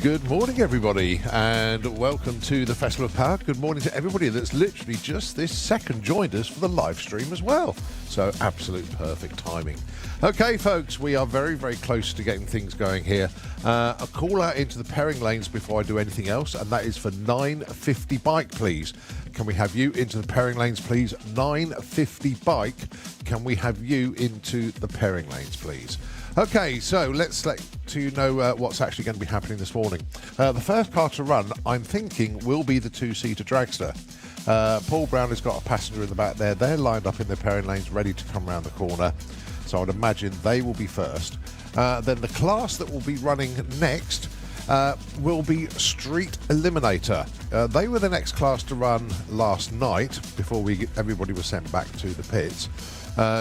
Good morning, everybody, and welcome to the Festival of Power. Good morning to everybody that's literally just this second joined us for the live stream as well. So, absolute perfect timing. Okay, folks, we are very, very close to getting things going here. A call out into the pairing lanes before I do anything else, and that is for 950 bike, please. Can we have you into the pairing lanes, please? 950 bike. Can we have you into the pairing lanes, please? Okay, so let's let you know what's actually going to be happening this morning. The first car to run, I'm thinking, will be the two-seater dragster. Paul Brown has got a passenger in the back there. They're lined up in their pairing lanes, ready to come around the corner. So I'd imagine they will be first. Then the class that will be running next will be Street Eliminator. They were the next class to run last night before everybody was sent back to the pits.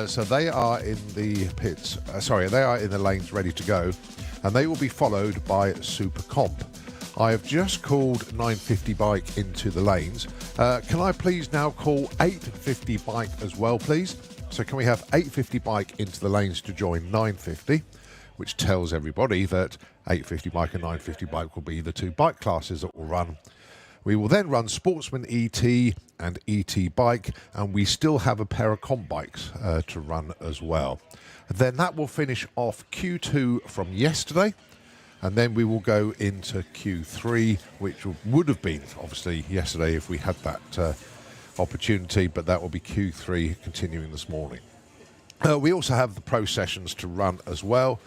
So they are in the pits, they are in the lanes ready to go, and they will be followed by Super Comp. I have just called 950 bike into the lanes. Can I please now call 850 bike as well, please? So can we have 850 bike into the lanes to join 950, which tells everybody that 850 bike and 950 bike will be the two bike classes that will run. We will then run Sportsman ET and ET bike, and we still have a pair of comp bikes to run as well. Then that will finish off Q2 from yesterday, and then we will go into Q3, which would have been obviously yesterday if we had that opportunity, but that will be Q3 continuing this morning. We also have the pro sessions to run as well.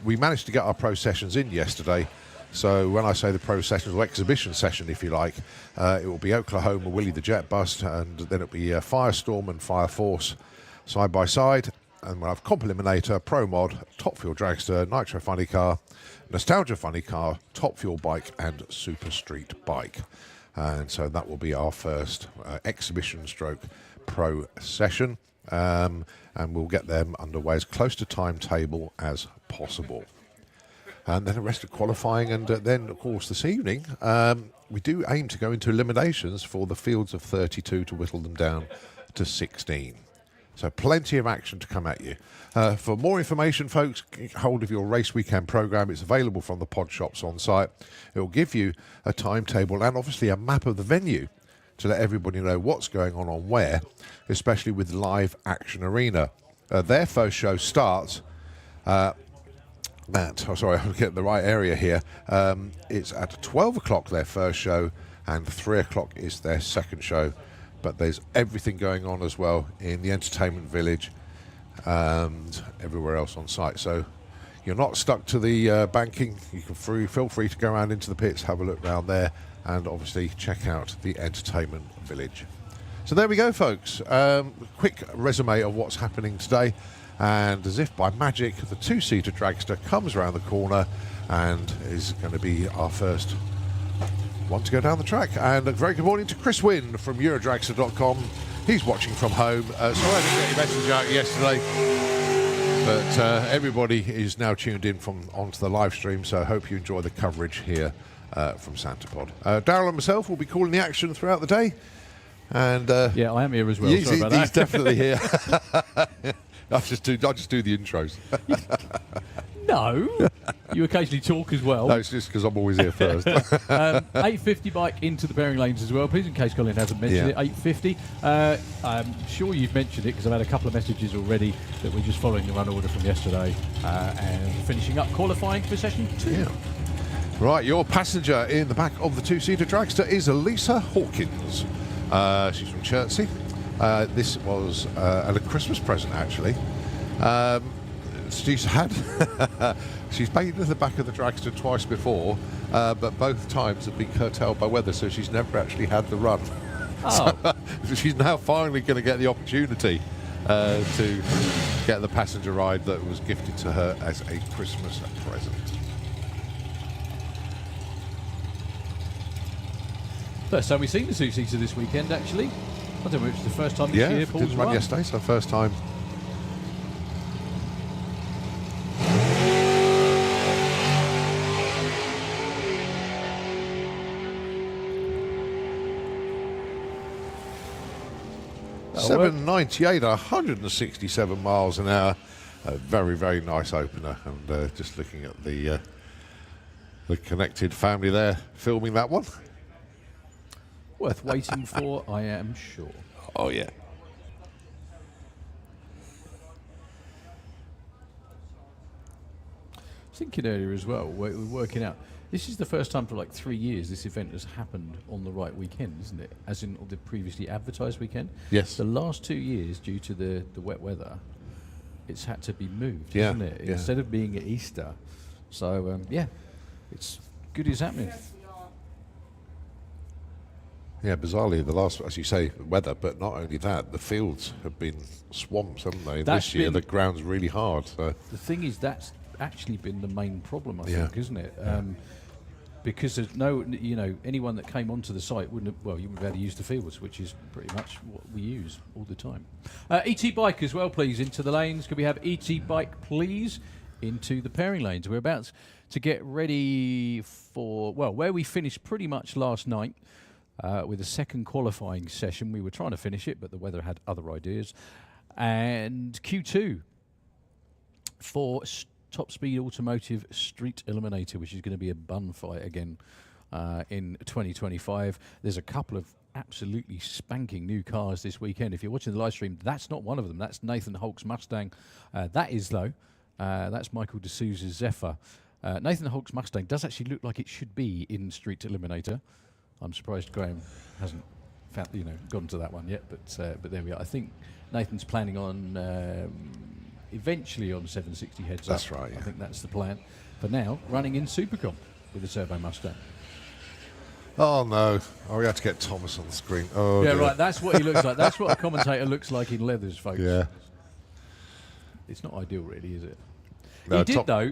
We managed to get our pro sessions in yesterday. So when I say the pro sessions, or exhibition session, if you like, it will be Oklahoma Willie the Jet Bust, and then it'll be Firestorm and Fire Force side by side. And we'll have Comp Eliminator, Pro Mod, Top Fuel Dragster, Nitro Funny Car, Nostalgia Funny Car, Top Fuel Bike, and Super Street Bike. And so that will be our first exhibition stroke pro session. And we'll get them underway as close to timetable as possible. And then the rest of qualifying, and then, of course, this evening, we do aim to go into eliminations for the fields of 32 to whittle them down to 16. So plenty of action to come at you. For more information, folks, get hold of your race weekend program. It's available from the pod shops on site. It will give you a timetable and obviously a map of the venue to let everybody know what's going on where, especially with Live Action Arena. Their first show starts I'm getting the right area here. It's at 12 o'clock their first show, and 3 o'clock is their second show. But there's everything going on as well in the entertainment village and everywhere else on site. So you're not stuck to the banking. You can feel free to go around into the pits, have a look around there, and obviously check out the entertainment village. So there we go, folks. Quick resume of what's happening today. And as if by magic, the two-seater dragster comes around the corner and is going to be our first one to go down the track. And a very good morning to Chris Wynn from Eurodragster.com. He's watching from home. Sorry I didn't get your message out yesterday, but everybody is now tuned in onto the live stream, so I hope you enjoy the coverage here from Santapod. Darryl and myself will be calling the action throughout the day. And yeah, I am here as well. He's definitely here. I just do the intros. No, you occasionally talk as well. No, it's just because I'm always here first. 850 bike into the bearing lanes as well, please, in case Colin hasn't mentioned it. 850. I'm sure you've mentioned it because I've had a couple of messages already that we're just following the run order from yesterday and finishing up qualifying for session 2. Yeah. Right, your passenger in the back of the two-seater dragster is Elisa Hawkins. She's from Chertsey. This was a Christmas present, actually. She's been in the back of the dragster twice before, but both times have been curtailed by weather, so she's never actually had the run. Oh. So she's now finally going to get the opportunity to get the passenger ride that was gifted to her as a Christmas present. First time we've seen the two-seater this weekend, actually. I don't know if it's the first time this year. Paul's didn't run yesterday, so first time. .798, 167 miles an hour. A very, very nice opener. And just looking at the The connected family there filming that one. Worth waiting for, I am sure. Oh, yeah. Thinking earlier as well, we're working out. This is the first time for like 3 years this event has happened on the right weekend, isn't it? As in the previously advertised weekend. Yes. The last 2 years, due to the wet weather, it's had to be moved, Yeah, isn't it? yeah. Instead of being at Easter. So, yeah, it's good as happening. Yeah, bizarrely, the last, as you say, weather, but not only that, the fields have been swamps, haven't they? That's This year, been- the ground's really hard. So. The thing is, that's actually been the main problem, I Yeah. think, isn't it? Because there's no, anyone that came onto the site wouldn't have, well, you wouldn't be able to use the fields, which is pretty much what we use all the time. ET Bike as well, please, into the lanes. Could we have ET Bike, please, into the pairing lanes? We're about to get ready for, well, where we finished pretty much last night with a second qualifying session. We were trying to finish it, but the weather had other ideas. And Q2 for Top Speed Automotive Street Eliminator, which is going to be a bun fight again in 2025. There's a couple of absolutely spanking new cars this weekend. If you're watching the live stream, that's not one of them. That's Nathan Hulk's Mustang. That is, though. That's Michael D'Souza's Zephyr. Nathan Hulk's Mustang does actually look like it should be in Street Eliminator. I'm surprised Graham hasn't found, gone to that one yet, but there we are. I think Nathan's planning on eventually on 760 heads That's up. right, yeah. I think that's the plan. For now, running in Supercom with a Turbo Mustang. Oh, no. Oh, we had to get Thomas on the screen. Oh, Yeah, dear. right, that's what he looks like. That's what a commentator looks like in leathers, folks. Yeah. It's not ideal, really, is it? No, He did, though,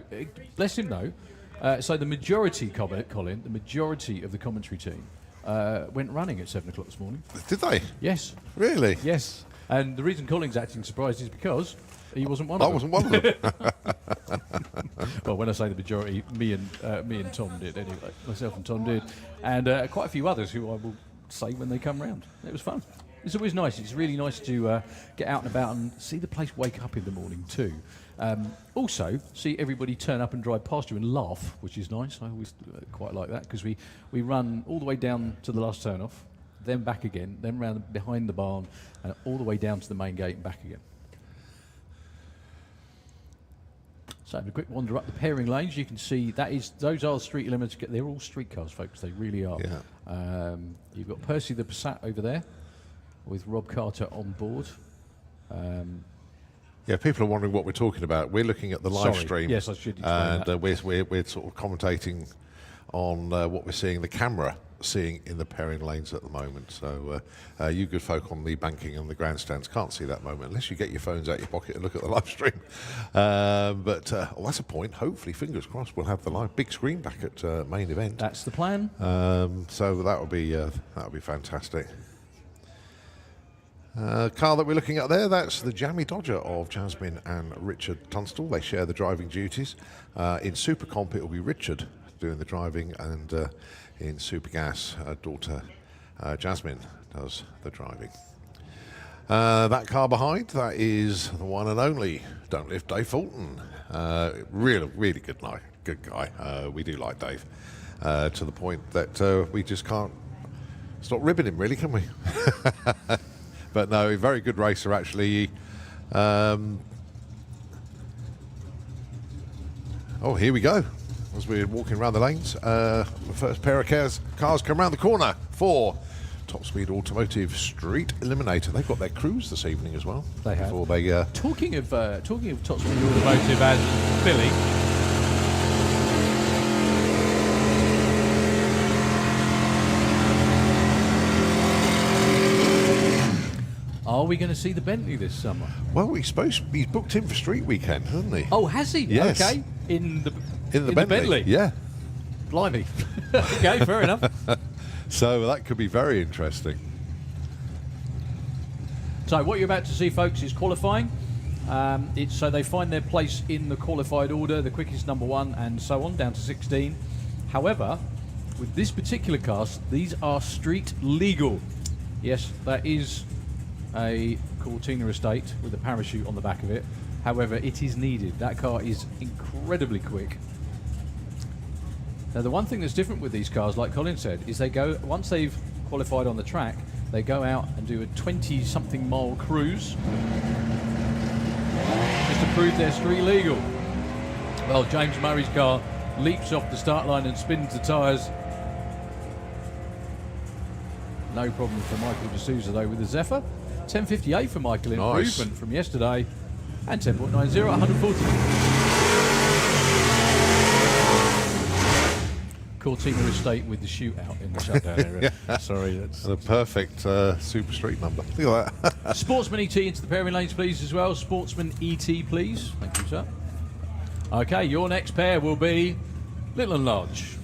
bless him, though. So the majority, Colin, the majority of the commentary team went running at 7 o'clock this morning. Did they? Yes. Really? Yes. And the reason Colin's acting surprised is because he wasn't one I of them. wasn't one of them. Well, when I say the majority, me and Tom did anyway. Myself and Tom did, and quite a few others who I will say when they come round. It was fun. It's always nice. It's really nice to get out and about and see the place wake up in the morning too. Also, see everybody turn up and drive past you and laugh, which is nice. I always quite like that because we run all the way down to the last turn off, then back again, then round behind the barn, and all the way down to the main gate and back again. So having a quick wander up the pairing lanes, you can see those are street limits. They're all street cars, folks. They really are. Yeah. You've got Percy the Passat over there with Rob Carter on board. Yeah, people are wondering what we're talking about. We're looking at the live Sorry. stream. Yes, I should explain and that. we're sort of commentating on what we're seeing, the camera seeing in the pairing lanes at the moment. So you good folk on the banking and the grandstands can't see that moment unless you get your phones out your pocket and look at the live stream. But that's a point. Hopefully, fingers crossed, we'll have the live big screen back at main event. That's the plan. So that would be fantastic. Car that we're looking at there, that's the Jammy Dodger of Jasmine and Richard Tunstall. They share the driving duties. In Super Comp, it will be Richard doing the driving, and in Super Gas, daughter Jasmine does the driving. That car behind, that is the one and only Don't Lift Dave Fulton. Really good guy. We do like Dave to the point that we just can't stop ribbing him, really, can we? But no, a very good racer, actually. Oh, here we go. As we're walking around the lanes, the first pair of cars come around the corner for Top Speed Automotive Street Eliminator. They've got their crews this evening as well. They have. Before they, Talking of Top Speed Automotive and Billy. Are we going to see the Bentley this summer? well, he's booked in for Street Weekend, hasn't he? Oh, has he? Yes. Okay. In the Bentley. Yeah. Blimey. Okay, fair enough. So that could be very interesting. So what you're about to see, folks, is qualifying. So they find their place in the qualified order, the quickest number one, and so on, down to 16. However, with this particular cast, these are street legal. Yes, that is a Cortina estate with a parachute on the back of it. However, it is needed. That car is incredibly quick. Now, the one thing that's different with these cars, like Colin said, is they go, once they've qualified on the track, they go out and do a 20-something mile cruise just to prove they're street legal. Well, James Murray's car leaps off the start line and spins the tyres. No problem for Michael D'Souza, though, with the Zephyr. 10.58 for Michael, improvement from yesterday. And 10.90 at 140. Cortina Estate with the shootout in the shutdown area. Yeah. Sorry, that's a perfect Super Street number. Look at that. Sportsman ET into the pairing lanes, please, as well. Sportsman ET, please. Thank you, sir. Okay, your next pair will be little and large.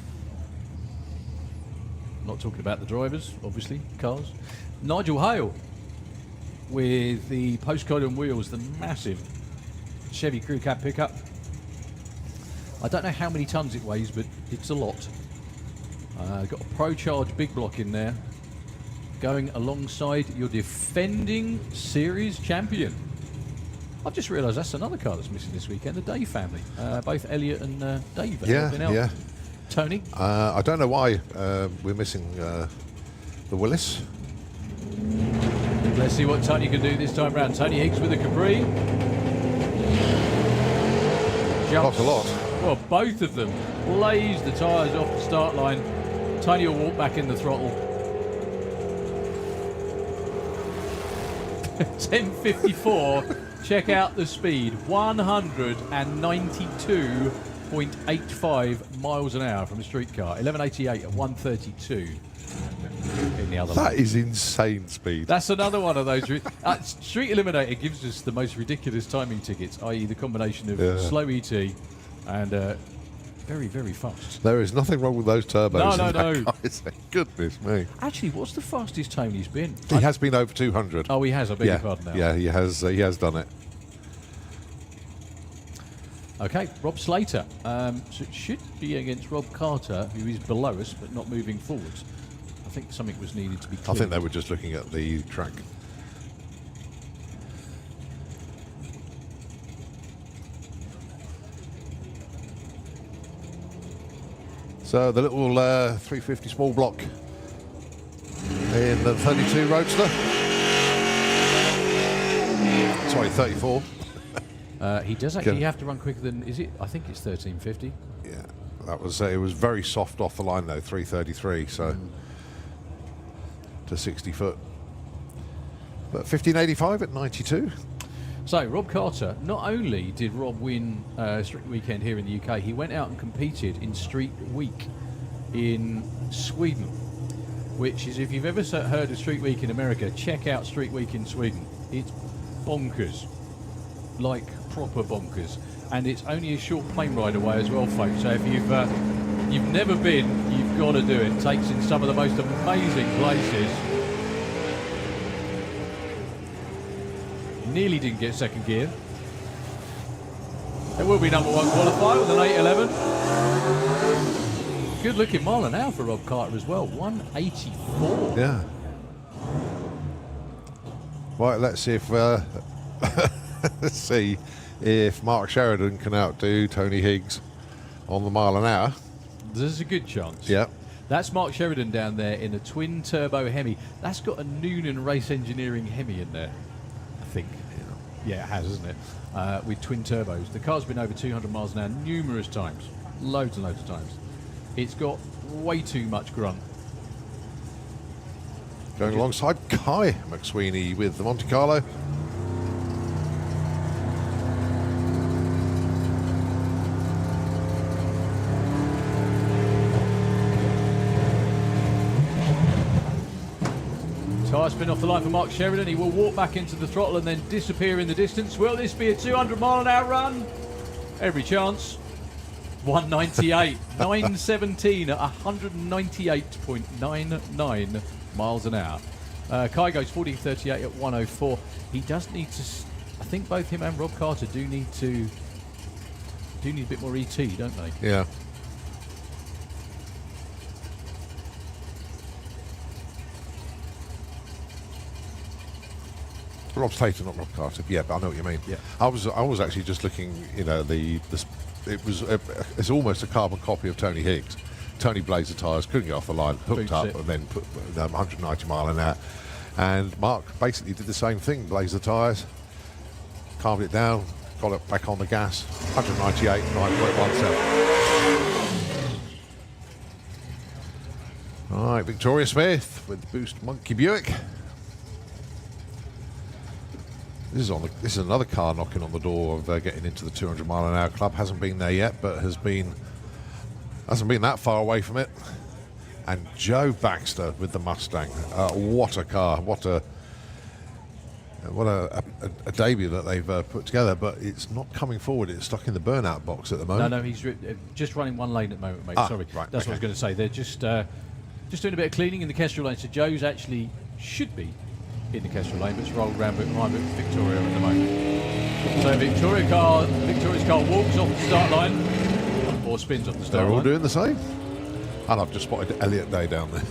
Not talking about the drivers, obviously, cars. Nigel Hale with the postcode on wheels, the massive Chevy Crew Cab pickup. I don't know how many tons it weighs, but it's a lot. Got a Pro Charge big block in there, going alongside your defending series champion. I've just realised that's another car that's missing this weekend, the Dave family. Both Elliot and Dave have been out. Yeah. Tony? I don't know why we're missing the Willis. Let's see what Tony can do this time round. Tony Higgs with the Capri. Jumps. Not a lot. Well, both of them blaze the tyres off the start line. Tony will walk back in the throttle. 10.54. Check out the speed. 192.85 miles an hour from a street car. 11.88 at 132. In the other That lane. is insane speed. That's another one of those. Street Eliminator gives us the most ridiculous timing tickets, i.e. the combination of slow ET and very, very fast. There is nothing wrong with those turbos. No. Goodness me. Actually, what's the fastest Tony's been? He has been over 200. Oh, he has. I beg your pardon now. Yeah, he has done it. Okay, Rob Slater. So it should be against Rob Carter, who is below us but not moving forwards. I think something was needed to be cleared. I think they were just looking at the track. So the little 350 small block in the 32 Roadster. Sorry, 34. He does actually have to run quicker than, is it? I think it's 1350. Yeah, that was it was very soft off the line though, 333. So to 60 foot. But 1585 at 92. So Rob Carter, not only did Rob win Street Weekend here in the UK, he went out and competed in Street Week in Sweden, which is, if you've ever heard of Street Week in America, check out Street Week in Sweden. It's bonkers, like proper bonkers, and it's only a short plane ride away as well, folks. So if you've never been, you've got to do it. It takes in some of the most amazing places. Nearly didn't get second gear. There will be number one qualifier with an 811. Good looking mile an hour for Rob Carter as well. 184. Yeah. Right, let's see if Mark Sheridan can outdo Tony Higgs on the mile an hour. There's a good chance. Yeah. That's Mark Sheridan down there in a twin turbo Hemi. That's got a Noonan Race Engineering Hemi in there, I think. Yeah, it has, isn't it? With twin turbos. The car's been over 200 miles an hour numerous times. Loads and loads of times. It's got way too much grunt. Going alongside Kai McSweeney with the Monte Carlo. Tyre spin off the line for Mark Sheridan. He will walk back into the throttle and then disappear in the distance. Will this be a 200 mile an hour run? Every chance. 198. 917 at 198.99 miles an hour. Kai goes 40.38 at 104. He does need to, I think both him and Rob Carter do need a bit more ET, don't they? Yeah. Rob Slater, not Rob Carter. Yeah, but I know what you mean. Yeah. I was actually just looking. You know, it's almost a carbon copy of Tony Higgs. Tony blazed the tyres, couldn't get off the line, hooked Boots up, it. and then put 190 mile an hour. And Mark basically did the same thing, blazed the tyres, calmed it down, got it back on the gas, 198, 9.17. All right, Victoria Smith with the Boost Monkey Buick. This is another car knocking on the door of getting into the 200 mile an hour club. Hasn't been there yet, but hasn't been that far away from it. And Joe Baxter with the Mustang. What a car! What a debut that they've put together. But it's not coming forward. It's stuck in the burnout box at the moment. No, he's just running one lane at the moment, mate. Sorry, right, that's what I was going to say. They're just doing a bit of cleaning in the Kestrel lane. So Joe's actually should be in the Kestrel lane, but it's rolled round behind Victoria at the moment. So Victoria's car walks off the start line or spins off the start line. They're all doing the same. And I've just spotted Elliot Day down there.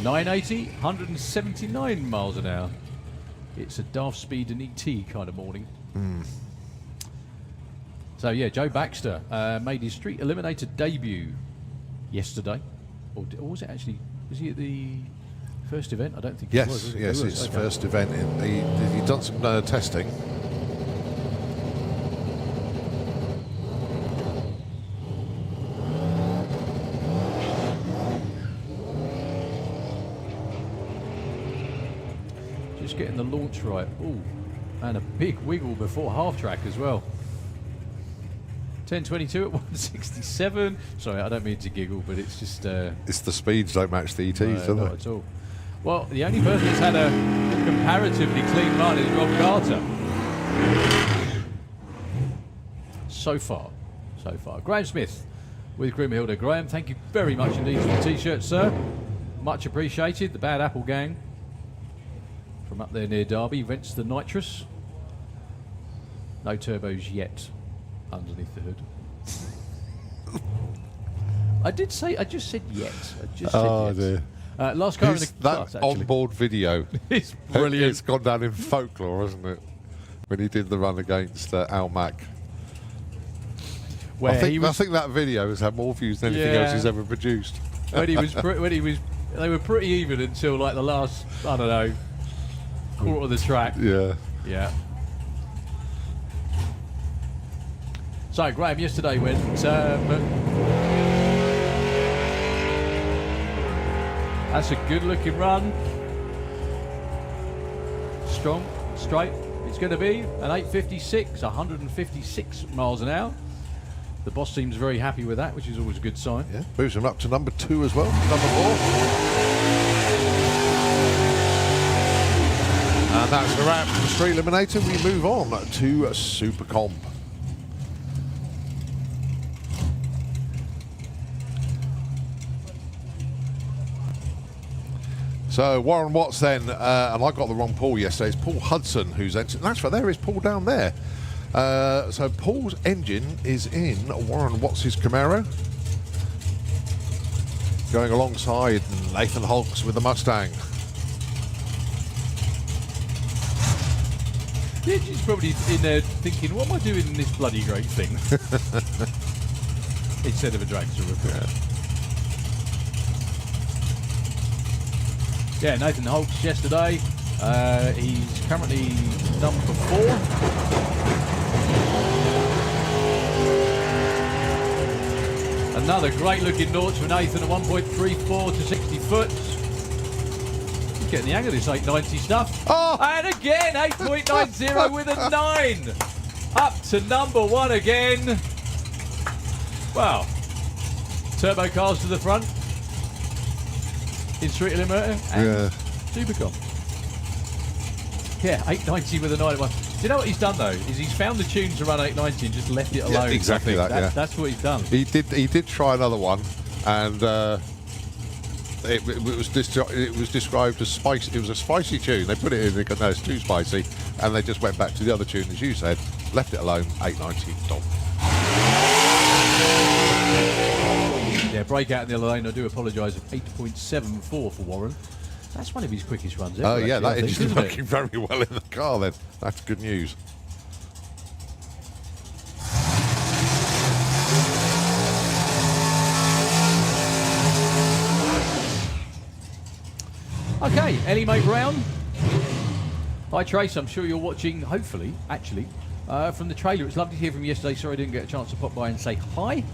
.980, 179 miles an hour. It's a Daft Speed and ET kind of morning. So yeah, Joe Baxter made his Street Eliminator debut yesterday, or was it actually? Was he at the first event? I don't think. Yes, he was it? yes, He was, his okay. first event. He done some testing. Just getting the launch right. Ooh, and a big wiggle before half track as well. 10:22 at 167. Sorry, I don't mean to giggle, but it's just. It's the speeds don't match the ETs, No, do not they? at all. Well, the only person that's had a comparatively clean run is Rob Carter. So far. Graham Smith with Grimhilda. Graham, thank you very much indeed for the T-shirt, sir. Much appreciated. The Bad Apple Gang from up there near Derby rents the nitrous. No turbos yet underneath the hood. I just said yet. Oh dear. Last car in the class, That actually. onboard video. It's brilliant. It's gone down in folklore, hasn't it? When he did the run against Al Mack. Where I he was, think that video has had more views than anything else he's ever produced. they were pretty even until like the last, I don't know, quarter of the track. Yeah. Yeah. So Graham yesterday went. That's a good-looking run. Strong, straight. It's going to be an 856, 156 miles an hour. The boss seems very happy with that, which is always a good sign. Yeah. Moves him up to number 2 as well. Number 4. And that's the wrap for the Street Eliminator. We move on to Super Comp. So Warren Watts then, and I got the wrong Paul yesterday. It's Paul Hudson who's entered. That's right, there is Paul down there. So Paul's engine is in Warren Watts' Camaro, going alongside Nathan Holtz with the Mustang. Yeah, she's probably in there thinking, what am I doing in this bloody great thing? Instead of a dragster, of course. Yeah, Nathan Holtz yesterday. He's currently number 4. Another great looking launch for Nathan at 1.34 to 60 foot. He's getting the hang of this 890 stuff. Oh! And again, 8.90 with a 9. Up to number 1 again. Wow. Turbo cars to the front. In Street Eliminator and Supercom. Yeah, 890 with a 9 at 1. Do you know what he's done though? Is he's found the tune to run 890 and just left it alone. Yeah, exactly that. Yeah, that's what he's done. He did try another one, and it was described as spicy. It was a spicy tune. They put it in. They go, no, it's too spicy, and they just went back to the other tune, as you said, left it alone. 890 done. Yeah, breakout in the other lane. I do apologise. Of 8.74 for Warren. That's one of his quickest runs ever. Oh yeah, actually, that I think, is isn't it? working very well in the car. Then that's good news. Okay, Eliminator Brown. Hi Trace, I'm sure you're watching, hopefully, actually, from the trailer. It's lovely to hear from you yesterday. Sorry I didn't get a chance to pop by and say hi.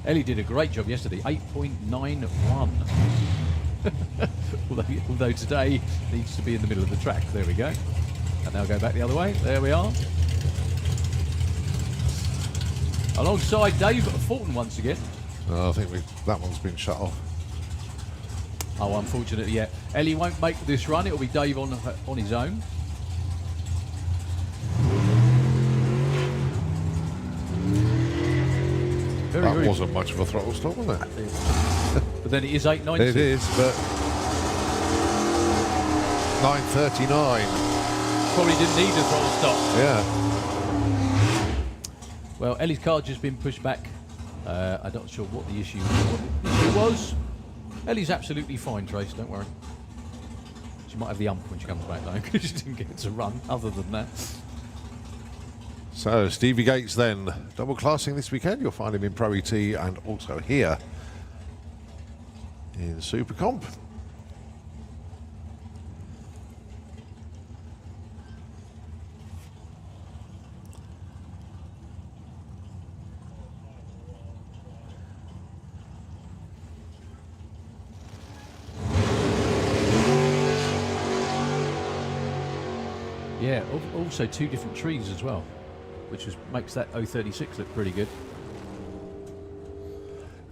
Ellie did a great job yesterday, 8.91. although today needs to be in the middle of the track. There we go. And now go back the other way. There we are. Alongside Dave Fulton once again. I think that one's been shut off. Oh, unfortunately, yeah. Ellie won't make this run. It'll be Dave on his own. That wasn't much of a throttle stop, was it? But then it is 8.90. It is, but 9.39. Probably didn't need a throttle stop. Yeah. Well, Ellie's car's just been pushed back. I'm not sure what the issue was. Ellie's absolutely fine, Trace, don't worry. She might have the ump when she comes back, though, because she didn't get to run, other than that. So, Stevie Gates then, double classing this weekend. You'll find him in Pro ET and also here in Super Comp. Yeah, also two different trees as well, which makes that 036 look pretty good.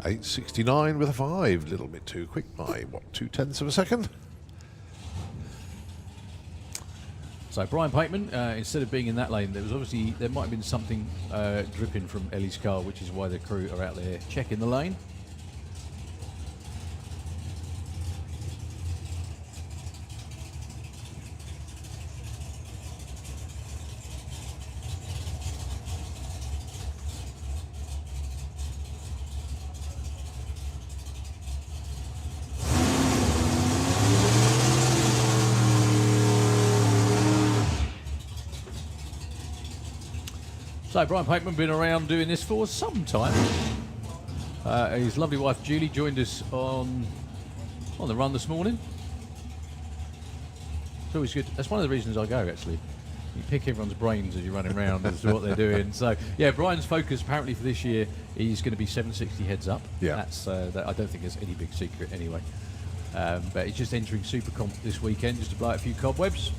8.69 with a 5, a little bit too quick by, what, 0.2 of a second? So Brian Pateman, instead of being in that lane, there might have been something dripping from Ellie's car, which is why the crew are out there checking the lane. So Brian Pateman been around doing this for some time. His lovely wife Julie joined us on the run this morning. It's always good. That's one of the reasons I go, actually. You pick everyone's brains as you're running around as to what they're doing. So yeah, Brian's focus apparently for this year is going to be 760 heads up. Yeah, that's that, I don't think there's any big secret anyway. But he's just entering Super Comp this weekend just to blow out a few cobwebs.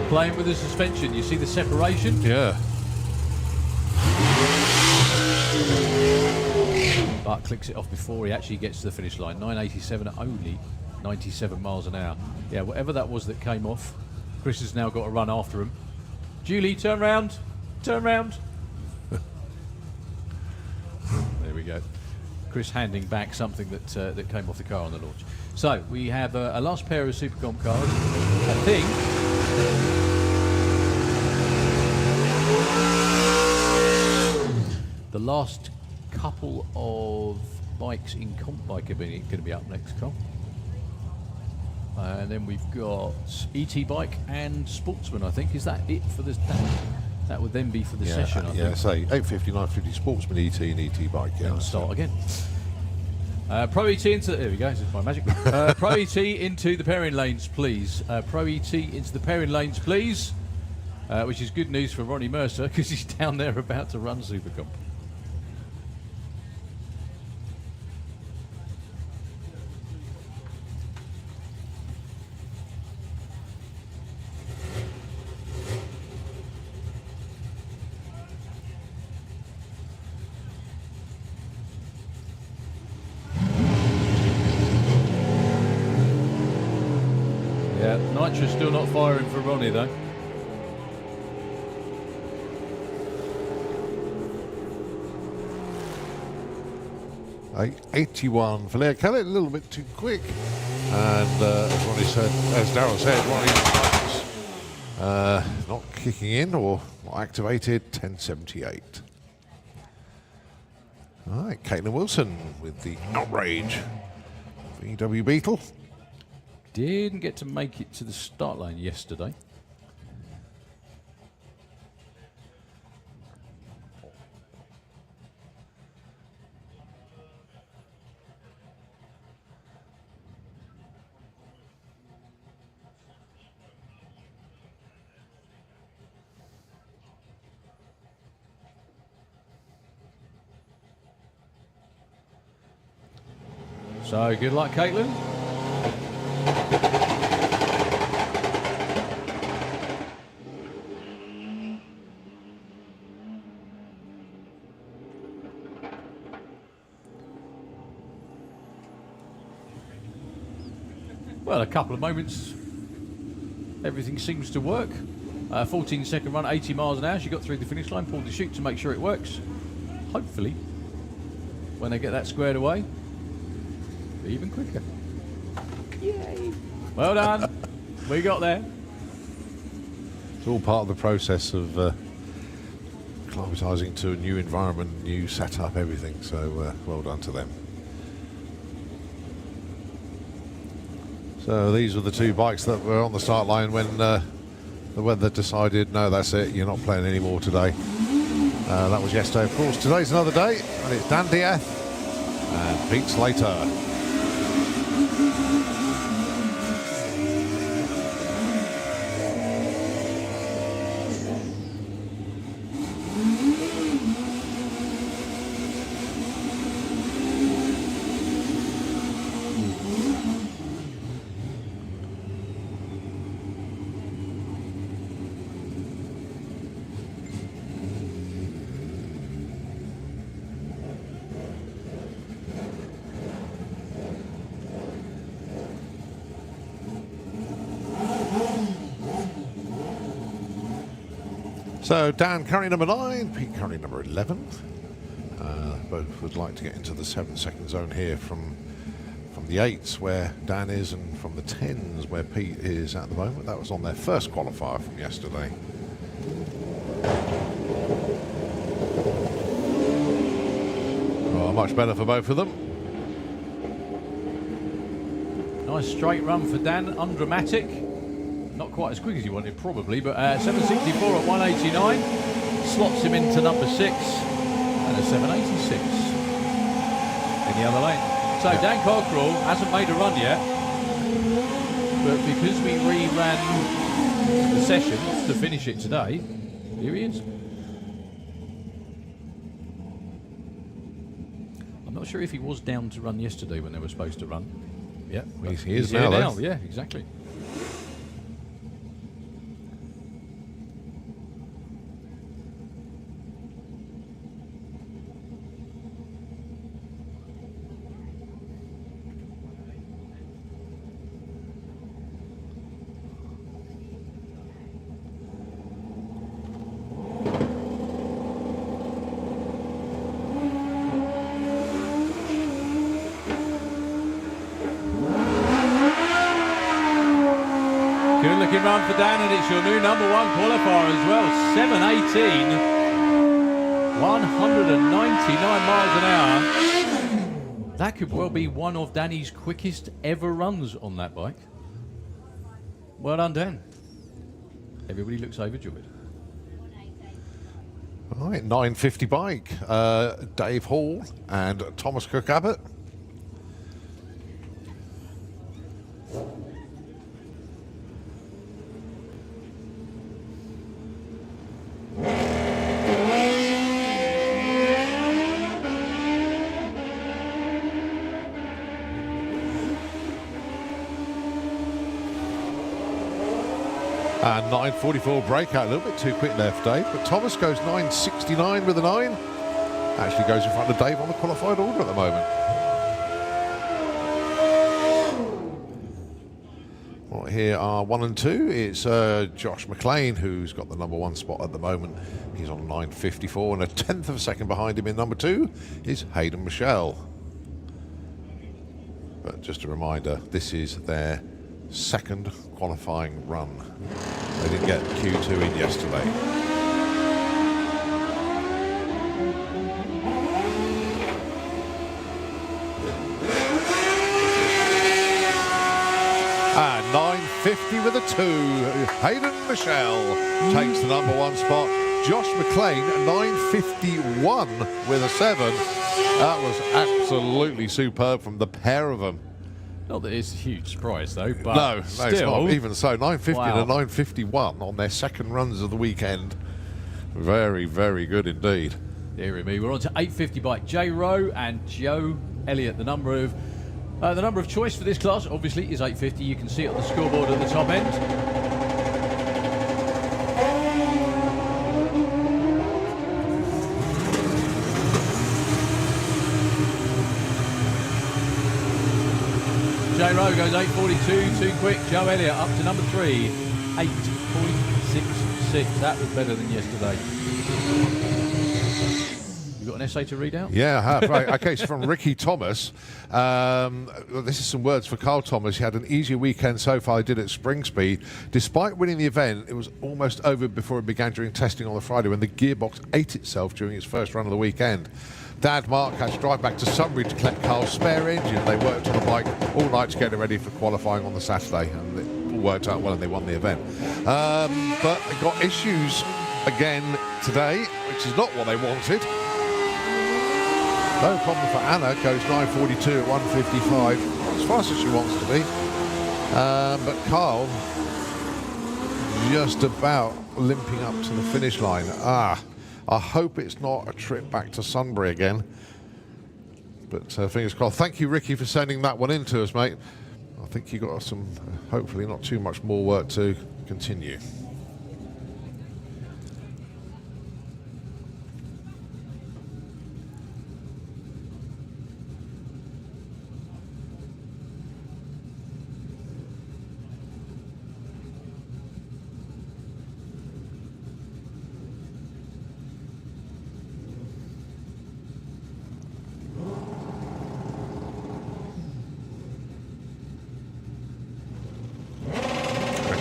Playing with the suspension, you see the separation? Yeah. But clicks it off before he actually gets to the finish line. 987 at only 97 miles an hour. Yeah, whatever that was that came off, Chris has now got to run after him. Julie, turn round. Turn round. There we go. Chris handing back something that came off the car on the launch. So we have a last pair of Supercomp cars. I think. The last couple of bikes in Comp Bike are going to be up next, Carl. And then we've got ET Bike and Sportsman, I think. Is that it for this? That would then be for the session, I think. Yeah, say 850, 950, Sportsman ET and ET Bike. Yeah, and start again. Pro ET into... There we go, this is my magic. Pro ET into the pairing lanes, please. Pro ET into the pairing lanes, please. Which is good news for Ronnie Mercer, because he's down there about to run Supercomp. Nitro's still not firing for Ronnie though. Like 81 for Leah Kelly, a little bit too quick. And as Ronnie said, as Darryl said, Ronnie's not kicking in or not activated, 1078. All right, Caitlin Wilson with the Outrage VW Beetle. Didn't get to make it to the start line yesterday. So good luck, Caitlin. Well, a couple of moments, everything seems to work. 14-second run, 80 miles an hour. She got through the finish line, pulled the chute to make sure it works. Hopefully, when they get that squared away, be even quicker. Yay! Well done. We got there. It's all part of the process of acclimatising to a new environment, new setup, everything. So well done to them. So these were the two bikes that were on the start line when the weather decided, no, that's it, you're not playing anymore today. That was yesterday, of course. Today's another day, and it's Dan Diath and Pete Slater. So Dan currently number 9, Pete currently number 11. Both would like to get into the 7-second zone here from the 8s where Dan is and from the 10s where Pete is at the moment. That was on their first qualifier from yesterday. Well, much better for both of them. Nice straight run for Dan, undramatic. Not quite as quick as he wanted, probably, but 764 at 189 slots him into number 6 and a 786 in the other lane. So Dan Cockrell hasn't made a run yet, but because we reran the session to finish it today, here he is. I'm not sure if he was down to run yesterday when they were supposed to run. Yeah, he is here now. Yeah, exactly. Good looking run for Dan, and it's your new number 1 qualifier as well. 7:18, 199 miles an hour. That could well be one of Danny's quickest ever runs on that bike. Well done, Dan. Everybody looks overjoyed. All right, 950 bike. Dave Hall and Thomas Cook Abbott. And 944 breakout, a little bit too quick there for Dave, but Thomas goes 969 with a 9. Actually goes in front of Dave on the qualified order at the moment. Well, here are 1 and 2. It's Josh McLean who's got the number 1 spot at the moment. He's on 954, and a 10th of a second behind him in number 2 is Hayden Michelle. But just a reminder, this is their second qualifying run. They didn't get Q2 in yesterday. And 950 with a 2. Hayden Michelle takes the number 1 spot. Josh McLean 951 with a 7. That was absolutely superb from the pair of them. Not that it's a huge surprise, though, but no, still. It's not. Even so, 950 wow. to 951 on their second runs of the weekend. Very, very good indeed. Dear me. We're on to 850 bike. Jay Rowe and Joe Elliott, the number of The number of choice for this class, obviously, is 850. You can see it on the scoreboard at the top end. J Rowe goes 8:42, too quick. Joe Elliott up to number 3, 8.66. That was better than yesterday. You got an essay to read out? Yeah, I have. Right. Okay, so from Ricky Thomas. This is some words for Carl Thomas. He had an easier weekend so far. He did at spring speed. Despite winning the event, it was almost over before it began during testing on the Friday when the gearbox ate itself during its first run of the weekend. Dad Mark had to drive back to Sunbury to collect Carl's spare engine. They worked on the bike all night to get it ready for qualifying on the Saturday, and it all worked out well and they won the event. But they got issues again today, which is not what they wanted. No problem for Anna, goes 9:42 at 1:55, as fast as she wants to be. But Carl just about limping up to the finish line. I hope it's not a trip back to Sunbury again. But fingers crossed. Thank you, Ricky, for sending that one in to us, mate. I think you got some, hopefully not too much more work to continue.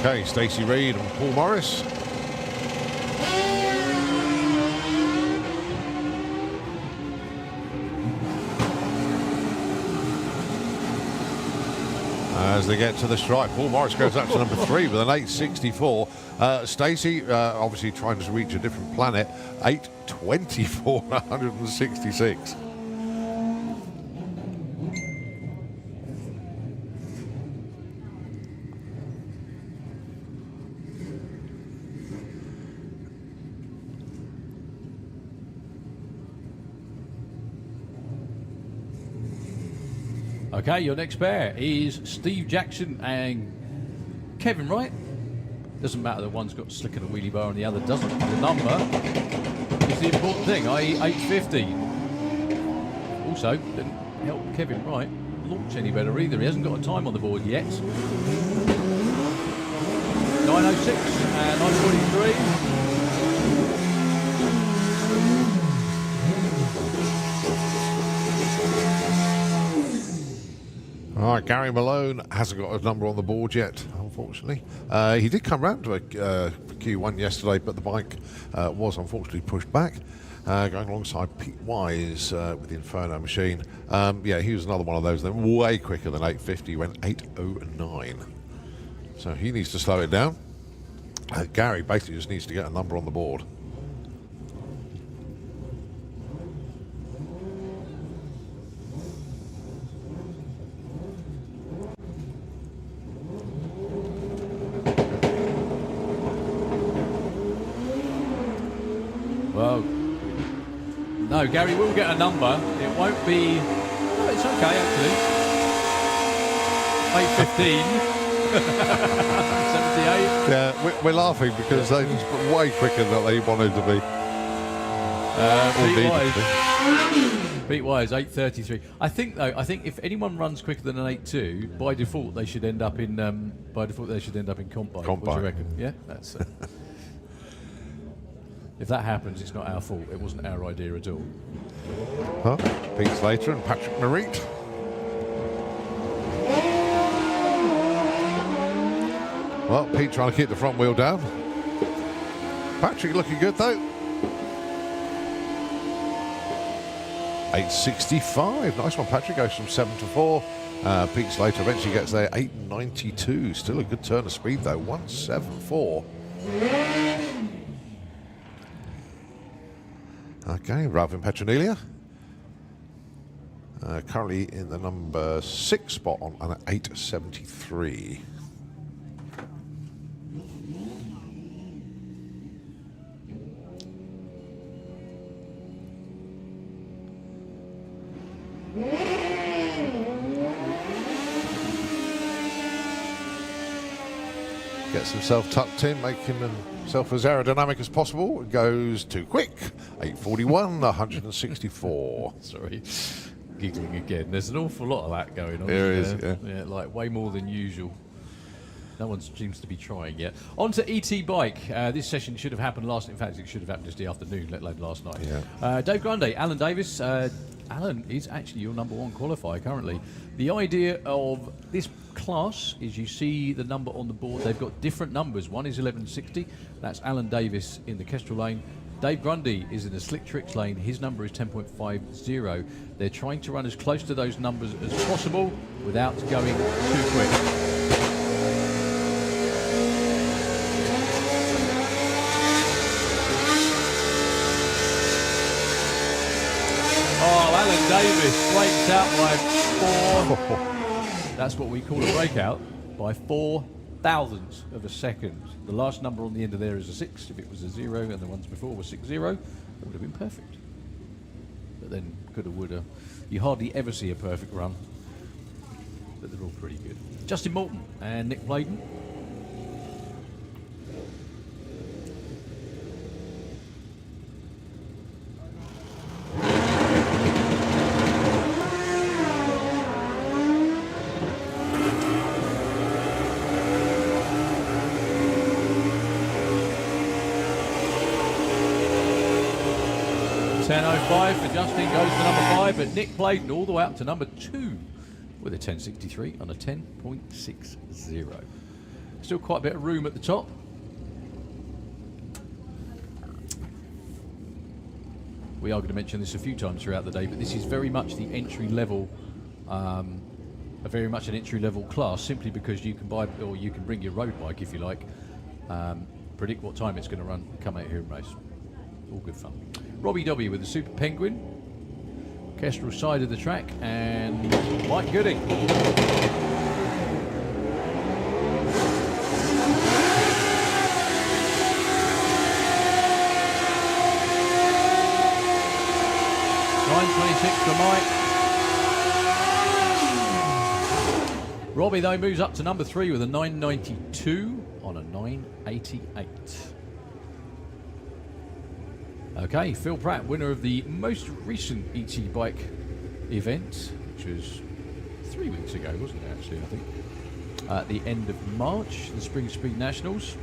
Okay, Stacey Reid and Paul Morris. As they get to the stripe, Paul Morris goes up to number 3 with an 8:64. Stacey, obviously trying to reach a different planet, 8:24, 166. Okay, your next pair is Steve Jackson and Kevin Wright. Doesn't matter that one's got slick and a wheelie bar and the other doesn't. The number is the important thing, i.e. 850. Also, didn't help Kevin Wright launch any better either. He hasn't got a time on the board yet. 9:06 and 9:43. All right, Gary Malone hasn't got a number on the board yet, unfortunately. He did come round to a Q1 yesterday, but the bike was unfortunately pushed back. Going alongside Pete Wise with the Inferno machine. Yeah, he was another one of those, then way quicker than 850, went 8:09. So he needs to slow it down. Gary basically just needs to get a number on the board. Well, no, Gary will get a number. It won't be... No, it's okay, actually. 8:15. 78. Yeah, we're laughing because they just got way quicker than they wanted to be. Pete Wise, 8:33. I think if anyone runs quicker than an 8:2, by default they should end up in comp bike. What do you reckon? Yeah, that's. If that happens, it's not our fault. It wasn't our idea at all. Huh? Pete Slater and Patrick Marit. Well, Pete trying to keep the front wheel down. Patrick looking good though. 8:65. Nice one, Patrick. Goes from 7 to 4. Pete Slater eventually gets there. 8:92. Still a good turn of speed though. 1:74. Okay, Ralph Petronelia. Currently in the number 6 spot on an 8:73. Gets himself tucked in, making himself as aerodynamic as possible. Goes too quick. 841, 164. Sorry, giggling again. There's an awful lot of that going on. There is, yeah, like way more than usual. No one seems to be trying yet. On to ET Bike. This session should have happened last. In fact, it should have happened just the afternoon, let alone last night. Yeah. Dave Grundy, Alan Davis. Alan is actually your number one qualifier currently. The idea of this class is you see the number on the board. They've got different numbers. One is 1160. That's Alan Davis in the Kestrel lane. Dave Grundy is in the Slick Tricks lane. His number is 10.50. They're trying to run as close to those numbers as possible without going too quick. Oh, Alan Davis breaks out by 4. That's what we call a breakout, by 4 thousandths of a second. The last number on the end of there is a 6. If it was a 0 and the ones before were 60, it would have been perfect. But then, coulda, woulda. You hardly ever see a perfect run, but they're all pretty good. Justin Moulton and Nick Bladen. For Justin goes to number 5, but Nick Bladen all the way up to number 2 with a 10.63 on a 10.60. Still quite a bit of room at the top. We are going to mention this a few times throughout the day, but this is very much the entry level, very much an entry level class, simply because you can buy, or you can bring your road bike if you like, predict what time it's going to run, come out here and race. All good fun. Robbie W with the Super Penguin, Kestrel side of the track, and Mike Gooding. .926 for Mike. Robbie though moves up to number 3 with a 992 on a 988. Okay, Phil Pratt, winner of the most recent ET Bike event, which was 3 weeks ago, wasn't it, actually, I think? At the end of March, the Spring Speed Nationals.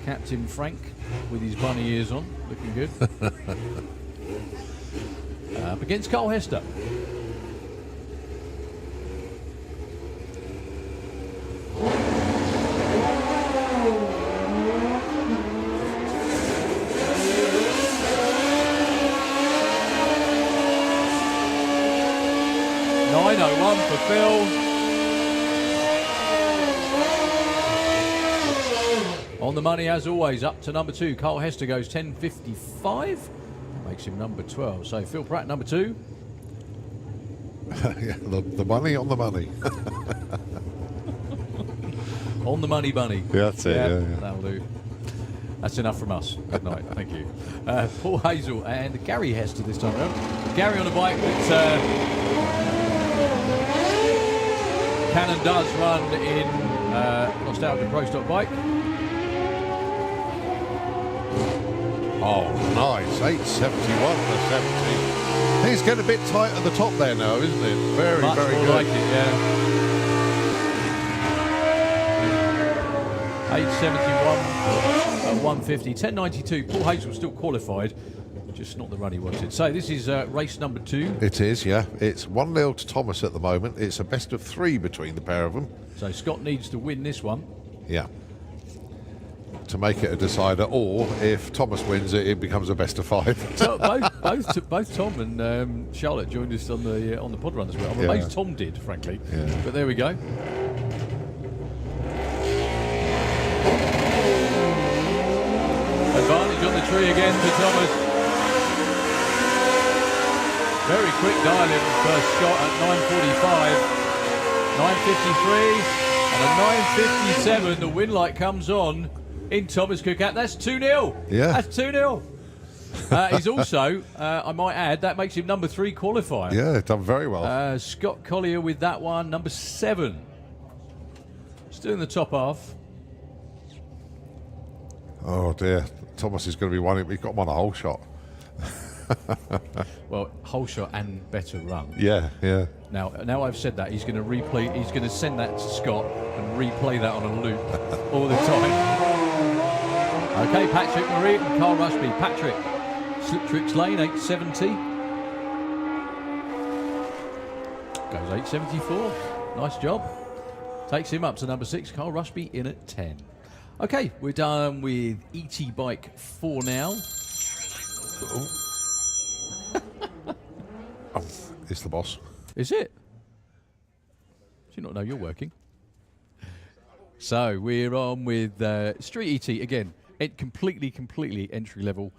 Captain Frank, with his bunny ears on, looking good. Up against Carl Hester. For Phil. On the money as always, up to number 2. Carl Hester goes 10.55. Makes him number 12. So Phil Pratt, number 2. Yeah, the money on the money. On the money bunny. Yeah, that's it. Yeah. That'll do. That's enough from us. Good night. Thank you. Paul Hazel and Gary Hester this time around. Gary on a bike that's Cannon does run in Nostalgia Pro Stock bike. Oh, nice. 871 to 70. He's getting a bit tight at the top there now, isn't it? Very, Much very more good. like it, yeah. 871 at 150. 1092. Paul Hazel still qualified. Just not the run he wanted. So this is race number 2. It is, yeah. It's 1-0 to Thomas at the moment. It's a best of 3 between the pair of them. So Scott needs to win this one. Yeah. To make it a decider, or if Thomas wins it, it becomes a best of 5. So both Tom and Charlotte joined us on the pod run as well. I'm amazed Tom did, frankly. Yeah. But there we go. Advantage on the tree again for Thomas. Very quick dial-in for Scott at 9.45, 9.53, and a 9.57. The win light comes on in Thomas Cook. That's 2-0. Yeah. That's 2-0. He's also, I might add, that makes him number 3 qualifier. Yeah, done very well. Scott Collier with that one, number 7. Still in the top half. Oh dear, Thomas is going to be one. He's got him on a whole shot. Well, whole shot and better run. Yeah, yeah. Now I've said that, he's going to replay. He's going to send that to Scott and replay that on a loop all the time. Okay, Patrick Marie and Carl Rushby. Patrick, Slip Tricks Lane, 870. Goes 874. Nice job. Takes him up to number 6. Carl Rushby in at 10. Okay, we're done with ET Bike 4 now. Oh, it's the boss. Is it? Do you not know you're working? So we're on with Street ET again. Completely entry level.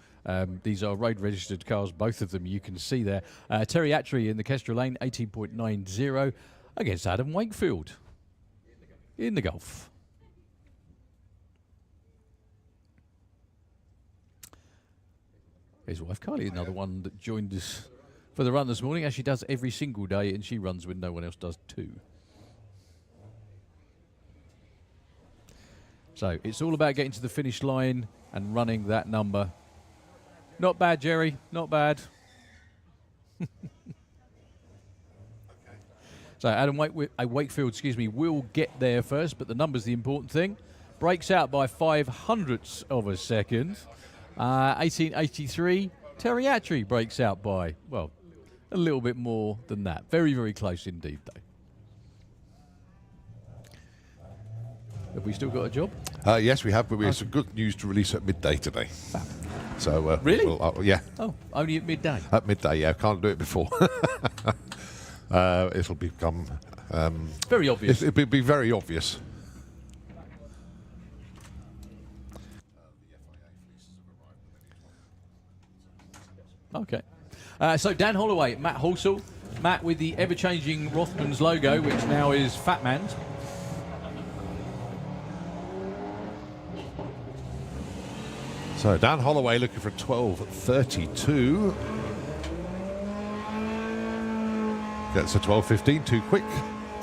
These are road registered cars, both of them you can see there. Terry Attree in the Kestra Lane, 18.90 against Adam Wakefield in the Gulf. His wife Kylie, another one that joined us for the run this morning, as she does every single day, and she runs when no one else does too. So it's all about getting to the finish line and running that number. Not bad, Jerry. Not bad. So Adam Wakefield, will get there first, but the number's the important thing. Breaks out by 0.05 of a second. 1883. Terry Attree breaks out by, well, a little bit more than that. Very, very close indeed, though. Have we still got a job? Yes, we have, but we have some good news to release at midday today. So really? Yeah. Oh, only at midday? At midday, yeah. Can't do it before. It'll become... very obvious. It'll be very obvious. Okay. So Dan Holloway, Matt Halsall. Matt with the ever-changing Rothmans logo, which now is Fat Man's. So Dan Holloway looking for 12.32. Gets a 12.15 too quick.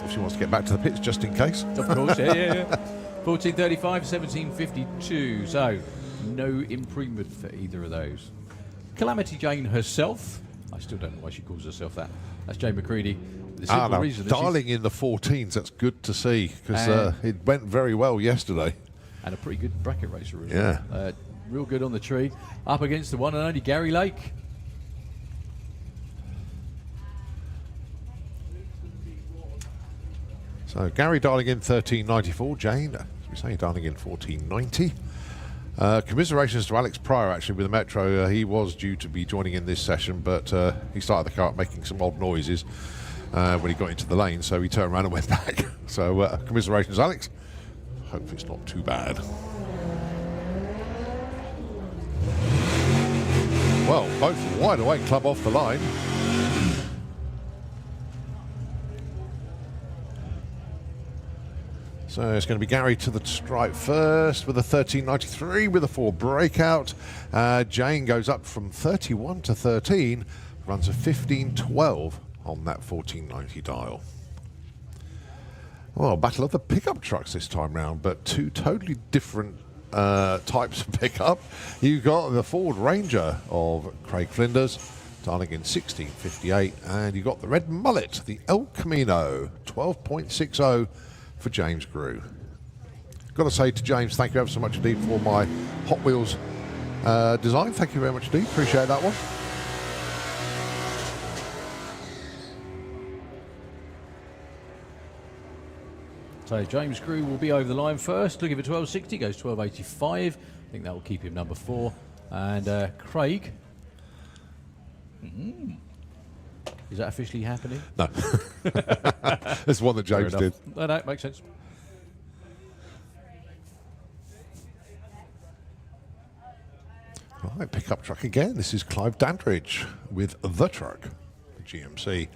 If she wants to get back to the pits just in case. Of course, yeah. 14.35, 17.52. So no improvement for either of those. Calamity Jane herself. I still don't know why she calls herself that. That's Jane McCready. The simple reason darling in the 14s. That's good to see because it went very well yesterday. And a pretty good bracket racer, really. Yeah. Real good on the tree. Up against the one and only Gary Lake. So Gary dialing in 13.94. Jane, as we say, dialing in 14.90. Commiserations to Alex Pryor, actually, with the Metro. He was due to be joining in this session, but he started the car up making some odd noises when he got into the lane, so he turned around and went back. So commiserations, Alex. Hope it's not too bad. Well, both wide awake club off the line. So it's going to be Gary to the stripe first with a 13.93 with a 4 breakout. Jane goes up from 31 to 13, runs a 15.12 on that 14.90 dial. Well, battle of the pickup trucks this time round, but two totally different types of pickup. You've got the Ford Ranger of Craig Flinders, dialing in 16.58, and you've got the red mullet, the El Camino, 12.60 for James Grew. Got to say to James, thank you ever so much indeed for my Hot Wheels design. Thank you very much indeed. Appreciate that one. So James Grew will be over the line first, looking for 12.60, goes 12.85. I think that will keep him number 4. And Craig. Is that officially happening? No. It's one that James did. No, it makes sense. Right, pickup truck again. This is Clive Dandridge with the truck, GMC.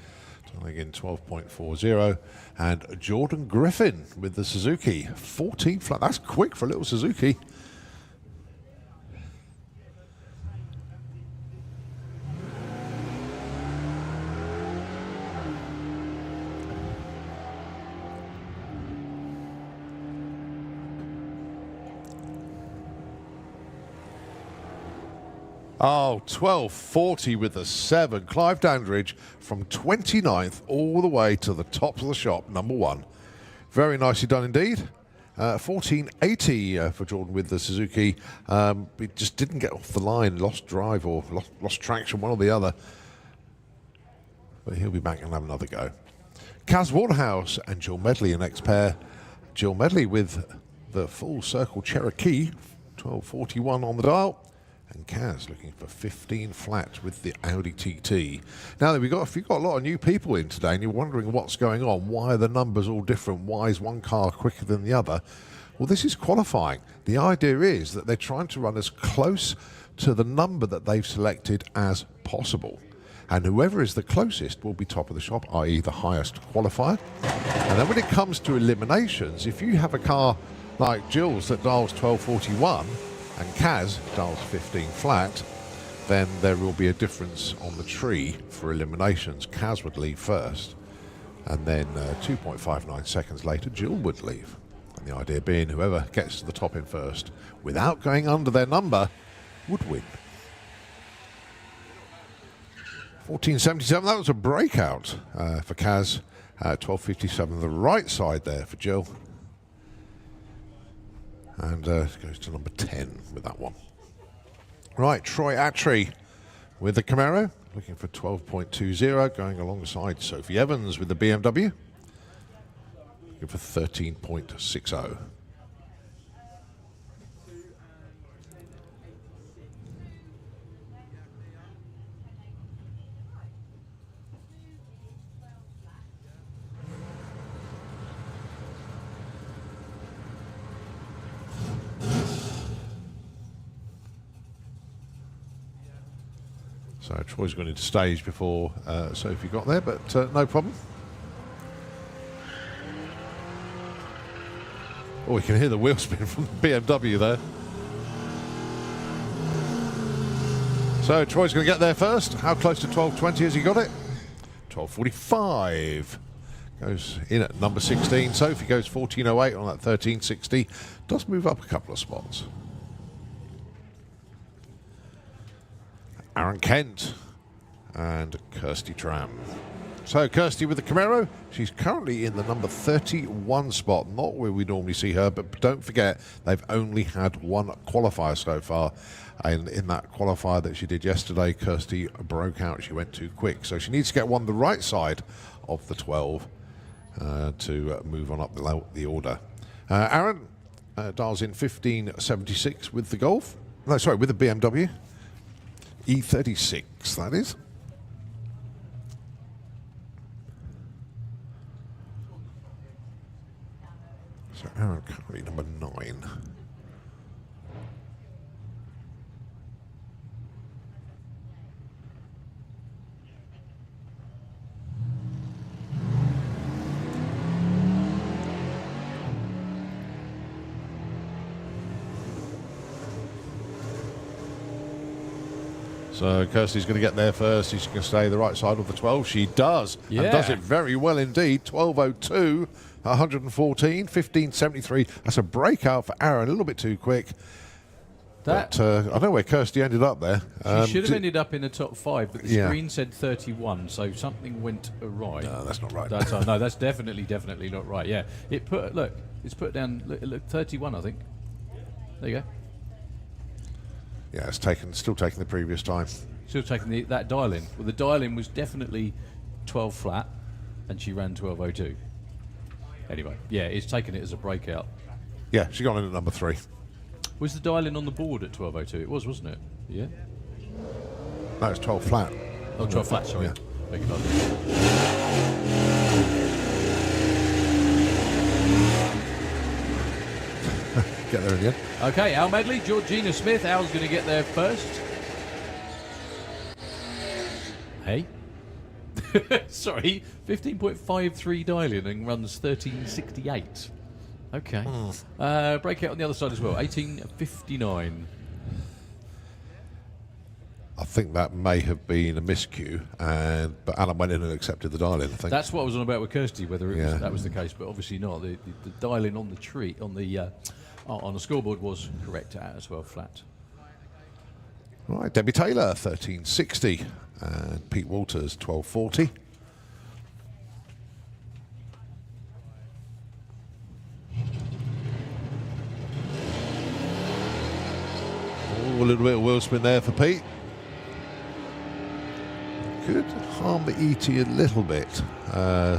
Again, 12.40, and Jordan Griffin with the Suzuki 14 flat. That's quick for a little Suzuki. Oh, 12.40 with the 7. Clive Dandridge from 29th all the way to the top of the shop, number 1. Very nicely done indeed. 14.80 for Jordan with the Suzuki. He just didn't get off the line, lost drive or lost traction, one or the other. But he'll be back and have another go. Kaz Waterhouse and Jill Medley, the next pair. Jill Medley with the full circle Cherokee, 12.41 on the dial. And Kaz looking for 15 flat with the Audi TT. Now, if you've got a lot of new people in today and you're wondering what's going on, why are the numbers all different, why is one car quicker than the other? Well, this is qualifying. The idea is that they're trying to run as close to the number that they've selected as possible. And whoever is the closest will be top of the shop, i.e. the highest qualifier. And then when it comes to eliminations, if you have a car like Jill's that dials 12.41, and Kaz dials 15 flat, then there will be a difference on the tree for eliminations. Kaz would leave first, and then 2.59 seconds later, Jill would leave. And the idea being whoever gets to the top in first, without going under their number, would win. 14.77, that was a breakout for Kaz. 12.57, the right side there for Jill. And goes to number 10 with that one. Right, Troy Attree with the Camaro, looking for 12.20, going alongside Sophie Evans with the BMW, looking for 13.60. So Troy's gone into stage before Sophie got there, but no problem. Oh, we can hear the wheel spin from the BMW there. So Troy's going to get there first. How close to 12.20 has he got it? 12.45. Goes in at number 16. Sophie goes 14.08 on that 13.60. Does move up a couple of spots. Aaron Kent and Kirsty Tram. So Kirsty with the Camaro, she's currently in the number 31 spot, not where we normally see her, but don't forget they've only had one qualifier so far, and in that qualifier that she did yesterday, Kirsty broke out. She went too quick, so she needs to get one the right side of the 12 to move on up the order. Aaron dials in 15.76 with the Golf. No, sorry, with the BMW. E36, that is. So Aaron currently number 9. So Kirsty's going to get there first. She's going to stay the right side of the 12. She does, and does it very well indeed. 12.02, 114, 15.73. That's a breakout for Aaron, a little bit too quick. But I don't know where Kirsty ended up there. She should have ended up in the top 5, but the screen said 31, so something went awry. No, that's not right. No, that's definitely not right. Yeah, it put it's put down. Look, 31, I think. There you go. Yeah, it's still taking the previous time. Still taking that dial-in. Well, the dial-in was definitely 12 flat, and she ran 12.02. Anyway, yeah, it's taken it as a breakout. Yeah, she got in at number 3. Was the dial-in on the board at 12.02? It was, wasn't it? Yeah. No, it's 12 flat. Oh, 12 flat, sorry. Yeah. Beg your pardon. Get there in the end. Okay, Al Medley, Georgina Smith. Al's going to get there first. Hey. Sorry, 15.53 dial-in and runs 13.68. Okay. Breakout on the other side as well, 18.59. I think that may have been a miscue, but Alan went in and accepted the dial-in, I think. That's what I was on about with Kirsty, whether it was, that was the case, but obviously not. The dial-in on the tree, on the scoreboard was correct at 12 flat. Right, Debbie Taylor, 1360. And Pete Walters, 1240. Oh, a little bit of wheel spin there for Pete. Could harm the ET a little bit.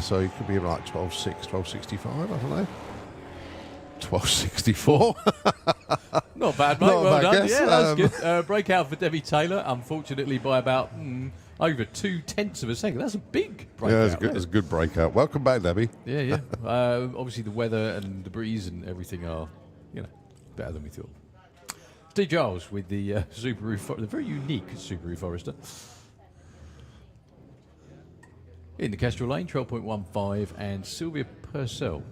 So he could be like 12.6, 12.65, I don't know. 12.64. Not bad, mate. Not a Well bad done. guess. Yeah, that's good. Breakout for Debbie Taylor, unfortunately by about over 0.2 of a second. That's a big breakout. Yeah, it's a good breakout. Welcome back, Debbie. Yeah, yeah. Obviously the weather and the breeze and everything are, better than we thought. Steve Giles with the Subaru, the very unique Subaru Forester. In the Kestrel lane, 12.15, and Sylvia Purcell.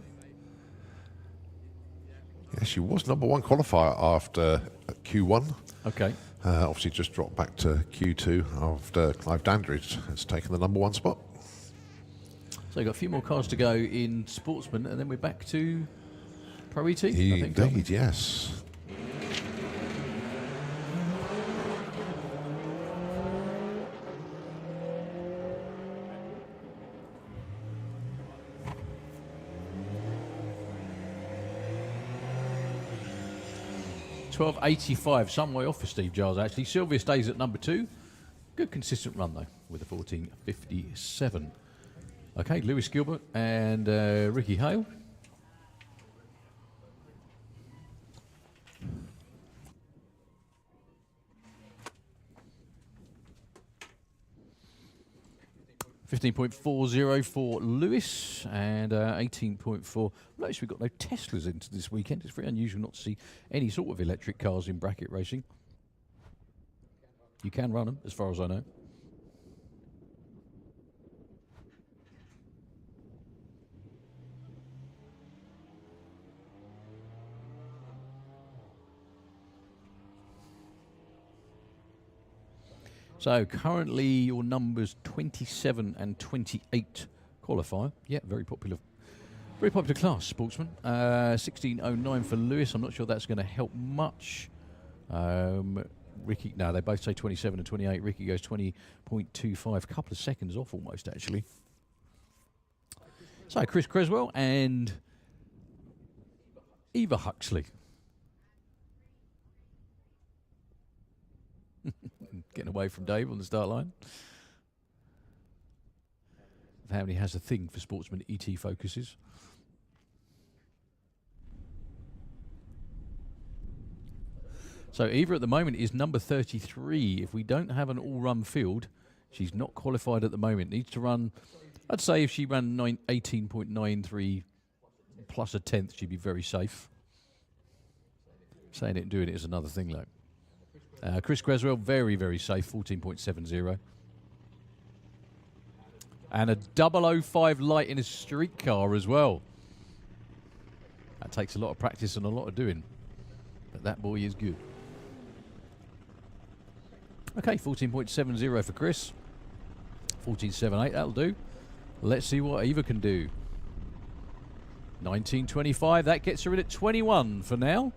Yeah, she was #1 qualifier after Q1. Okay. Obviously just dropped back to Q2 after Clive Dandridge has taken the #1 spot. So you've got a few more cars to go in Sportsman, and then we're back to Pro ET, I think. Indeed, yes. $12.85, some way off for Steve Giles actually. Sylvia stays at #2. Good consistent run though, with a 14.57. Okay, Lewis Gilbert and Ricky Hale. $15.40 for Lewis and 18.4. Notice we've got no Teslas into this weekend. It's very unusual not to see any sort of electric cars in bracket racing. You can run them, as far as I know. So currently your numbers 27 and 28 qualify. Yeah, very popular class, Sportsman. 16.09 for Lewis. I'm not sure that's going to help much. Ricky, no, they both say 27 and 28. Ricky goes 20.25, a couple of seconds off almost, actually. So Chris Creswell and Eva Huxley. Getting away from Dave on the start line. The family has a thing for Sportsman ET focuses. So Eva at the moment is number 33. If we don't have an all-run field, she's not qualified at the moment. Needs to run, I'd say if she ran 18.93 plus a tenth, she'd be very safe. Saying it and doing it is another thing, though. Chris Creswell, very, very safe, 14.70. And a 005 light in a street car as well. That takes a lot of practice and a lot of doing. But that boy is good. Okay, 14.70 for Chris. 14.78, that'll do. Let's see what Eva can do. 19.25, that gets her in at 21 for now.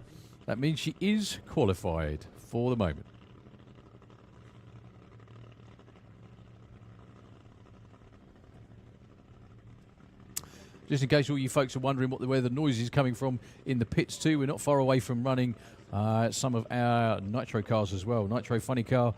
That means she is qualified for the moment. Just in case all you folks are wondering where the noise is coming from in the pits too, we're not far away from running some of our Nitro cars as well. Nitro Funny Car,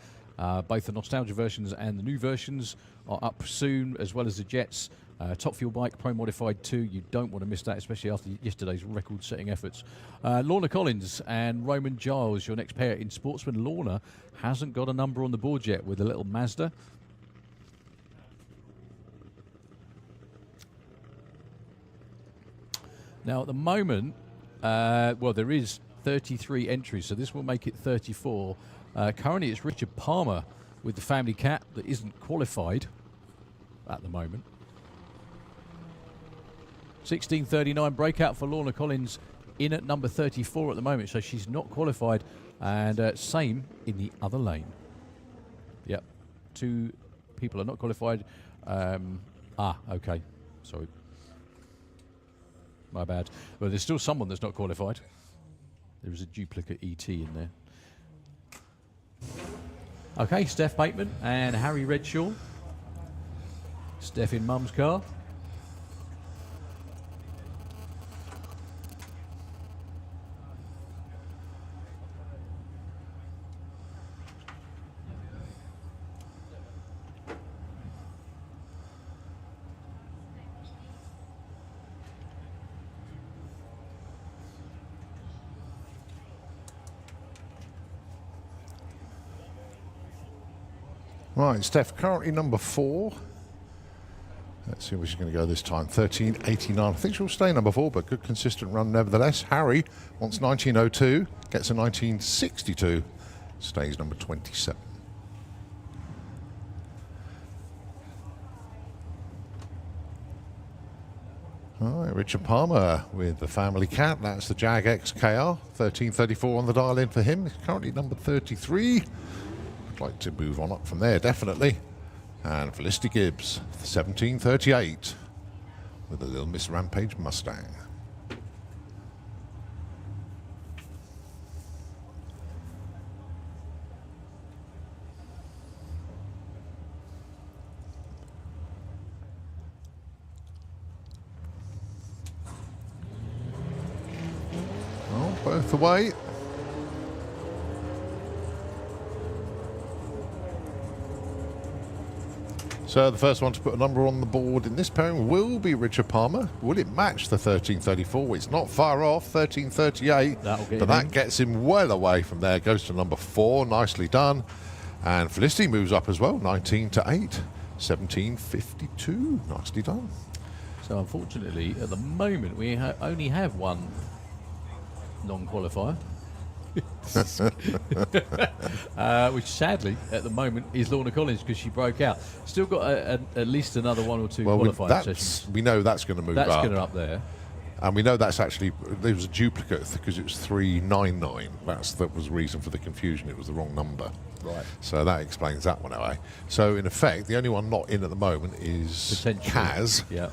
both the nostalgia versions and the new versions are up soon, as well as the Jets. Top Fuel Bike, Pro Modified 2. You don't want to miss that, especially after yesterday's record-setting efforts. Lorna Collins and Roman Giles, your next pair in Sportsman. Lorna hasn't got a number on the board yet with a little Mazda. Now, at the moment, well, there is 33 entries, so this will make it 34. Currently, it's Richard Palmer with the family cat that isn't qualified at the moment. 16.39 breakout for Lorna Collins in at number 34 at the moment, so she's not qualified. And same in the other lane. Yep, 2 people are not qualified. Okay, sorry. My bad. Well, there's still someone that's not qualified. There is a duplicate ET in there. Okay, Steph Bateman and Harry Redshaw. Steph in Mum's car. Right, Steph currently number 4. Let's see where she's going to go this time. 13.89. I think she'll stay number 4, but good consistent run nevertheless. Harry wants 19.02, gets a 19.62, stays number 27. All right, Richard Palmer with the family cat. That's the Jag XKR. 13.34 on the dial in for him. He's currently number 33. I'd like to move on up from there, definitely. And Felicity Gibbs, 17.38 with a Little Miss Rampage Mustang. Oh, both away. So the first one to put a number on the board in this pairing will be Richard Palmer. Will it match the 13.34? It's not far off, 13.38, but that gets him well away from there. Goes to number 4, nicely done. And Felicity moves up as well, 19 to 8, 17.52, nicely done. So unfortunately, at the moment, we only have one non-qualifier. Which sadly at the moment is Lorna Collins, because she broke out. Still got at least another 1 or 2 qualifying sessions. We know that's going to move up. That's going to up there. And we know that's actually, there was a duplicate because it was 399. That was the reason for the confusion. It was the wrong number. Right. So that explains that one away. So in effect, the only one not in at the moment is Kaz. Yeah.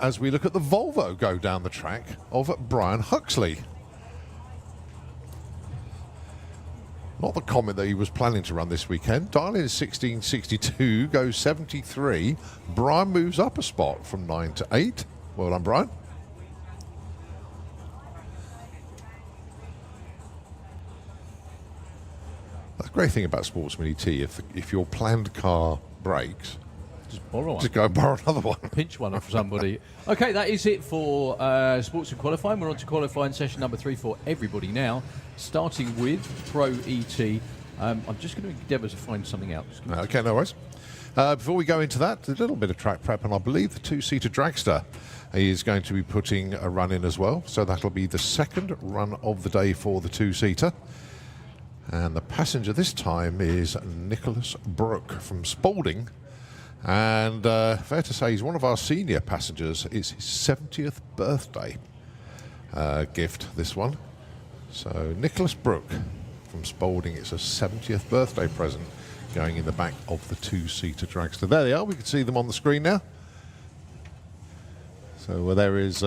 As we look at the Volvo go down the track of Brian Huxley. Not the Comet that he was planning to run this weekend. Dial in is 16.62, goes 73. Brian moves up a spot from 9 to 8. Well done, Brian. That's the great thing about Sportsman ET. If your planned car breaks, just borrow one. Just go and borrow another one. Pinch one off somebody. Okay, that is it for sports and qualifying. We're on to qualifying session number 3 for everybody now, starting with Pro ET. I'm just going to endeavour to find something else. Okay, no worries. Before we go into that, a little bit of track prep, and I believe the 2-seater Dragster is going to be putting a run in as well. So that'll be the second run of the day for the 2-seater. And the passenger this time is Nicholas Brooke from Spalding. And fair to say, he's one of our senior passengers. It's his 70th birthday gift, this one. So Nicholas Brooke from Spalding, it's a 70th birthday present going in the back of the 2-seater Dragster. There they are. We can see them on the screen now. So there is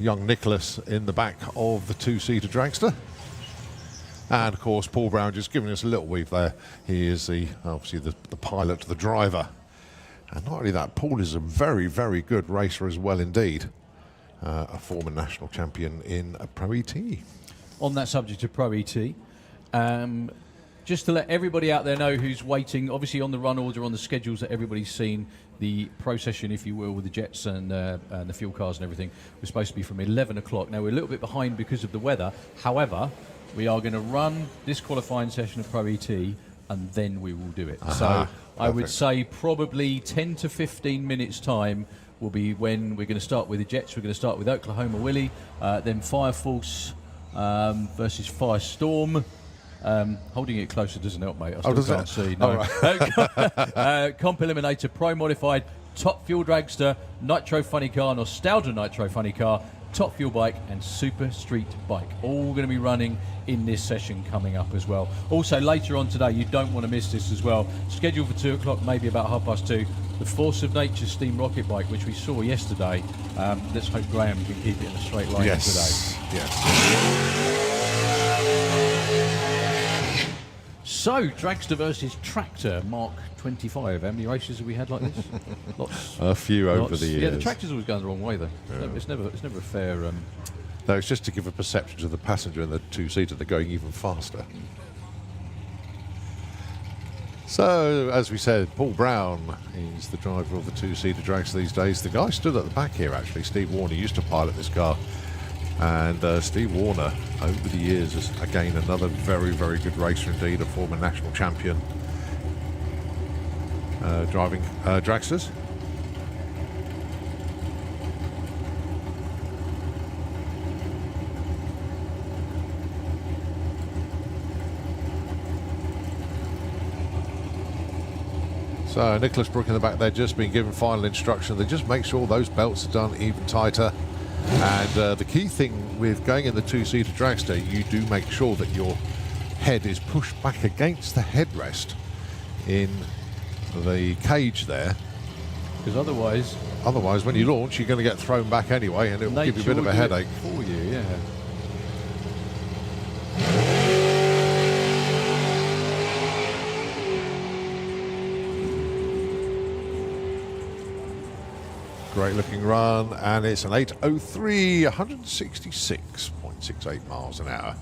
young Nicholas in the back of the 2-seater Dragster. And of course, Paul Brown just giving us a little weave there. He is obviously the pilot, the driver. And not only that, Paul is a very, very good racer as well indeed. A former national champion in Pro ET. On that subject of Pro ET, just to let everybody out there know who's waiting, obviously on the run order, on the schedules that everybody's seen, the procession, if you will, with the jets and the fuel cars and everything, was supposed to be from 11 o'clock. Now, we're a little bit behind because of the weather. However, we are going to run this qualifying session of Pro ET, and then we will do it. So I would say probably 10 to 15 minutes time will be when we're going to start with the jets. We're going to start with Oklahoma Willie, then Fire Force versus Firestorm. Holding it closer doesn't help, mate. I still can't see. No. Right. Comp Eliminator, Pro Modified, Top Fuel Dragster, Nitro Funny Car, Nostalgia Nitro Funny Car, Top Fuel Bike and Super Street Bike, all going to be running in this session coming up as well. Also later on today, you don't want to miss this as well, scheduled for 2 o'clock, maybe about 2:30, the Force of Nature Steam Rocket Bike, which we saw yesterday. Let's hope Graham can keep it in a straight line today. Yes. So So, Dragster versus Tractor, Mark 25. How many races have we had like this? Lots. A few over the years. Yeah, the Tractor's always going the wrong way though. Yeah. It's never a fair. No, it's just to give a perception to the passenger in the two-seater they're going even faster. So, as we said, Paul Brown is the driver of the two-seater Dragster these days. The guy stood at the back here, actually, Steve Warner, used to pilot this car. And Steve Warner, over the years, is, again, another very, very good racer indeed, a former national champion, driving Dragsters. So Nicholas Brook in the back there just been given final instruction. They just make sure those belts are done even tighter. And the key thing with going in the two-seater Dragster, you do make sure that your head is pushed back against the headrest in the cage there. Because otherwise, when you launch, you're going to get thrown back anyway, and it will give you a bit of a headache. For you, yeah. Great looking run, and it's an 8:03, 166.68 miles an hour.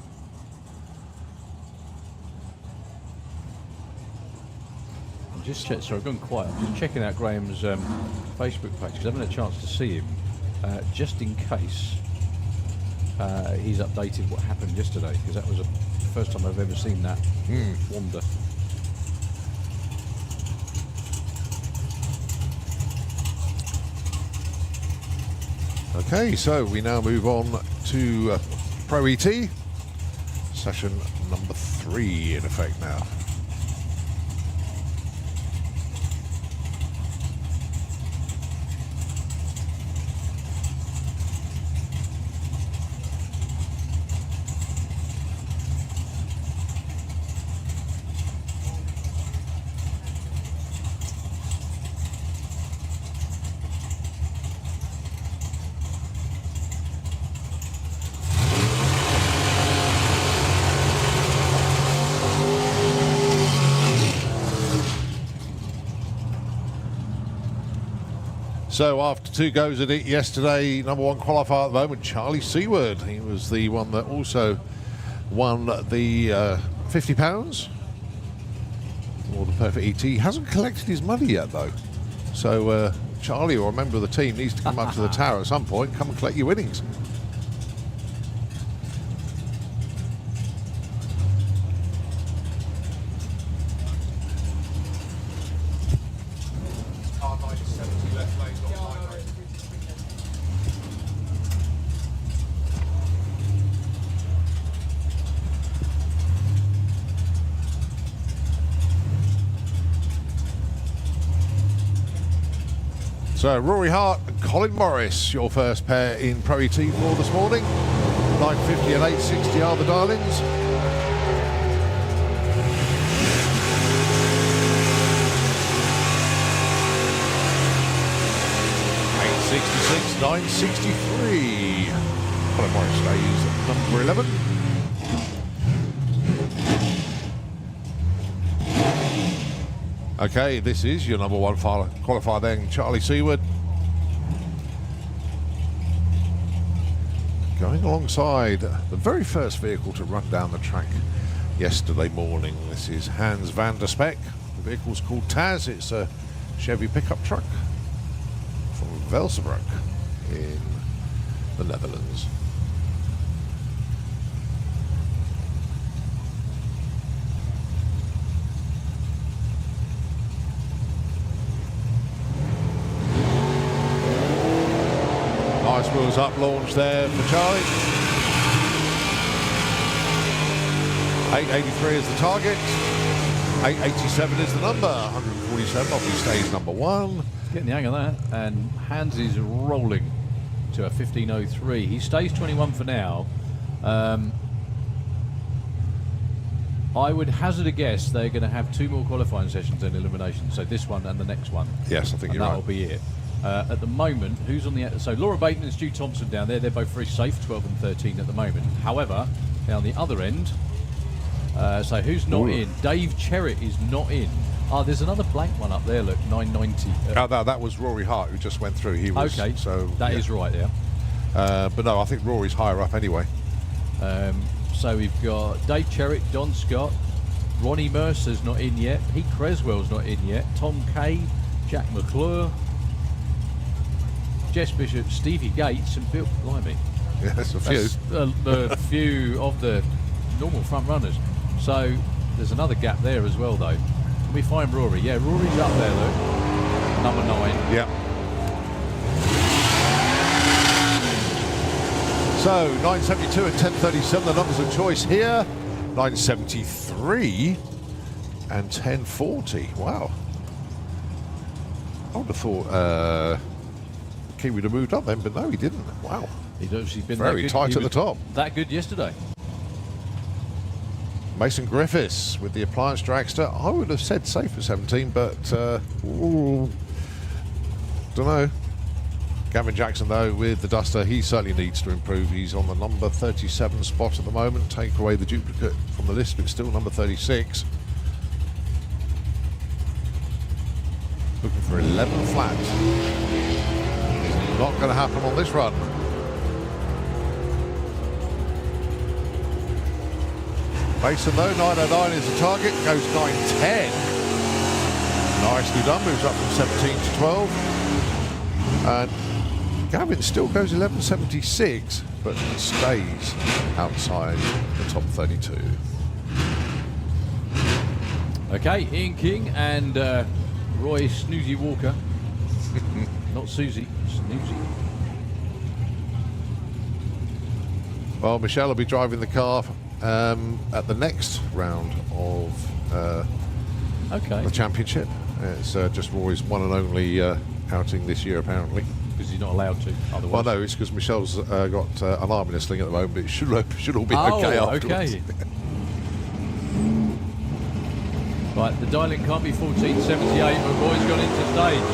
Sorry, I've gone quiet. I'm just checking out Graham's Facebook page because I haven't had a chance to see him, just in case he's updated what happened yesterday, because that was the first time I've ever seen that wander. Okay, so we now move on to Pro ET, session number 3 in effect now. So after 2 goes at it yesterday, number 1 qualifier at the moment, Charlie Seward. He was the one that also won the £50 for the Perfect ET. He hasn't collected his money yet though. So Charlie, or a member of the team, needs to come up to the tower at some point, come and collect your winnings. So Rory Hart and Colin Morris, your first pair in Pro ET for this morning. 950 and 860 are the dial-ins. .866, 963. Colin Morris stays at number 11. Okay, this is your number 1 qualifier then, Charlie Seward. Going alongside the very first vehicle to run down the track yesterday morning. This is Hans van der Spek. The vehicle's called Taz. It's a Chevy pickup truck from Velsenbroek in the Netherlands. Nice wheels up launch there for Charlie. 883 is the target. 887 is the number. 147 obviously stays number 1. Getting the hang of that, and Hans is rolling to a 15:03. He stays 21 for now. I would hazard a guess they're going to have 2 more qualifying sessions in elimination. So this one and the next one. Yes, I think you're that'll right. be it. At the moment, who's on the... So Laura Bateman and Stu Thompson down there, they're both very safe, 12 and 13 at the moment. However, down the other end, So who's not in? Dave Cherritt is not in. Oh, there's another blank one up there, look, 990. That was Rory Hart who just went through. He was, okay, so that is right there. But no, I think Rory's higher up anyway. So we've got Dave Cherritt, Don Scott, Ronnie Mercer's not in yet, Pete Creswell's not in yet, Tom Kay, Jack McClure, Jess Bishop, Stevie Gates, and Bill Blimey. Yeah, that's a few. That's a few of the normal front runners. So there's another gap there as well, though. Can we find Rory? Yeah, Rory's up there, look. Number 9. Yeah. So 972 and 1037, the numbers of choice here. 973 and 1040. Wow. I would have thought Kiwi would have moved up then, but no, he didn't. Wow. He'd obviously been very that good. tight at the top. That good yesterday. Mason Griffiths with the appliance dragster. I would have said safe at 17, but don't know. Gavin Jackson, though, with the duster, he certainly needs to improve. He's on the number 37 spot at the moment. Take away the duplicate from the list, but still number 36. Looking for 11 flats. Not going to happen on this run. Mason, though, 909 is the target, goes 910. Nicely done, moves up from 17 to 12. And Gavin still goes 1176, but stays outside the top 32. Okay, Ian King and Roy Snoozy Walker. Not Susie, Snoozy. Well, Michelle will be driving the car at the next round of the championship. It's just Roy's one and only outing this year, apparently. Because he's not allowed to, otherwise. Well, no, it's because Michelle's got an arm in a sling at the moment, but it should all be okay afterwards. Okay. Right, the dialing can't be 1478, but Roy's gone into stage.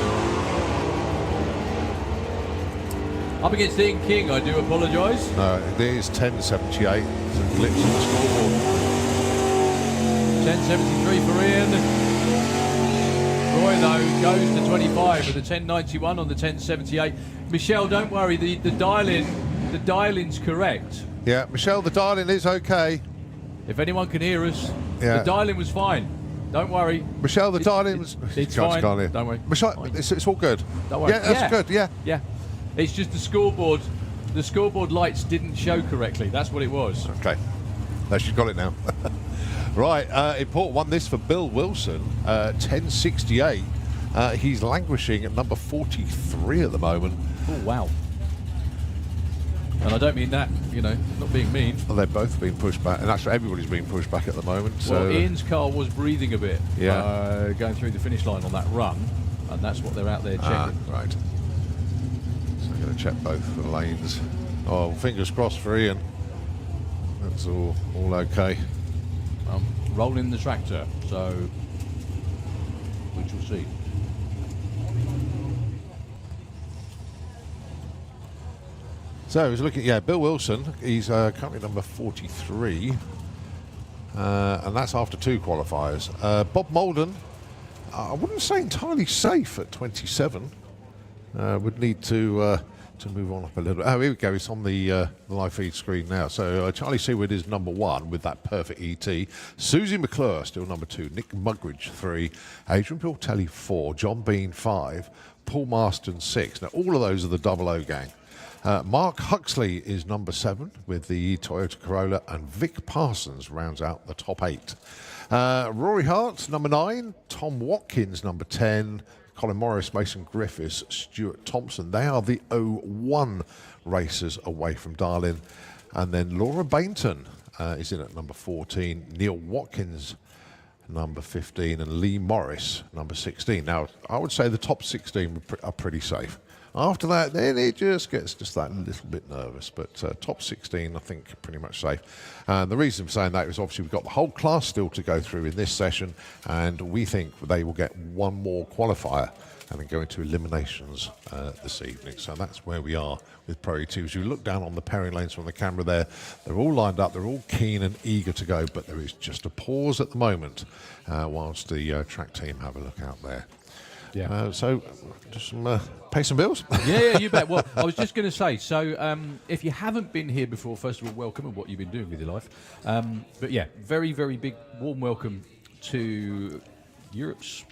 Up against Ian King, I do apologise. No, it is 1078. It's a glitch in the scoreboard. 1073 for Ian. Roy, though, goes to 25 with the 1091 on the 1078. Michelle, don't worry, the dial-in's correct. Yeah, Michelle, the dial-in is okay. If anyone can hear us, yeah. The dial-in was fine. Don't worry. Michelle, the dial-in was... It's fine. Don't worry. Michelle, it's all good. Don't worry. Yeah, that's good, yeah. Yeah. It's just the scoreboard lights didn't show correctly. That's what it was. Okay. No, she's got it now. Right, important one this for Bill Wilson, 1068. He's languishing at number 43 at the moment. Oh, wow. And I don't mean that, not being mean. Well, they're both being pushed back, and actually everybody's being pushed back at the moment. So. Well, Ian's car was breathing a bit, yeah, going through the finish line on that run, and that's what they're out there checking. Right. So I'm going to check both the lanes. Oh, fingers crossed for Ian. That's all okay. Rolling the tractor, so we shall see. So he's looking, Bill Wilson, he's currently number 43, and that's after 2 qualifiers. Bob Molden, I wouldn't say entirely safe at 27, would need to move on up a little bit. Oh, here we go, it's on the live feed screen now. So Charlie Seward is number 1 with that perfect ET. Susie McClure still number 2, Nick Mugridge 3, Adrian Piltelli 4, John Bean 5, Paul Marston 6. Now all of those are the 00 gang. Mark Huxley is number 7 with the Toyota Corolla, and Vic Parsons rounds out the top 8. Rory Hart, number 9, Tom Watkins, number 10, Colin Morris, Mason Griffiths, Stuart Thompson. They are the 01 racers away from Darlin. And then Laura Bainton is in at number 14, Neil Watkins, number 15, and Lee Morris, number 16. Now, I would say the top 16 are pretty safe. After that, then it just gets that little bit nervous. But top 16, I think, pretty much safe. And the reason for saying that is obviously we've got the whole class still to go through in this session, and we think they will get one more qualifier and then go into eliminations this evening. So that's where we are with Pro ET. As you look down on the pairing lanes from the camera there, they're all lined up, they're all keen and eager to go, but there is just a pause at the moment whilst the track team have a look out there. Yeah. So just pay some bills. Yeah, you bet. Well, I was just going to say, so if you haven't been here before, first of all, welcome and what you've been doing with your life. But yeah, very, very big, warm welcome to Europe's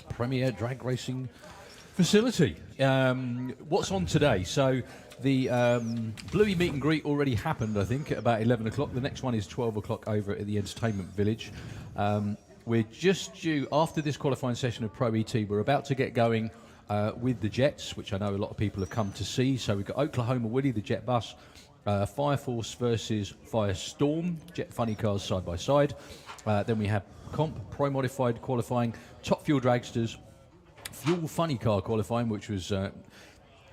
premier drag racing facility. What's on today? So the Bluey meet and greet already happened, I think, at about 11 o'clock. The next one is 12 o'clock over at the Entertainment Village. We're just due, after this qualifying session of Pro ET, we're about to get going with the Jets, which I know a lot of people have come to see. So we've got Oklahoma Woody, the Jet bus, Fire Force versus Firestorm, Jet funny cars side by side. Then we have Comp, Pro Modified qualifying, Top Fuel Dragsters, Fuel Funny Car qualifying, which was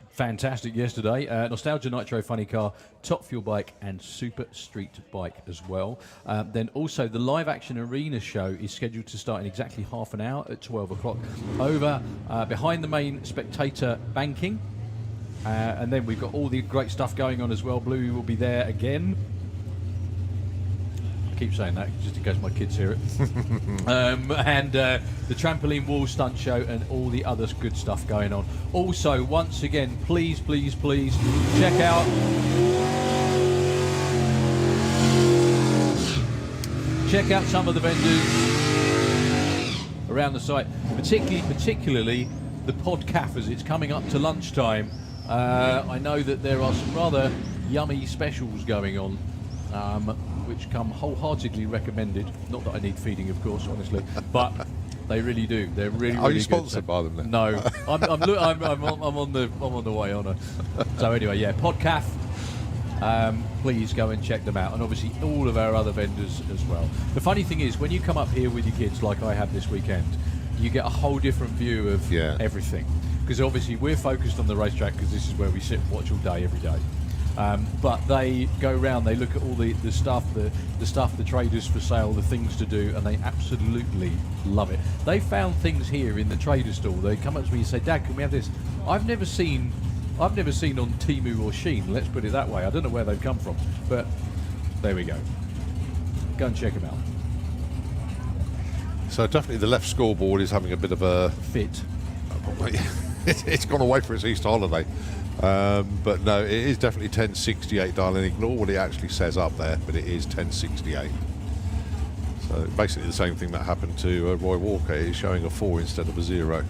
fantastic yesterday. Nostalgia Nitro Funny Car, Top Fuel Bike, and Super Street Bike as well. Then also the live action arena show is scheduled to start in exactly half an hour at 12 o'clock over behind the main spectator banking. And then we've got all the great stuff going on as well. Bluey will be there again. I keep saying that just in case my kids hear it. And the trampoline wall stunt show and all the other good stuff going on. Also, once again, please, please, please check out some of the vendors around the site, particularly the pod cafes. It's coming up to lunchtime. I know that there are some rather yummy specials going on, which come wholeheartedly recommended. Not that I need feeding, of course, honestly, but they really do. They're really, Are really you good. sponsored by them then? No, I'm on the way on it. So anyway, yeah, Podcaf. Please go and check them out, and obviously all of our other vendors as well. The funny thing is, when you come up here with your kids, like I have this weekend, you get a whole different view of everything. Because obviously we're focused on the racetrack because this is where we sit and watch all day, every day. But they go around, they look at all the stuff, the traders for sale, the things to do, and they absolutely love it. They found things here in the trader stall. They come up to me and say, "Dad, can we have this?" I've never seen on Temu or Shein, let's put it that way. I don't know where they've come from, but there we go. Go and check them out. So definitely the left scoreboard is having a bit of a fit. It's gone away for its Easter holiday. But no, it is definitely 1068, darling. Ignore what it actually says up there, but it is 1068. So basically the same thing that happened to Roy Walker. It's showing a 4 instead of a 0.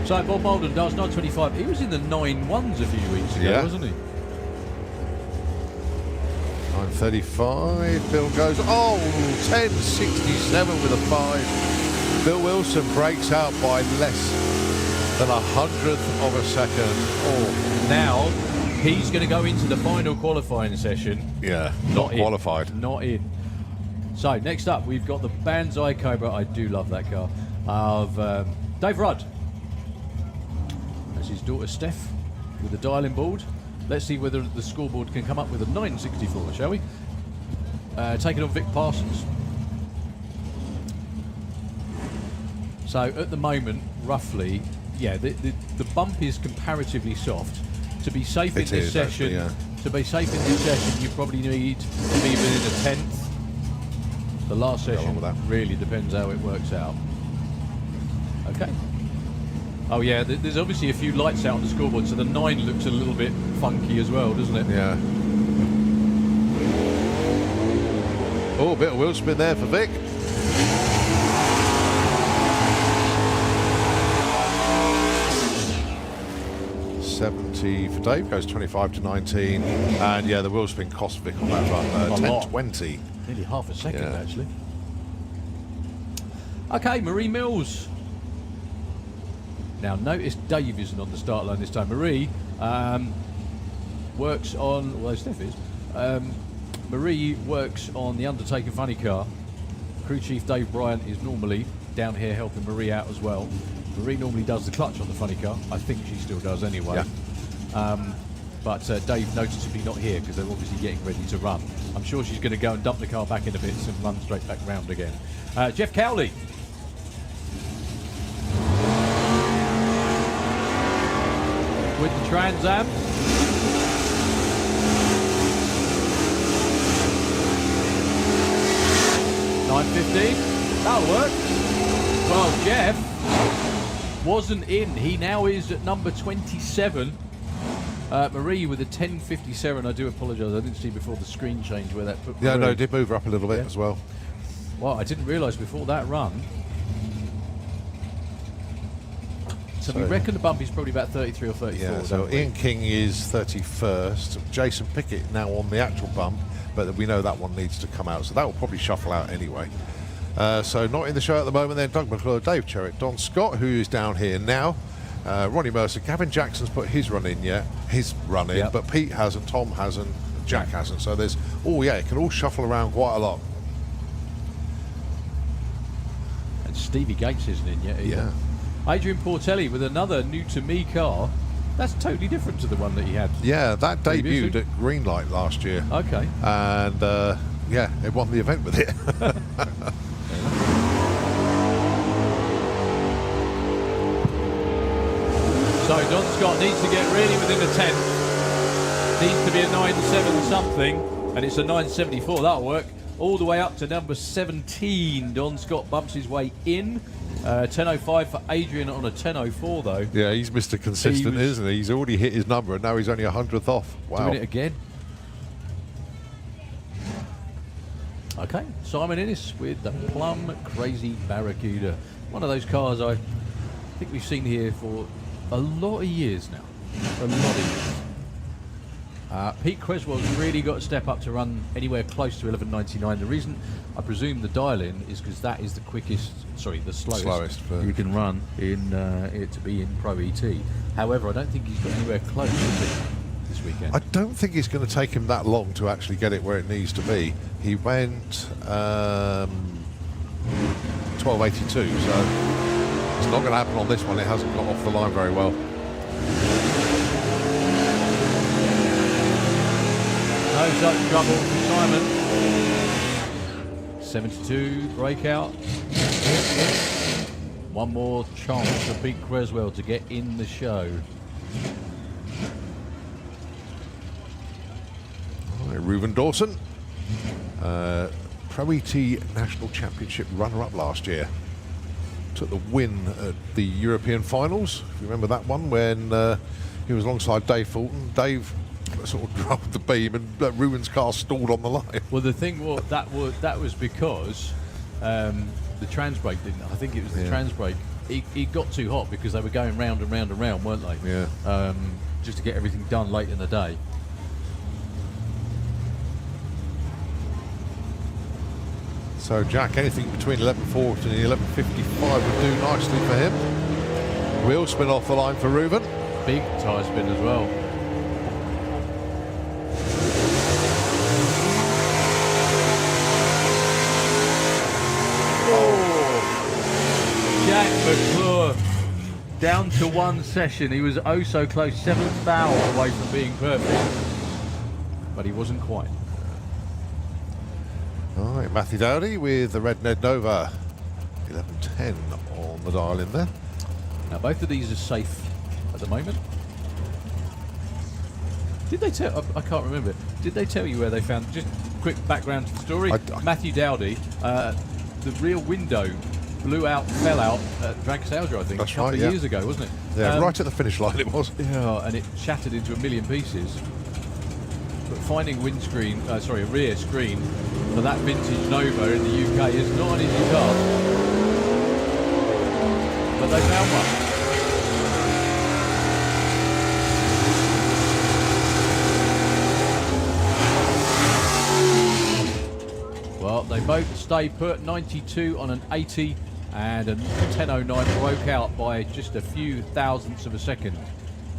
So Bob Molden does 925. He was in the 9-1s a few weeks ago, wasn't he? 935. Bill goes, 1067 with a 5. Bill Wilson breaks out by less than 100th of a second. Now he's going to go into the final qualifying session. Yeah, not qualified. Not in. So next up, we've got the Banzai Cobra. I do love that car. Of Dave Rudd. That's his daughter Steph with the dialing board. Let's see whether the scoreboard can come up with a 964, shall we? Taking on Vic Parsons. So at the moment, roughly, the bump is comparatively soft. To be safe in this session, you probably need to be within a 10th. The last session really depends how it works out. Okay. Oh yeah, there's obviously a few lights out on the scoreboard, so the 9 looks a little bit funky as well, doesn't it? Yeah. Oh, a bit of wheel spin there for Vic. $70 for Dave, goes 25 to 19, and yeah, the wheel spin cost Vic on that run, 10.20. Nearly half a second actually. Okay, Marie Mills. Now notice Dave isn't on the start line this time. Marie works on, well, Steph is. Marie works on the Undertaker funny car. Crew Chief Dave Bryant is normally down here helping Marie out as well. Marie normally does the clutch on the funny car. I think she still does anyway. Yeah. But Dave noticeably not here because they're obviously getting ready to run. I'm sure she's going to go and dump the car back in a bit and run straight back round again. Jeff Cowley. With the Trans Am. $9.15. That'll work. Well, Jeff wasn't in. He now is at number 27. Marie with a 10.57. I do apologise. I didn't see before the screen change where that put. Yeah, no, it did move her up a little bit as well. Well, I didn't realise before that run. So we reckon the bump is probably about 33 or 34. Yeah, so Ian King is 31st. Jason Pickett now on the actual bump, but we know that one needs to come out, so that will probably shuffle out anyway. So not in the show at the moment then, Doug McClure, Dave Cherritt, Don Scott, who is down here now, Ronnie Mercer, Gavin Jackson's put his run in yet, but Pete hasn't, Tom hasn't, Jack hasn't, so there's, it can all shuffle around quite a lot. And Stevie Gates isn't in yet either. Yeah. Adrian Portelli with another new-to-me car. That's totally different to the one that he had. Yeah, that debuted at Greenlight last year. Okay. And, it won the event with it. So Don Scott needs to get really within the 10th. Needs to be a 9.7 something, and it's a 9.74. That'll work. All the way up to number 17. Don Scott bumps his way in. 10.05 for Adrian on a 10.04 though. Yeah, he's Mr. Consistent, isn't he? He's already hit his number and now he's only 100th off. Wow. Doing it again. Okay, Simon Innes with the Plum Crazy Barracuda. One of those cars I think we've seen here for a lot of years now. A lot of years. Pete Creswell's really got to step up to run anywhere close to 11.99. The reason I presume the dial-in is because that is the the slowest you can run in it to be in Pro ET. However, I don't think he's got anywhere close this weekend. I don't think it's going to take him that long to actually get it where it needs to be. He went 12.82, so it's not going to happen on this one. It hasn't got off the line very well. No such trouble for Simon. 72 breakout. One more chance for Pete Creswell to get in the show. All right, Reuben Dawson, Pro ET National Championship runner-up last year. Took the win at the European Finals. If you remember that one when he was alongside Dave Fulton. Dave sort of dropped the beam and Reuben's car stalled on the line. Well, the thing was that was because the trans brake didn't. I think it was the trans brake. It got too hot because they were going round and round and round, weren't they? Yeah. Just to get everything done late in the day. So Jack, anything between 11.40 and 11.55 would do nicely for him. Wheel spin off the line for Reuben. Big tyre spin as well. Jack McClure down to one session. He was oh so close, 7th foul away from being perfect, but he wasn't quite. All right, Matthew Dowdy with the Red Ned Nova, 11.10 on the dial in there. Now both of these are safe at the moment. Did they tell? I can't remember. Did they tell you where they found? Just quick background to the story. Matthew Dowdy, the rear window fell out at Dragsters, I think. That's a couple of years ago, wasn't it? Yeah, right at the finish line it was. Yeah, and it shattered into a million pieces. But finding a rear screen for that vintage Nova in the UK is not an easy task. But they found one. Well, they both stay put. 92 on an 80 and a 10.09 broke out by just a few thousandths of a second.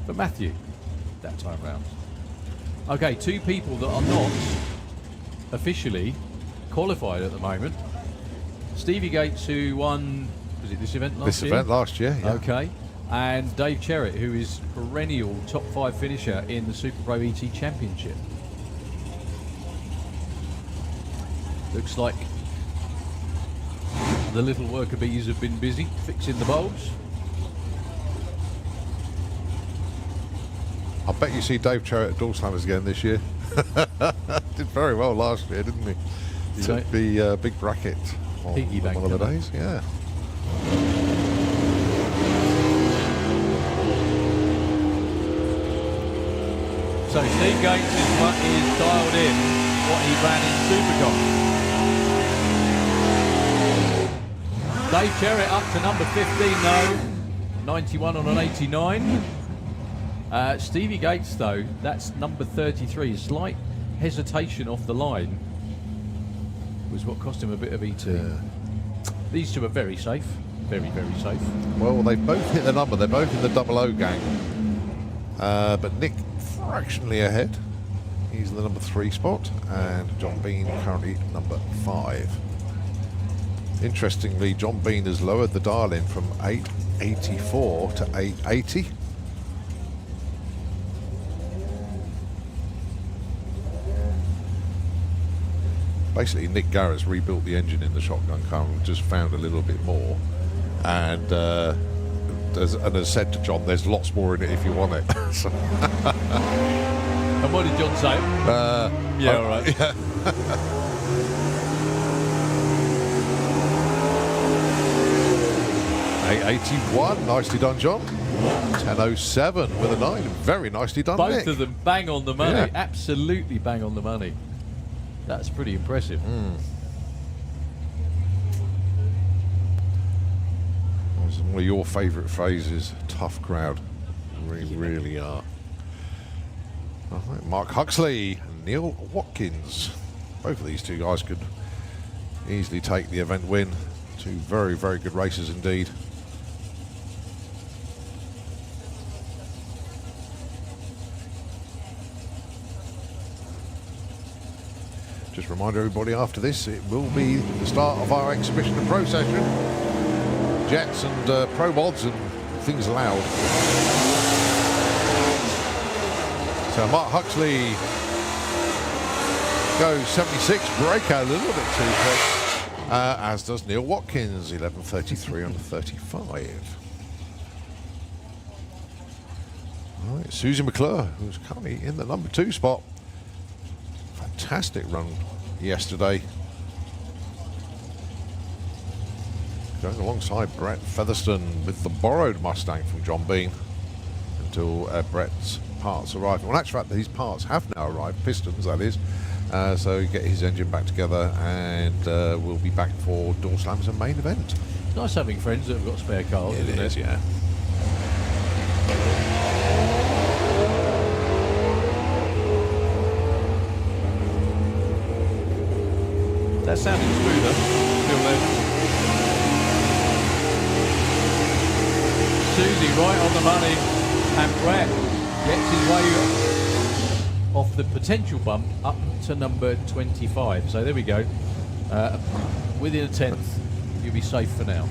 But Matthew, that time round. Okay, two people that are not officially qualified at the moment. Stevie Gates, who won, was it this event last year? This event last year, yeah. Okay. And Dave Cherritt, who is perennial top 5 finisher in the Super Pro ET Championship. Looks like the little worker bees have been busy fixing the bulbs. I bet you see Dave Cherrett at Door Slammers again this year. Did very well last year, didn't he? Took the big bracket on one of the days. Yeah. So Steve Gates is dialed in what he ran in Supercon. Dave Cherrett up to number 15 though, 91 on an 89. Stevie Gates though, that's number 33. A slight hesitation off the line was what cost him a bit of ET. Yeah. These two are very safe, very, very safe. Well, they both hit the number. They're both in the 00 gang. But Nick fractionally ahead. He's in the number 3 spot, and John Bean currently number 5. Interestingly, John Bean has lowered the dial in from 884 to 880. Basically, Nick Garrett's rebuilt the engine in the shotgun car and just found a little bit more. And has said to John, there's lots more in it if you want it. And what did John say? Yeah, all right. Yeah. 881, nicely done, John. 1007 with a 9, very nicely done, Both Nick. of them bang on the money, Yeah. absolutely bang on the money. That's pretty impressive. It's one of your favourite phrases, tough crowd. Really are. All right, Mark Huxley and Neil Watkins. Both of these two guys could easily take the event win. Two very, very good racers indeed. Just remind everybody, after this, it will be the start of our exhibition and pro session. Jets and pro mods and things allowed. So Mark Huxley goes 76, brake a little bit too quick, as does Neil Watkins, 11:33 on the 35. All right, Susie McClure, who's currently in the number 2 spot. Fantastic run yesterday. Going alongside Brett Featherstone with the borrowed Mustang from John Bean until Brett's parts arrive. Well, in actual fact, these parts have now arrived, pistons that is. So get his engine back together, and we'll be back for Door Slams and main event. It's nice having friends that have got spare cars, isn't it? It is, yeah. That sounded smoother. Still there. Susie right on the money, and Brett gets his way off the potential bump up to number 25. So there we go. Within a 10th, you'll be safe for now.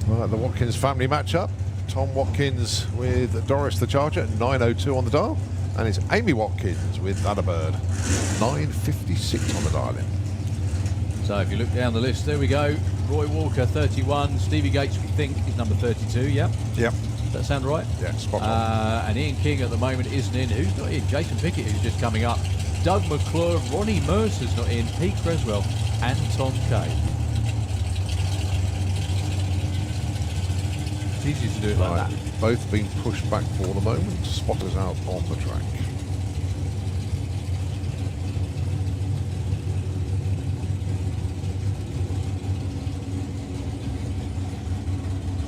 Right, the Watkins family matchup. Tom Watkins with Doris the Charger at 902 on the dial. And it's Amy Watkins with Thunderbird, 956 on the dial-in. So if you look down the list, there we go. Roy Walker, 31. Stevie Gates, we think, is number 32, yeah? Yep. Does that sound right? Yeah, spot on. And Ian King at the moment isn't in. Who's not in? Jason Pickett, who's just coming up. Doug McClure, Ronnie Mercer's not in. Pete Creswell, Anton Kay. It's easy to do it like that. Both being pushed back for the moment. Spotters out on the track.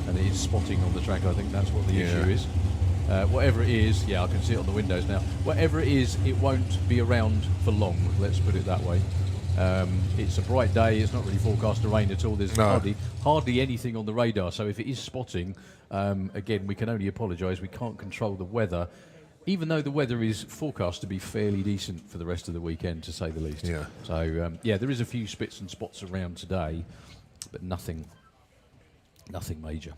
And it is spotting on the track. I think that's what the issue is. Whatever it is, yeah, I can see it on the windows now. Whatever it is, it won't be around for long. Let's put it that way. It's a bright day. It's not really forecast to rain at all. There's hardly anything on the radar. So if it is spotting, again, we can only apologise. We can't control the weather, even though the weather is forecast to be fairly decent for the rest of the weekend, to say the least. Yeah. So yeah, there is a few spits and spots around today, but nothing major.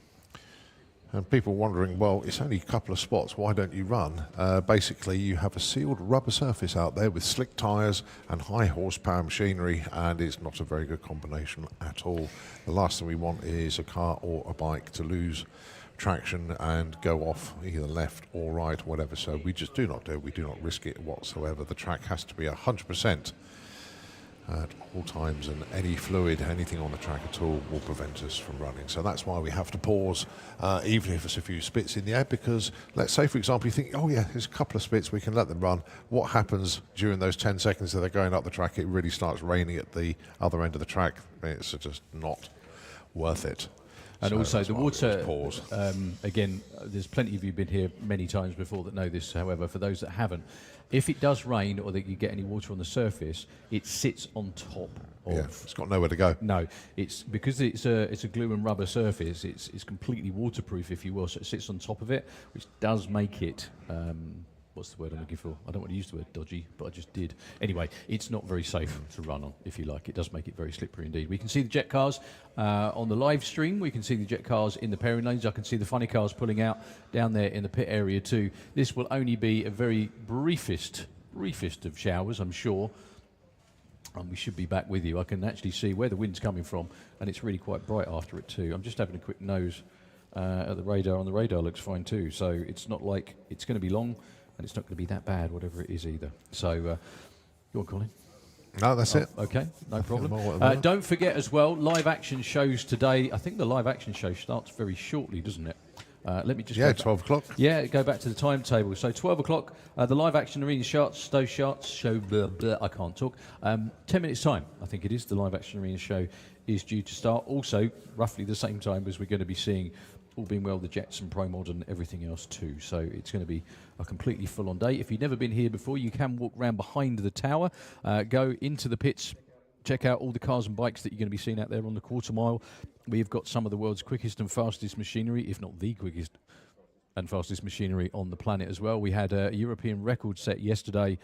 And people wondering, well, it's only a couple of spots, why don't you run? Basically, you have a sealed rubber surface out there with slick tyres and high horsepower machinery, and it's not a very good combination at all. The last thing we want is a car or a bike to lose traction and go off either left or right, whatever. So we just do not do it. We do not risk it whatsoever. The track has to be 100% at all times, and any fluid, anything on the track at all, will prevent us from running. So that's why we have to pause, even if it's a few spits in the air, because let's say, for example, you think, oh yeah, there's a couple of spits, we can let them run. What happens during those 10 seconds that they're going up the track? It really starts raining at the other end of the track. It's just not worth it. And So also that's the why we water, pause. again, there's plenty of you been here many times before that know this. However, for those that haven't, if it does rain or that you get any water on the surface, it sits on top of. Yeah, it's got nowhere to go. No, it's because it's a glue and rubber surface. It's completely waterproof, if you will. So it sits on top of it, which does make it. What's the word I'm looking for? I don't want to use the word dodgy, but I just did. Anyway, it's not very safe to run on, if you like. It does make it very slippery indeed. We can see the jet cars on the live stream. We can see the jet cars in the pairing lanes. I can see the funny cars pulling out down there in the pit area too. This will only be a very briefest of showers, I'm sure. And we should be back with you. I can actually see where the wind's coming from, and it's really quite bright after it too. I'm just having a quick nose at the radar. On the radar looks fine too. So it's not like it's going to be long, and it's not going to be that bad, whatever it is either. So, you're calling? No, that's it. Okay, no problem. Don't forget as well, live action shows today. I think the live action show starts very shortly, doesn't it? Let me just Yeah, 12 o'clock. Yeah, go back to the timetable. So 12 o'clock, the live action arena shots, those shots, show, blah, blah, I can't talk. 10 minutes time, I think it is, the live action arena show is due to start. Also, roughly the same time as we're going to be seeing, all being well, the Jets and Pro Mod and everything else too. So it's going to be a completely full-on day. If you've never been here before, you can walk around behind the tower, go into the pits, check out all the cars and bikes that you're going to be seeing out there on the quarter mile. We've got some of the world's quickest and fastest machinery, if not the quickest and fastest machinery on the planet as well. We had a European record set yesterday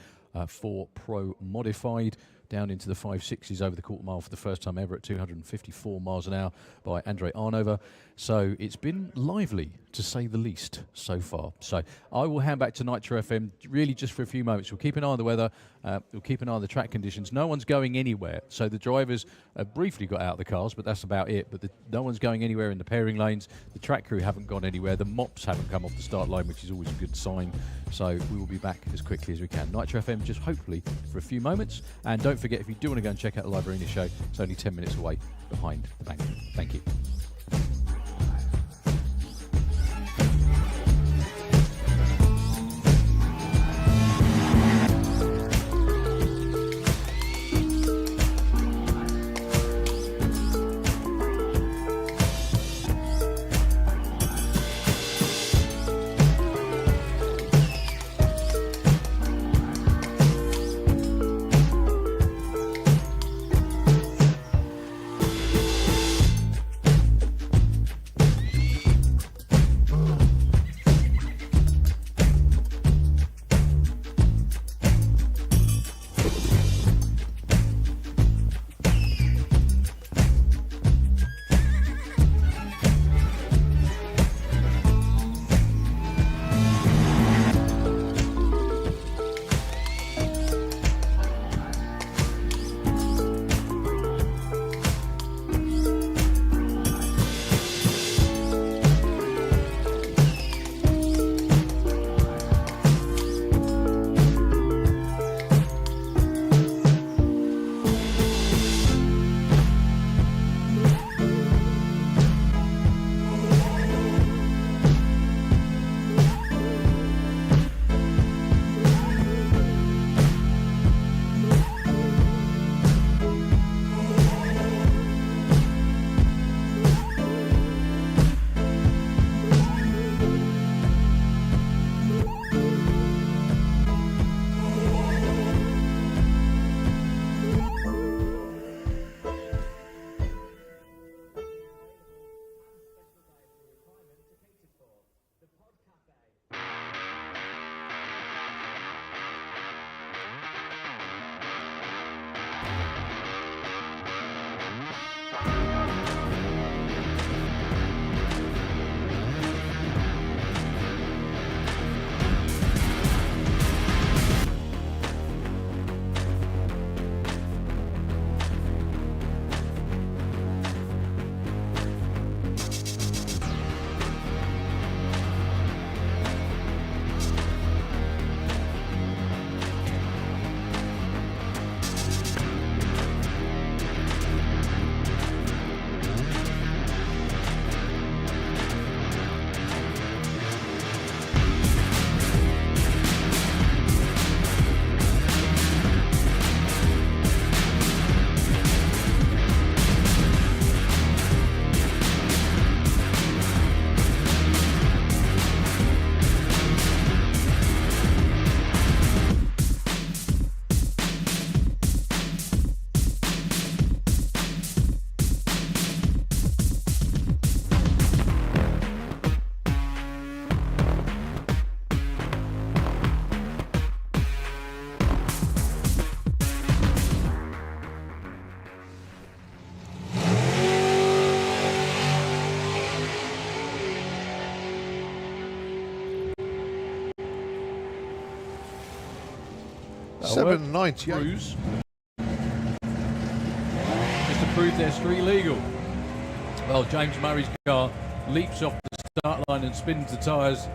for Pro Modified, down into the 5.6s over the quarter mile for the first time ever at 254 miles an hour by Andre Arnover. So it's been lively, to say the least, so far. So I will hand back to Nitro FM really just for a few moments. We'll keep an eye on the weather. We'll keep an eye on the track conditions. No one's going anywhere. So the drivers have briefly got out of the cars, but that's about it. But no one's going anywhere in the pairing lanes. The track crew haven't gone anywhere. The mops haven't come off the start line, which is always a good sign. So we will be back as quickly as we can. Nitro FM just hopefully for a few moments. And don't forget, if you do want to go and check out the live arena show, it's only 10 minutes away behind the bank. Thank you. 798. Cruise. Just to prove they're street legal. Well, James Murray's car leaps off the start line and spins the tyres.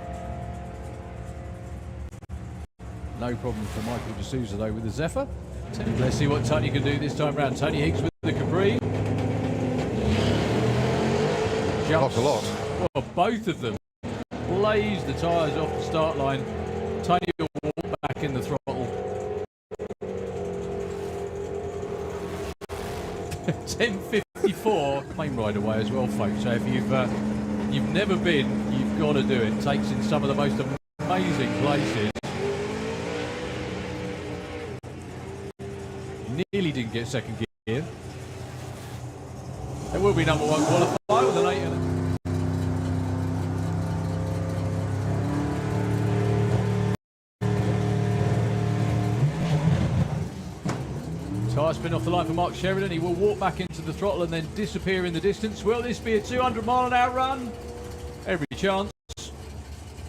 No problem for Michael D'Souza though with the Zephyr. Let's see what Tony can do this time round. Tony Higgs with the Capri. Jumps. Not a lot. Well, both of them blaze the tyres off the start line. Tony will walk back in the throttle. 10:54, plane ride away as well, folks. So if you've never been, you've got to do it. Takes in some of the most amazing places. Nearly didn't get second gear. It will be number one qualifier with an 8 in it. Tyre spin off the line for Mark Sheridan. He will walk back into the throttle and then disappear in the distance. Will this be a 200-mile-an-hour run? Every chance.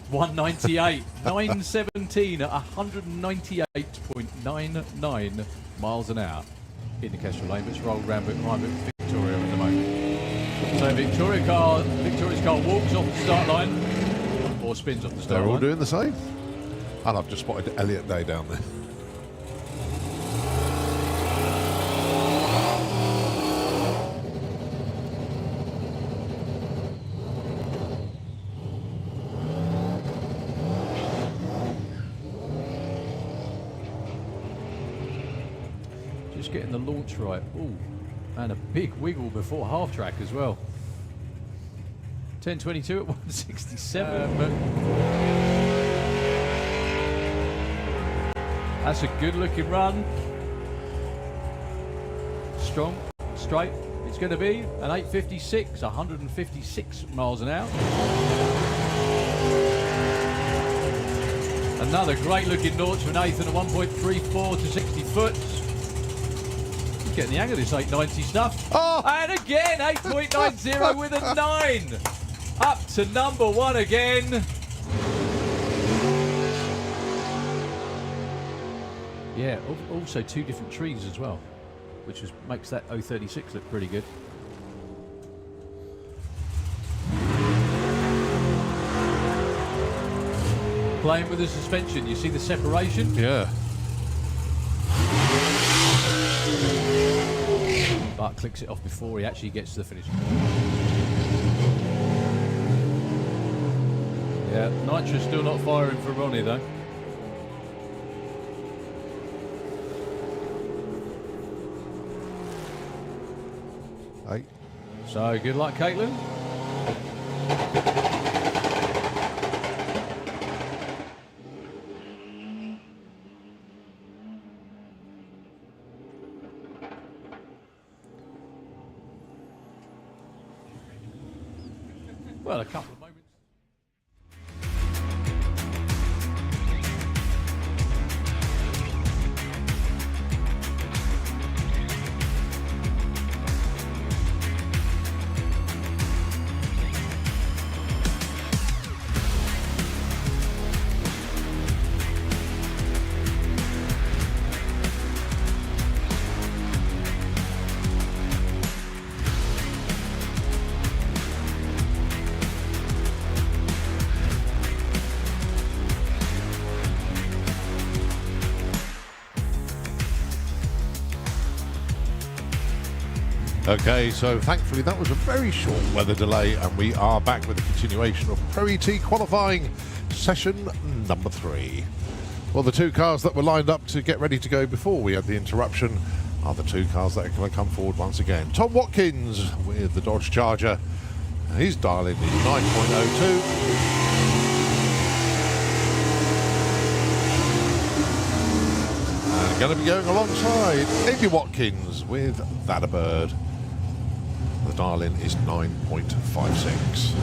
198, 917 at 198.99 miles an hour in the Kestrel lane. Let's roll round behind Victoria at the moment. So Victoria's car walks off the start line or spins off the start line. They're all doing the same. And I've just spotted Elliot Day down there. Just getting the launch right. Ooh, and a big wiggle before half track as well. 10:22 at 167. That's a good looking run. Strong, straight. It's going to be an 8:56, 156 miles an hour. Another great looking launch for Nathan at 1.34 to 60 foot. Getting the hang of this 890 stuff. Oh! And again, 8.90 with a 9. Up to number one again. Yeah, also two different trees as well, which makes that 036 look pretty good. Playing with the suspension, you see the separation? Yeah. But clicks it off before he actually gets to the finish. Yeah, Nitro's still not firing for Ronnie though. Hey. So good luck, Caitlin. Well, a couple of moments. Okay, so thankfully that was a very short weather delay and we are back with a continuation of Pro ET qualifying session number 3. Well, the two cars that were lined up to get ready to go before we had the interruption are the two cars that are going to come forward once again. Tom Watkins with the Dodge Charger. His dial-in is 9.02. Going to be going alongside Eddie Watkins with That a Bird. The dial-in is 9.56.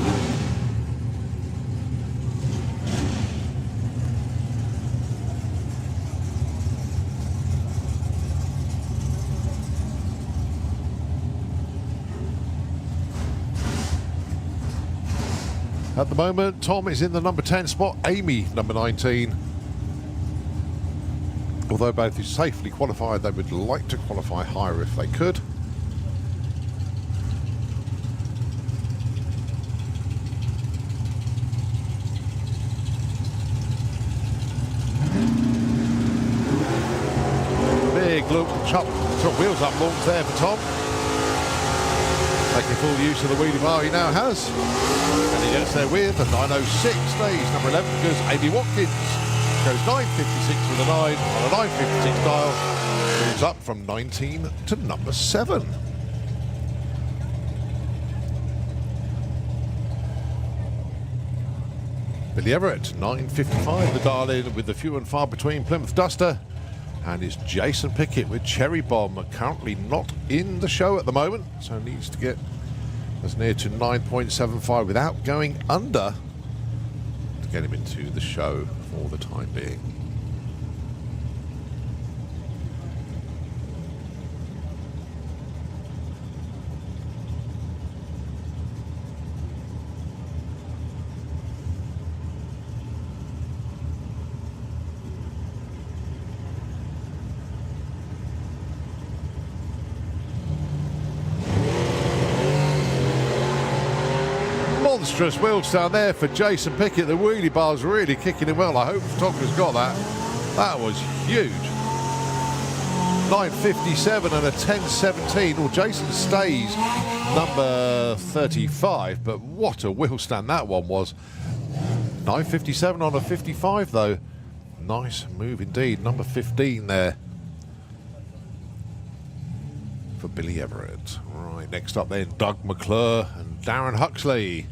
At the moment, Tom is in the number 10 spot, Amy number 19. Although both is safely qualified, they would like to qualify higher if they could. Big loop, chop wheels up launch there for Tom. Making full use of the wheelie bar he now has. And he gets there with a 906, stays number 11 because Amy Watkins goes 956 with a 9 on a 956 dial. Moves up from 19 to number 7. Billy Everett, 955 the dial in with the few and far between Plymouth Duster. And it's Jason Pickett with Cherry Bomb, currently not in the show at the moment, so needs to get as near to 9.75 without going under to get him into the show for the time being. Monstrous wheels down there for Jason Pickett. The wheelie bar's really kicking him well. I hope Tonka's got that. That was huge. 957 and a 1017. Well, Jason stays number 35, but what a wheel stand that one was. 957 on a 55 though. Nice move indeed. Number 15 there for Billy Everett. Right, next up then Doug McClure and Darren Huxley.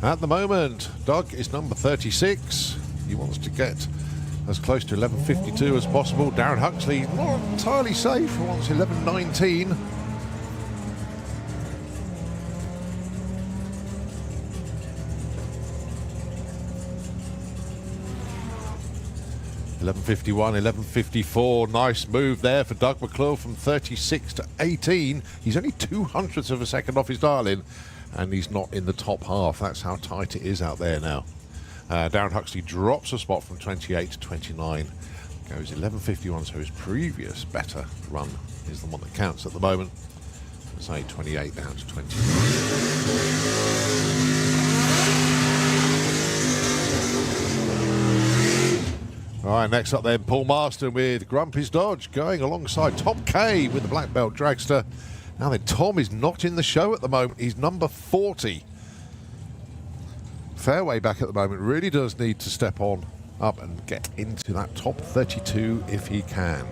At the moment, Doug is number 36. He wants to get as close to 11.52 as possible. Darren Huxley not entirely safe. He wants 11.19. $11.51, $11.54. Nice move there for Doug McClure from 36 to 18. He's only 0.02 of a second off his dial-in, and he's not in the top half. That's how tight it is out there now. Darren Huxley drops a spot from 28 to 29. Goes 11.51, so his previous better run is the one that counts at the moment. Say 28 down to 20. All right, next up then, Paul Marston with Grumpy's Dodge going alongside Tom Kay with the Black Belt Dragster. Now then, Tom is not in the show at the moment. He's number 40. Fairway back at the moment. Really does need to step on up and get into that top 32 if he can.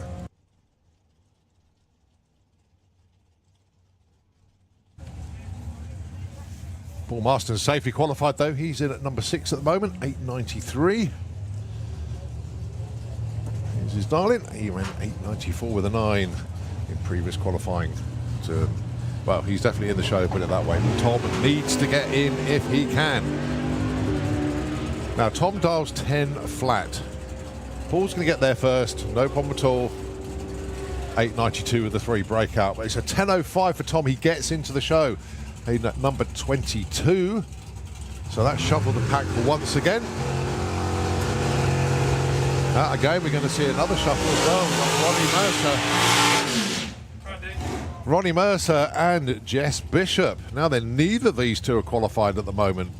Paul Marston safely qualified though. He's in at number 6 at the moment, 893. Here's his dial-in. He ran 894 with a 9 in previous qualifying. Well, he's definitely in the show, put it that way. Tom needs to get in if he can. Now, Tom dials 10 flat. Paul's going to get there first, no problem at all. 892 with the 3 breakout, but it's a 10.05 for Tom. He gets into the show. At number 22. So that shuffled the pack for once again. Again, we're going to see another shuffle as well. Ronnie Mercer and Jess Bishop. Now then, neither of these two are qualified at the moment.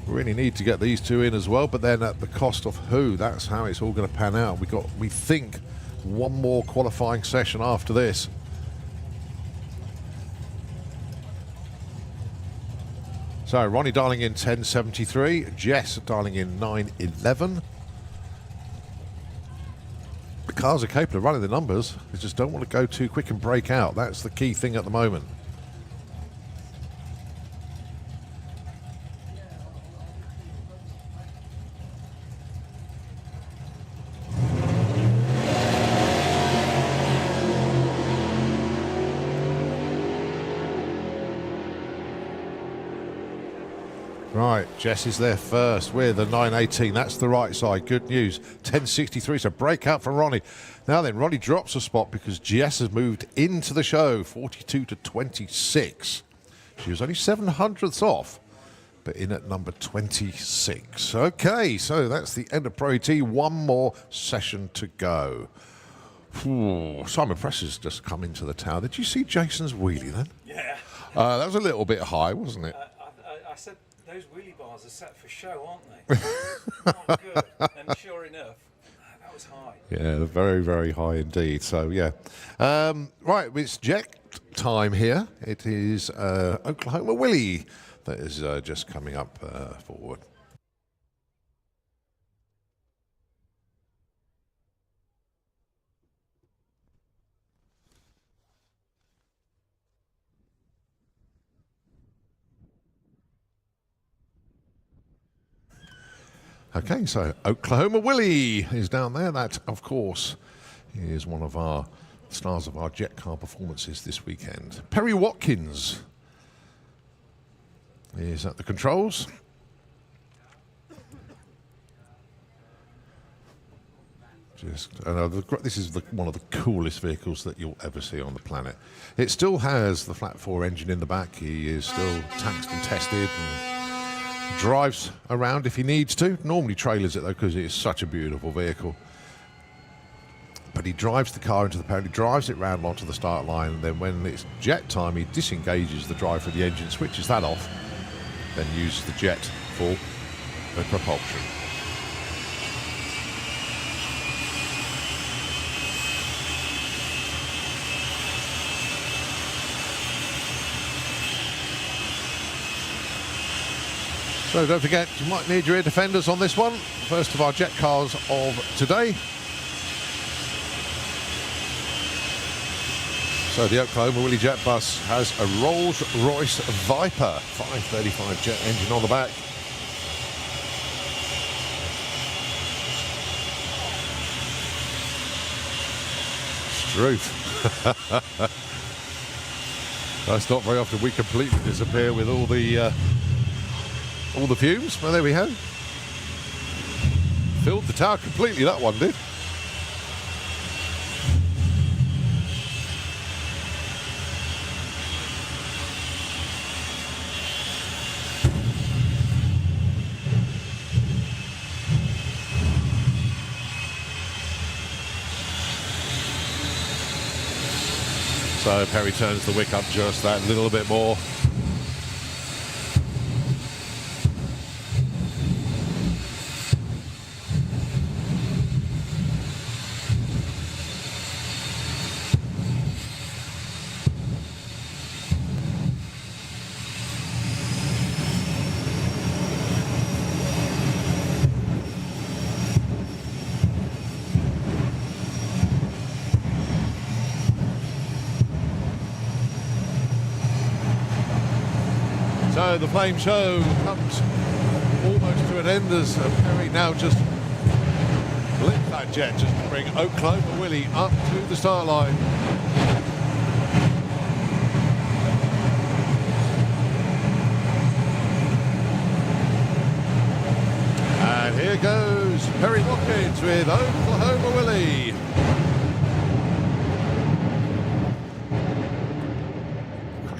We really need to get these two in as well, but then at the cost of who? That's how it's all going to pan out. We think, one more qualifying session after this. So Ronnie dialing in 10.73, Jess dialing in 9.11. The cars are capable of running the numbers. They just don't want to go too quick and break out. That's the key thing at the moment. Right, Jess is there first with a 9.18. That's the right side. Good news. 10.63, so breakout for Ronnie. Now then, Ronnie drops a spot because Jess has moved into the show, 42 to 26. She was only 700ths off, but in at number 26. Okay, so that's the end of Pro AT. One more session to go. Ooh, Simon Press has just come into the tower. Did you see Jason's wheelie then? Yeah. That was a little bit high, wasn't it? I said those wheelie bars are set for show, aren't they? Oh, good. And sure enough, that was high. Yeah, very, very high indeed. So, yeah. Right, it's jet time here. It is Oklahoma Willie that is just coming up forward. Okay, so Oklahoma Willie is down there. That, of course, is one of our stars of our jet car performances this weekend. Perry Watkins is at the controls. This is one of the coolest vehicles that you'll ever see on the planet. It still has the flat 4 engine in the back. He is still taxed and tested and drives around if he needs to. Normally trailers it though because it is such a beautiful vehicle. But he drives the car into the paddock, drives it round onto the start line, and then when it's jet time, he disengages the drive for the engine, switches that off, then uses the jet for the propulsion. So don't forget, you might need your ear defenders on this one. First of our jet cars of today. So the Oklahoma Willie Jet bus has a Rolls-Royce Viper 535 jet engine on the back. Struth. That's not very often we completely disappear with all the fumes. Well, there we have. Filled the tower completely, that one did. So Perry turns the wick up just that little bit more. So the flame show comes almost to an end as Perry now just lit that jet just to bring Oklahoma Willie up to the start line. And here goes Perry Watkins with Oklahoma Willie.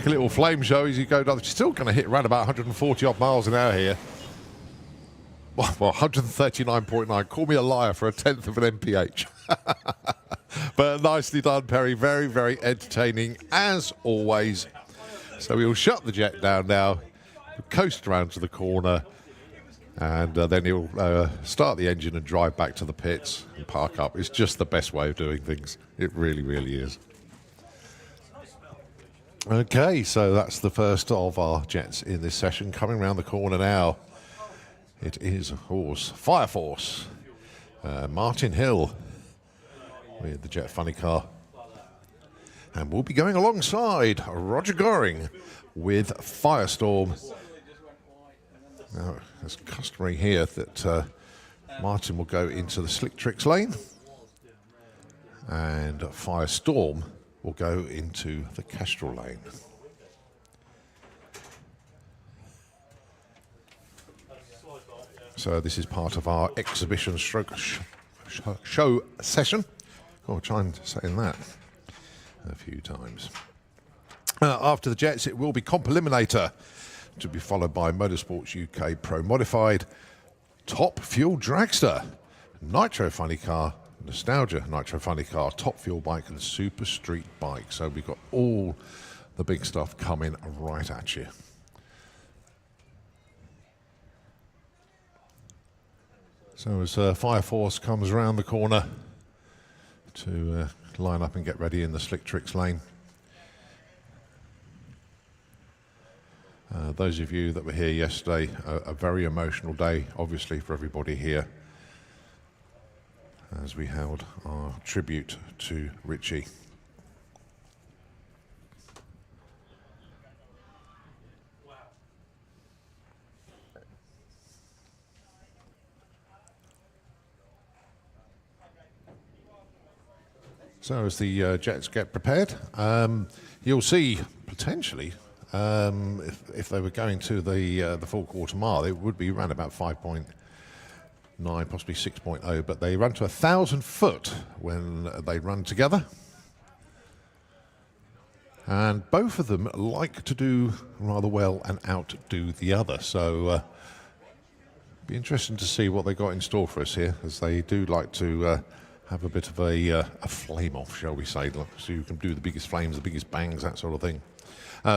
A little flame show as you go down. She's still going to hit around about 140 odd miles an hour here. Well, 139.9. Call me a liar for a tenth of an mph. But nicely done, Perry. Very, very entertaining as always. So we'll shut the jet down now, coast around to the corner, and then he'll start the engine and drive back to the pits and park up. It's just the best way of doing things. It really, really is. Okay, so that's the first of our jets in this session. Coming around the corner now, it is, of course, Fire Force. Martin Hill with the Jet Funny car. And we'll be going alongside Roger Goring with Firestorm. Now, it's customary here that Martin will go into the Slick Tricks lane and Firestorm will go into the Kestrel lane. So this is part of our exhibition stroke show session. I'll try and say that a few times. After the Jets, it will be Comp Eliminator, to be followed by Motorsports UK Pro Modified, Top Fuel Dragster, Nitro Funny Car, Nostalgia Nitro Funny Car, Top Fuel Bike and Super Street Bike. So we've got all the big stuff coming right at you. So as Fire Force comes around the corner to line up and get ready in the Slick Tricks lane. Those of you that were here yesterday, a very emotional day, obviously, for everybody here, as we held our tribute to Richie. So as the Jets get prepared, you'll see potentially, if they were going to the full quarter mile, it would be around about 5.9, possibly 6.0, but they run to 1,000 foot when they run together. And both of them like to do rather well and outdo the other. So be interesting to see what they got in store for us here, as they do like to have a bit of a flame off, shall we say, so you can do the biggest flames, the biggest bangs, that sort of thing.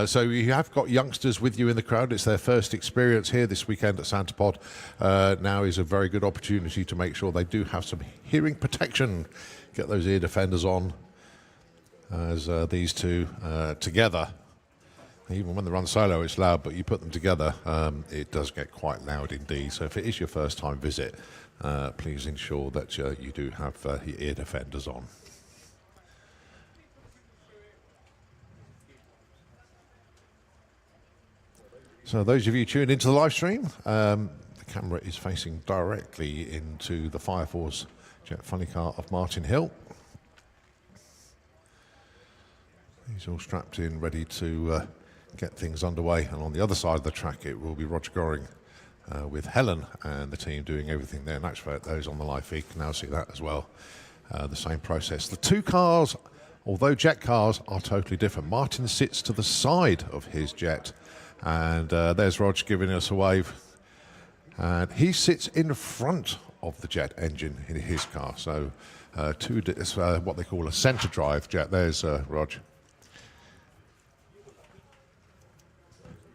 So you have got youngsters with you in the crowd. It's their first experience here this weekend at Santa Pod. Now is a very good opportunity to make sure they do have some hearing protection. Get those ear defenders on, as these two together. Even when they run solo, it's loud, but you put them together, it does get quite loud indeed. So if it is your first time visit, please ensure that you do have your ear defenders on. So those of you tuned into the live stream, the camera is facing directly into the Fire Force Jet Funny Car of Martin Hill. He's all strapped in, ready to get things underway. And on the other side of the track, it will be Roger Goring with Helen and the team doing everything there. And actually, those on the live feed can now see that as well. The same process. The two cars, although jet cars, are totally different. Martin sits to the side of his jet. And there's Rog giving us a wave. And he sits in front of the jet engine in his car. So what they call a centre drive jet. There's Rog.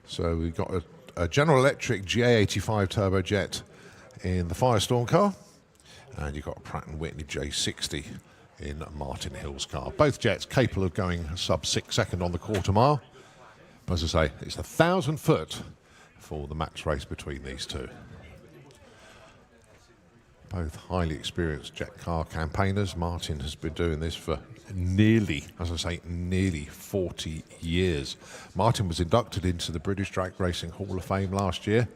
So we've got a General Electric GA85 turbojet in the Firestorm car. And you've got a Pratt & Whitney J60 in Martin Hill's car. Both jets capable of going sub 6 seconds on the quarter mile. As I say, it's 1,000 foot for the max race between these two. Both highly experienced jet car campaigners. Martin has been doing this for nearly 40 years. Martin was inducted into the British Drag Racing Hall of Fame last year,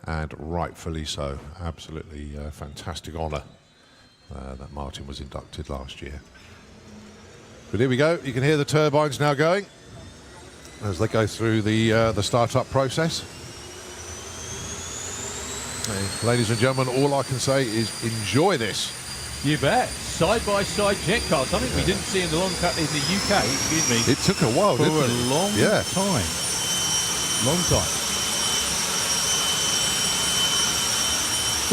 and rightfully so. Absolutely fantastic honour that Martin was inducted last year. But here we go. You can hear the turbines now going as they go through the start-up process. Ladies and gentlemen, all I can say is enjoy this. You bet. Side-by-side jet car, something we didn't see in the long cut in the UK, excuse me. It took a while, didn't it? For a long time. Long time.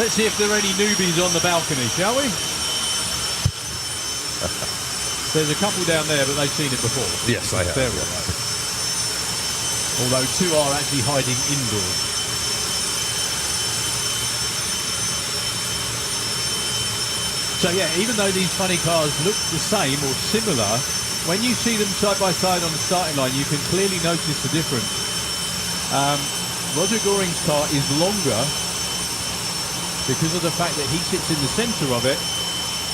Let's see if there are any newbies on the balcony, shall we? There's a couple down there, but they've seen it before. Yes, they have. There we go. Although two are actually hiding indoors. So yeah, even though these funny cars look the same or similar, when you see them side by side on the starting line, you can clearly notice the difference. Roger Goring's car is longer because of the fact that he sits in the centre of it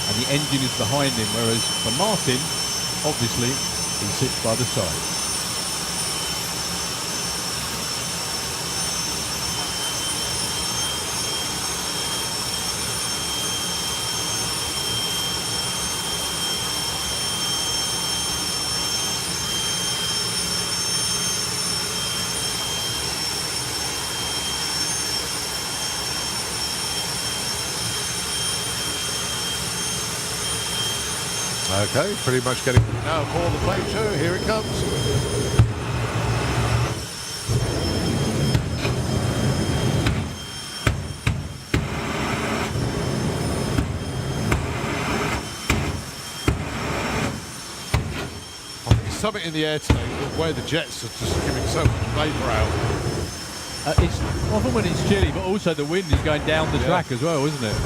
and the engine is behind him, whereas for Martin, obviously, he sits by the side. Okay, pretty much getting now for the play show. Here it comes. Something in the air today, where the jets are just giving so much vapour out. It's often when it's chilly, but also the wind is going down the track as well, isn't it?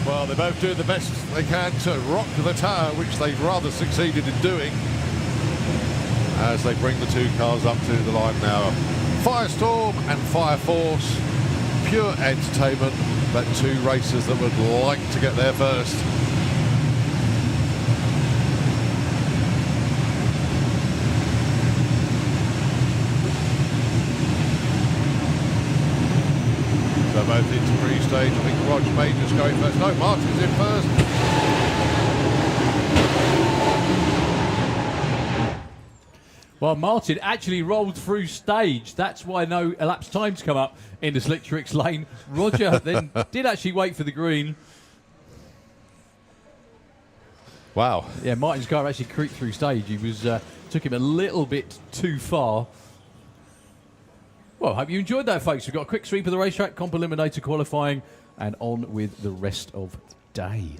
Well, they're both doing the best they can to rock the tower, which they've rather succeeded in doing, as they bring the two cars up to the line now. Firestorm and Fire Force, pure entertainment, but two racers that would like to get there first. So both into pre-stage. I think Roger Major's going first. No, Martin's in first. Well, Martin actually rolled through stage. That's why no elapsed times come up in the Slick Tricks lane. Roger then did actually wait for the green. Wow. Yeah, Martin's car actually creeped through stage. He was took him a little bit too far. Well, hope you enjoyed that, folks. We've got a quick sweep of the racetrack, comp eliminator qualifying, and on with the rest of the day.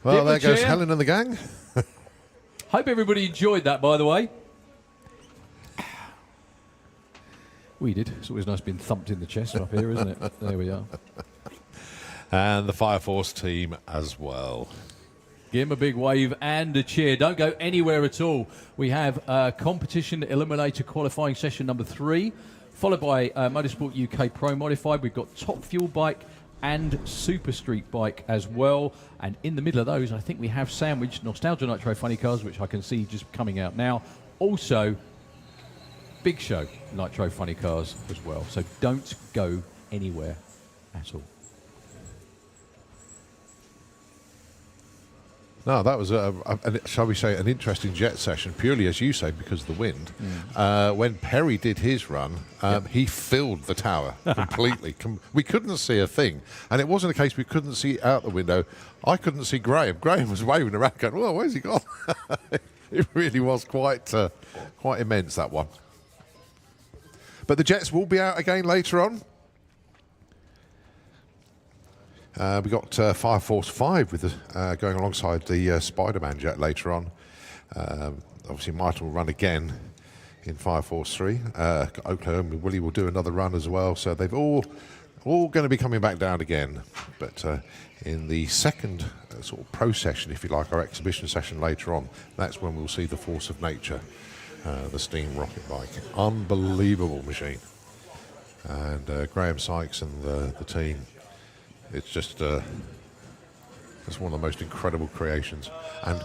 Well, there goes Helen and the gang. Hope everybody enjoyed that, by the way. We did. It's always nice being thumped in the chest up here, isn't it? There we are. And the Fire Force team as well. Give him a big wave and a cheer. Don't go anywhere at all. We have competition eliminator qualifying session number 3, followed by Motorsport UK Pro Modified. We've got Top Fuel Bike and Super Street Bike as well. And in the middle of those, I think we have sandwiched Nostalgia Nitro Funny Cars, which I can see just coming out now. Also, Big Show Nitro Funny Cars as well. So don't go anywhere at all. No, that was, shall we say, an interesting jet session, purely, as you say, because of the wind. When Perry did his run, he filled the tower completely. We couldn't see a thing. And it wasn't a case we couldn't see out the window. I couldn't see Graham. Graham was waving around going, well, where's he gone? It really was quite immense, that one. But the jets will be out again later on. We got Fire Force 5 with the, going alongside the Spider-Man jet later on. Obviously, Martin will run again in Fire Force 3. Oklahoma Willie will do another run as well. So they've all going to be coming back down again. But in the second sort of pro session, if you like, our exhibition session later on, that's when we'll see the Force of Nature, the steam rocket bike. Unbelievable machine. And Graham Sykes and the team. It's just it's one of the most incredible creations and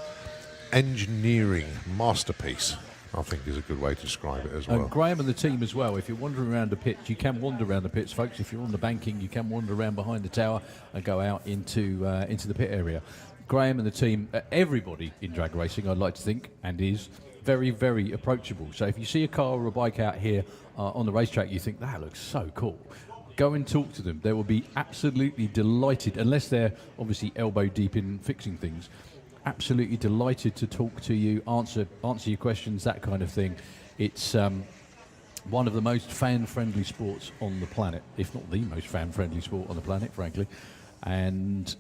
engineering masterpiece, I think, is a good way to describe it as well. And Graham and the team as well. If you're wandering around the pits, you can wander around the pits, folks. If you're on the banking, you can wander around behind the tower and go out into the pit area. Graham and the team, everybody in drag racing, I'd like to think, and is very, very approachable. So if you see a car or a bike out here on the racetrack, you think, that looks so cool. Go and talk to them. They will be absolutely delighted, unless they're obviously elbow deep in fixing things. Absolutely delighted to talk to you, answer your questions, that kind of thing. It's one of the most fan-friendly sports on the planet, if not the most fan-friendly sport on the planet, frankly. And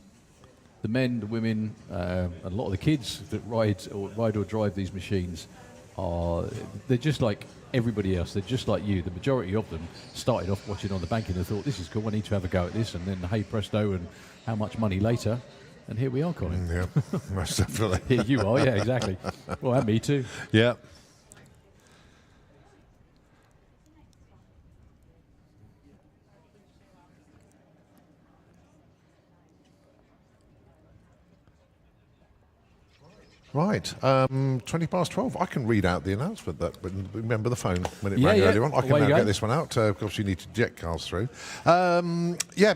the men, the women, a lot of the kids that ride or drive these machines they're just like everybody else. They're just like you. The majority of them started off watching on the banking and thought, this is cool, I need to have a go at this. And then, hey presto, and how much money later? And here we are, Colin. Yeah, most definitely. Here you are, yeah, exactly. Well, and me too. Yeah. Right, 20 past 12. I can read out the announcement. But remember the phone when it rang earlier on. I can now get this one out. Of course, you need to jet cars through.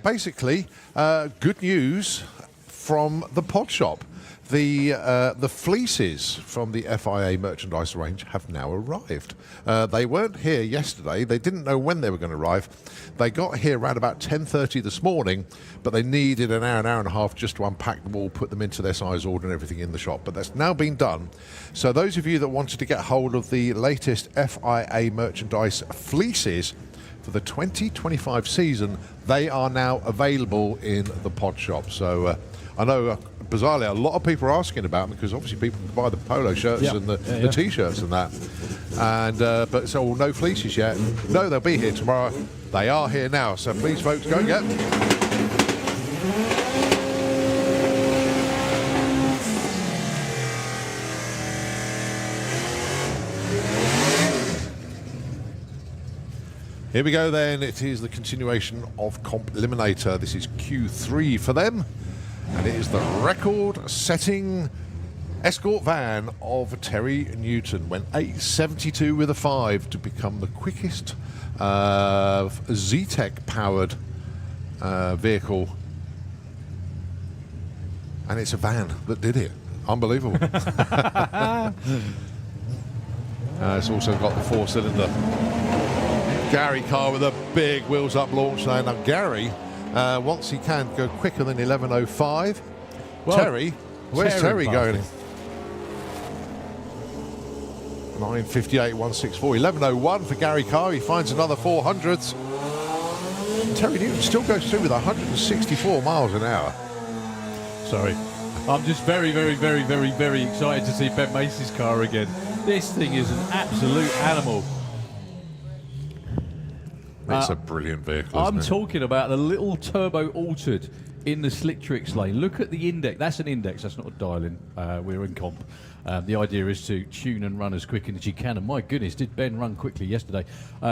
Basically, good news from the pod shop. The fleeces from the FIA merchandise range have now arrived. They weren't here yesterday. They didn't know when they were going to arrive. They got here around about 10:30 this morning, but they needed an hour and a half just to unpack them all, put them into their size order and everything in the shop. But that's now been done. So those of you that wanted to get hold of the latest FIA merchandise fleeces for the 2025 season, they are now available in the pod shop. So I know, bizarrely, a lot of people are asking about them because obviously people can buy the polo shirts and the T-shirts and that. And but so no fleeces yet. No, they'll be here tomorrow. They are here now. So please, folks, go and get them. Here we go then. It is the continuation of Comp Eliminator. This is Q3 for them. And it is the record-setting escort van of Terry Newton. Went 872 with a 5 to become the quickest Z-Tech-powered vehicle. And it's a van that did it. Unbelievable. It's also got the 4-cylinder Gary car with a big wheels-up launch there. Now, Gary, once he can go quicker than 11:05. Well, Terry, where's Terry going? 9:58, 164, 11:01 for Gary Carr. He finds another 400s. Terry Newton still goes through with 164 miles an hour. Sorry, I'm just very, very, very, very, very excited to see Ben Macy's car again. This thing is an absolute animal. It's a brilliant vehicle. I'm talking about the little turbo altered in the Slicktrix lane. Look at the index. That's an index. That's not a dial-in. We're in comp. The idea is to tune and run as quick as you can. And my goodness, did Ben run quickly yesterday.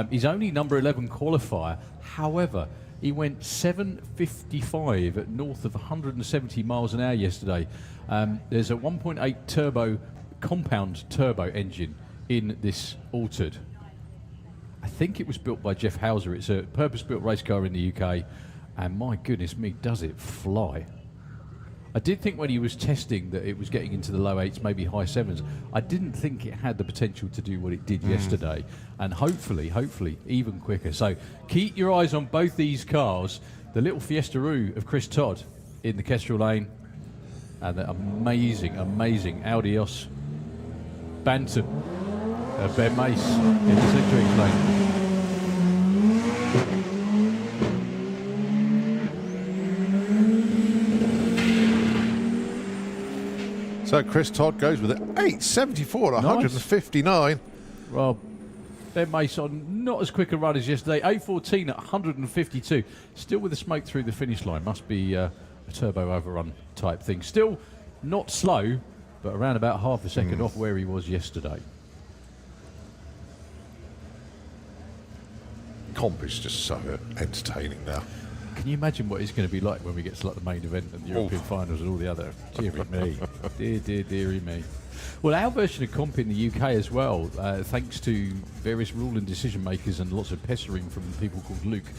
He's only number 11 qualifier. However, he went 7:55 at north of 170 miles an hour yesterday. There's a 1.8 turbo compound turbo engine in this altered. I think it was built by Jeff Hauser. It's a purpose-built race car in the UK, and my goodness me, does it fly. I did think when he was testing that it was getting into the low 8s, maybe high 7s. I didn't think it had the potential to do what it did yesterday, and hopefully, even quicker. So keep your eyes on both these cars. The little Fiesta-Roo of Chris Todd in the Kestrel lane, and the amazing Audios Bantam Ben Mace in the Slicktrix lane. So Chris Todd goes with it 874 at 159. Well, Ben Mace on not as quick a run as yesterday. 814 at 152. Still with the smoke through the finish line. Must be a turbo overrun type thing. Still not slow, but around about half a second off where he was yesterday. Comp is just so entertaining now. Can you imagine what it's going to be like when we get to like the main event and the European finals and all the other? Deary me. Deary me. Well, our version of comp in the UK as well, thanks to various rule and decision makers and lots of pestering from people called Luke,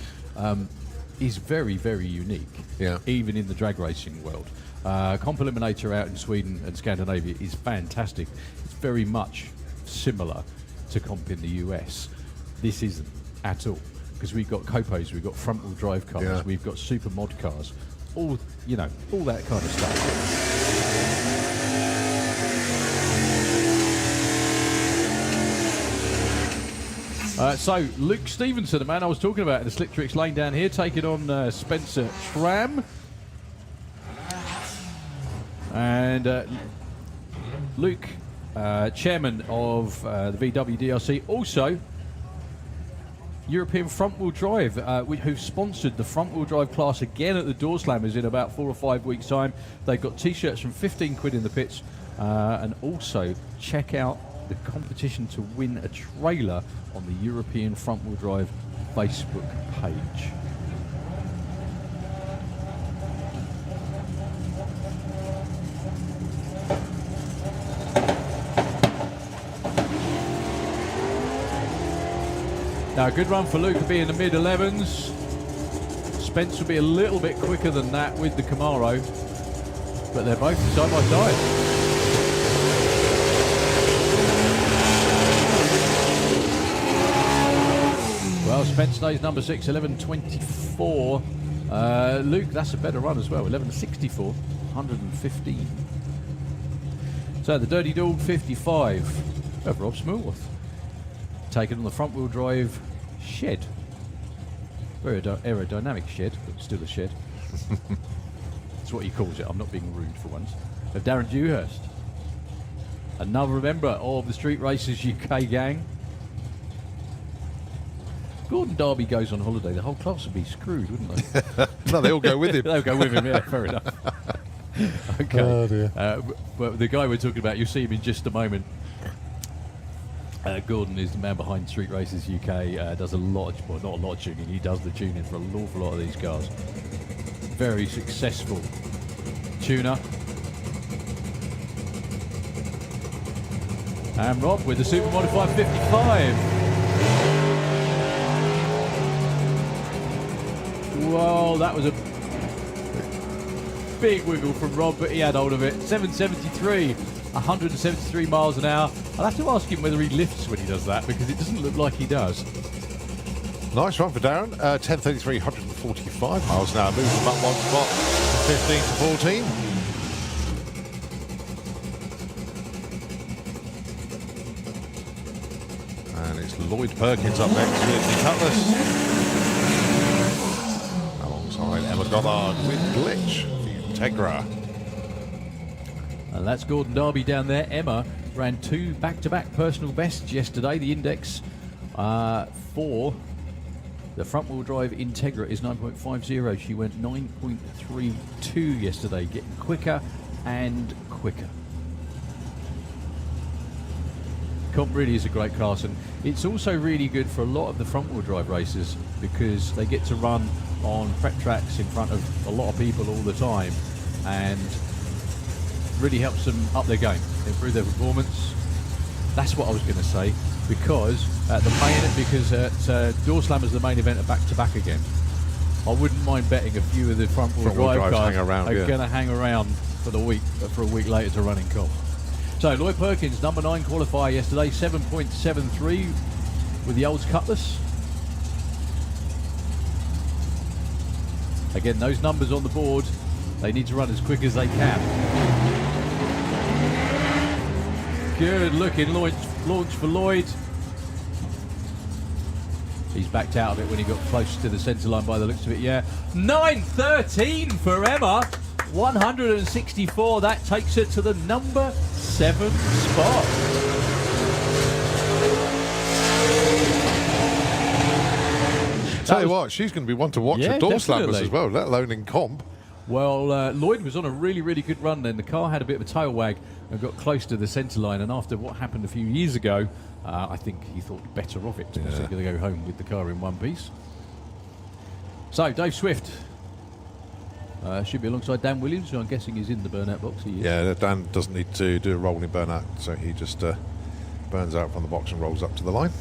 is very, very unique, even in the drag racing world. Comp Eliminator out in Sweden and Scandinavia is fantastic. It's very much similar to comp in the US. This isn't at all, because we've got copos, we've got front-wheel drive cars, we've got super mod cars, all all that kind of stuff. So Luke Stevenson, the man I was talking about in the Slicktrix lane down here, taking on Spencer Schramm. And Luke, chairman of the VW DRC, also European front-wheel drive, who've sponsored the front-wheel drive class again at the Door Slammers in about 4 or 5 weeks' time. They've got T-shirts from 15 quid in the pits, and also check out the competition to win a trailer on the European front-wheel drive Facebook page. Now, a good run for Luke will be in the mid-11s. Spence will be a little bit quicker than that with the Camaro, but they're both side by side. Well, Spence stays number 6, 11.24. Luke, that's a better run as well, 11.64, 115. So the Dirty Dog 55 of Rob Smallworth. Taken on the front wheel drive shed. Very aerodynamic shed, but still a shed. That's what he calls it. I'm not being rude for once. Of Darren Dewhurst. Another member of the Street Racers UK gang. Gordon Darby goes on holiday, the whole class would be screwed, wouldn't they? No, they all go with him. They'll go with him, yeah, fair enough. Okay. Oh, dear. But the guy we're talking about, you'll see him in just a moment. Gordon is the man behind Street Racers UK, does a lot of, well, not a lot of tuning, he does the tuning for an awful lot of these cars. Very successful tuner. And Rob with the Super Modified 55. Well, that was a big wiggle from Rob, but he had hold of it. 773, 173 miles an hour. I'll have to ask him whether he lifts when he does that, because it doesn't look like he does. Nice run for Darren. 10.33, 145 miles an hour. Moves him up one spot from 15 to 14. And it's Lloyd Perkins up next with the Cutlass. Alongside Emma Goddard with Glitch, the Integra. And that's Gordon Darby down there. Emma ran 2 back-to-back personal bests yesterday. The index for the front-wheel drive Integra is 9.50. She went 9.32 yesterday, getting quicker and quicker. Comp really is a great class, and it's also really good for a lot of the front-wheel drive racers because they get to run on prep tracks in front of a lot of people all the time, and really helps them up their game, improve their performance. That's what I was going to say, because Door Slammer's the main event are back-to-back again. I wouldn't mind betting a few of the front-wheel drive cars are going to hang around for a week later to run in comp. So Lloyd Perkins, number 9 qualifier yesterday, 7.73 with the Olds Cutlass. Again, those numbers on the board, they need to run as quick as they can. Good looking launch for Lloyd. He's backed out of it when he got close to the centre line by the looks of it, yeah. 9.13 for Emma. 164, that takes her to the number 7 spot. Tell you what, she's going to be one to watch at Door Slammers as well, let alone in comp. Well, Lloyd was on a really, really good run then. The car had a bit of a tail wag and got close to the centre line, and after what happened a few years ago, I think he thought better of it. So he's going to go home with the car in one piece. So, Dave Swift should be alongside Dan Williams, who I'm guessing is in the burnout box. He is. Yeah, Dan doesn't need to do a rolling burnout, so he just burns out from the box and rolls up to the line.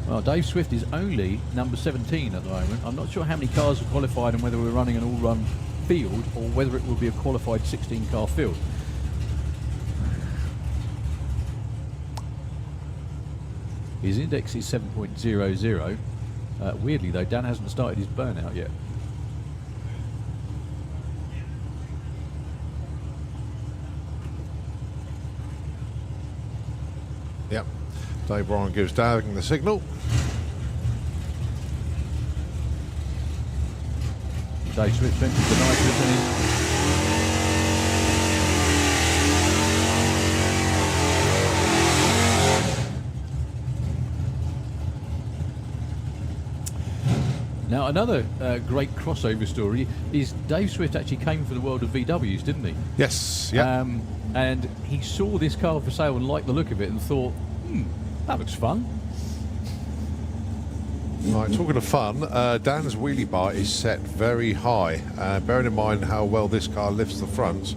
Well, Dave Swift is only number 17 at the moment. I'm not sure how many cars are qualified and whether we're running an all-run field or whether it will be a qualified 16-car field. His index is 7.00. Weirdly, though, Dan hasn't started his burnout yet. Yep. Dave Warren gives Dan the signal. Dave Swift enters the nitrous in. Now, another great crossover story is Dave Swift actually came from the world of VWs, didn't he? Yes, yeah. And he saw this car for sale and liked the look of it and thought, that looks fun. Right, talking of fun, Dan's wheelie bar is set very high. Bearing in mind how well this car lifts the front,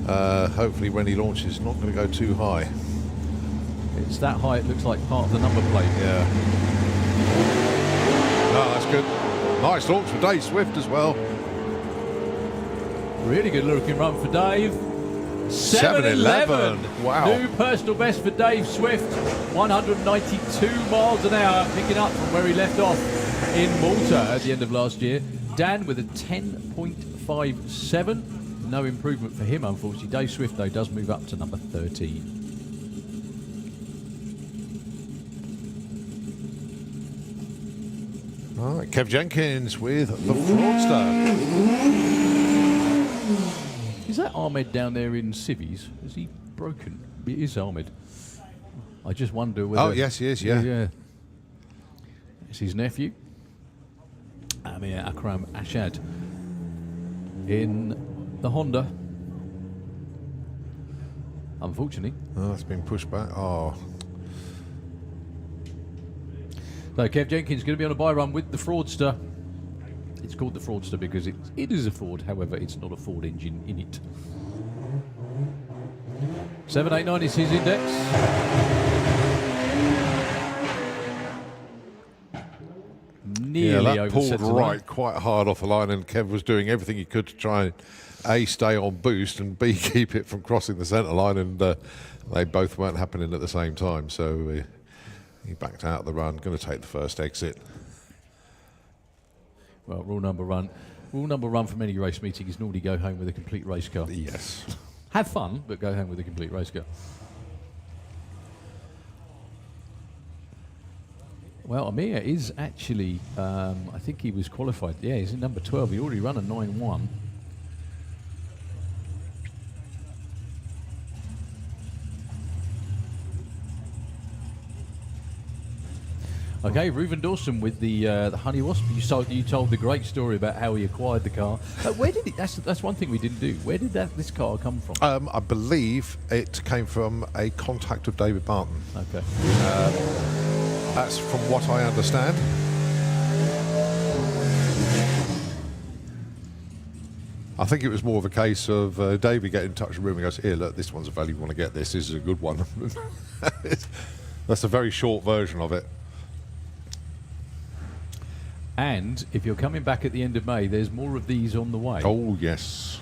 hopefully when he launches, it's not going to go too high. It's It's that high, it looks like part of the number plate. Yeah. No, that's good. Nice launch for Dave Swift as well. Really good looking run for Dave. 7:11. Wow. New personal best for Dave Swift. 192 miles an hour, picking up from where he left off in Malta at the end of last year. Dan with a 10.57. No improvement for him, unfortunately. Dave Swift, though, does move up to number 13. All right, Kev Jenkins with the Fraudster. Is that Ahmed down there in civvies? Is he broken? It is Ahmed. I just wonder whether... Oh, yes, he is, yeah. Yeah. It's his nephew, Amir Akram Ashad, in the Honda. Unfortunately. Oh, it's been pushed back. Oh. So Kev Jenkins going to be on a buy run with the Fraudster. It's called the Fraudster because it is a Ford, however, it's not a Ford engine in it. 789 is his index. Nearly Yeah, that over pulled centre right line. quite hard off the line, and Kev was doing everything he could to try and A, stay on boost, and B, keep it from crossing the centre line, and they both weren't happening at the same time, so he backed out of the run, going to take the first exit. Well, rule number one from any race meeting is normally go home with a complete race car. Yes. Have fun, but go home with a complete race car. Well, Amir is actually, I think he was qualified. Yeah, he's in number 12. He already run a 9.1. Okay, Reuven Dawson with the Honey Wasp. You told the great story about how he acquired the car. Where did it? That's one thing we didn't do. Where did this car come from? I believe it came from a contact of David Barton. Okay. That's from what I understand. I think it was more of a case of David getting in touch with Reuven and goes, here, look, this one's a value, you want to get this. This is a good one. That's a very short version of it. And if you're coming back at the end of May, there's more of these on the way. Oh, yes.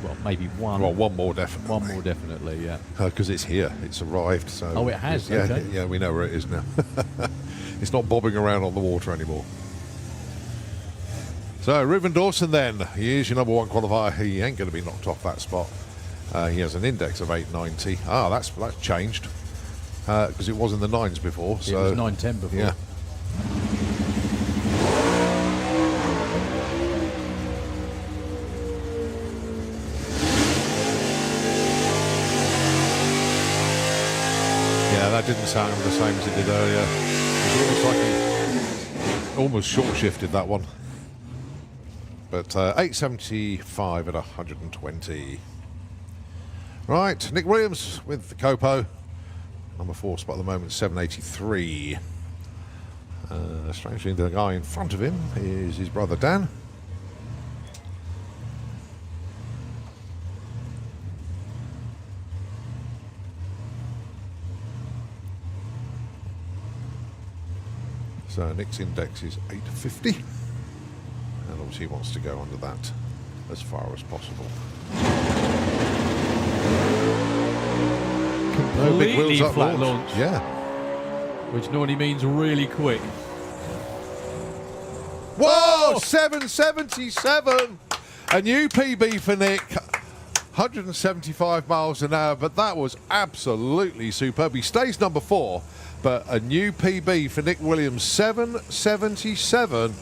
Well, maybe one. Well, one more definitely. One more definitely, yeah. Because it's here. It's arrived. So oh, it has? Yeah, okay. Yeah, we know where it is now. It's not bobbing around on the water anymore. So, Reuven Dawson then. He is your number one qualifier. He ain't going to be knocked off that spot. He has an index of 890. Ah, that's changed. Because it was in the 9s before. Yeah, so it was 910 before. Yeah. Yeah, that didn't sound the same as it did earlier. It was almost like he almost short-shifted that one. But 875 at 120. Right, Nick Williams with the Copo. Number 4 spot at the moment, 783. Strangely, the guy in front of him is his brother Dan. So Nick's index is 850, and obviously he wants to go under that as far as possible. Completely flat launch. Yeah. Which normally means really quick. Whoa! 777! A new PB for Nick. 175 miles an hour, but that was absolutely superb. He stays number 4, but a new PB for Nick Williams, 777 and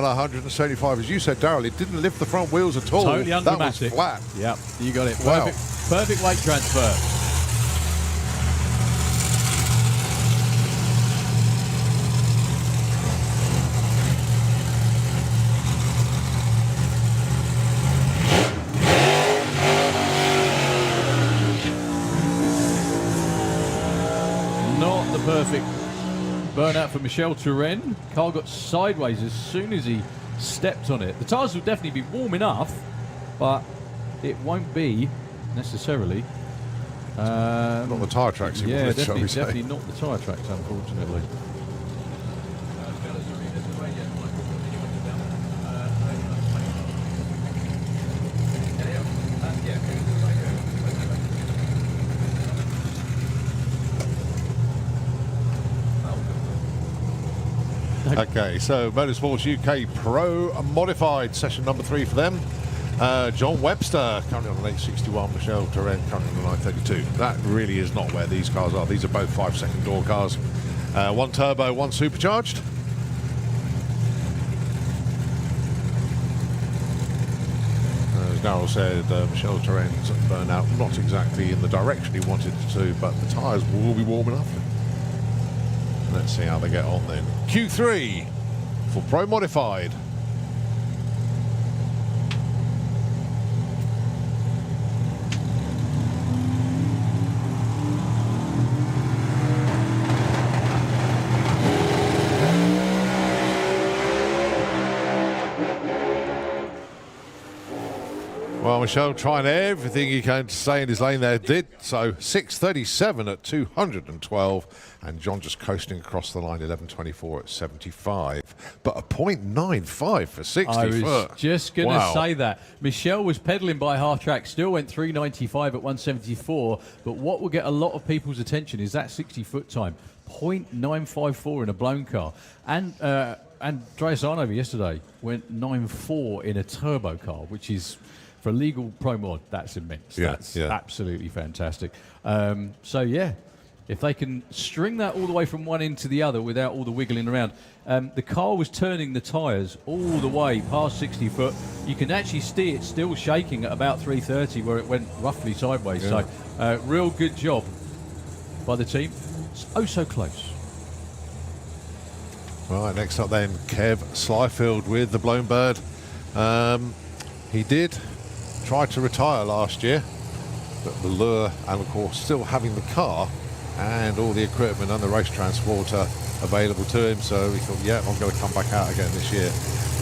175. As you said, Darryl, it didn't lift the front wheels at all. Totally that was undramatic. flat. Yep, you got it. Wow. Perfect weight transfer. Not the perfect burnout for Michel Turenne. Car got sideways as soon as he stepped on it. The tyres will definitely be warm enough, but it won't be necessarily Not the tyre tracks. Yeah, wanted, shall we say. definitely not the tyre tracks, unfortunately. Okay, so Motorsports UK Pro Modified, session number 3 for them. John Webster currently on an 861, Michelle Torrent currently on an 932. That really is not where these cars are. These are both 5-second door cars. One turbo, one supercharged. As Darryl said, Michelle Torrent's burnout not exactly in the direction he wanted it to, but the tyres will be warm enough. Let's see how they get on then. Q3 for Pro Modified. Well, Michelle trying everything he can to stay in his lane there. Did so. 6:37 at 212, and John just coasting across the line. 11:24 at 75, but a .95 for 60 I was foot. just going to say that. Michelle was pedaling by half track, still went 395 at 174, but what will get a lot of people's attention is that 60-foot time, .954 in a blown car. And Andreas Arnover yesterday went 9.4 in a turbo car, which is, for a legal pro mod, that's immense. Yeah, that's yeah. absolutely fantastic. So, yeah, if they can string that all the way from one end to the other without all the wiggling around. The car was turning the tyres all the way past 60 foot. You can actually see it still shaking at about 330 where it went roughly sideways. Yeah. So, real good job by the team. It's oh so close. Right, next up then, Kev Slyfield with the Blown Bird. He did try to retire last year, but the lure and of course still having the car and all the equipment and the race transporter available to him, so he thought, yeah, I'm going to come back out again this year.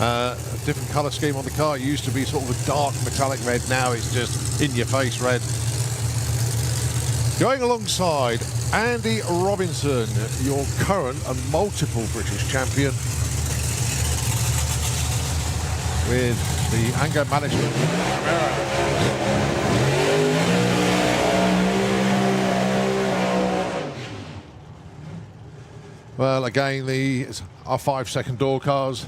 A different colour scheme on the car. It used to be sort of a dark metallic red, now it's just in your face red. Going alongside Andy Robinson, your current and multiple British champion, with the anger management. Well, again, these are 5-second door cars.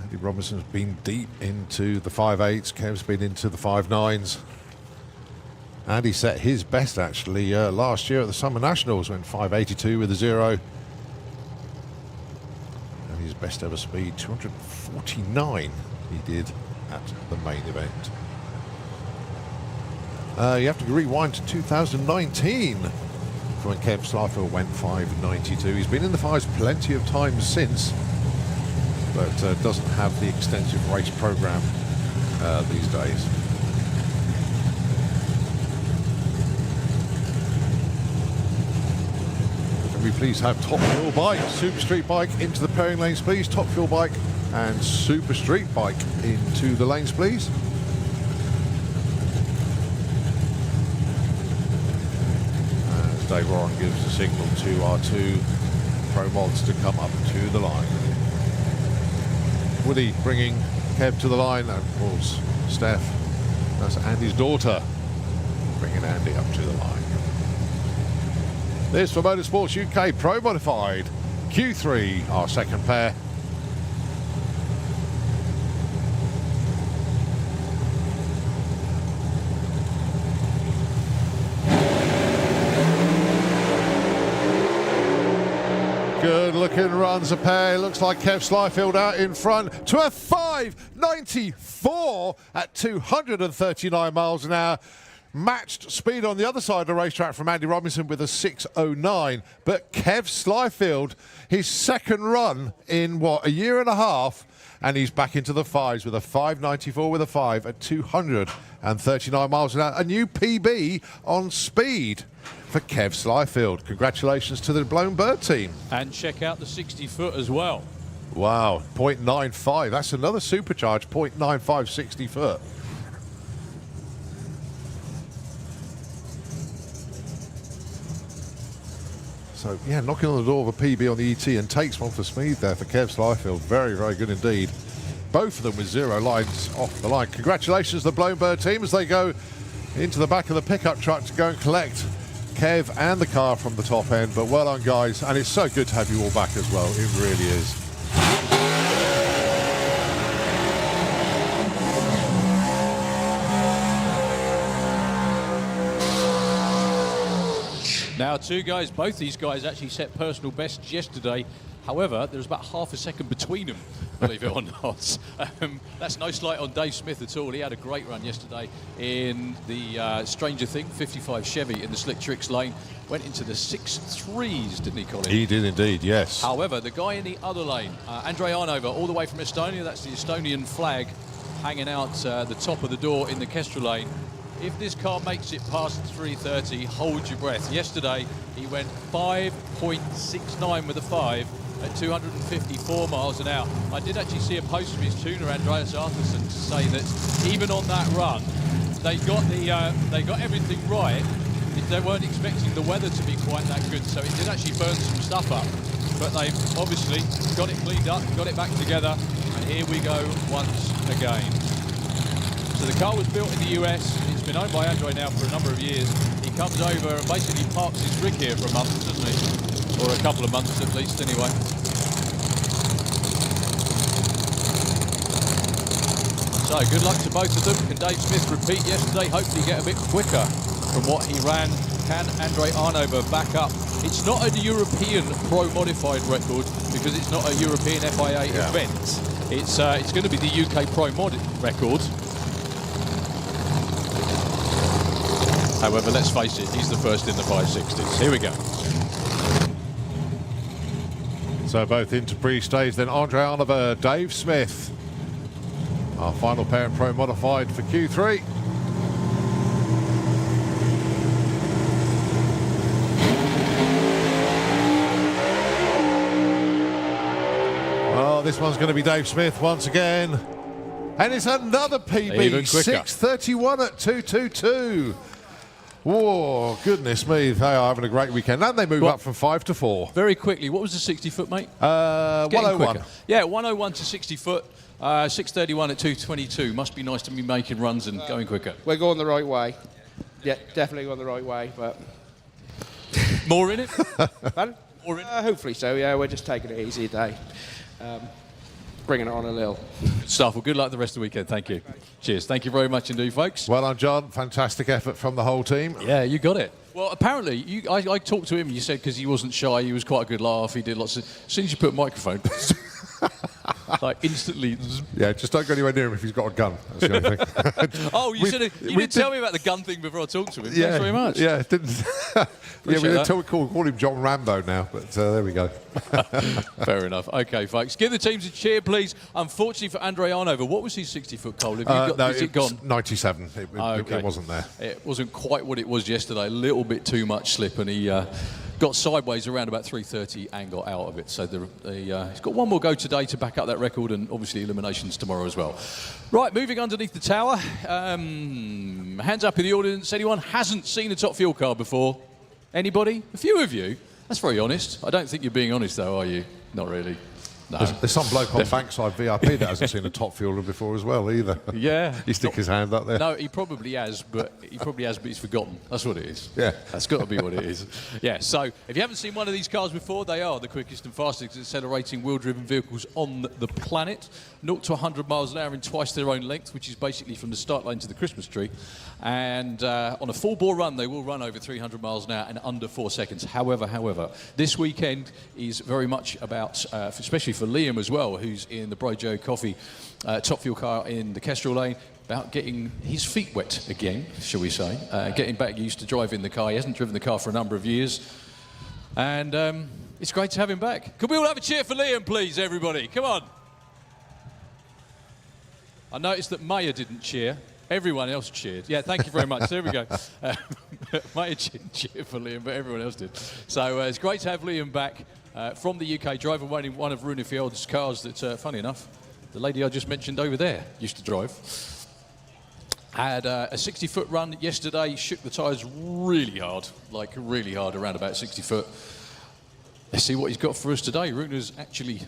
Andy Robinson's been deep into the 5.8s. Kev's been into the 5.9s. Andy set his best, actually, last year at the Summer Nationals, went 5.82 with a 0. And his best ever speed, 249, he did at the main event. You have to rewind to 2019 for when Kev Slyfield went 5.92. He's been in the fives plenty of times since, but doesn't have the extensive race program these days. Can we please have Top Fuel Bike, Super Street Bike into the pairing lanes, please. Top Fuel Bike and Super Street Bike into the lanes, please. As Dave Warren gives the signal to our two pro mods to come up to the line. Woody bringing Kev to the line, and of course Steph, that's Andy's daughter, bringing Andy up to the line. This for Motorsports UK Pro Modified Q3, our second pair. Good looking runs a pair. Looks like Kev Slyfield out in front to a 5.94 at 239 miles an hour. Matched speed on the other side of the racetrack from Andy Robinson with a 6.09. But Kev Slyfield, his second run in, what, a year and a half, and he's back into the fives with a 5.94 with a 5 at 239 miles an hour. A new PB on speed for Kev Slyfield. Congratulations to the Blown Bird team. And check out the 60 foot as well. Wow, 0.95. That's another supercharged 0.95 60 foot. So, yeah, knocking on the door of a PB on the ET and takes one for Smeeth there for Kev Slyfield. Very, very good indeed. Both of them with 0 lines off the line. Congratulations to the Blown Bird team as they go into the back of the pickup truck to go and collect Kev and the car from the top end. But well done, guys. And it's so good to have you all back as well. It really is. Now, both these guys actually set personal bests yesterday. However, there's about half a second between them, believe it or not. That's no slight on Dave Smith at all. He had a great run yesterday in the Stranger Thing 55 Chevy in the Slick Tricks lane. Went into the 6.3s, didn't he, Colin? He did indeed, yes. However, the guy in the other lane, Andrei Arnova, all the way from Estonia, that's the Estonian flag hanging out the top of the door in the Kestrel lane. If this car makes it past 3:30, hold your breath. Yesterday, he went 5.69 with a 5 at 254 miles an hour. I did actually see a post from his tuner, Andreas Arthurson, to say that even on that run, they got everything right. They weren't expecting the weather to be quite that good, so it did actually burn some stuff up. But they've obviously got it cleaned up, got it back together, and here we go once again. So the car was built in the US. It's been owned by Andrei now for a number of years. He comes over and basically parks his rig here for a month, doesn't he? Or a couple of months at least, anyway. So good luck to both of them. Can Dave Smith repeat yesterday? Hopefully get a bit quicker from what he ran. Can Andrei Arnova back up? It's not a European Pro Modified record because it's not a European FIA event. It's going to be the UK Pro Mod record. However, let's face it, he's the first in the 560s. Here we go. So both into pre-stage, then Andrei Arnova, Dave Smith. Our final pair in Pro Modified for Q3. Well, this one's going to be Dave Smith once again. And it's another PB, 6:31 at 2:22. Whoa, goodness me, they are having a great weekend. And they move up from 5 to 4. Very quickly, what was the 60-foot, mate? 101. Yeah, 101 to 60-foot, 6:31 at 2:22. Must be nice to be making runs and going quicker. We're going the right way. Yeah, definitely going the right way, but... More in it? Pardon? More in it? Hopefully so, yeah. We're just taking it easy today. Bringing it on a little. Stuff. Well, good luck the rest of the weekend. Thank you. Cheers. Thank you very much indeed, folks. Well done, John. Fantastic effort from the whole team. Yeah, you got it. Well, apparently, I talked to him. You said because he wasn't shy, he was quite a good laugh. He did lots of... As soon as you put a microphone... like instantly... Yeah, just don't go anywhere near him if he's got a gun. That's the only thing. Oh, you didn't tell me about the gun thing before I talked to him. Yeah, Thanks very much. Yeah, didn't... we call him John Rambo now, but there we go. Fair enough. Okay, folks. Give the teams a cheer, please. Unfortunately for Andrei Arnova, what was his 60-foot, Cole? Is it gone? 97. It wasn't there. It wasn't quite what it was yesterday. A little bit too much slip, and he got sideways around about 3:30 and got out of it. So he's got one more go today to back up that record, and obviously eliminations tomorrow as well. Right, moving underneath the tower. Hands up in the audience. Anyone hasn't seen a Top Fuel car before? Anybody? A few of you. That's very honest. I don't think you're being honest, though, are you? Not really. No. There's some bloke on Bankside VIP that hasn't seen a Top Fueler before as well, either. Yeah. He stick his hand up there. No, he probably has, but he's forgotten. That's what it is. Yeah. That's got to be what it is. Yeah, so if you haven't seen one of these cars before, they are the quickest and fastest accelerating wheel-driven vehicles on the planet. 0 to 100 miles an hour in twice their own length, which is basically from the start line to the Christmas tree. And on a full-bore run, they will run over 300 miles an hour in under 4 seconds. However, this weekend is very much about, especially for Liam as well, who's in the Bro Joe Coffee Top Fuel car in the Kestrel lane, about getting his feet wet again, shall we say, getting back used to driving the car. He hasn't driven the car for a number of years. And it's great to have him back. Could we all have a cheer for Liam, please, everybody? Come on. I noticed that Maya didn't cheer. Everyone else cheered. Yeah, thank you very much. There we go. Maya didn't cheer for Liam, but everyone else did. So it's great to have Liam back from the UK, driving one of Rooney Field's cars that, funny enough, the lady I just mentioned over there used to drive. Had a 60-foot run yesterday, shook the tyres really hard around about 60 foot. Let's see what he's got for us today. Runa's actually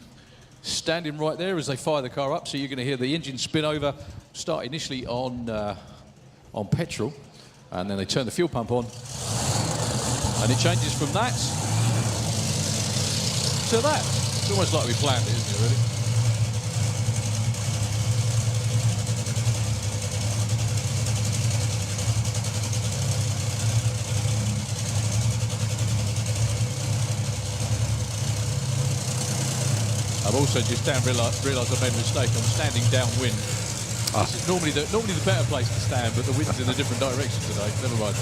standing right there as they fire the car up, so you're going to hear the engine spin over, start initially on petrol, and then they turn the fuel pump on, and it changes from that to that. It's almost like we planned it, isn't it, really? I've also just realised I made a mistake. I'm standing downwind. This is normally the better place to stand, but the wind's in a different direction today. Never mind.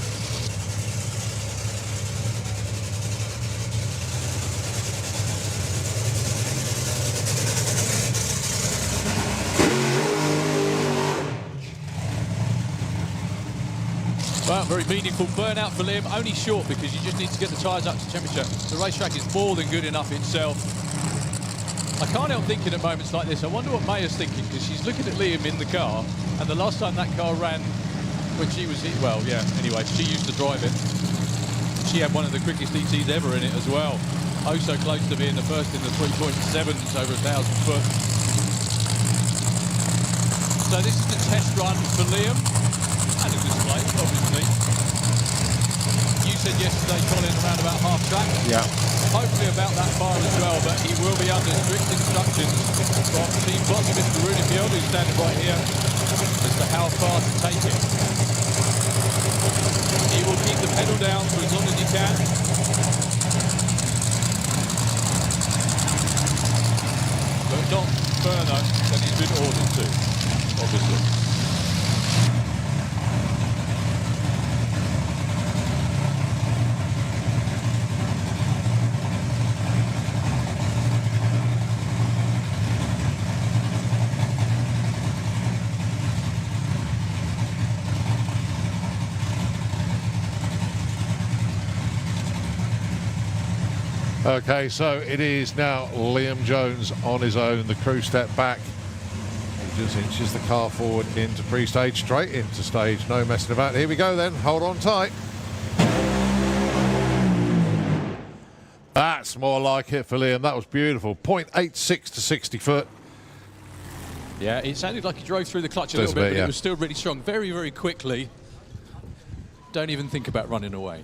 Well, very meaningful burnout for Liam. Only short because you just need to get the tyres up to temperature. The racetrack is more than good enough itself. I can't help thinking at moments like this, I wonder what Maya's thinking, because she's looking at Liam in the car, and the last time that car ran, when she was, well, yeah, anyway, she used to drive it. She had one of the quickest ETs ever in it as well. Oh, so close to being the first in the 3.7s over 1,000 foot. So this is the test run for Liam, and a display, obviously. You said yesterday, Colin, around about half track. Yeah. Hopefully about that far as well, but he will be under strict instructions from Team Boss, Mr. Runefield, who's standing right here, as to how far to take it. He will keep the pedal down for as long as he can. But not further than he's been ordered to, obviously. Okay, so it is now Liam Jones on his own. The crew step back. He just inches the car forward into pre-stage, straight into stage. No messing about. Here we go then. Hold on tight. That's more like it for Liam. That was beautiful. 0.86 to 60 foot. Yeah, it sounded like he drove through the clutch a little bit, but it was still really strong. Very, very quickly. Don't even think about running away.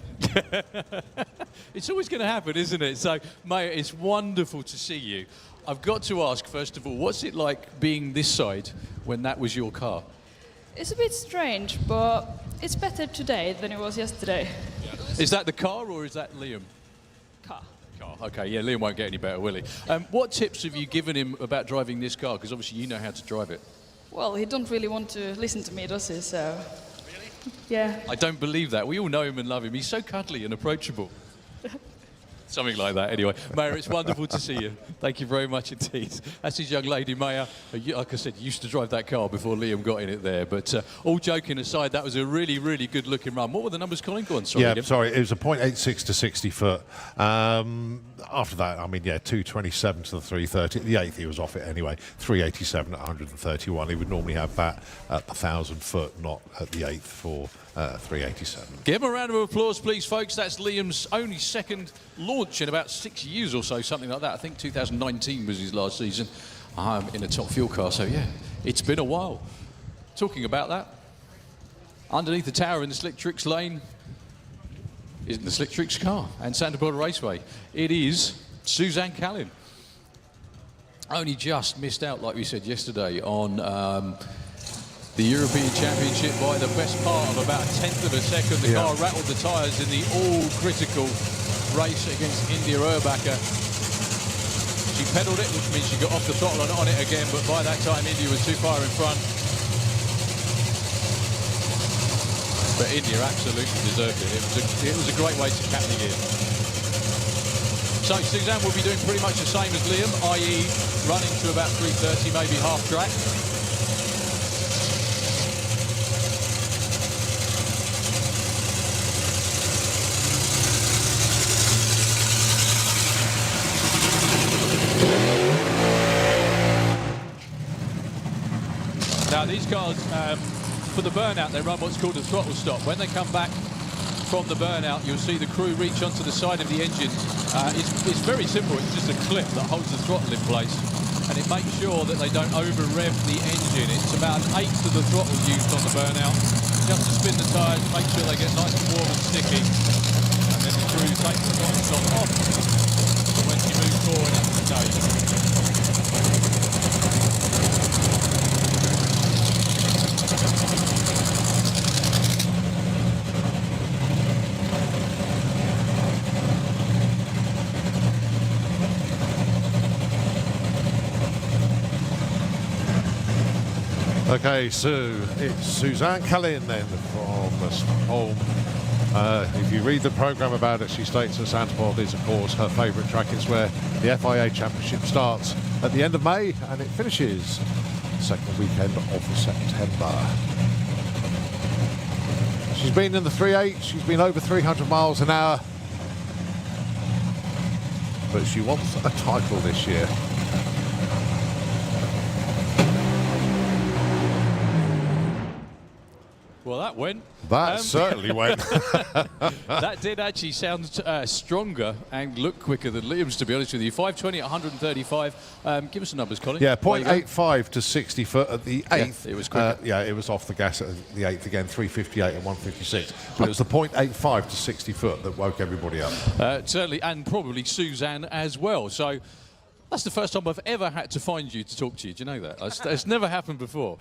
It's always going to happen, isn't it? So, Maya, it's wonderful to see you. I've got to ask, first of all, what's it like being this side when that was your car? It's a bit strange, but it's better today than it was yesterday. Yeah. Is that the car or is that Liam? Car. Okay, yeah, Liam won't get any better, will he? What tips have you given him about driving this car? Because obviously you know how to drive it. Well, he don't really want to listen to me, does he? So, yeah. I don't believe that. We all know him and love him. He's so cuddly and approachable. Something like that, anyway. Maya, it's wonderful to see you. Thank you very much indeed. That's his young lady, Maya. Like I said, used to drive that car before Liam got in it there. But all joking aside, that was a really, really good looking run. What were the numbers, Colin? Go on, sorry. Yeah, sorry, it was a 0.86 to 60 foot. After that, I mean, yeah, 227 to the 330. The 8th, he was off it anyway. 387 at 131. He would normally have that at the 1,000 foot, not at the 8th for 387. Give him a round of applause, please, folks. That's Liam's only second launch in about 6 years or so, something like that. I think 2019 was his last season in a top fuel car. So, yeah, it's been a while. Talking about that, underneath the tower in the Slick Tricks lane isn't the Slick Tricks car and Santa Barbara Raceway. It is Suzanne Callin. Only just missed out, like we said yesterday, on the European Championship by the best part of about 1/10 of a second. The car rattled the tyres in the all-critical race against India Urbacher. She pedalled it, which means she got off the throttle and on it again, but by that time India was too far in front. But India absolutely deserved it. It was a great way to cap the year. So Suzanne will be doing pretty much the same as Liam, i.e. running to about 330, maybe half track. Now these cars, for the burnout, they run what's called a throttle stop. When they come back from the burnout, you'll see the crew reach onto the side of the engine. It's very simple. It's just a clip that holds the throttle in place, and it makes sure that they don't over-rev the engine. It's about an eighth of the throttle used on the burnout, just to spin the tyres, make sure they get nice and warm and sticky, and then the crew takes the throttle off. So when you move forward, that's the stage. Okay, Sue, it's Suzanne Cullen then from home. If you read the programme about it, she states that Santapod is, of course, her favourite track. It's where the FIA Championship starts at the end of May and it finishes the second weekend of September. She's been in the 3.8, she's been over 300 miles an hour, but she wants a title this year. Well, that went. That certainly went. That did actually sound stronger and look quicker than Liam's, to be honest with you. 520 at 135. Give us the numbers, Colin. Yeah, 0.85 to 60 foot at the 8th. Yeah, it was quicker. Yeah, it was off the gas at the 8th again, 358 and 156. But it was the 0.85 to 60 foot that woke everybody up. Certainly, and probably Suzanne as well. So that's the first time I've ever had to find you to talk to you. Do you know that? It's never happened before.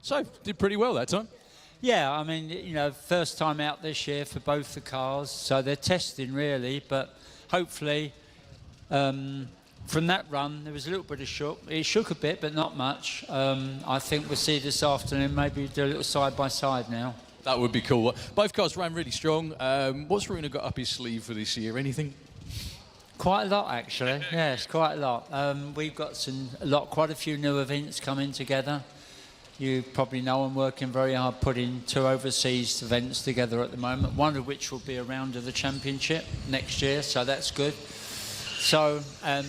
So, did pretty well that time. Yeah, I mean, you know, first time out this year for both the cars, so they're testing really, but hopefully from that run there was a little bit of shook. It shook a bit, but not much. I think we'll see this afternoon, maybe do a little side by side now. That would be cool. Both cars ran really strong. What's Runa got up his sleeve for this year? Anything? Quite a lot, actually. Yes, quite a lot. We've got quite a few new events coming together. You probably know I'm working very hard putting 2 overseas events together at the moment, one of which will be a round of the championship next year, so that's good. So,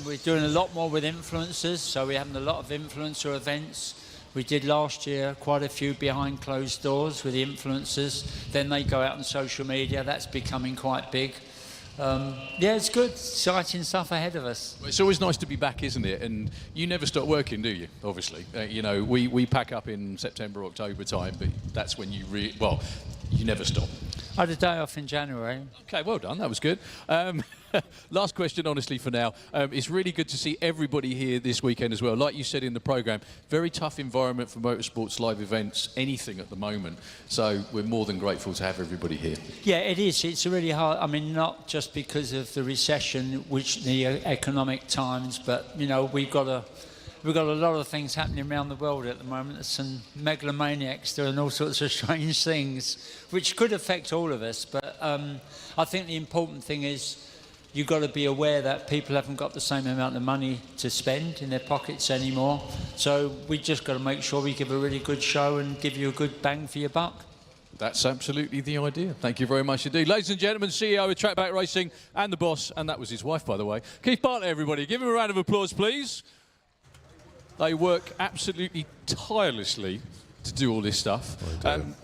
we're doing a lot more with influencers, so we're having a lot of influencer events. We did last year quite a few behind closed doors with the influencers. Then they go out on social media, that's becoming quite big. Yeah, it's good, exciting stuff ahead of us. It's always nice to be back, isn't it? And you never stop working, do you? Obviously, you know, we pack up in September, October time, but that's when you you never stop. I had a day off in January. Okay, well done. That was good. Last question, honestly, for now. It's really good to see everybody here this weekend as well. Like you said in the programme, very tough environment for motorsports live events, anything at the moment. So we're more than grateful to have everybody here. Yeah, it is. It's really hard. I mean, not just because of the recession, which the economic times, but, you know, we've got a lot of things happening around the world at the moment. There's some megalomaniacs doing all sorts of strange things, which could affect all of us. But I think the important thing is you've got to be aware that people haven't got the same amount of money to spend in their pockets anymore. So we just got to make sure we give a really good show and give you a good bang for your buck. That's absolutely the idea. Thank you very much indeed. Ladies and gentlemen, CEO of Trackback Racing and the boss, and that was his wife, by the way, Keith Bartlett, everybody. Give him a round of applause, please. They work absolutely tirelessly to do all this stuff.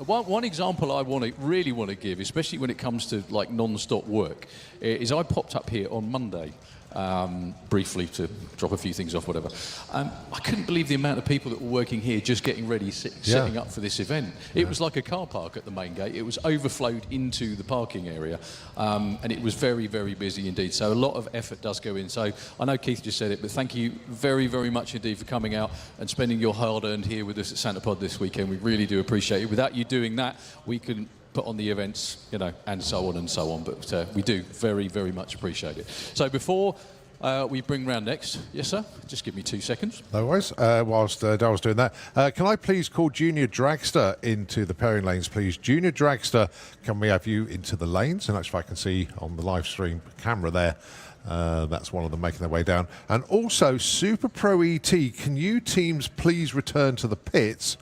One example I really want to give, especially when it comes to like non-stop work, is I popped up here on Monday briefly to drop a few things off, whatever. I couldn't believe the amount of people that were working here just getting ready, setting up for this event. It was like a car park at the main gate. It was overflowed into the parking area, and it was very, very busy indeed. So a lot of effort does go in. So I know Keith just said it, but thank you very, very much indeed for coming out and spending your hard-earned here with us at Santapod this weekend. We really do appreciate it. Without you doing that, we couldn't put on the events, you know, and so on and so on. But we do very, very much appreciate it. So before we bring round next, yes, sir, just give me 2 seconds. No worries. Whilst Daryl's doing that, can I please call Junior Dragster into the pairing lanes, please? Junior Dragster, can we have you into the lanes? And actually, I can see on the live stream camera there, that's one of them making their way down. And also, Super Pro ET, can you teams please return to the pits?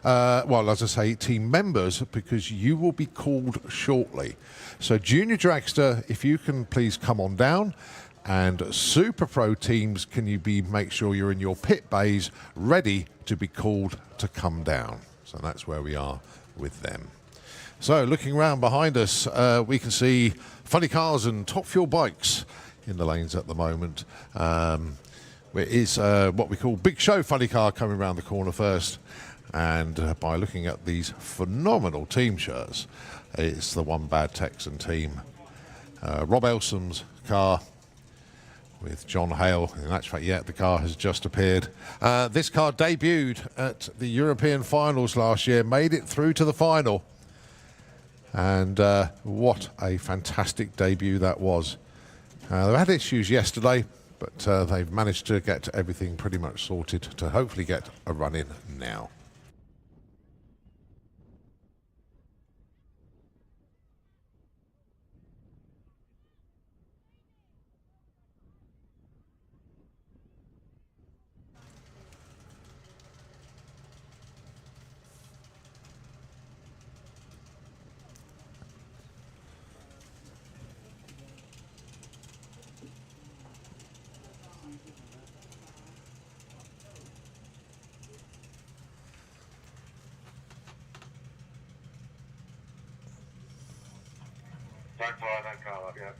Well, as I say, team members, because you will be called shortly. So Junior Dragster, if you can please come on down, and Super Pro teams, can you make sure you're in your pit bays ready to be called to come down. So that's where we are with them. So looking around behind us, we can see funny cars and top fuel bikes in the lanes at the moment. There is what we call Big Show funny car coming around the corner first. And by looking at these phenomenal team shirts, it's the One Bad Texan team. Rob Elsom's car with John Hale. In actual fact, yeah, the car has just appeared. This car debuted at the European finals last year, made it through to the final. And what a fantastic debut that was. They had issues yesterday, but they've managed to get everything pretty much sorted to hopefully get a run in now. Don't fire that car up yet.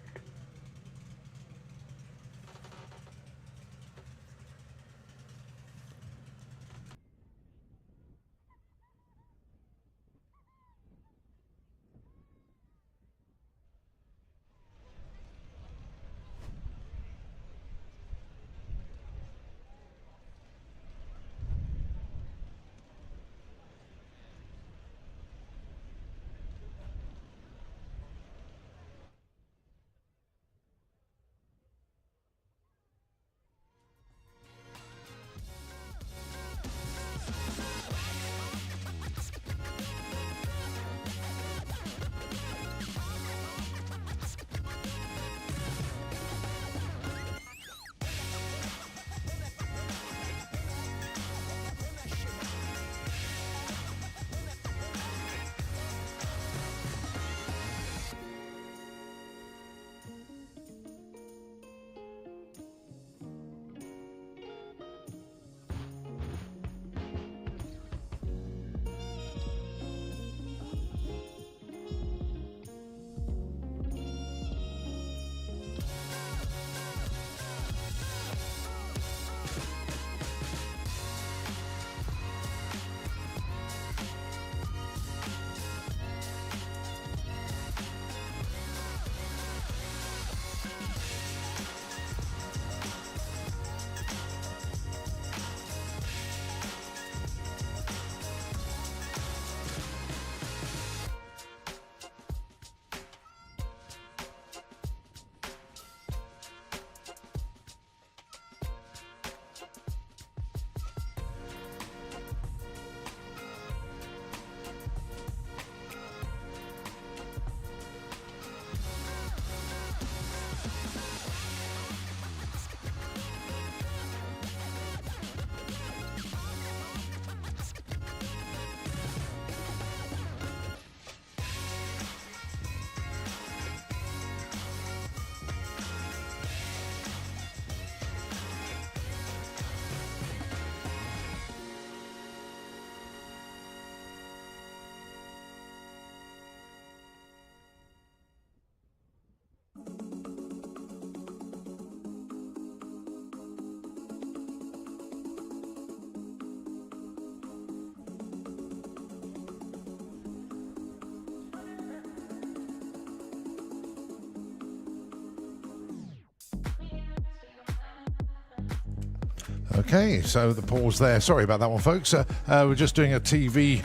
Okay, so the pause there. Sorry about that one, folks. We're just doing a TV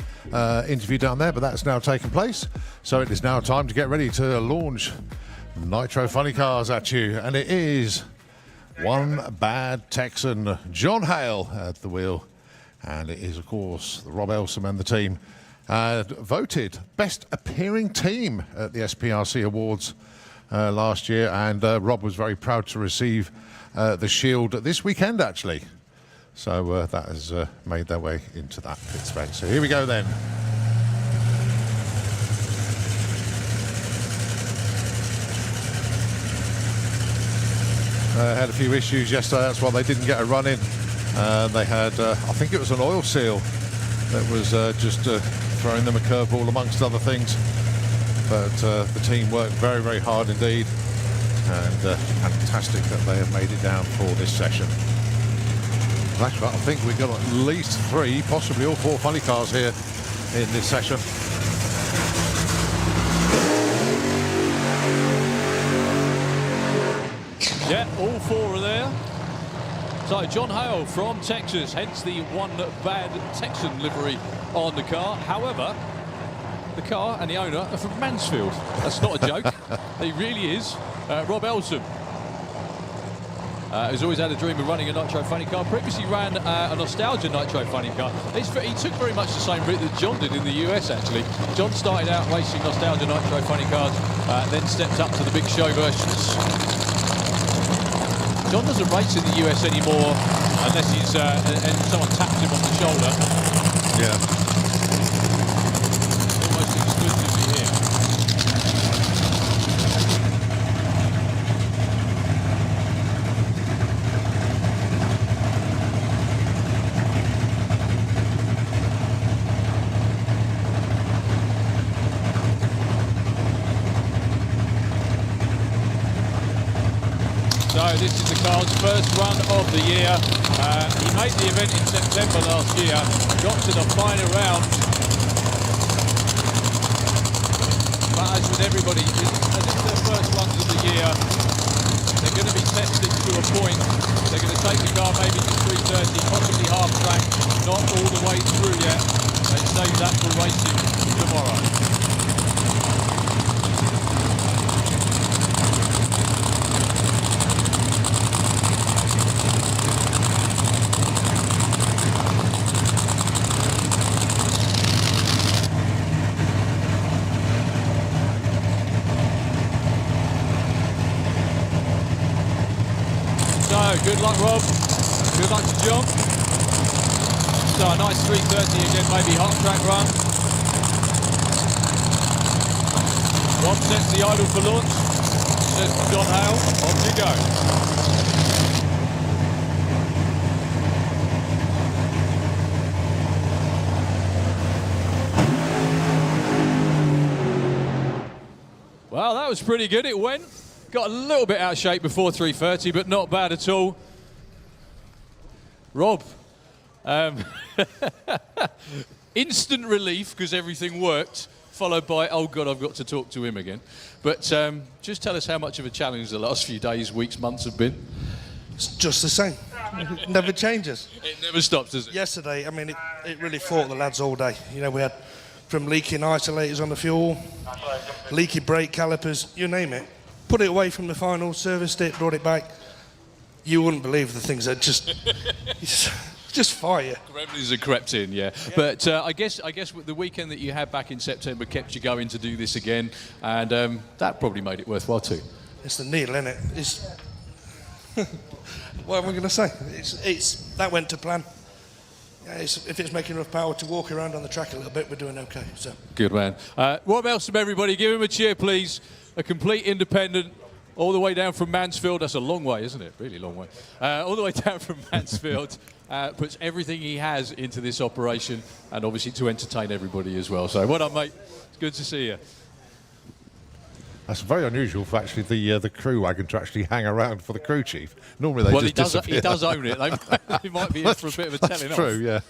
interview down there, but that's now taken place. So it is now time to get ready to launch Nitro Funny Cars at you. And it is One Bad Texan, John Hale at the wheel. And it is, of course, Rob Elsom and the team. Voted Best Appearing Team at the SPRC Awards last year. And Rob was very proud to receive the shield this weekend, actually. So that has made their way into that pit space. So here we go then. Had a few issues yesterday, that's why they didn't get a run in. They had, I think it was an oil seal that was just throwing them a curveball amongst other things. but the team worked very, very hard indeed, and fantastic that they have made it down for this session. That's right, I think we've got at least 3, possibly all 4 funny cars here in this session. Yeah, all 4 are there. So John Hale from Texas, hence the one bad Texan livery on the car. However, the car and the owner are from Mansfield. That's not a joke. He really is. Rob Elsom, who's always had a dream of running a Nitro funny car. Previously ran a Nostalgia Nitro funny car. He took very much the same route that John did in the US, actually. John started out racing Nostalgia Nitro funny cars, then stepped up to the big show versions. John doesn't race in the US anymore unless he's and someone taps him on the shoulder. Yeah. Almost exclusively here. So this is the car's first run of the year. He made the event in September last year, got to the final round. But as with everybody, as it's their first runs of the year, they're going to be tested to a point. They're going to take the car maybe to 330, possibly half track, not all the way through yet. They save that for racing tomorrow. Good luck, Rob. Good luck to John. So a nice 330 again, maybe half track run. Rob sets the idle for launch. Says John Hale, off you go. Well, that was pretty good. It went. Got a little bit out of shape before 330, but not bad at all. Rob, instant relief because everything worked, followed by, oh God, I've got to talk to him again. But just tell us how much of a challenge the last few days, weeks, months have been. It's just the same. It never changes. It never stops, does it? Yesterday, I mean, it really fought the lads all day. You know, we had from leaking isolators on the fuel, leaky brake calipers, you name it. Put it away from the final, serviced it, brought it back. You wouldn't believe the things that just fire. Gremlins have crept in, yeah. But I guess the weekend that you had back in September kept you going to do this again, and that probably made it worthwhile too. It's the needle, isn't it? It's what am I going to say? It's that went to plan. Yeah, if it's making enough power to walk around on the track a little bit, we're doing okay. So good man. What else from everybody? Give him a cheer, please. A complete independent, all the way down from Mansfield. That's a long way, isn't it? Really long way. All the way down from Mansfield. Puts everything he has into this operation, and obviously to entertain everybody as well. So well done, mate. It's good to see you. That's very unusual for actually the crew wagon to actually hang around for the crew chief. Normally they just disappear. He does own it. He might be in for a bit of a telling off. That's true, yeah.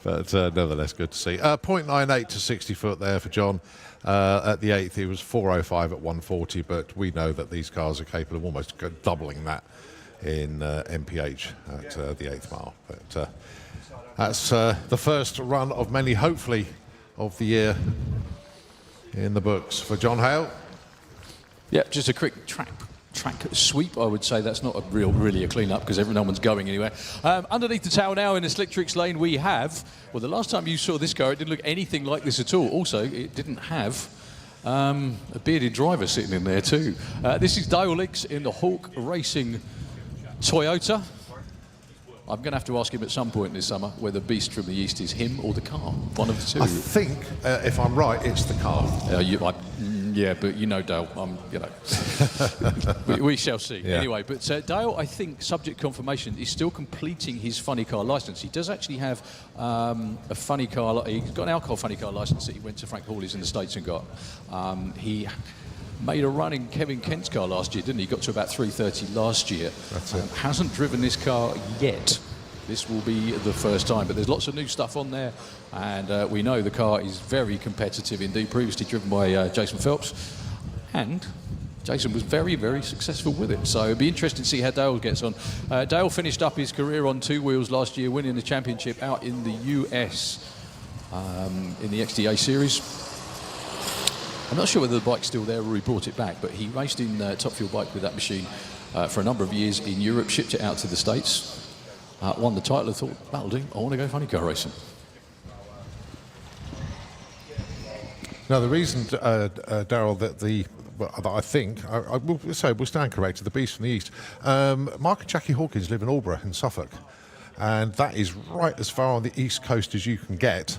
But nevertheless, good to see. 0.98 to 60 foot there for John. At the 8th, he was 405 at 140, but we know that these cars are capable of almost doubling that in MPH at the 8th mile. But that's the first run of many, hopefully, of the year in the books for John Hale. Yeah, just a quick track sweep, I would say. That's not really a clean-up because no one's going anywhere. Underneath the tail now in the slick tricks lane we have, well, the last time you saw this car, it didn't look anything like this at all. Also, it didn't have a bearded driver sitting in there too. This is Dale Leaks in the Hawk Racing Toyota. I'm going to have to ask him at some point this summer whether Beast from the East is him or the car. One of the two. I think, if I'm right, it's the car. Yeah, but you know, Dale, we shall see. Yeah. Anyway, but Dale, I think, subject confirmation, is still completing his funny car licence. He does actually have a funny car. He's got an alcohol funny car licence that he went to Frank Hawley's in the States and got. He made a run in Kevin Kent's car last year, didn't he? He got to about 3:30 last year. That's it. Hasn't driven this car yet. This will be the first time, but there's lots of new stuff on there, and we know the car is very competitive indeed. Previously driven by Jason Phelps, and Jason was very, very successful with it. So it'll be interesting to see how Dale gets on. Dale finished up his career on two wheels last year, winning the championship out in the US in the XDA series. I'm not sure whether the bike's still there or he brought it back, but he raced in Top Fuel bike with that machine for a number of years in Europe, shipped it out to the States. Won the title, and thought, that'll do, I want to go funny car racing. Now, the reason, Daryl, that I think, I will say, we'll stand corrected, the Beast from the East. Mark and Jackie Hawkins live in Aldborough in Suffolk, and that is right as far on the east coast as you can get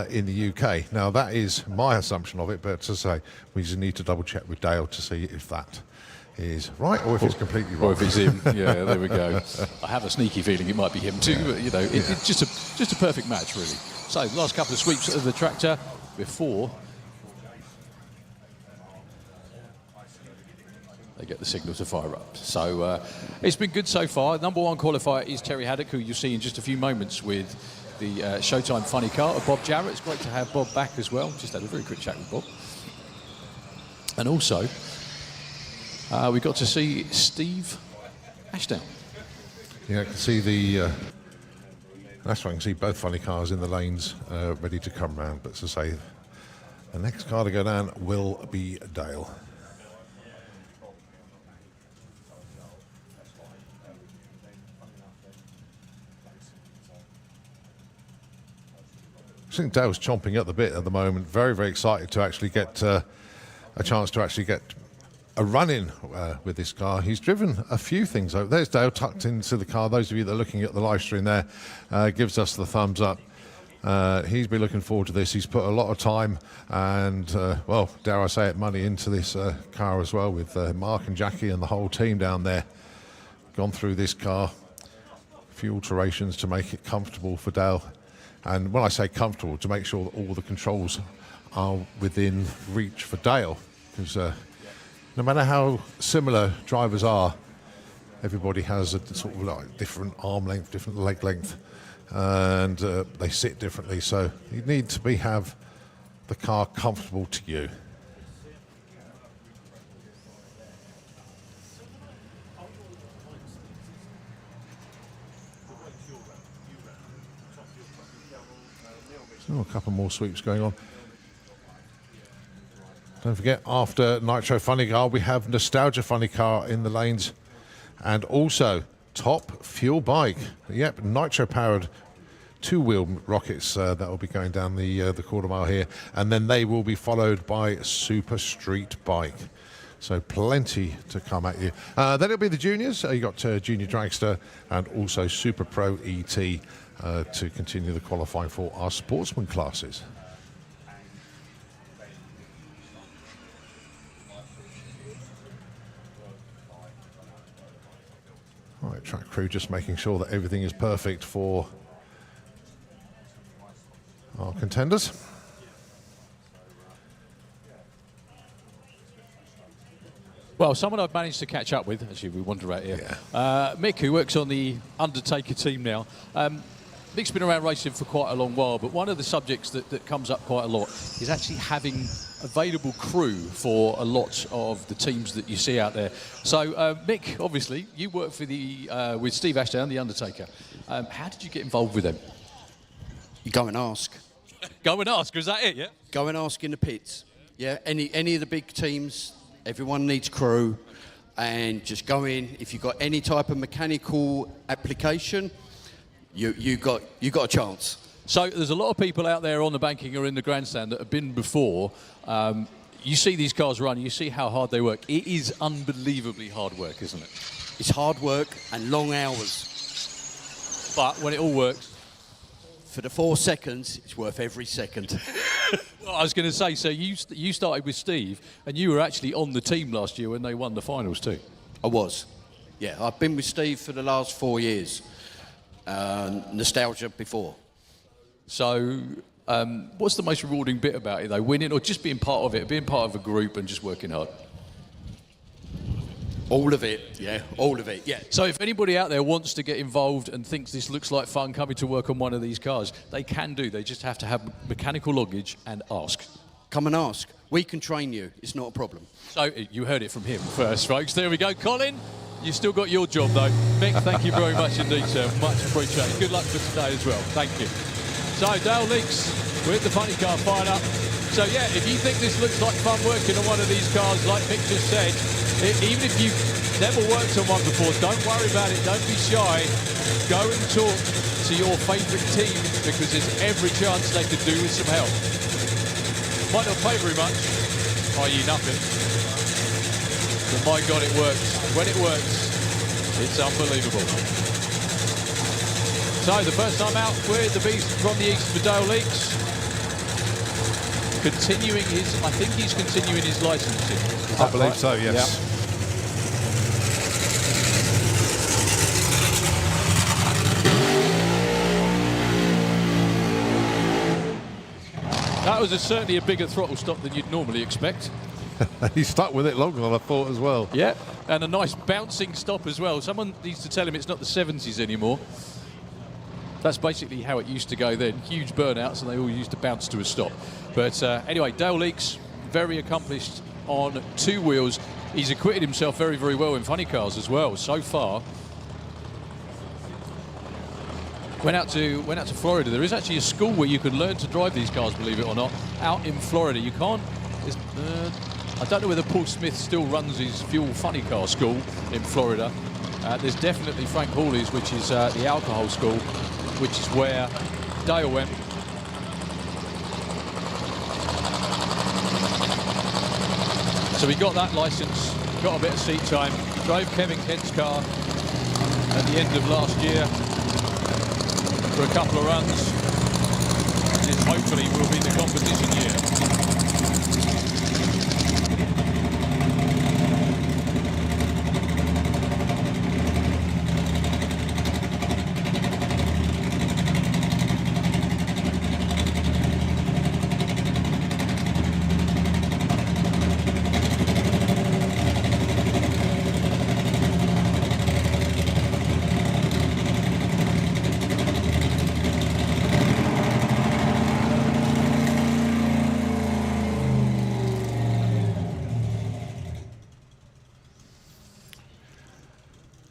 in the UK. Now, that is my assumption of it, but as I say, we just need to double check with Dale to see if that is right or if it's completely wrong. Or if it's him. Yeah, there we go. I have a sneaky feeling it might be him too, but you know, it's just a perfect match, really. So, the last couple of sweeps of the tractor before they get the signal to fire up. So, it's been good so far. Number one qualifier is Terry Haddock, who you'll see in just a few moments with the Showtime funny car. Bob Jarrett, it's great to have Bob back as well. Just had a very quick chat with Bob. And also, we got to see Steve Ashdown. Yeah, I can see that's why I can see both funny cars in the lanes ready to come round. But as I say, the next car to go down will be Dale. I think Dale's chomping at the bit at the moment. Very, very excited to actually get a chance to actually get a run-in with this car. He's driven a few things over. There's Dale tucked into the car. Those of you that are looking at the live stream there, gives us the thumbs up. He's been looking forward to this. He's put a lot of time and, well, dare I say it, money into this car as well, with Mark and Jackie and the whole team down there. Gone through this car. A few alterations to make it comfortable for Dale. And when I say comfortable, to make sure that all the controls are within reach for Dale. Because no matter how similar drivers are, everybody has a sort of like different arm length, different leg length, and they sit differently. So you need to have the car comfortable to you. So a couple more sweeps going on. Don't forget, after Nitro Funny Car, we have Nostalgia Funny Car in the lanes, and also Top Fuel Bike. Yep, Nitro-powered two-wheel rockets that will be going down the quarter mile here, and then they will be followed by Super Street Bike. So plenty to come at you. Then it'll be the juniors. You got Junior Dragster and also Super Pro ET to continue the qualifying for our sportsman classes. All right, track crew just making sure that everything is perfect for our contenders. Well, someone I've managed to catch up with, actually we wander out here, Mick, who works on the Undertaker team now. Mick's been around racing for quite a long while, but one of the subjects that comes up quite a lot is actually having available crew for a lot of the teams that you see out there. So, Mick, obviously, you work for with Steve Ashdown, the Undertaker. How did you get involved with them? You go and ask. Go and ask, is that it, yeah? Go and ask in the pits. Yeah, any of the big teams, everyone needs crew, and just go in. If you've got any type of mechanical application, you got a chance. So there's a lot of people out there on the banking or in the grandstand that have been before. You see these cars run, you see how hard they work. It is unbelievably hard work, isn't it? It's hard work and long hours. But when it all works, for the 4 seconds, it's worth every second. I was going to say, so you started with Steve, and you were actually on the team last year when they won the finals too. I was. Yeah, I've been with Steve for the last 4 years. Nostalgia before. So, what's the most rewarding bit about it, though? Winning or just being part of it, being part of a group and just working hard? All of it, yeah, all of it, yeah. So if anybody out there wants to get involved and thinks this looks like fun coming to work on one of these cars, they can do. They just have to have mechanical luggage and ask. Come and ask. We can train you. It's not a problem. So you heard it from him first, folks. There we go. Colin, you've still got your job, though. Mick, thank you very much indeed, sir. Much appreciated. Good luck for today as well. Thank you. So Dale Leaks with the funny car fired up. So yeah, if you think this looks like fun working on one of these cars, like Mick just said, even if you've never worked on one before, don't worry about it, don't be shy. Go and talk to your favourite team, because there's every chance they could do with some help. Might not pay very much, i.e. nothing, but my God, it works. When it works, it's unbelievable. So the first time out with the beast from the east for Dale Leaks. Continuing his, I think he's continuing his licensing. I believe so, yes. Yeah. That was certainly a bigger throttle stop than you'd normally expect. He stuck with it longer than I thought as well. Yeah, and a nice bouncing stop as well. Someone needs to tell him it's not the 70s anymore. That's basically how it used to go then. Huge burnouts, and they all used to bounce to a stop. But anyway, Dale Leaks, very accomplished on two wheels. He's acquitted himself very, very well in funny cars as well so far. Went out to Florida. There is actually a school where you can learn to drive these cars, believe it or not, out in Florida. You can't. I don't know whether Paul Smith still runs his fuel funny car school in Florida. There's definitely Frank Hawley's, which is the alcohol school, which is where Dale went. So he got that license, got a bit of seat time, drove Kevin Kent's car at the end of last year for a couple of runs. This hopefully will be the competition year.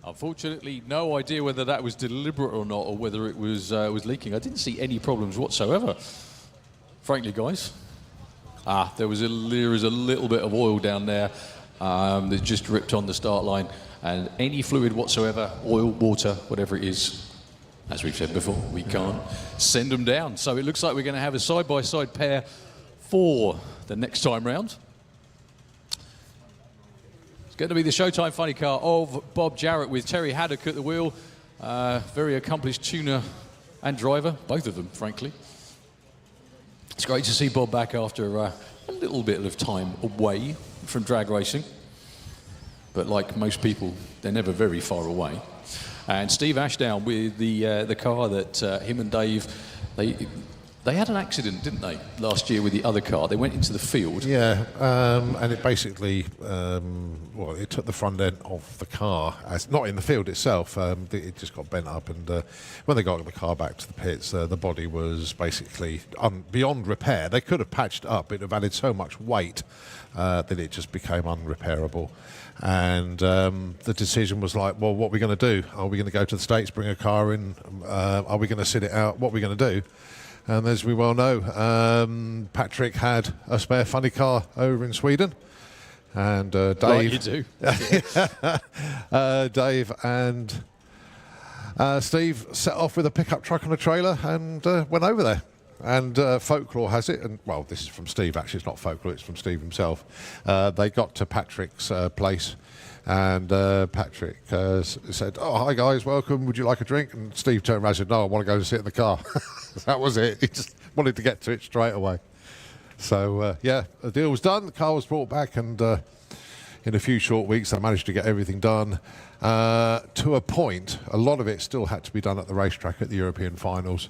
Unfortunately, no idea whether that was deliberate or not, or whether it was leaking. I didn't see any problems whatsoever, frankly, guys. There is a little bit of oil down there that just dripped on the start line, and any fluid whatsoever, oil, water, whatever it is, as we've said before, we can't send them down. So it looks like we're going to have a side-by-side pair for the next time round. Going to be the Showtime funny car of Bob Jarrett with Terry Haddock at the wheel. Very accomplished tuner and driver, both of them, frankly. It's great to see Bob back after a little bit of time away from drag racing. But like most people, they're never very far away. And Steve Ashdown with the car that him and Dave, they had an accident, didn't they, last year with the other car? They went into the field. Yeah, and it basically, it took the front end of the car, not in the field itself, it just got bent up, and when they got the car back to the pits, the body was basically beyond repair. They could have patched it up, it would have added so much weight that it just became unrepairable. And the decision was like, well, what are we going to do? Are we going to go to the States, bring a car in? Are we going to sit it out? What are we going to do? And as we well know, Patrick had a spare funny car over in Sweden. And Dave... Like you do. Dave and Steve set off with a pickup truck and a trailer and went over there. And folklore has it, and well, this is from Steve, actually, it's not folklore, it's from Steve himself. They got to Patrick's place, and Patrick said, "Oh, hi guys, welcome, would you like a drink?" And Steve turned around and said, "No, I want to go and sit in the car." That was it, he just wanted to get to it straight away. So, yeah, the deal was done. The car was brought back, and in a few short weeks, I managed to get everything done. To a point, a lot of it still had to be done at the racetrack at the European finals.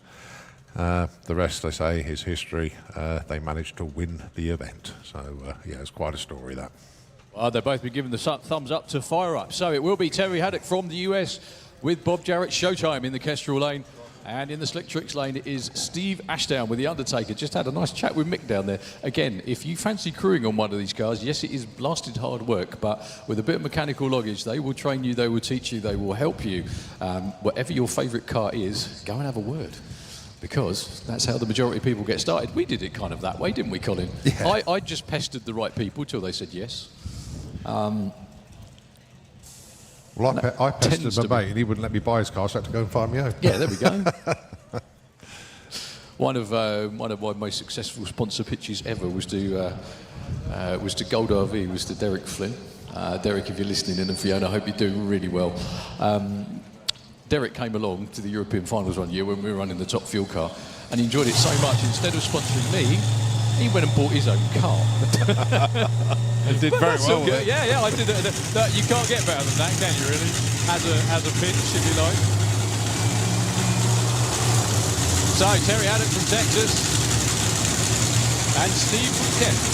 The rest, they say, is history. They managed to win the event. So, yeah, it's quite a story, that. Well, they've both been given the thumbs up to fire up. So it will be Terry Haddock from the US with Bob Jarrett. Showtime in the Kestrel lane. And in the Slick Tricks lane is Steve Ashdown with the Undertaker. Just had a nice chat with Mick down there. Again, if you fancy crewing on one of these cars, yes, it is blasted hard work, but with a bit of mechanical loggage, they will train you, they will teach you, they will help you. Whatever your favourite car is, go and have a word. Because that's how the majority of people get started. We did it kind of that way, didn't we, Colin? Yeah. I just pestered the right people till they said yes. Well, I pestered my mate, and he wouldn't let me buy his car, so I had to go and find my own. Yeah, there we go. One of my most successful sponsor pitches ever was to Gold RV, was to Derek Flynn. Derek, if you're listening in, and Fiona, I hope you're doing really well. Derek came along to the European finals one year when we were running the top fuel car, and he enjoyed it so much. Instead of sponsoring me, he went and bought his own car. It did very well. Yeah, I did it. You can't get better than that, can you, really? As a pitch, if you like. So, Terry Haddock from Texas and Steve from Kent.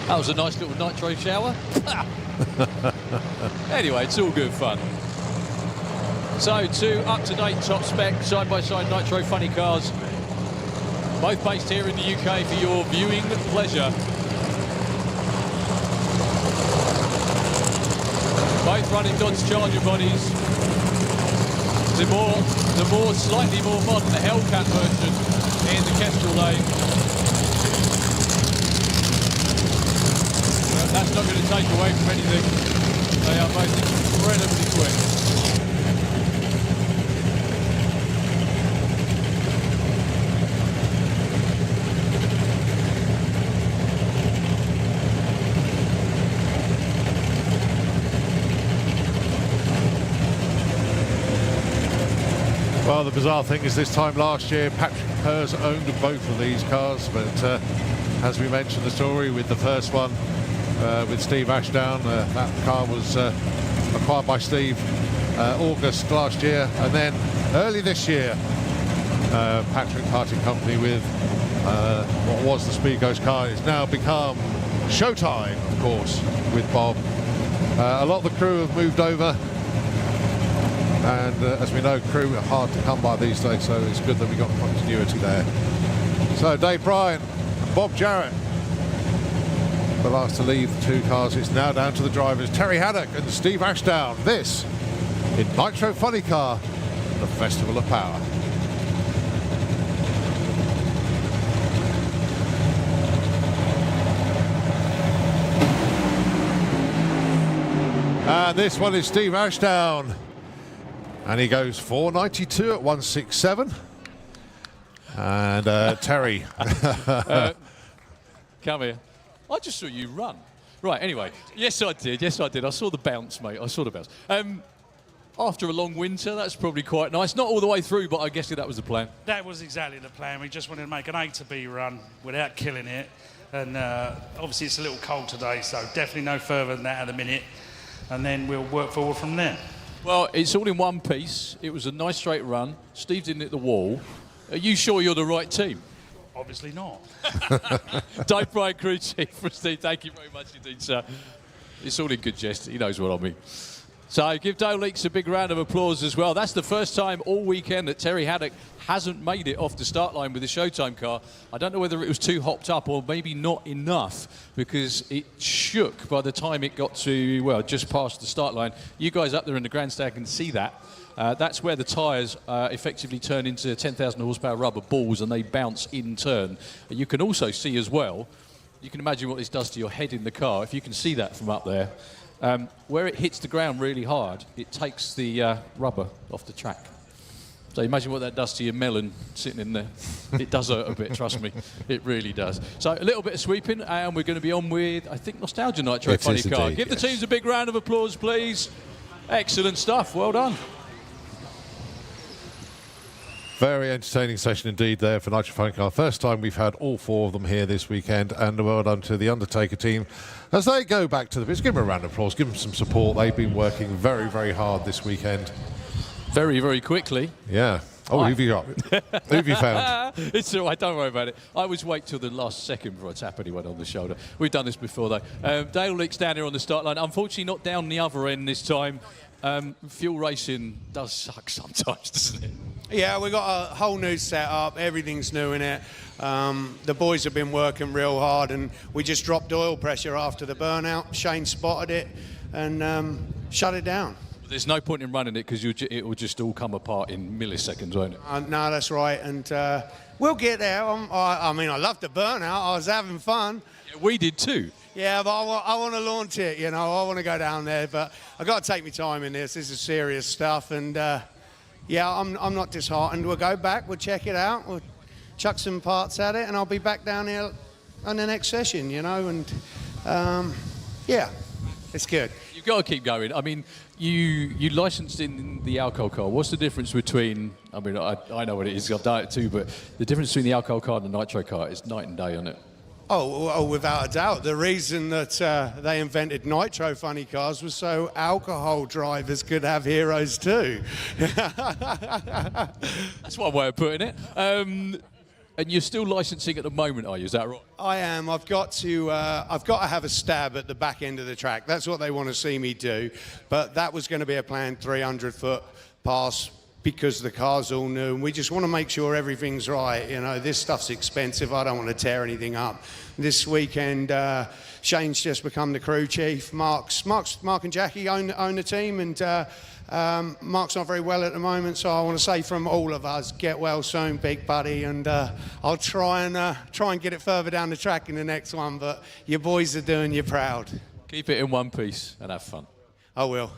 That was a nice little nitro shower. Anyway, it's all good fun. So, two up-to-date top spec side-by-side nitro funny cars, both based here in the UK for your viewing pleasure. Both running Dodge Charger bodies. The slightly more modern Hellcat version in the Kestrel lane. That's not going to take away from anything. They are both incredibly quick. Well, the bizarre thing is this time last year, Patrick Pers owned both of these cars, but as we mentioned the story with the first one, with Steve Ashdown, that car was acquired by Steve August last year, and then early this year Patrick parting company with what was the Speed Ghost car. It's now become Showtime, of course, with Bob. A lot of the crew have moved over, and as we know, crew are hard to come by these days, so it's good that we got continuity there. So Dave Bryan and Bob Jarrett, the last to leave the two cars. It's now down to the drivers, Terry Haddock and Steve Ashdown. This in Nitro Funny Car, the Festival of Power. And this one is Steve Ashdown, and he goes 492 at 167. And Terry. Come here. I just saw you run. Right, anyway. Yes, I did. Yes, I did. I saw the bounce, mate. I saw the bounce. After a long winter, that's probably quite nice. Not all the way through, but I guess that was the plan. That was exactly the plan. We just wanted to make an A to B run without killing it. And obviously it's a little cold today, so definitely no further than that at the minute. And then we'll work forward from there. Well, it's all in one piece. It was a nice straight run. Steve didn't hit the wall. Are you sure you're the right team? Obviously not. Dave Bryan, crew chief from Steve. Thank you very much indeed, sir. It's all in good jest. He knows what I mean. So give Dale Leaks a big round of applause as well. That's the first time all weekend that Terry Haddock hasn't made it off the start line with the Showtime car. I don't know whether it was too hopped up or maybe not enough, because it shook by the time it got to, well, just past the start line. You guys up there in the grandstand can see that. That's where the tyres effectively turn into 10,000 horsepower rubber balls and they bounce in turn. You can also see as well, you can imagine what this does to your head in the car. If you can see that from up there, where it hits the ground really hard, it takes the rubber off the track. So imagine what that does to your melon sitting in there. It does hurt a bit, trust me. It really does. So a little bit of sweeping, and we're going to be on with, I think, Nostalgia Nitro Funny Car. Give the teams a big round of applause, please. Excellent stuff. Well done. Very entertaining session indeed there for Nitro Funny Car. First time we've had all 4 of them here this weekend, and well done to the Undertaker team as they go back to the bits. Give them a round of applause, give them some support. They've been working very, very hard this weekend. Very, very quickly. Yeah. Oh, who've you got? Who've you found? It's all right, don't worry about it. I always wait till the last second before I tap anyone on the shoulder. We've done this before, though. Dale Leake's down here on the start line. Unfortunately, not down the other end this time. Fuel racing does suck sometimes, doesn't it? Yeah, we've got a whole new setup. Everything's new in it. The boys have been working real hard, and we just dropped oil pressure after the burnout. Shane spotted it and shut it down. There's no point in running it because it will just all come apart in milliseconds, won't it? No, that's right. And we'll get there. I mean, I love the burnout. I was having fun. Yeah, we did too. Yeah, but I want to launch it, you know. I want to go down there, but I've got to take my time in this. This is serious stuff. And, yeah, I'm not disheartened. We'll go back. We'll check it out. We'll chuck some parts at it, and I'll be back down here on the next session, you know. And, yeah, it's good. You've got to keep going. I mean, you licensed in the alcohol car. What's the difference between, I mean, I know what it is, I've done it too, but the difference between the alcohol car and the nitro car is night and day, isn't it? Oh, without a doubt. The reason that they invented nitro funny cars was so alcohol drivers could have heroes too. That's one way of putting it. And you're still licensing at the moment, are you? Is that right? I am. I've got to have a stab at the back end of the track. That's what they want to see me do. But that was going to be a planned 300-foot pass because the car's all new. And we just want to make sure everything's right. You know, this stuff's expensive. I don't want to tear anything up. This weekend, Shane's just become the crew chief. Mark and Jackie own the team, and Mark's not very well at the moment, so I want to say from all of us, get well soon, big buddy, and I'll try and get it further down the track in the next one, but your boys are doing you proud. Keep it in one piece and have fun. I will.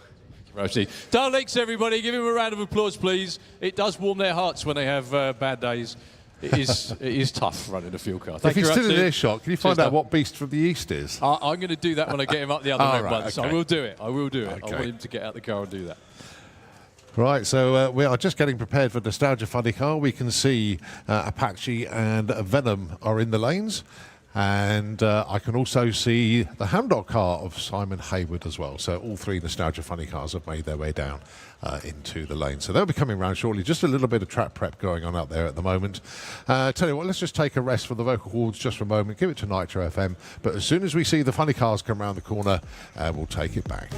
Rosie. Dale Leakes, everybody, give him a round of applause, please. It does warm their hearts when they have bad days. It is tough running a fuel car. If he's still in earshot, can you find out what Beast from the East is? I'm going to do that when I get him up the other end once. Okay. I will do it. I will do it. Okay. I want him to get out the car and do that. Right, so we are just getting prepared for Nostalgia Funny Car. We can see Apache and Venom are in the lanes. And I can also see the Hound-Dog car of Simon Hayward as well. So all 3 Nostalgia Funny cars have made their way down into the lane. So they'll be coming around shortly. Just a little bit of track prep going on out there at the moment. Tell you what, let's just take a rest for the vocal cords just for a moment. Give it to Nitro FM. But as soon as we see the funny cars come around the corner, we'll take it back.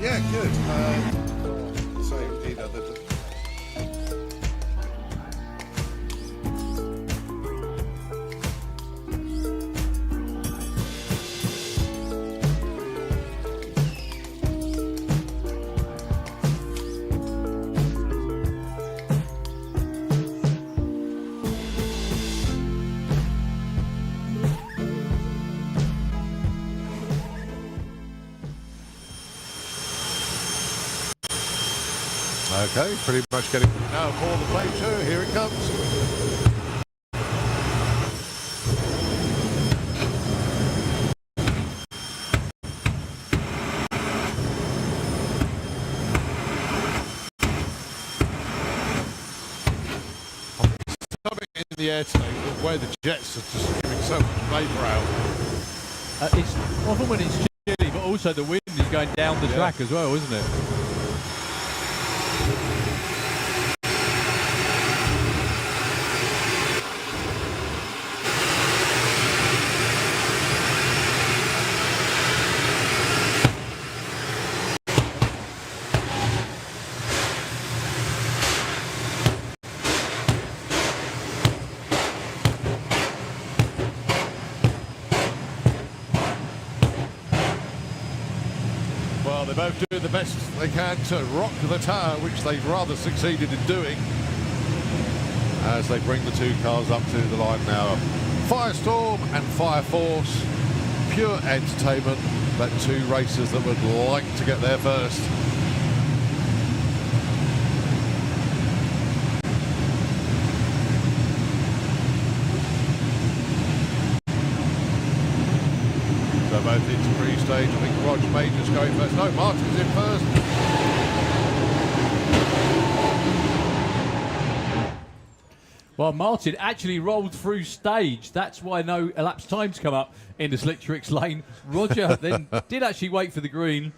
Yeah, good. Same either. Okay, pretty much getting now for the play two. Here it comes. Coming in the air today, where the jets are just giving so much vapour out. It's often when it's chilly, but also the wind is going down the track as well, isn't it? Well, they're both doing the best they can to rock the tower, which they've rather succeeded in doing, as they bring the two cars up to the line now. Firestorm and Fire Force, pure entertainment, but two racers that would like to get there first. So both into pre-stage. I think Roger Major's going first. No, Martin's in first. Well, Martin actually rolled through stage. That's why no elapsed times come up in the Slick Tricks lane. Roger then did actually wait for the green.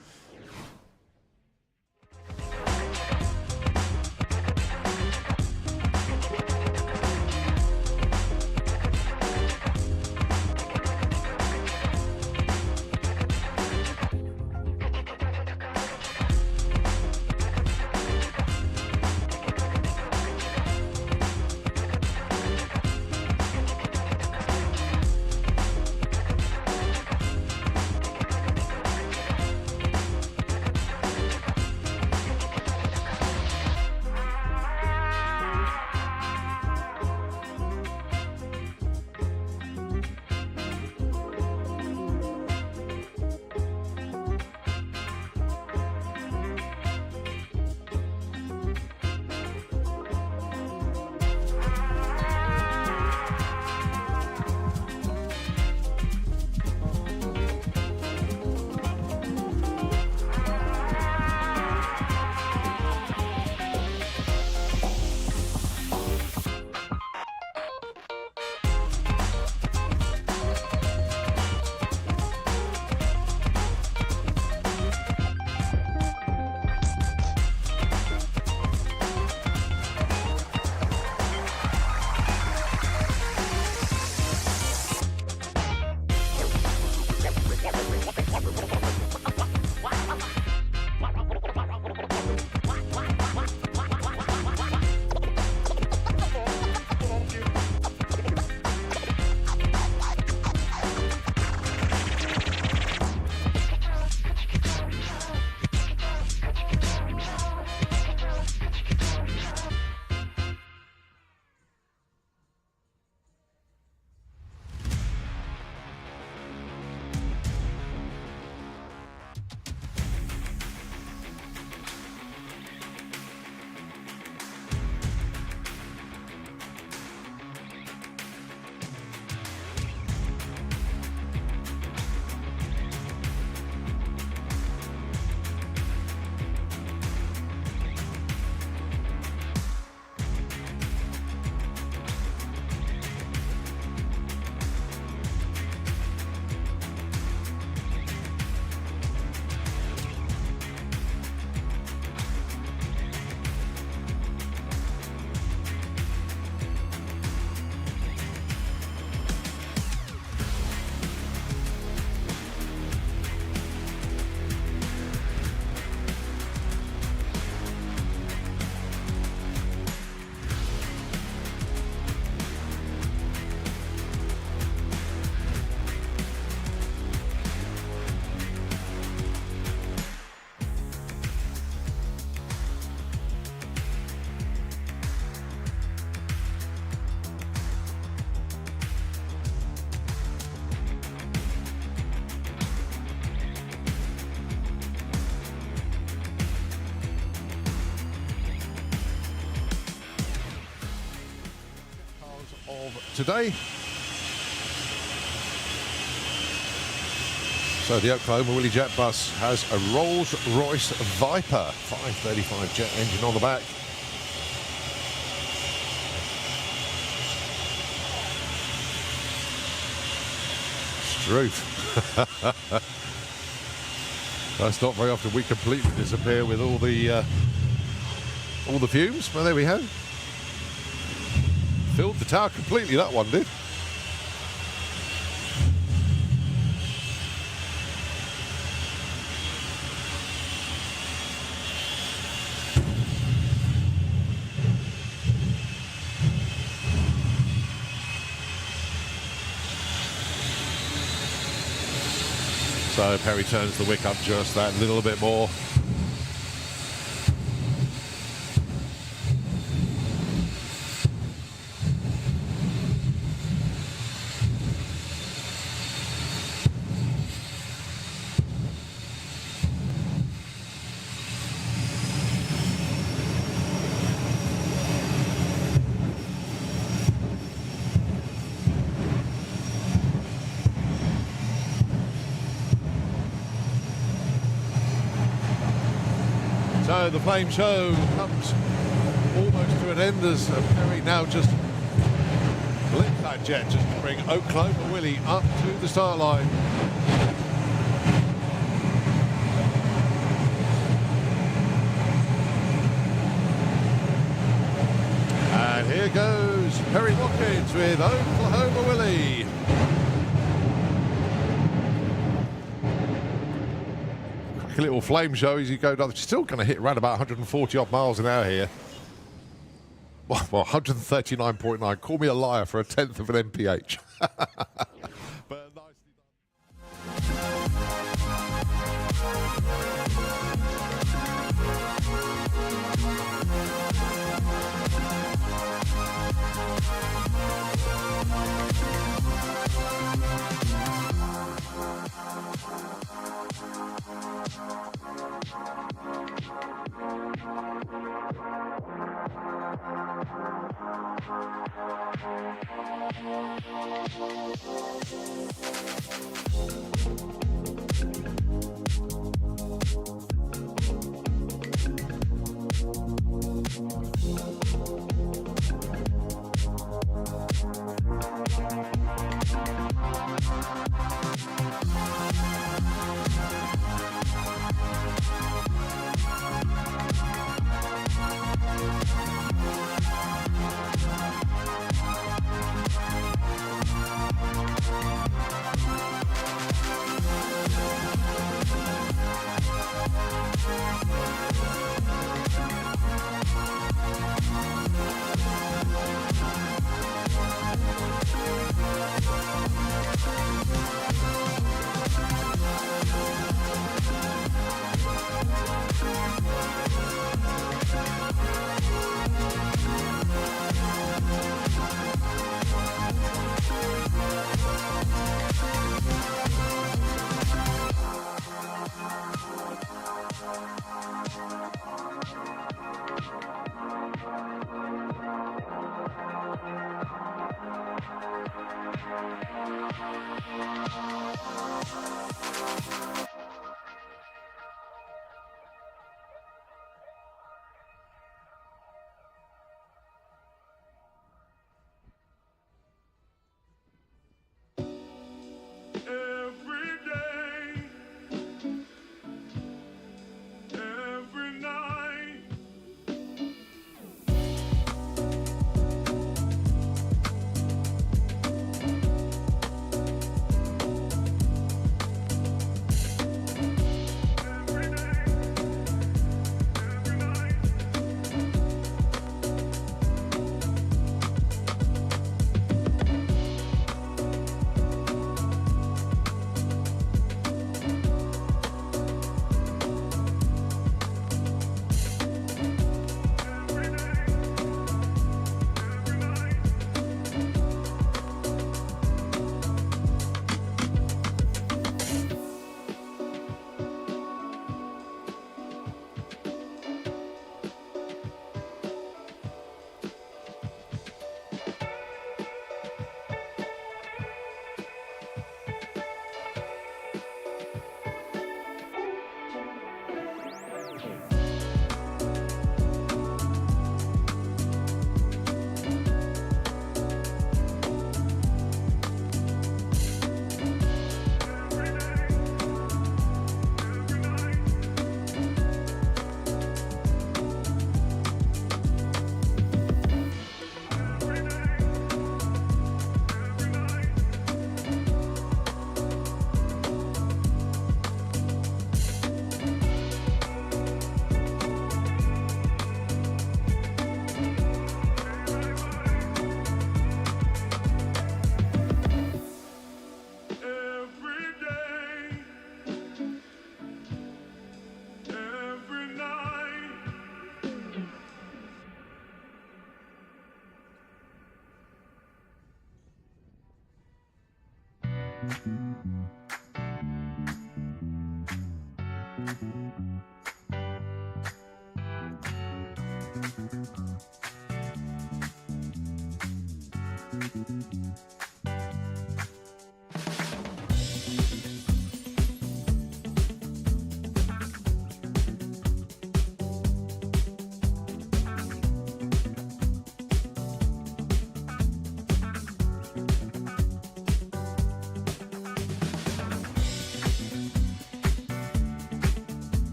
today. So the Oklahoma Willie Jet bus has a Rolls-Royce Viper 535 jet engine on the back. Struth. That's not very often we completely disappear with all the fumes, but there we have. Filled the tower completely, that one did. So Perry turns the wick up just that little bit more. So the flame show comes almost to an end as Perry now just lit that jet just to bring Oklahoma Willie up to the start line. And here goes Perry Watkins with Oklahoma Willie. A little flame show as you go down. Still going to hit around about 140 odd miles an hour here. Well, 139.9. Call me a liar for a tenth of an mph. But nicely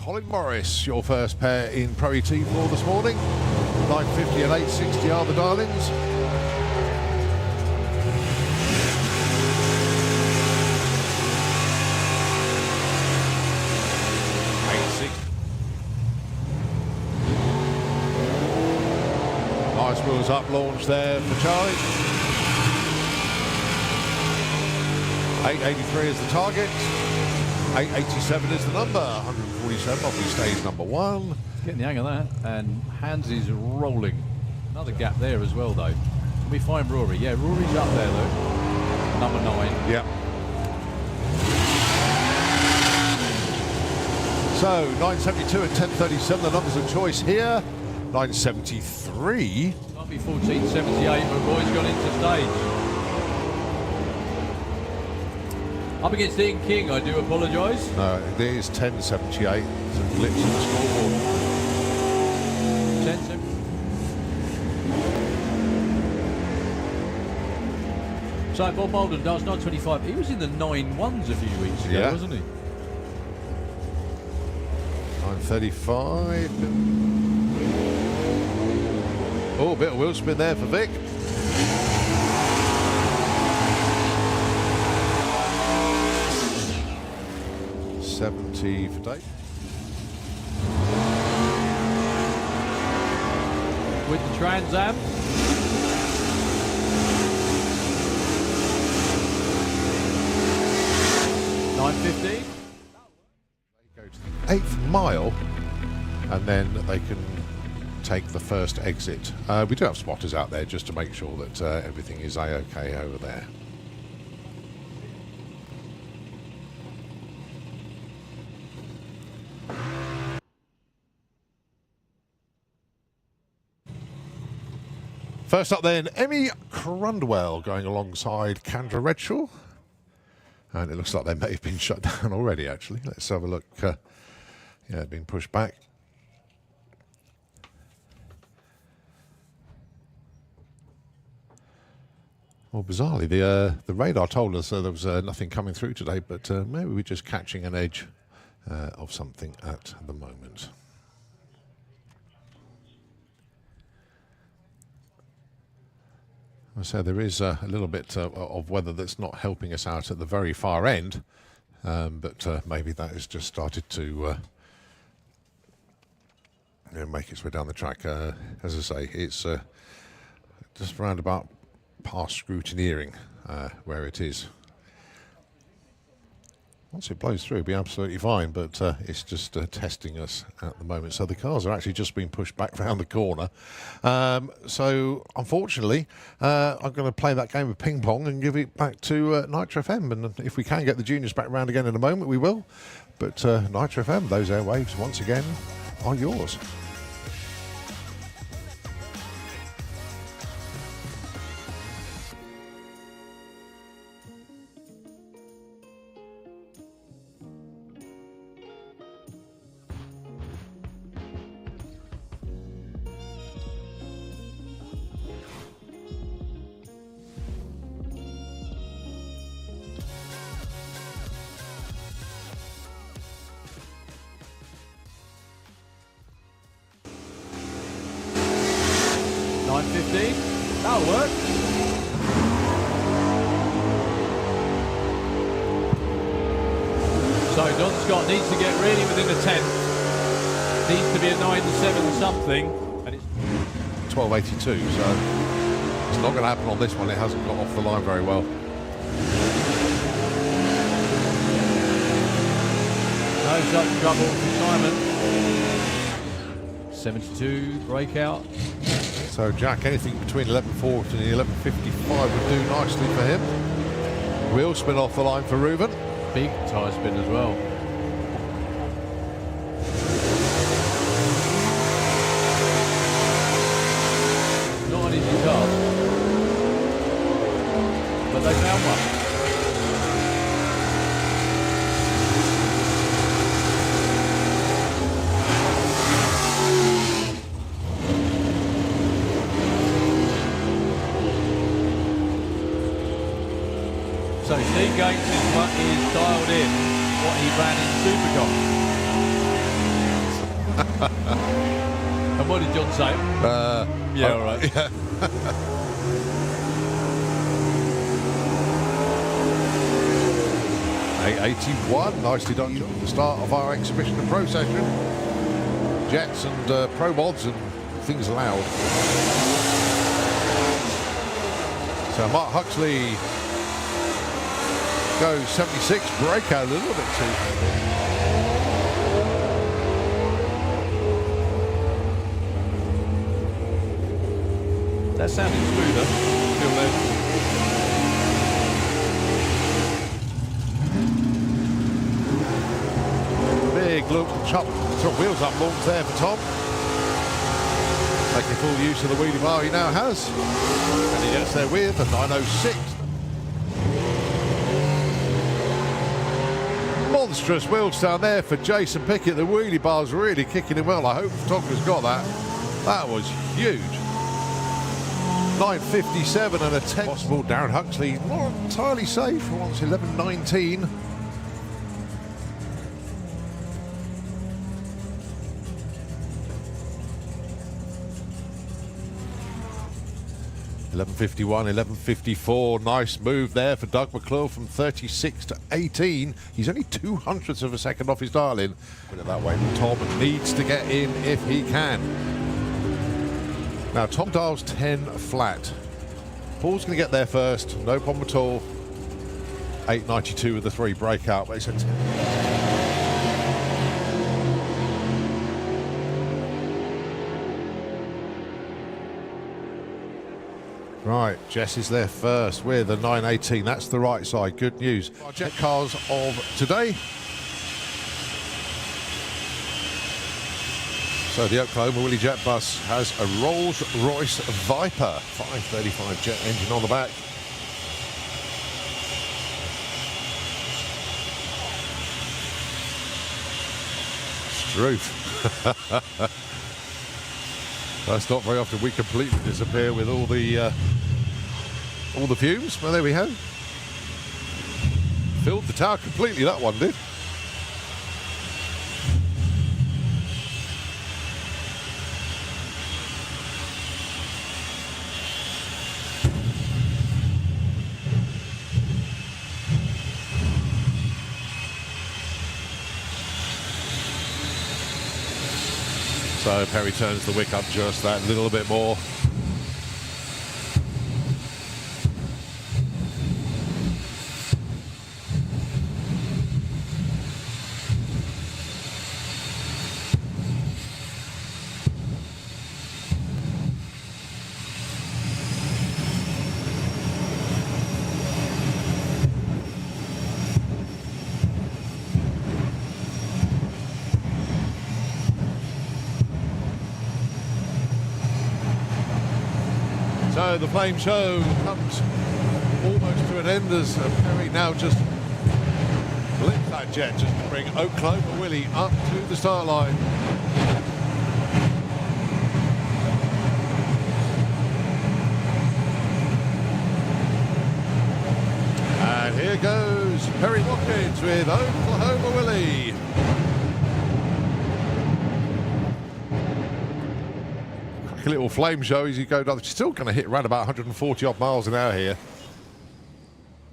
Colin Morris, your first pair in Pro ET for this morning. 950 and 860 are the darlings. Nice wheels up launch there for Charlie. 883 is the target. 887 is the number. 147 obviously stays number one. Getting the hang of that, and Hans is rolling. Another gap there as well, though. Can we find Rory? Yeah, Rory's up there, though. Number 9. Yeah. So 972 and 1037, the numbers of choice here. 973. Might be 1478, but Roy's gone into stage. Up against Ian King, I do apologise. No, it is 1078. It's a glitch in the scoreboard. 10 So Bob Molden does 925. He was in the 9-1s a few weeks ago, Yeah. wasn't he? 935. Oh, a bit of wheel spin there for Vic. $70 for Dave. With the Trans Am. $9.50. Go to the 8th mile, and then they can take the first exit. We do have spotters out there just to make sure that everything is A-OK over there. First up then, Emmy Crundwell going alongside Kendra Redshaw. And it looks like they may have been shut down already, actually. Let's have a look. Yeah, being pushed back. Well, bizarrely, the radar told us there was nothing coming through today, but maybe we're just catching an edge of something at the moment. So there is a little bit of weather that's not helping us out at the very far end, but maybe that has just started to make its way down the track. As I say, it's just round about past scrutineering where it is. Once it blows through, it'll be absolutely fine, but it's just testing us at the moment. So the cars are actually just being pushed back round the corner. So unfortunately, I'm going to play that game of ping pong and give it back to Nitro FM. And if we can get the juniors back round again in a moment, we will. But Nitro FM, those airwaves, once again, are yours. That'll work. So Don Scott needs to get really within the 10th. Needs to be a 9-7 something. And it's 12.82, so it's not going to happen on this one. It hasn't got off the line very well. No such trouble for Simon. 72 breakout. So Jack, anything between 11.40 and 11.55 would do nicely for him. Wheel spin off the line for Reuben. Big tyre spin as well. Not an easy task, but they found one. So Steve Gates is dialed in what he ran in Supercom. And what did John say? Yeah, all right. Yeah. 8.81, nicely done. The start of our exhibition and pro session. Jets and pro mods and things allowed. So Mark Huxley goes 76, breakout a little bit too. That sounded smoother. Still there. Big look, chop wheels up longs there for Tom. Making full use of the wheelie bar he now has. And he gets there with a 906. Monstrous wheels down there for Jason Pickett. The wheelie bar's really kicking him well. I hope photographer's got that. That was huge. 9.57 and a 10. Possible. Darren Huxley not entirely safe. Wants 11.19. .11.51, 11.54. Nice move there for Doug McClure from 36 to 18. He's only 0.02 of a second off his dial-in. Put it that way. Tom needs to get in if he can. Now, Tom dials 10 flat. Paul's going to get there first. No problem at all. 8.92 with the 3 breakout, but it's a 10. Right, Jess is there first with a 9.18. That's the right side. Good news. Our jet cars of today. So the Oklahoma Willie Jet bus has a Rolls-Royce Viper 535 jet engine on the back. Struth. That's not very often we completely disappear with all the fumes. Well, there we have. Filled the tower completely, that one did. So Perry turns the wick up just that little bit more. So the flame show comes almost to an end as Perry now just lifts that jet just to bring Oklahoma Willie up to the start line. And here goes Perry Watkins with Oklahoma Willie. Quick little flame show as you go down. She's still going to hit around about 140 odd miles an hour here.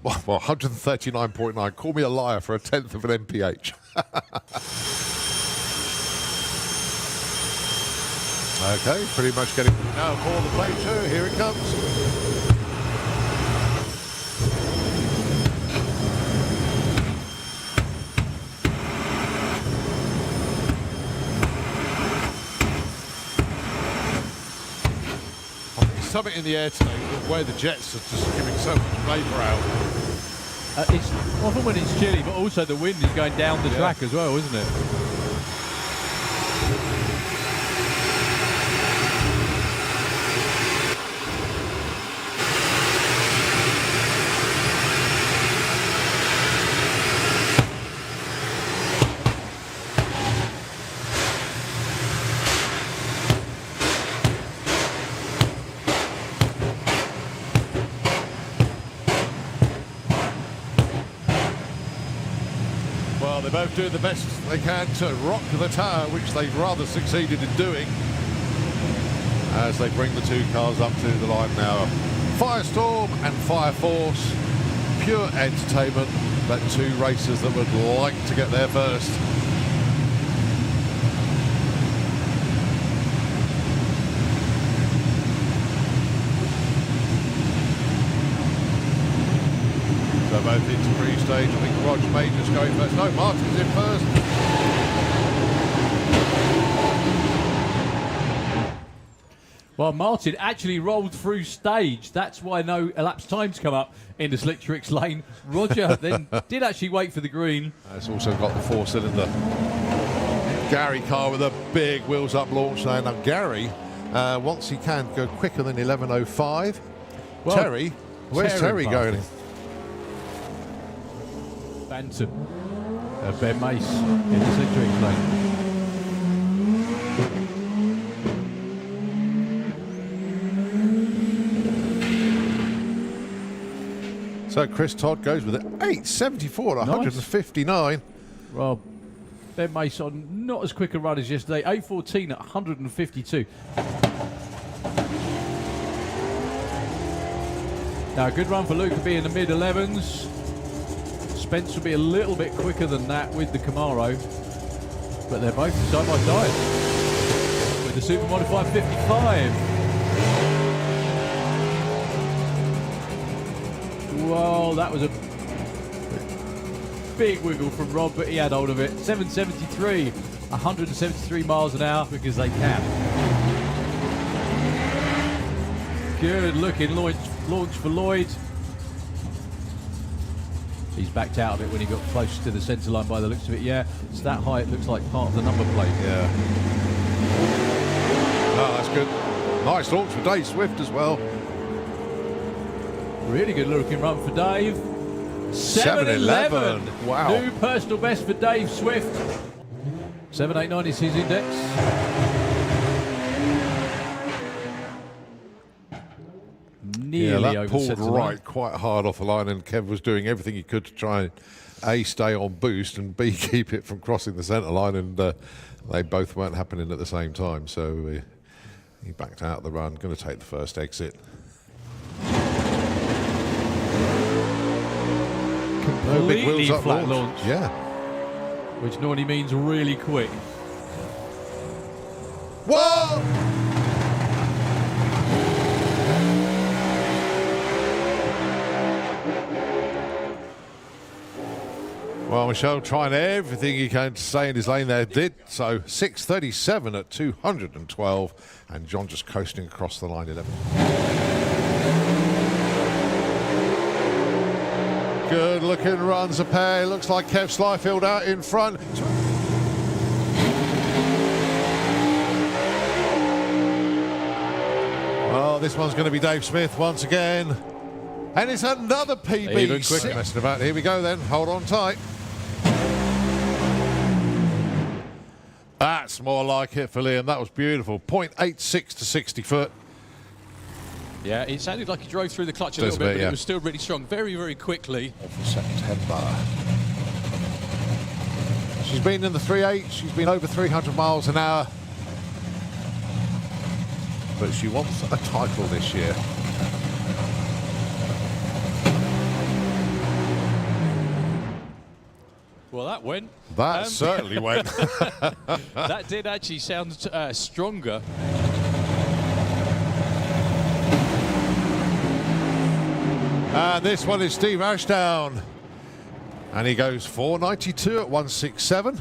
Well, 139.9. Call me a liar for a tenth of an mph. Okay, pretty much getting now for the flame show. Here it comes. Something in the air today, the way the jets are just giving so much vapour out. It's often when it's chilly, but also the wind is going down the track as well, isn't it? They both doing the best they can to rock the tower, which they've rather succeeded in doing as they bring the two cars up to the line now. Firestorm and Fire Force, pure entertainment, but two racers that would like to get there first. So both into pre-stage. I think Roger Major's going first. No, Martin's in first. Well, Martin actually rolled through stage. That's why no elapsed times come up in the Slick Tricks lane. Roger then did actually wait for the green. It's also got the four-cylinder Gary car with a big wheels-up launch there. Now Gary, once he can, go quicker than 11.05. Well, Terry, where's Terry going? Banton, Ben Mace in the Slick Tricks lane. So Chris Todd goes with it. 8.74 at 159. Well, Ben Mace on not as quick a run as yesterday. 8.14 at 152. Now, a good run for Luke to be in the mid-11s. Spence will be a little bit quicker than that with the Camaro. But they're both side by side with the Super Modified 55. Well, that was a big wiggle from Rob, but he had hold of it. 773, 173 miles an hour because they can. Good looking launch for Lloyd. He's backed out of it when he got close to the centre line by the looks of it. Yeah, it's that high it looks like part of the number plate. Yeah. Oh, that's good. Nice launch for Dave Swift as well. Really good looking run for Dave. 7.11. Wow. New personal best for Dave Swift. 7.89 is his index. Nearly that pulled right quite hard off the line, and Kev was doing everything he could to try and A, stay on boost, and B, keep it from crossing the centre line, and they both weren't happening at the same time, so he backed out of the run, going to take the first exit. Completely flat launch. Yeah. Which normally means really quick. Whoa! Well, Michelle trying everything he can to stay in his lane there, did so. 6.37 at 212, and John just coasting across the line 11. Good looking runs a pair. Looks like Kev Slyfield out in front. Oh, this one's going to be Dave Smith once again. And it's another PB. Even quicker. Messing about. Here we go then. Hold on tight. That's more like it for Liam. That was beautiful. 0.86 to 60 foot. Yeah, it sounded like he drove through the clutch a Does little bit, a bit, but yeah. it was still really strong. Very, very quickly. Of September. She's been in the 3.8. She's been over 300 miles an hour. But she wants a title this year. Well, that went. That certainly went. That did actually sound stronger. And this one is Steve Ashdown. And he goes 492 at 167.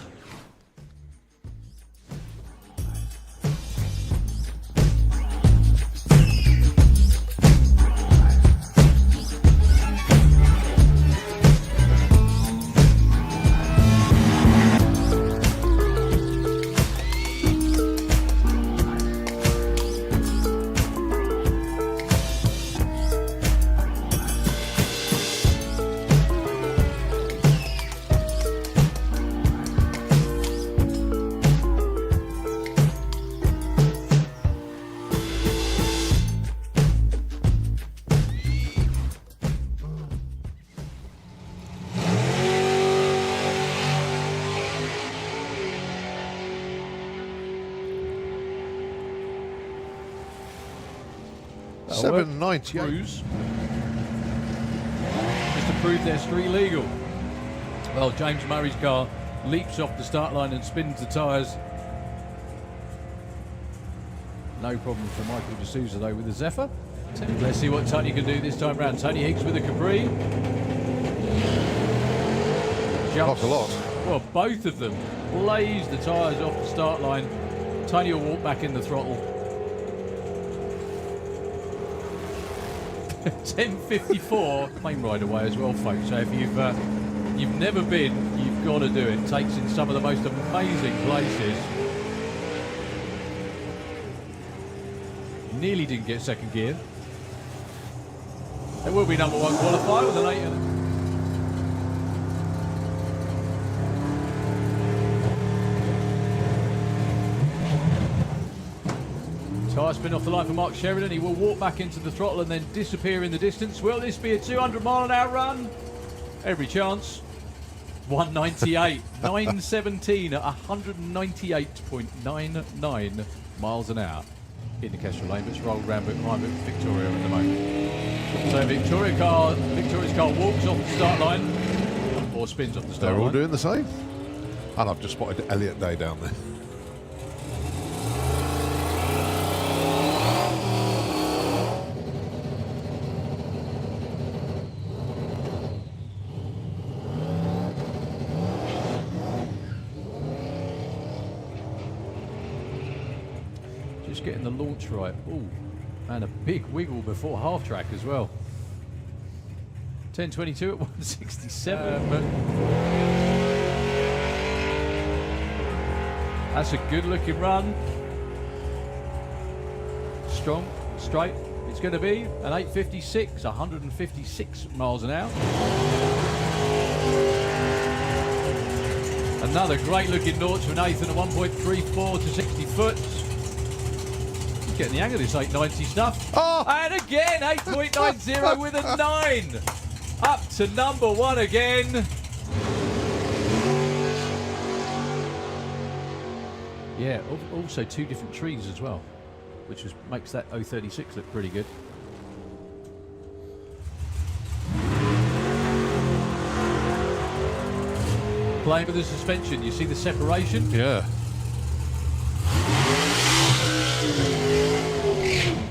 That'll work. 798. Cruise. Just to prove they're street legal. Well, James Murray's car leaps off the start line and spins the tyres. No problem for Michael D'Souza though with the Zephyr. Let's see what Tony can do this time round. Tony Higgs with a Capri. Jumps. Not a lot. Well, both of them blaze the tyres off the start line. Tony will walk back in the throttle. 10:54, plane ride away as well, folks. So if you've never been, you've got to do it. Takes in some of the most amazing places. Nearly didn't get second gear. It will be number one qualifier with an 8. Tyre spin off the line for Mark Sheridan. He will walk back into the throttle and then disappear in the distance. Will this be a 200-mile-an-hour run? Every chance. 198. 917 at 198.99 miles an hour. In the Kestrel lane, but it's rolled round behind Victoria at the moment. So Victoria's car walks off the start line, or spins off the start line. They're all doing the same. And I've just spotted Elliot Day down there. Getting the launch right. Ooh, and a big wiggle before half track as well. 10:22 at 167. That's a good looking run. Strong, straight. It's going to be an 8:56, 156 miles an hour. Another great looking launch for Nathan at 1.34 to 60 foot. Getting the hang of this 890 stuff. Oh! And again, 8.90 with a 9. Up to number one again. Yeah, also two different trees as well, which makes that 036 look pretty good. Playing with the suspension, you see the separation? Yeah.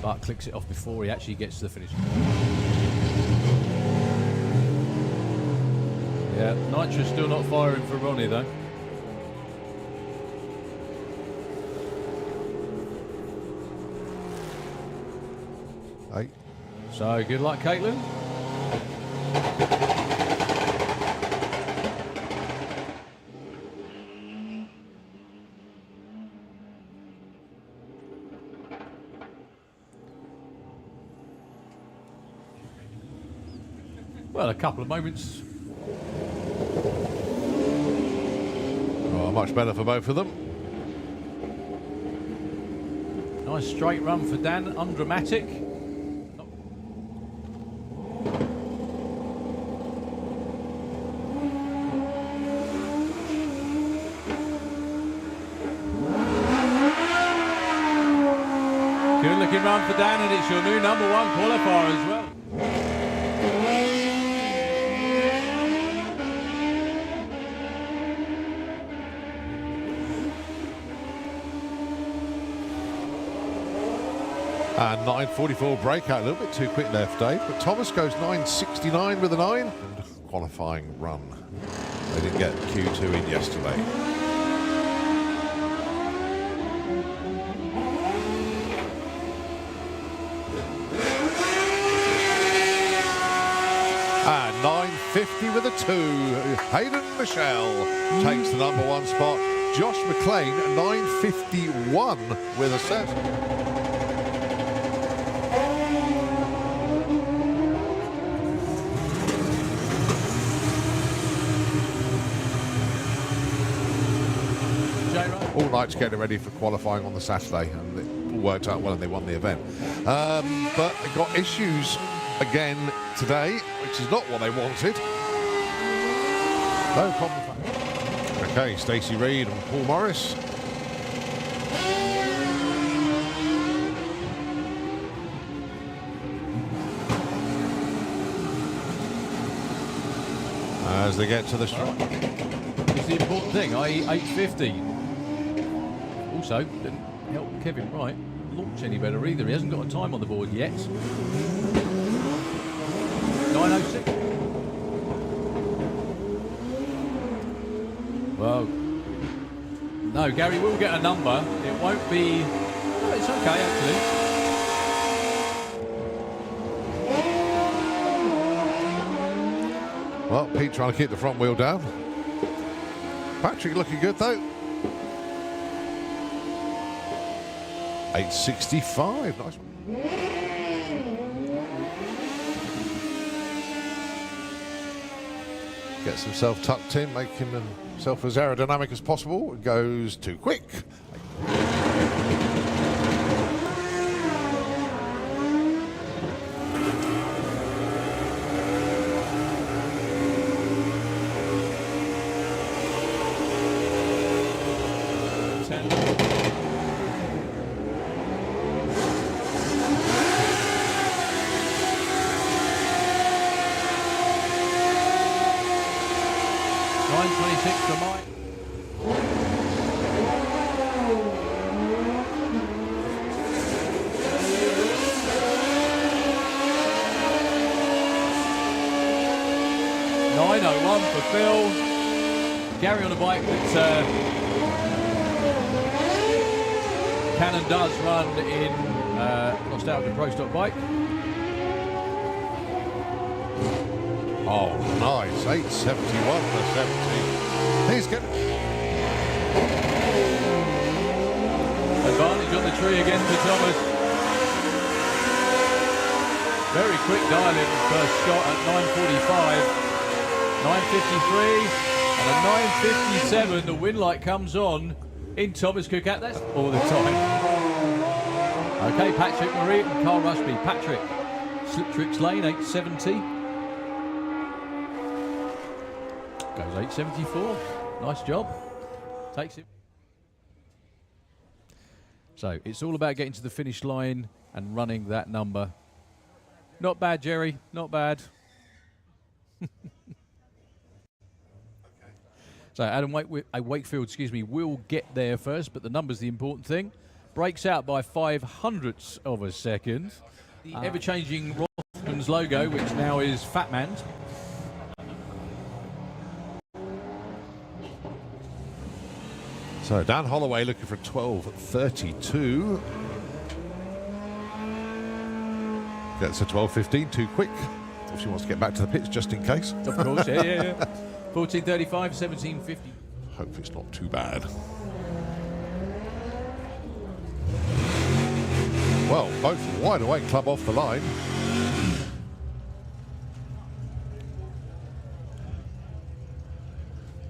But clicks it off before he actually gets to the finish. Yeah, Nitro's still not firing for Ronnie though. Eight. So good luck, Caitlin. Well, a couple of moments. Oh, much better for both of them. Nice straight run for Dan, undramatic. Good looking run for Dan, and it's your new number one qualifier as well. And 9.44 breakout, a little bit too quick left, Dave. But Thomas goes 9.69 with a 9. And qualifying run. They didn't get Q2 in yesterday. And 9.50 with a 2. Hayden Michelle takes the number one spot. Josh McLean, 9.51 with a set. All night getting ready for qualifying on the Saturday, and it all worked out well and they won the event. But they got issues again today, which is not what they wanted. No problem. Okay, Stacey Reid and Paul Morris. As they get to the strike. It's the important thing, i.e. 8.50. Also, didn't help Kevin Wright launch any better either. He hasn't got a time on the board yet. 9.06. Well, no, Gary will get a number. It won't be... No, it's okay, actually. Well, Pete trying to keep the front wheel down. Patrick looking good, though. 8.65, nice one. Gets himself tucked in, making himself as aerodynamic as possible. Goes too quick. For Mike. $9.01 for Phil. Gary on a bike that Cannon does run in Nostalgia Pro Stock bike. Oh, nice. 8.71 for 70. He's good. Advantage on the tree again for Thomas. Very quick dial-in for Scott at 9.45. 9.53 and a 9.57. The win light comes on in Thomas Cook at that's all the time. Okay, Patrick Marie and Carl Rushby. Patrick, Slip Tricks Lane, 8.70. Goes 8.74. Nice job. Takes it. So it's all about getting to the finish line and running that number. Not bad, Jerry. Not bad. So Adam Wakefield, will get there first, but the number's the important thing. Breaks out by 0.05 of a second. The ever-changing Rothmans logo, which now is Fatman's. So Dan Holloway looking for 12.32. Gets a 12.15 too quick. If she wants to get back to the pits just in case. Of course, yeah. 14.35, 17.50. Hope it's not too bad. Well, both wide awake club off the line.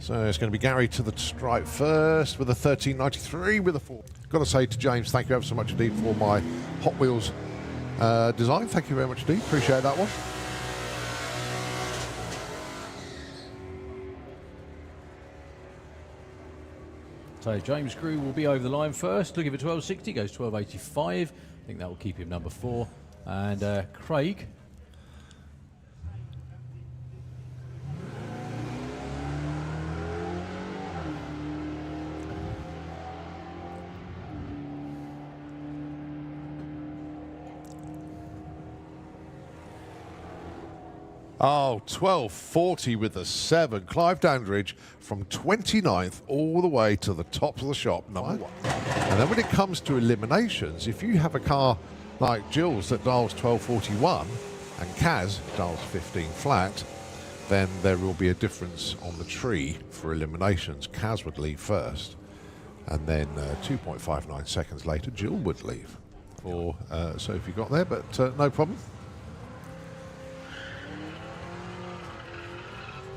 So it's going to be Gary to the stripe first with a 13.93 with a 4. Got to say to James, thank you ever so much indeed for my Hot Wheels design. Thank you very much indeed. Appreciate that one. So James Crew will be over the line first, looking for 12.60, goes 12.85. I think that will keep him number 4. And Craig. Oh, 12.40 with the 7. Clive Dandridge from 29th all the way to the top of the shop, number 1. And then when it comes to eliminations, if you have a car like Jill's that dials 12.41 and Kaz dials 15 flat, then there will be a difference on the tree for eliminations. Kaz would leave first, and then 2.59 seconds later, Jill would leave. Or Sophie got there, but no problem.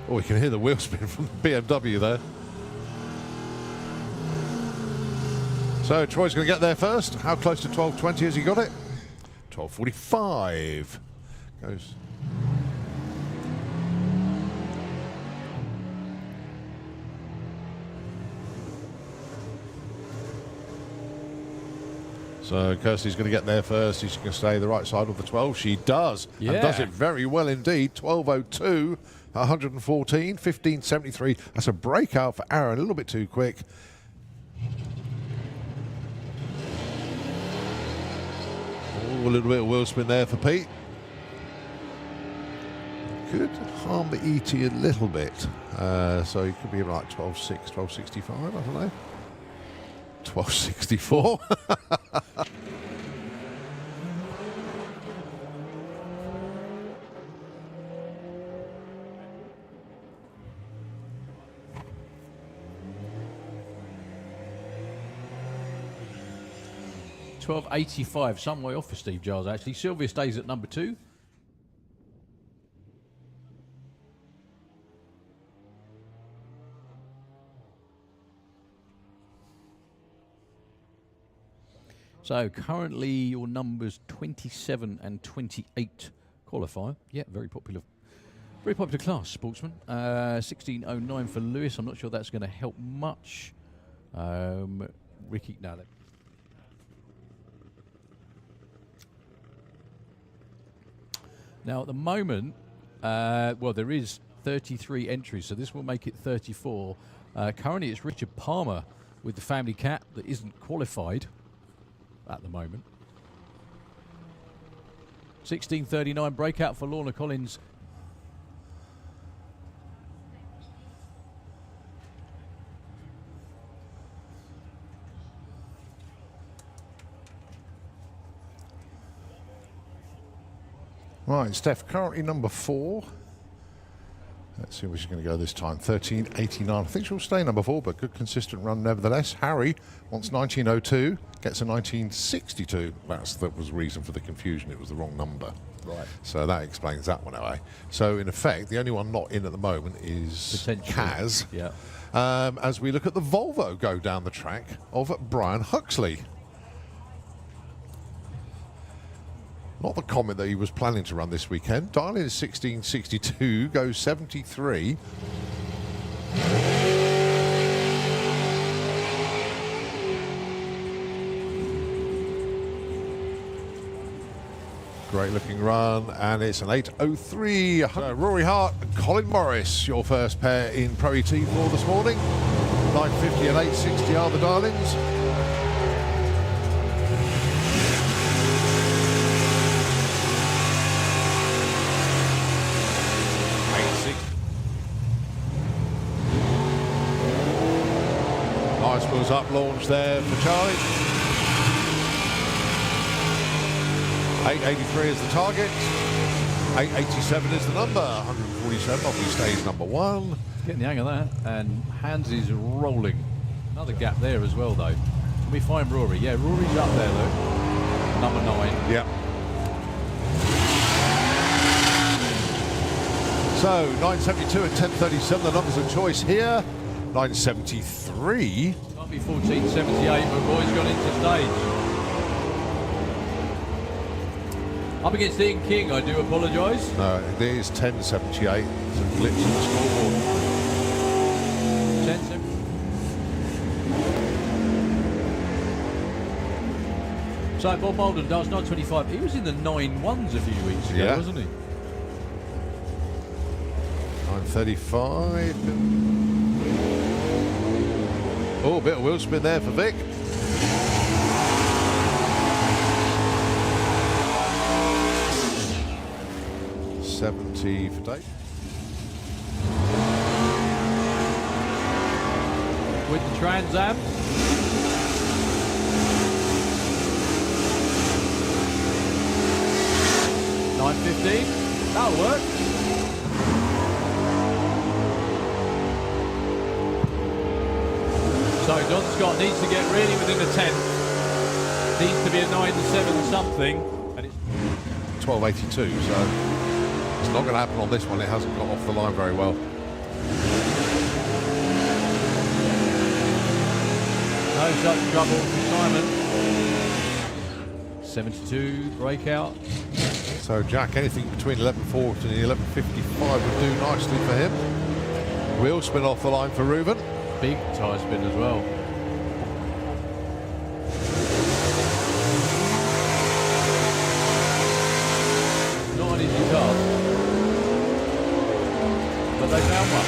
Oh, we can hear the wheel spin from the BMW there. So Troy's going to get there first. How close to 12.20 has he got it? 12.45. Goes. So Kirsty's going to get there first. She's going to stay the right side of the 12. She does. Yeah. And does it very well indeed. 12.02. 114, 15.73. That's a breakout for Aaron, a little bit too quick. Oh, a little bit of wheel spin there for Pete. Could harm the ET a little bit. So he could be like 12.6, 12.65, I don't know. 12.64. $12.85, some way off for Steve Giles actually. Sylvia stays at number 2. So currently your numbers 27 and 28 qualify. Yeah, very popular class, Sportsman. 16.09 for Lewis. I'm not sure that's going to help much. Ricky, no. Now, at the moment, well, there is 33 entries, so this will make it 34. Currently, it's Richard Palmer with the family cat that isn't qualified at the moment. 16.39 breakout for Lorna Collins. Right, Steph currently number 4. Let's see where she's going to go this time. 13.89. I think she'll stay number 4, but good consistent run nevertheless. Harry wants 19.02, gets a 19.62. That was the reason for the confusion. It was the wrong number. Right. So that explains that one away. So in effect, the only one not in at the moment is Kaz. Yeah. As we look at the Volvo go down the track of Brian Huxley. Not the Comet that he was planning to run this weekend. Dialing is 16.62, goes 73. Great looking run, and it's an 8.03. Rory Hart and Colin Morris, your first pair in Pro ET for this morning. 9.50 and 8.60 are the dialings. Nice wheels up launch there for Charlie. 8.83 is the target. 8.87 is the number. 147 off he stays number 1. Getting the hang of that, and Hans is rolling. Another gap there as well, though. Can we find Rory? Yeah, Rory's up there, though. Number 9. Yeah. So 972 and 1037, the numbers of choice here. 973. Might be 1478, but boys got into stage. Up against Ian King, I do apologise. No, it is 1078. It's a glitch in the scoreboard. 10-7. So Bob Molden does 925. He was in the 9-1s a few weeks ago, wasn't he? 935. Oh, a bit of wheel spin there for Vic. $70 for Dave. With the Trans Am. $9.15. That'll work. So John Scott needs to get really within the 10. Needs to be a 9-7 something. And it's 1282, so it's not going to happen on this one. It hasn't got off the line very well. No such trouble for Simon. 72 breakout. So Jack, anything between 1140 and 1155 would do nicely for him. Wheel spin off the line for Reuben. Big tyre spin as well. Not an easy task, but they found one.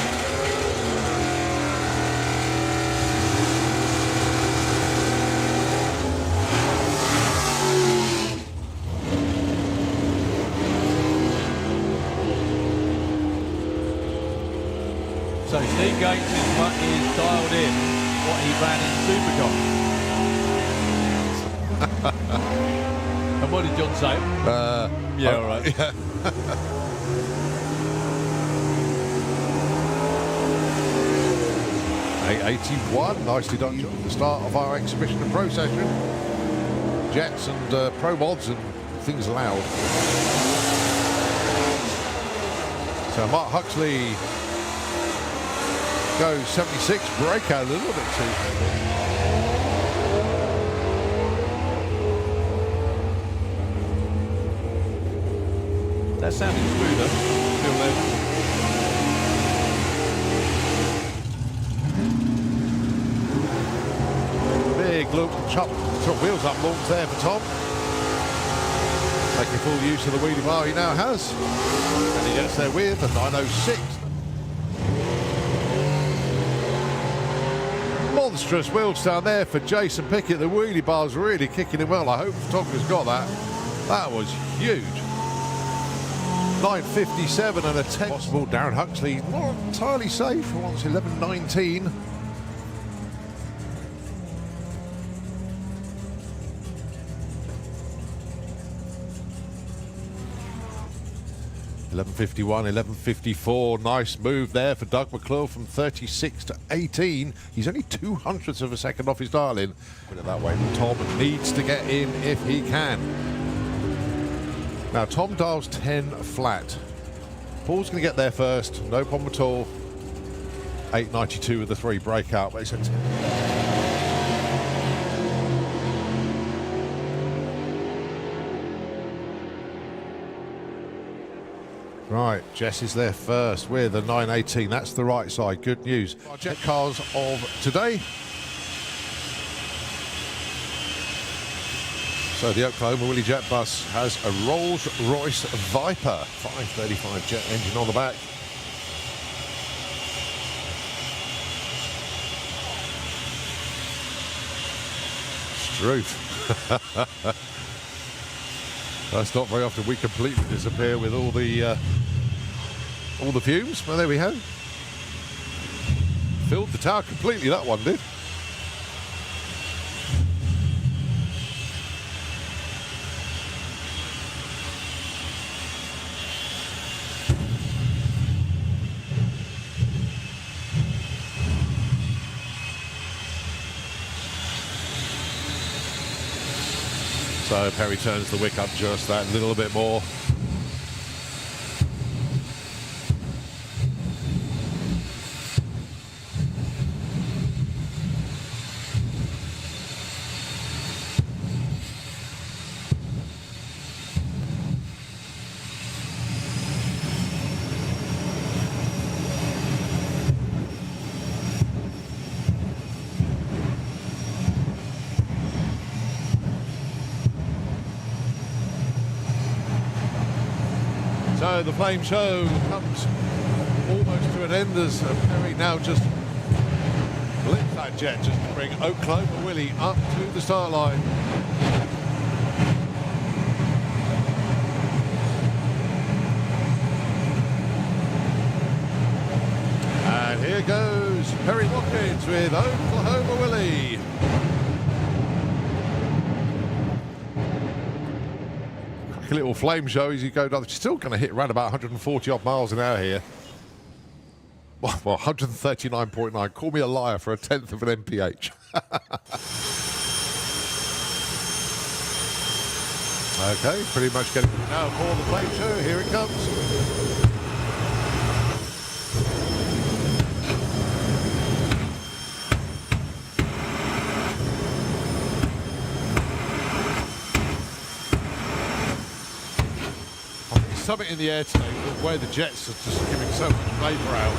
So Steve Gates is dialed in what he ran in Supercom. And what did John say? Yeah, all right. Yeah. $881, nicely done, John. The start of our exhibition and pro session. Jets and pro mods and things loud. So Mark Huxley goes 76, breakout a little bit too. That sounded smoother. Feel that. Big loop, chop wheels up longs there for Tom. Making full use of the wheelie bar he now has. And he gets there with a 906. Monstrous wheels down there for Jason Pickett. The wheelie bar's really kicking him well. I hope the photographer's got that. That was huge. 957 and a 10. Possible. Darren Huxley not entirely safe. Wants 1119. $11.51, $11.54. Nice move there for Doug McClure from 36 to 18. He's only 0.02 of a second off his dial-in. Put it that way. Tom needs to get in if he can. Now Tom dials 10 flat. Paul's going to get there first. No problem at all. 892 with the 3 breakout, but it's a 10. Right, Jess is there first with a 918. That's the right side. Good news. Our jet cars of today. So the Oklahoma Willie Jet bus has a Rolls-Royce Viper 535 jet engine on the back. Struth. That's not very often we completely disappear with all the fumes. Well, there we have. Filled the tower completely, that one did. So Perry turns the wick up just that little bit more. So the flame show comes almost to an end as Perry now just lifts that jet just to bring Oklahoma Willie up to the start line. And here goes Perry Watkins with Oklahoma Willie. Cracky little flame show as you go down. She's still going to hit around about 140 odd miles an hour here. Well, 139.9. Call me a liar for a tenth of an mph. Okay, pretty much getting now for the flame show. Here it comes. Something in the air today, where the jets are just giving so much vapour out.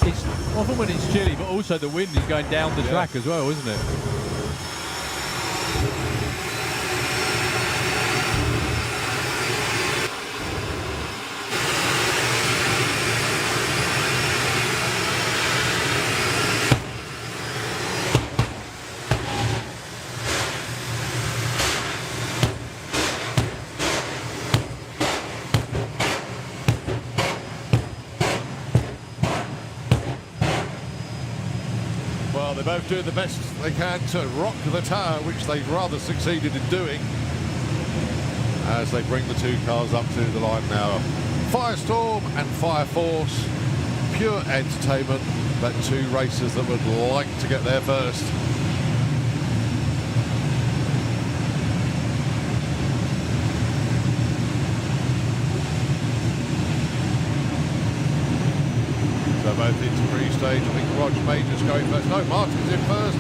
It's often when it's chilly, but also the wind is going down the track as well, isn't it? They're both doing the best they can to rock the tower, which they've rather succeeded in doing as they bring the two cars up to the line now. Firestorm and Fire Force, pure entertainment, but two racers that would like to get there first. So both into pre-stage. I think Roger Major's going first. No, Martin's in first.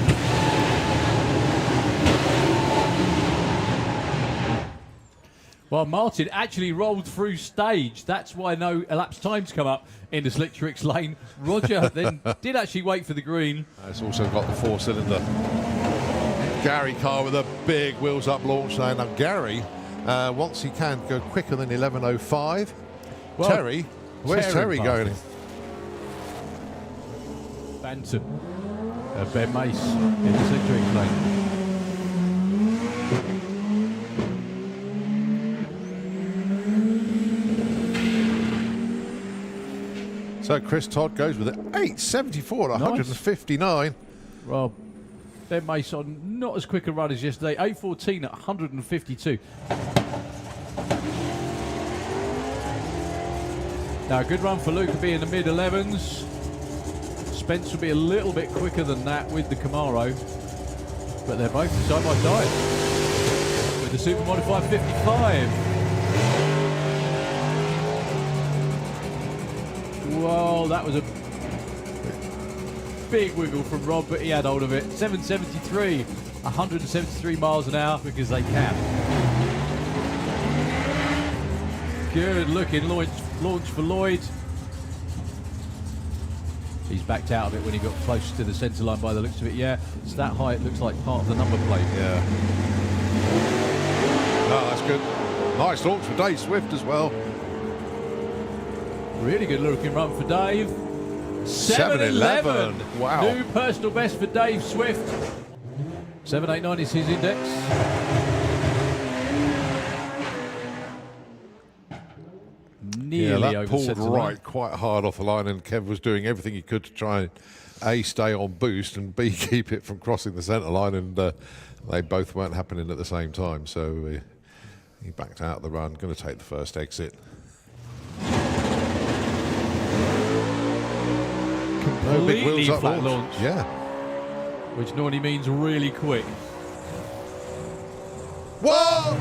Well, Martin actually rolled through stage. That's why no elapsed times come up in the Slick Tricks lane. Roger then did actually wait for the green. It's also got the four-cylinder Gary car with a big wheels-up launch there. Now Gary, once he can, go quicker than 11.05. Well, Terry, where's Terry going? Bantam, Ben Mace in the Slick Tricks lane. So Chris Todd goes with it. 8.74 at 159. Well, Ben Mace on not as quick a run as yesterday. 8.14 at 152. Now, a good run for Luke will be in the mid-11s. Spence will be a little bit quicker than that with the Camaro. But they're both side by side with the Super Modified 55. Well, that was a big wiggle from Rob, but he had hold of it. 773, 173 miles an hour because they can. Good looking launch for Lloyd. He's backed out of it when he got close to the centre line by the looks of it. Yeah, it's that high it looks like part of the number plate. Yeah. No, that's good. Nice launch for Dave Swift as well. Really good looking run for Dave. 7.11. Wow. New personal best for Dave Swift. 7.89 is his index. Nearly that over pulled centre right line. quite hard off the line, and Kev was doing everything he could to try and A, stay on boost, and B, keep it from crossing the centre line, and they both weren't happening at the same time, so he backed out of the run, going to take the first exit. No big Completely wheels up flat launch. Yeah. Which normally means really quick. Whoa!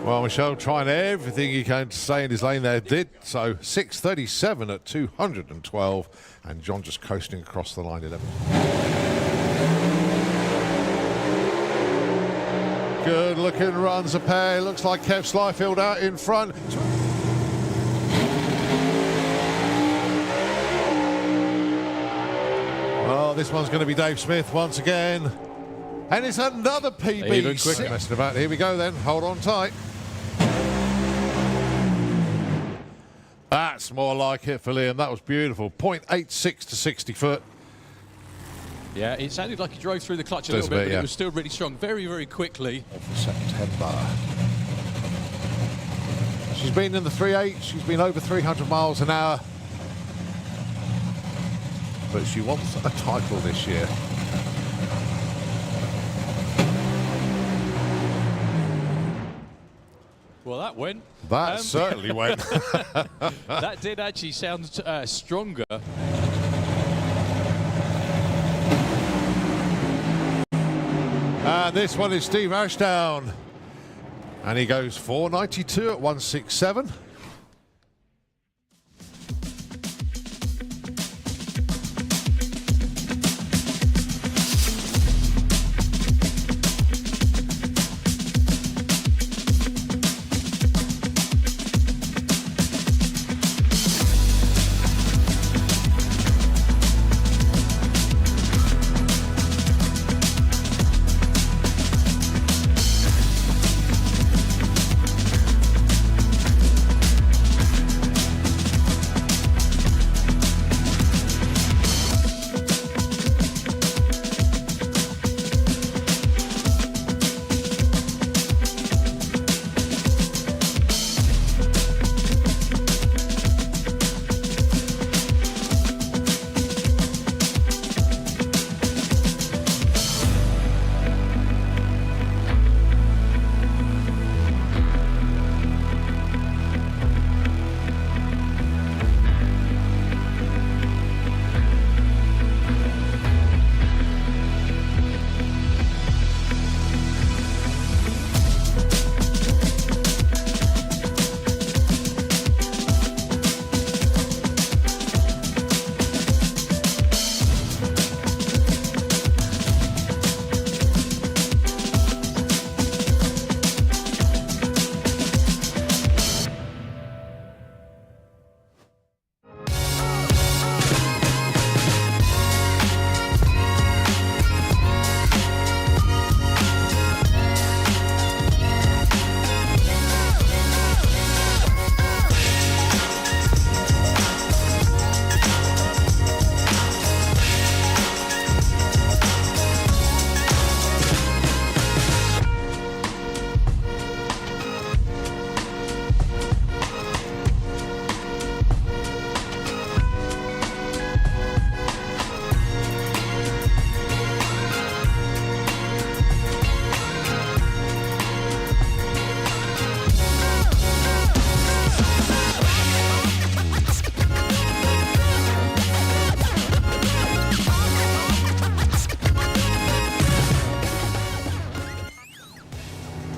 Well, Michelle trying everything he can to stay in his lane there. Did so. 6.37 at 212, and John just coasting across the line 11. Good looking runs a pair. Looks like Kev Slyfield out in front. Oh, this one's going to be Dave Smith once again. And it's another PB. Even quicker. Messing about. Here we go then. Hold on tight. That's more like it for Liam. That was beautiful. 0.86 to 60 foot. Yeah, it sounded like he drove through the clutch a Does little bit, a bit, but yeah. it was still really strong. Very, very quickly. For September. She's been in the 3.8. She's been over 300 miles an hour. But she wants a title this year. Well, that went. That certainly went. That did actually sound stronger. And this one is Steve Ashdown. And he goes 492 at 167.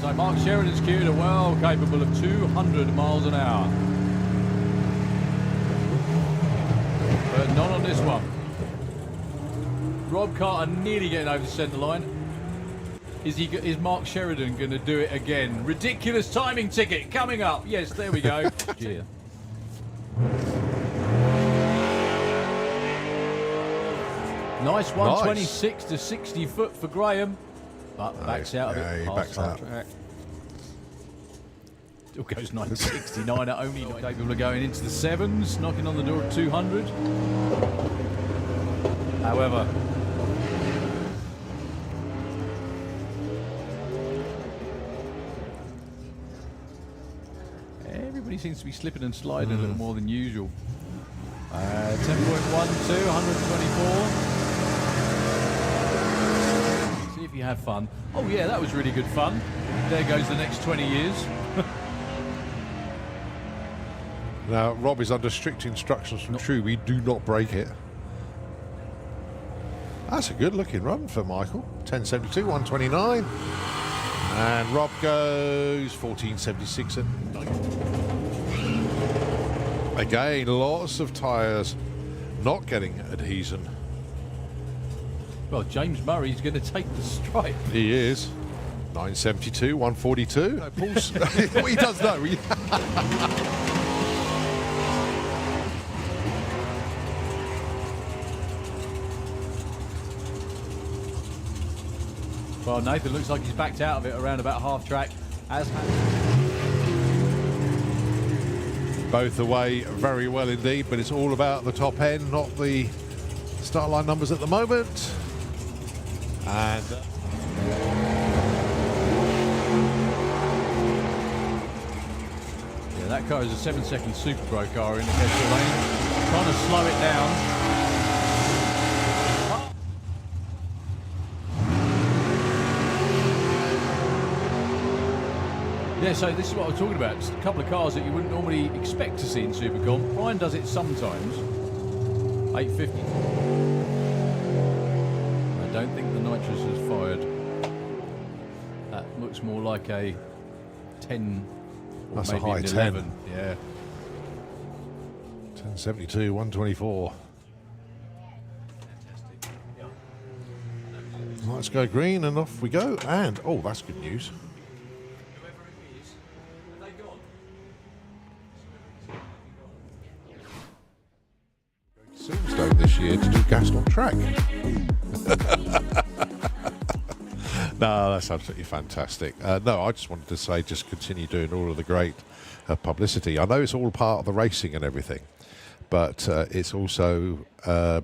So Mark Sheridan's queued are well capable of 200 miles an hour. But not on this one. Rob Carter nearly getting over the centre line. Is Mark Sheridan going to do it again? Ridiculous timing ticket coming up. Yes, there we go. Yeah. Nice 126 to 60 foot for Graham, but backs out of it. Yeah, he Past backs out. track. Still goes 969 at only not capable of going into the sevens, knocking on the door of 200. However, everybody seems to be slipping and sliding a little more than usual. 10.12, 124. See if you had fun. Oh yeah, that was really good fun. There goes the next 20 years. Now, Rob is under strict instructions from True. We do not break it. That's a good looking run for Michael. 10.72, 129. And Rob goes 14.76 at 9. Again, lots of tyres not getting adhesion. Well, James Murray's going to take the stripe. He is. 9.72, 142. No, Paul's well, he does know. Well, Nathan looks like he's backed out of it around about half track. Both away very well indeed, but it's all about the top end, not the start line numbers at the moment. And yeah, that car is a 7-second Super Pro car in the petrol lane. Trying to slow it down. Yeah, so this is what I was talking about. Just a couple of cars that you wouldn't normally expect to see in Supercom. Brian does it sometimes. 850. I don't think the nitrous has fired. That looks more like a 10 or that's maybe a high an 10. 11. Yeah. 1072, 124. Let's go green and off we go. And, oh, that's good news. Silverstone this year to do gas on track. No, that's absolutely fantastic. No, I just wanted to say just continue doing all of the great publicity. I know it's all part of the racing and everything, but it's also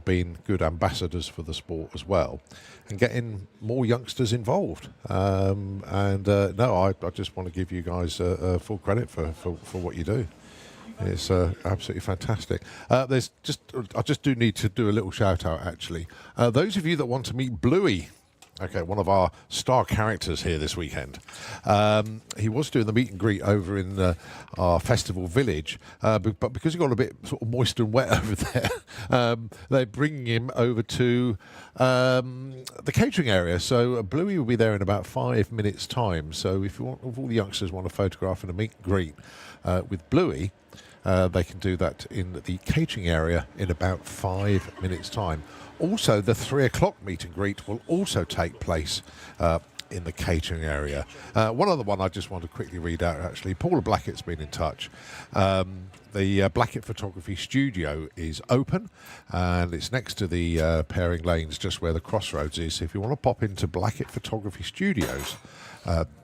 been good ambassadors for the sport as well and getting more youngsters involved. No, I just want to give you guys full credit for what you do. It's absolutely fantastic. I just do need to do a little shout out actually. Those of you that want to meet Bluey, okay, one of our star characters here this weekend. He was doing the meet and greet over in our festival village, but because he got a bit sort of moist and wet over there, they're bringing him over to the catering area. So Bluey will be there in about 5 minutes' time. So if all the youngsters want to photograph in a meet and greet with Bluey, they can do that in the catering area in about 5 minutes' time. Also, the 3 o'clock meet and greet will also take place in the catering area. One other one I just want to quickly read out, actually. Paula Blackett's been in touch. The Blackett Photography Studio is open, and it's next to the pairing lanes, just where the crossroads is. If you want to pop into Blackett Photography Studios,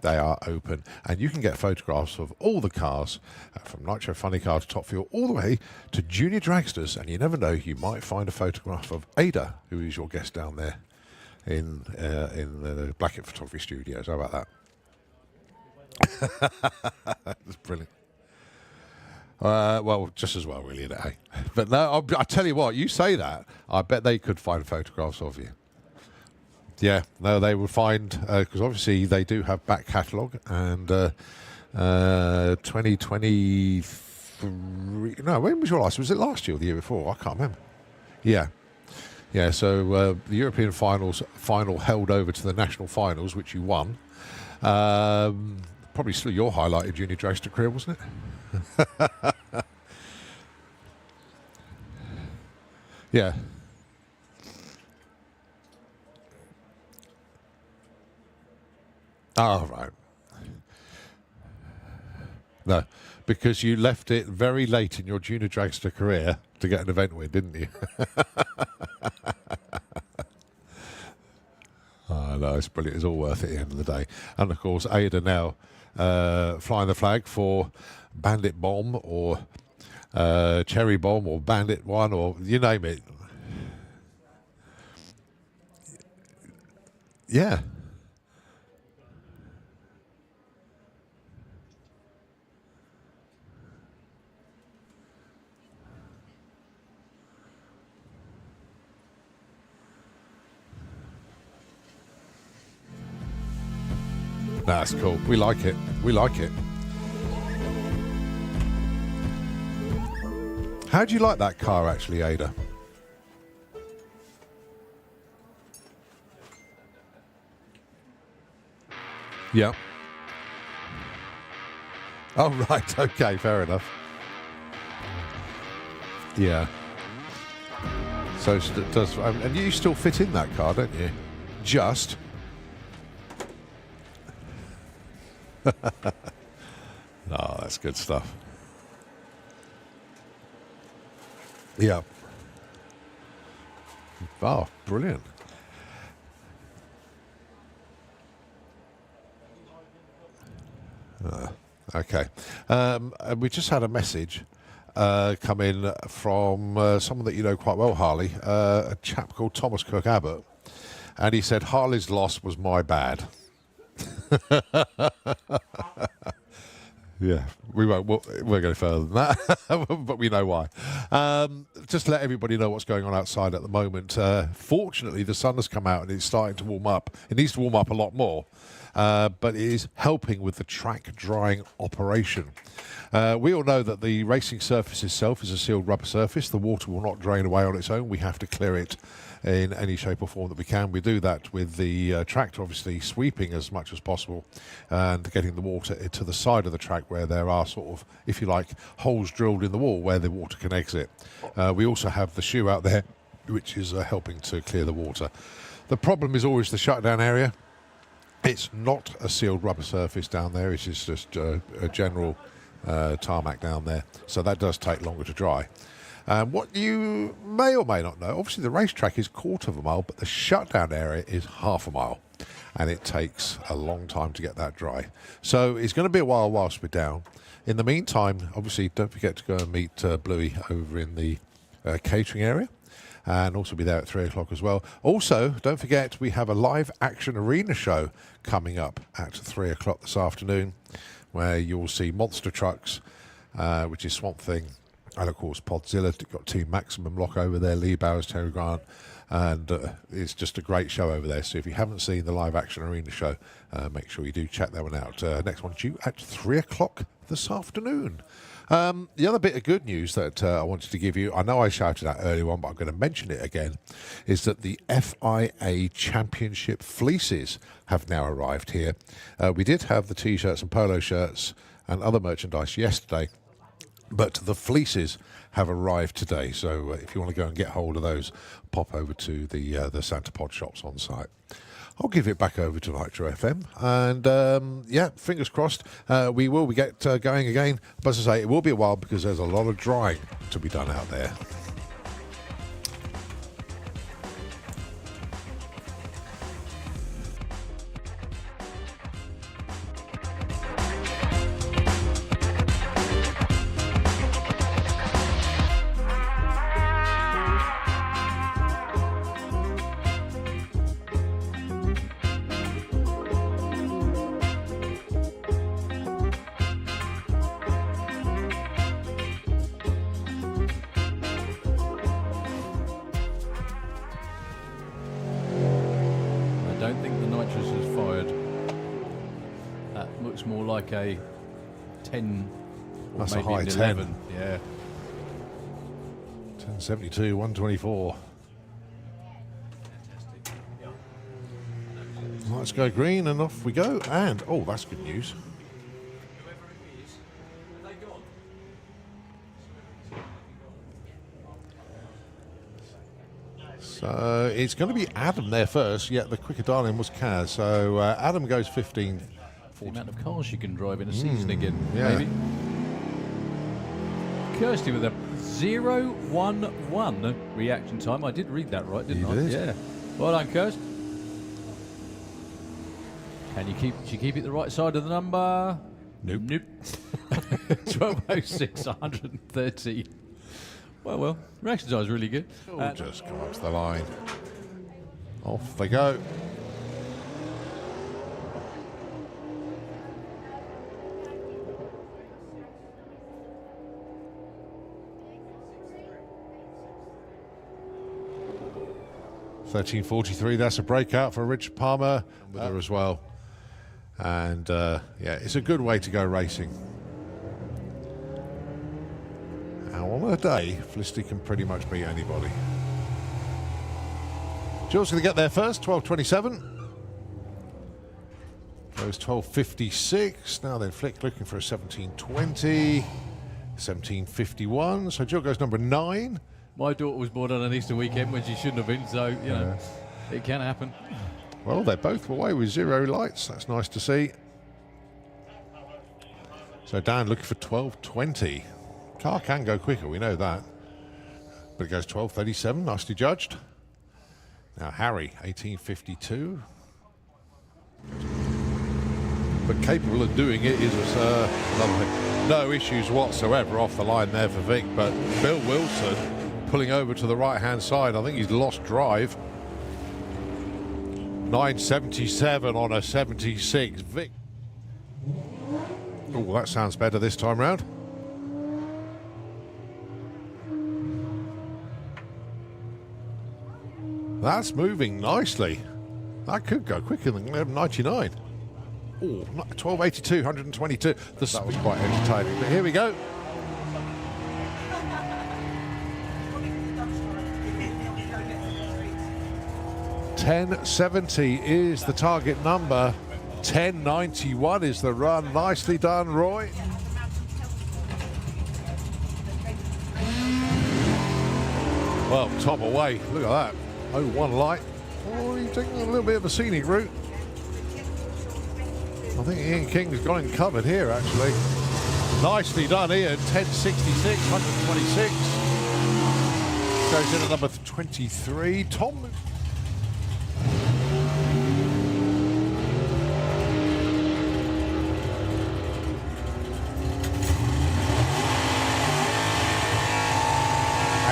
they are open, and you can get photographs of all the cars, from Nitro Funny Car to Top Fuel, all the way to Junior Dragsters, and you never know, you might find a photograph of Ada, who is your guest down there in the Blackett Photography Studios. How about that? That's brilliant. Well, just as well, really, eh? But no, I tell you what, you say that, I bet they could find photographs of you. Yeah, no, they will find, because obviously they do have back catalogue, and 2023, no, when was your last? Was it last year or the year before? I can't remember. Yeah. Yeah, so the European final held over to the national finals, which you won. Probably still your highlight of junior dragster career, wasn't it? Yeah. Oh, right. No, because you left it very late in your junior dragster career to get an event win, didn't you? Oh, no, it's brilliant. It's all worth it at the end of the day. And, of course, Ada now flying the flag for Bandit Bomb or Cherry Bomb or Bandit One or you name it. Yeah. That's cool. We like it. We like it. How do you like that car, actually, Ada? Yeah. Oh, right. Okay, fair enough. Yeah. So it does, and you still fit in that car, don't you? Just. Oh, that's good stuff. Yeah. Oh, brilliant. Okay. And we just had a message come in from someone that you know quite well, Harley, a chap called Thomas Cook Abbott. And he said, Harley's loss was my bad. Yeah, we won't go further than that, but we know why. Just to let everybody know what's going on outside at the moment. Fortunately, the sun has come out and it's starting to warm up. It needs to warm up a lot more, but it is helping with the track drying operation. We all know that the racing surface itself is a sealed rubber surface. The water will not drain away on its own. We have to clear it in any shape or form that we can. We do that with the tractor obviously sweeping as much as possible and getting the water to the side of the track where there are sort of, if you like, holes drilled in the wall where the water can exit. We also have the shoe out there, which is helping to clear the water. The problem is always the shutdown area. It's not a sealed rubber surface down there. It's just a general tarmac down there, so that does take longer to dry. What you may or may not know, obviously the racetrack is 1/4 of a mile, but the shutdown area is 1/2 a mile, and it takes a long time to get that dry. So it's going to be a while whilst we're down. In the meantime, obviously, don't forget to go and meet Bluey over in the catering area, and also be there at 3 o'clock as well. Also, don't forget, we have a live action arena show coming up at 3 o'clock this afternoon, where you'll see monster trucks, which is Swamp Thing, and of course Podzilla. Got Team Maximum Lock over there, Lee Bowers, Terry Grant, and it's just a great show over there. So if you haven't seen the live action arena show, make sure you do check that one out. Next one due at 3 o'clock this afternoon. The other bit of good news that I wanted to give you, I know I shouted out earlier on, but I'm going to mention it again, is that the FIA Championship fleeces have now arrived here. We did have the T-shirts and polo shirts and other merchandise yesterday, but the fleeces have arrived today. So if you want to go and get hold of those, pop over to the Santa Pod shops on site. I'll give it back over to Nitro FM, and yeah, fingers crossed, we will get going again. But as I say, it will be a while because there's a lot of drying to be done out there. More like a 10 or that's maybe a high an 10. 11. Yeah. 1072, 124. Let's go green and off we go. And, oh, that's good news. So it's going to be Adam there first. Yeah, the quicker darling was Kaz. So Adam goes 15. The amount of cars you can drive in a season again, yeah. maybe. Kirsty with a 0-1-1 reaction time. I did read that right, didn't I? Did. Yeah. Well done, Kirst. Can you keep it the right side of the number? Nope. 1206, 130. Well, reaction time is really good. Just come up to the line. Off they go. $13.43, that's a breakout for Richard Palmer with her as well. And yeah, it's a good way to go racing. Now on a day, Felicity can pretty much beat anybody. Jill's going to get there first, 12.27. Goes 12.56. Now then, Flick looking for a 17.20. 17.51. So Jill goes number 9. My daughter was born on an Easter weekend when she shouldn't have been, so, you know, it can happen. Well, they're both away with 0 lights. That's nice to see. So Dan looking for 12.20. Car can go quicker, we know that. But it goes 12.37, nicely judged. Now Harry, 18.52. but capable of doing it is another thing. No issues whatsoever off the line there for Vic, but Bill Wilson pulling over to the right-hand side. I think he's lost drive. 977 on a 76. Vic. Oh, that sounds better this time round. That's moving nicely. That could go quicker than 1199. Oh, 1282, 122. That was quite entertaining. But here we go. $10.70 is the target number. $10.91 is the run. Nicely done, Roy. Well, top away. Look at that. 01 light. Oh, he's taking a little bit of a scenic route. I think Ian King's got him covered here, actually. Nicely done, Ian. 10.66, 126. Goes in at number 23. Tom.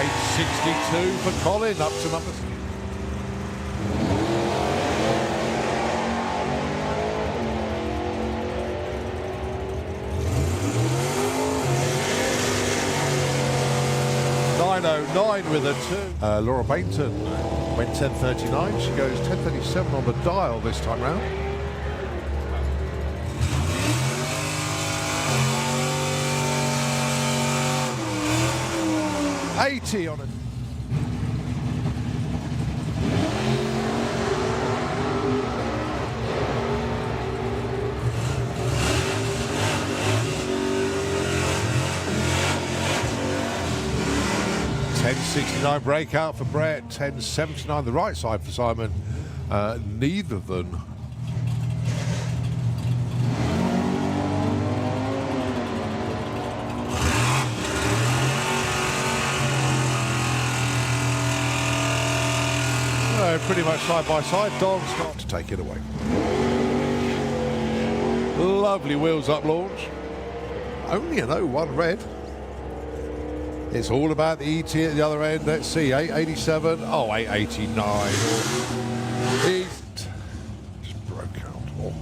$8.62 for Colin, up to number. $9.09 with a 2. Laura Bainton went 10.39. She goes 10.37 on the dial this time round. $80 on it. $10.69 breakout for Brett. $10.79 the right side for Simon. Neither of them. Pretty much side by side. Don's got to take it away. Lovely wheels up launch. Only an 01 red. It's all about the ET at the other end. Let's see, 887. Oh, 889. He's just broke out. Oh.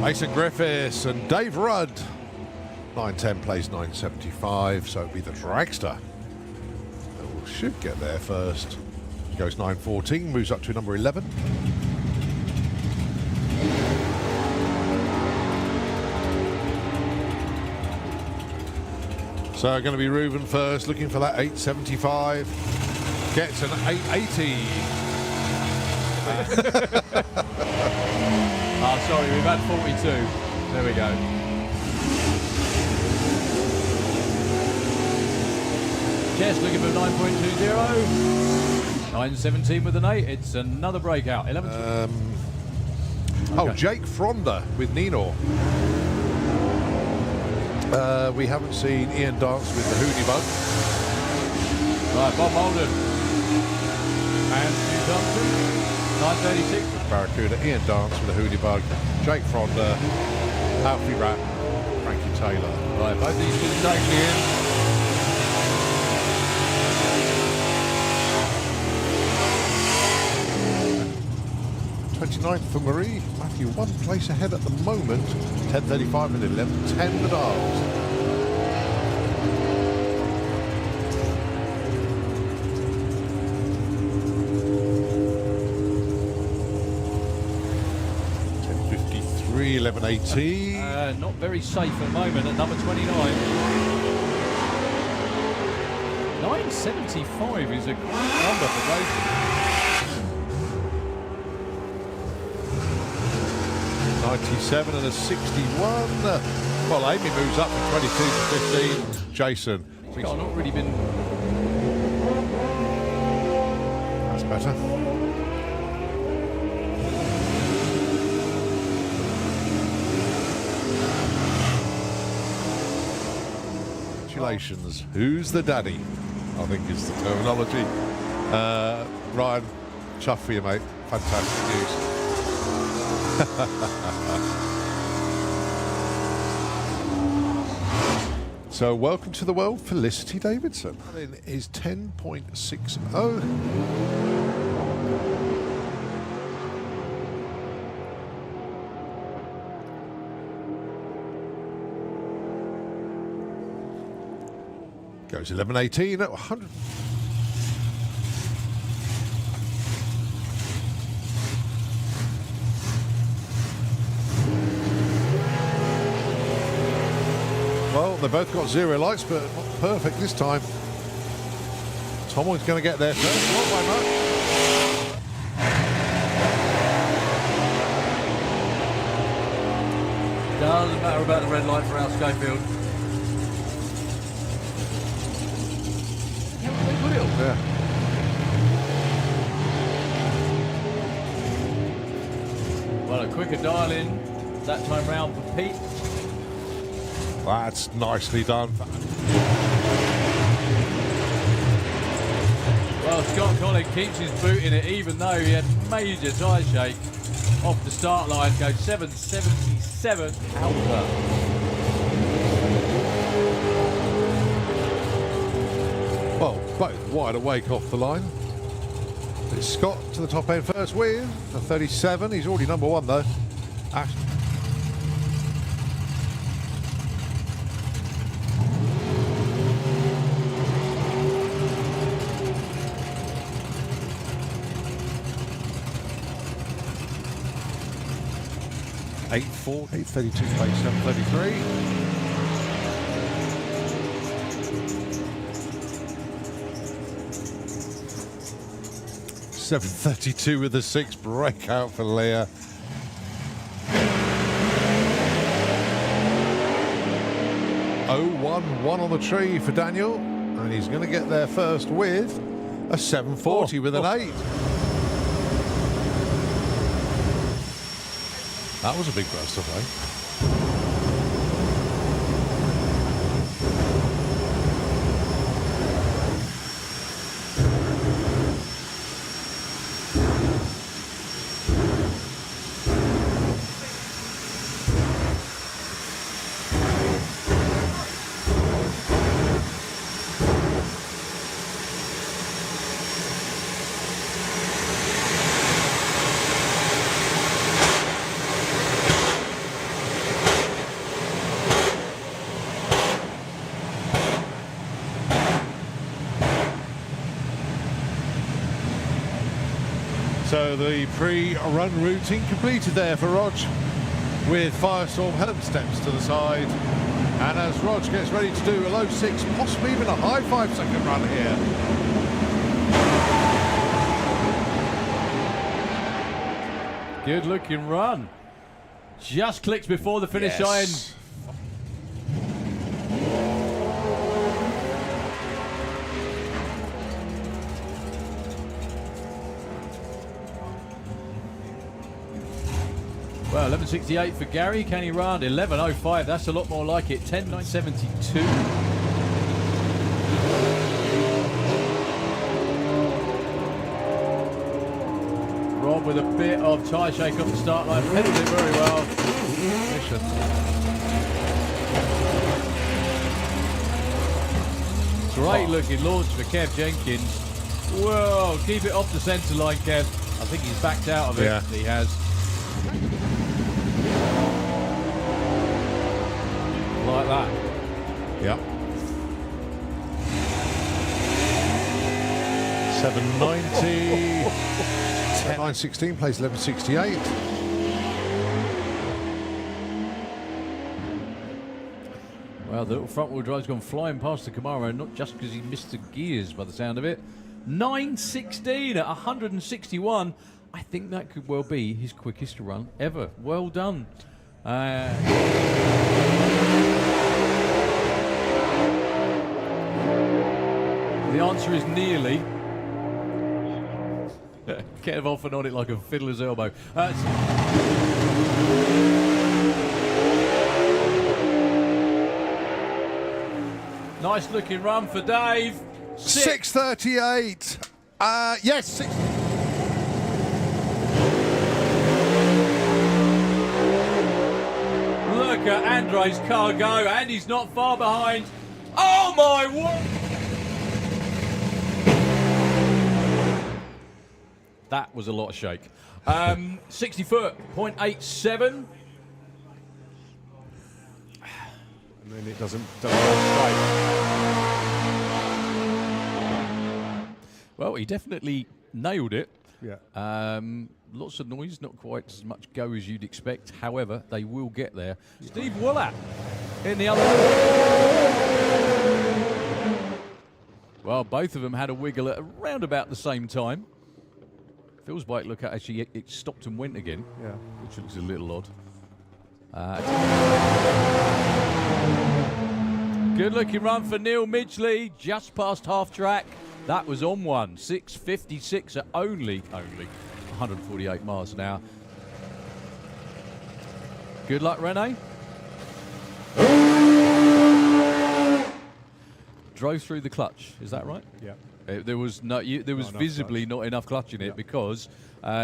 Mason Griffiths and Dave Rudd. 910 plays 975, so it'll be the Dragster. Should get there first. Goes 9.14, moves up to number 11. So going to be Reuben first, looking for that 875. Gets an 880. Oh, sorry, we've had 42. There we go. Jess looking for 9.20. 9.17 with an 8. It's another breakout. 11. Oh, Jake Fronda with Nino. We haven't seen Ian dance with the Hootie Bug. Right, Bob Holden. And Stu Thompson. 9.36. Barracuda. Ian dance with the Hootie Bug. Jake Fronda. Alfie Rapp. Frankie Taylor. Right, both these two taking in. 29th for Marie. Matthew, one place ahead at the moment. 10.35 and 11.10 the dials. $10.53, 11.80. Not very safe at the moment at number 29. 9.75 is a great number for Jason. 97 and a 61. Well, Amy moves up from 22 to 15. Jason. He's not really been. That's better. Congratulations. Who's the daddy? I think is the terminology. Ryan, chuff for you, mate. Fantastic news. So welcome to the world, Felicity Davidson. It is 10.60. Goes 11.18 at 100. Well, they both got 0 lights, but not perfect this time. Tomo's going to get there first. Not by much. Doesn't matter about the red light for Al Schofield. Yeah. Well, a quicker dial in that time round for Pete. That's nicely done. Well, Scott Collin keeps his boot in it, even though he had major tyre shake off the start line. Goes 7.77 outer. Well, both wide awake off the line. It's Scott to the top end first with a 37. He's already number one though. Ash. .84, 8:32 place, 7:33. .732 with the 6 breakout for Leah. .011 on the tree for Daniel, and he's going to get there first with a 740 with an 8. That was a big burst of light. So the pre-run routing completed there for Rog, with Firestorm help steps to the side. And as Rog gets ready to do a low 6, possibly even a high 5-second run here. Good looking run. Just clicks before the finish line. Well, 11.68 for Gary. Can he run? 11.05. That's a lot more like it. 10.972. Rob with a bit of tyre shake off the start line. Pedalled it very well. Great looking launch for Kev Jenkins. Whoa, keep it off the centre line, Kev. I think he's backed out of it. Yeah. He has. Like that. Yep. 790. 916 plays 1168. Well, the little front wheel drive's gone flying past the Camaro, not just because he missed the gears by the sound of it. 916 at 161. I think that could well be his quickest run ever. Well done. The answer is nearly. Kev off and on it like a fiddler's elbow. Nice looking run for Dave. 6:38. Yes, 6. Look at Andre's car go, and he's not far behind. Oh my word! That was a lot of shake. 60 foot, 0.87. And then it doesn't run straight. Well, he definitely nailed it. Yeah. Lots of noise, not quite as much go as you'd expect. However, they will get there. Steve Willett in the other. Well, both of them had a wiggle at around about the same time. Phil's bike, look at, actually, it stopped and went again. Yeah. Which looks a little odd. Good looking run for Neil Midgley, just past half track. That was on one. 6:56 at only 148 miles an hour. Good luck, Rene. Drove through the clutch. Is that right? Yeah. There was visibly not enough clutch in it because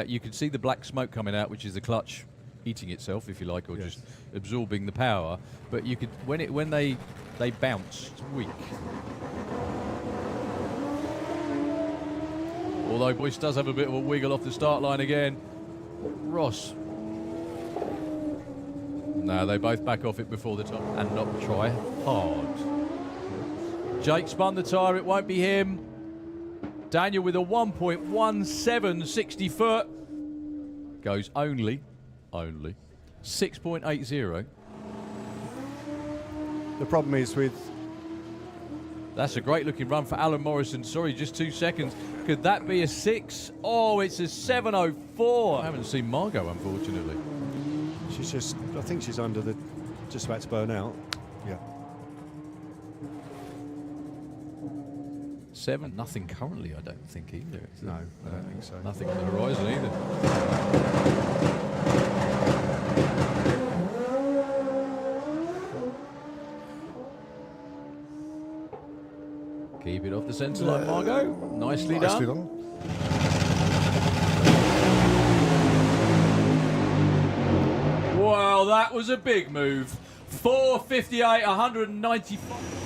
you could see the black smoke coming out, which is the clutch eating itself, if you like, or just absorbing the power. But you could when they bounce, it's weak. Although Boyce does have a bit of a wiggle off the start line again. Ross. No, they both back off it before the top and not try hard. Jake spun the tyre, it won't be him. Daniel with a 1.17 60 foot. Goes only 6.80. The problem is with... That's a great looking run for Alan Morrison. Sorry, just 2 seconds. Could that be a 6? Oh, it's a 7.04. I haven't seen Margot, unfortunately. She's just, I think she's under the, just about to burn out. Yeah. 7, nothing currently, I don't think either. No, I don't think so. Nothing on the horizon either. Keep it off the centre line, Margot. Nicely done. Well, that was a big move. 4:58, 195.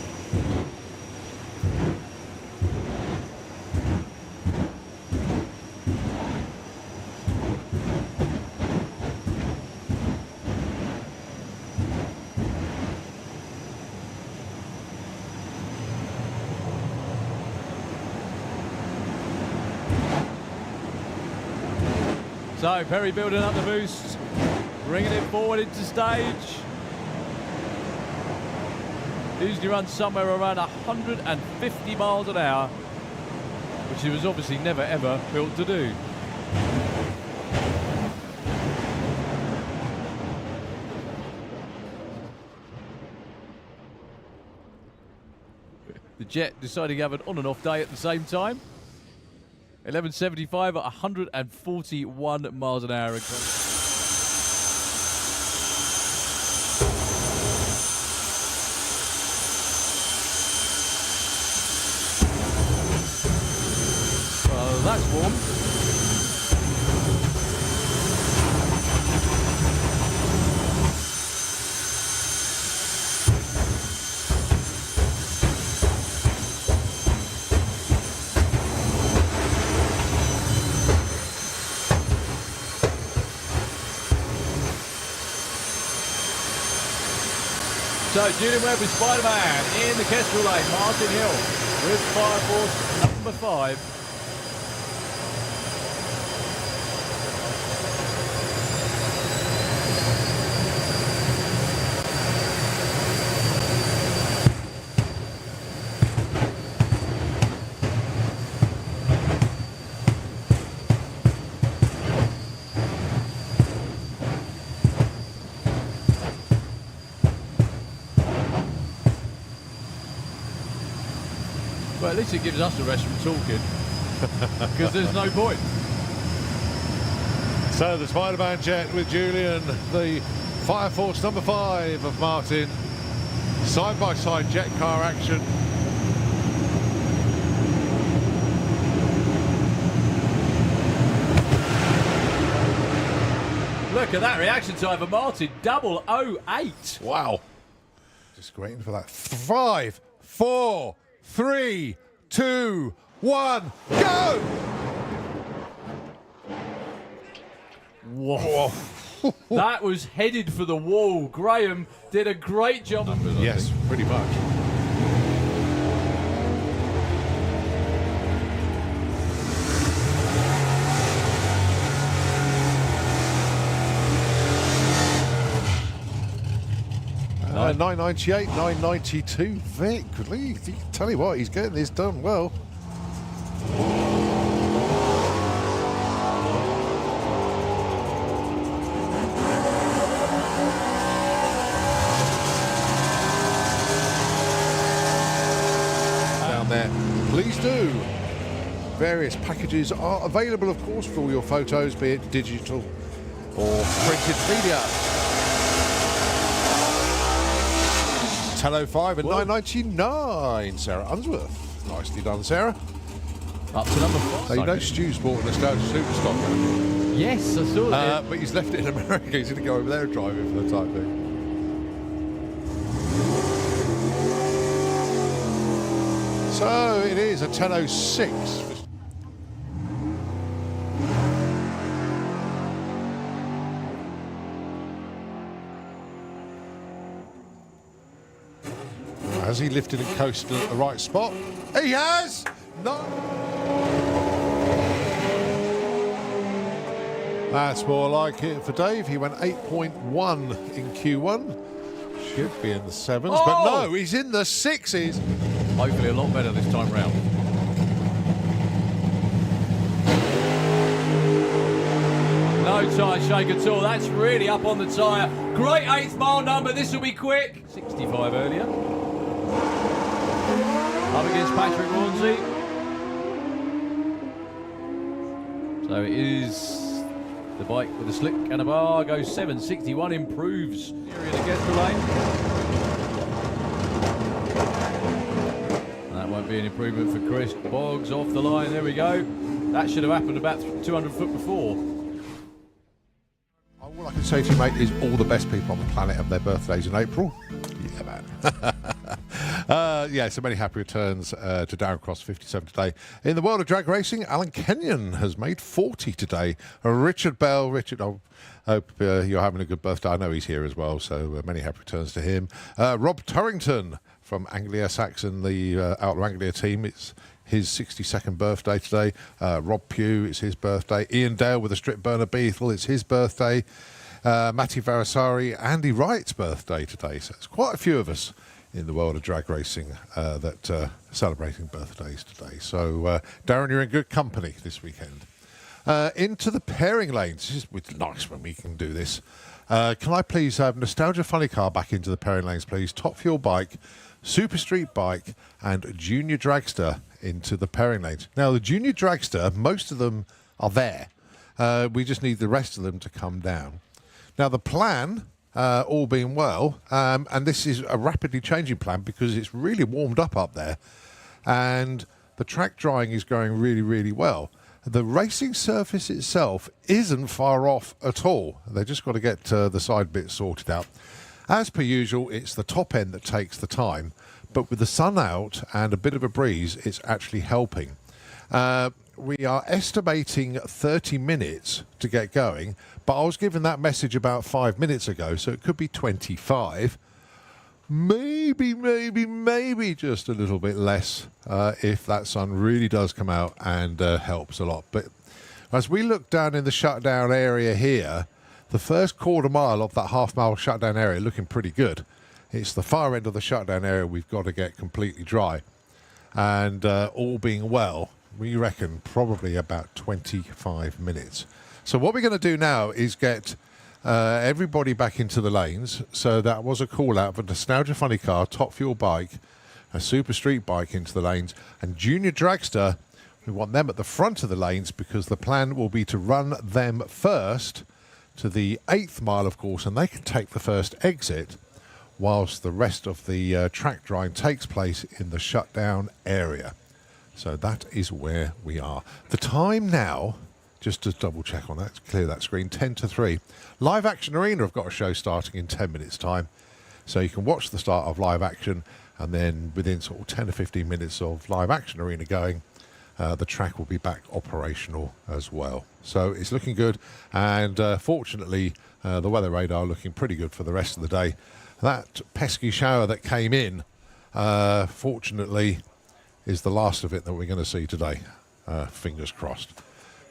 So Perry building up the boost, bringing it forward into stage. Usually runs somewhere around 150 miles an hour, which he was obviously never ever built to do. The Jet deciding to have an on and off day at the same time. 11.75 at 141 miles an hour. Well, that's warm. So Julian Webb with Spider-Man in the Kestrel lane. Martin Hill with Fire Force number 5. Well, at least it gives us a rest from talking, because there's no point. So the Spider-Man Jet with Julian, the Fire Force number 5 of Martin. Side-by-side jet car action. Look look at that reaction time for Martin. 008. Wow. Just waiting for that. 5, 4, 3, 2, 1, go! Whoa. That was headed for the wall. Graham did a great job. Yes, pretty much. No. 998, 992. Vic, tell you what, he's getting this done well. Down there, please do. Various packages are available, of course, for all your photos, be it digital or printed media. 10.05 and 9.99. Sarah Unsworth. Nicely done, Sarah. Up to number 5. So you know Stu's bought a nostalgia superstock. Yes, I saw that. But he's left it in America. He's going to go over there and drive it for the time being. So it is a 10.06. Has he lifted and coasted at the right spot? He has! No! That's more like it for Dave. He went 8.1 in Q1. Should be in the 7s, but no, he's in the 6s. Hopefully a lot better this time round. No tyre shake at all. That's really up on the tyre. Great 8th mile number. This will be quick. 65 earlier. Up against Patrick Hornsey. So it is the bike with a slick and a bar. Goes 7.61, improves. Period against the lane. That won't be an improvement for Chris Boggs off the line. There we go. That should have happened about 200 foot before. All I can say to you, mate, is all the best people on the planet have their birthdays in April. Yeah, man. So many happy returns to Darren Cross, 57 today. In the world of drag racing, Alan Kenyon has made 40 today. Richard Bell. Richard, I hope you're having a good birthday. I know he's here as well, so many happy returns to him. Rob Turrington from Anglia Saxon, the Outlaw Anglia team. It's his 62nd birthday today. Rob Pugh, it's his birthday. Ian Dale with a strip burner Beetle, it's his birthday. Matty Varasari, Andy Wright's birthday today. So it's quite a few of us in the world of drag racing that are celebrating birthdays today. So, Darren, you're in good company this weekend. Into the pairing lanes. It's nice when we can do this. Can I please have Nostalgia Funny Car back into the pairing lanes, please? Top Fuel Bike, Super Street Bike, and Junior Dragster into the pairing lanes. Now, the Junior Dragster, most of them are there. We just need the rest of them to come down. Now, the plan, all being well, and this is a rapidly changing plan because it's really warmed up there, and the track drying is going really, really well. The racing surface itself isn't far off at all. They've just got to get the side bits sorted out. As per usual, it's the top end that takes the time, but with the sun out and a bit of a breeze, it's actually helping. We are estimating 30 minutes to get going, but I was given that message about 5 minutes ago, so it could be 25. Maybe just a little bit less if that sun really does come out and helps a lot. But as we look down in the shutdown area here, the first quarter mile of that half-mile shutdown area looking pretty good. It's the far end of the shutdown area we've got to get completely dry. And all being well, we reckon probably about 25 minutes. So what we're going to do now is get everybody back into the lanes. So that was a call out for Nostalgia Funny Car, Top Fuel Bike, a Super Street Bike into the lanes, and Junior Dragster. We want them at the front of the lanes because the plan will be to run them first to the 8th mile, of course, and they can take the first exit whilst the rest of the track drying takes place in the shutdown area. So that is where we are. The time now just to double check on that, to clear that screen, 10 to 3. Live Action Arena have got a show starting in 10 minutes' time. So you can watch the start of Live Action, and then within sort of 10 or 15 minutes of Live Action Arena going, the track will be back operational as well. So it's looking good, and fortunately, the weather radar looking pretty good for the rest of the day. That pesky shower that came in, fortunately, is the last of it that we're going to see today. Fingers crossed.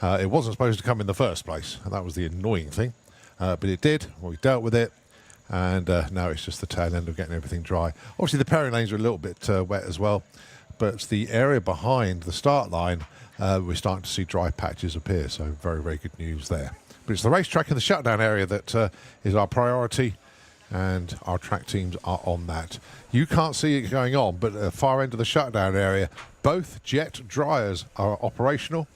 It wasn't supposed to come in the first place, and that was the annoying thing. But it did. We dealt with it, and now it's just the tail end of getting everything dry. Obviously, the pairing lanes are a little bit wet as well, but the area behind the start line, we're starting to see dry patches appear, so very, very good news there. But it's the racetrack and the shutdown area that is our priority, and our track teams are on that. You can't see it going on, but at the far end of the shutdown area, both jet dryers are operational,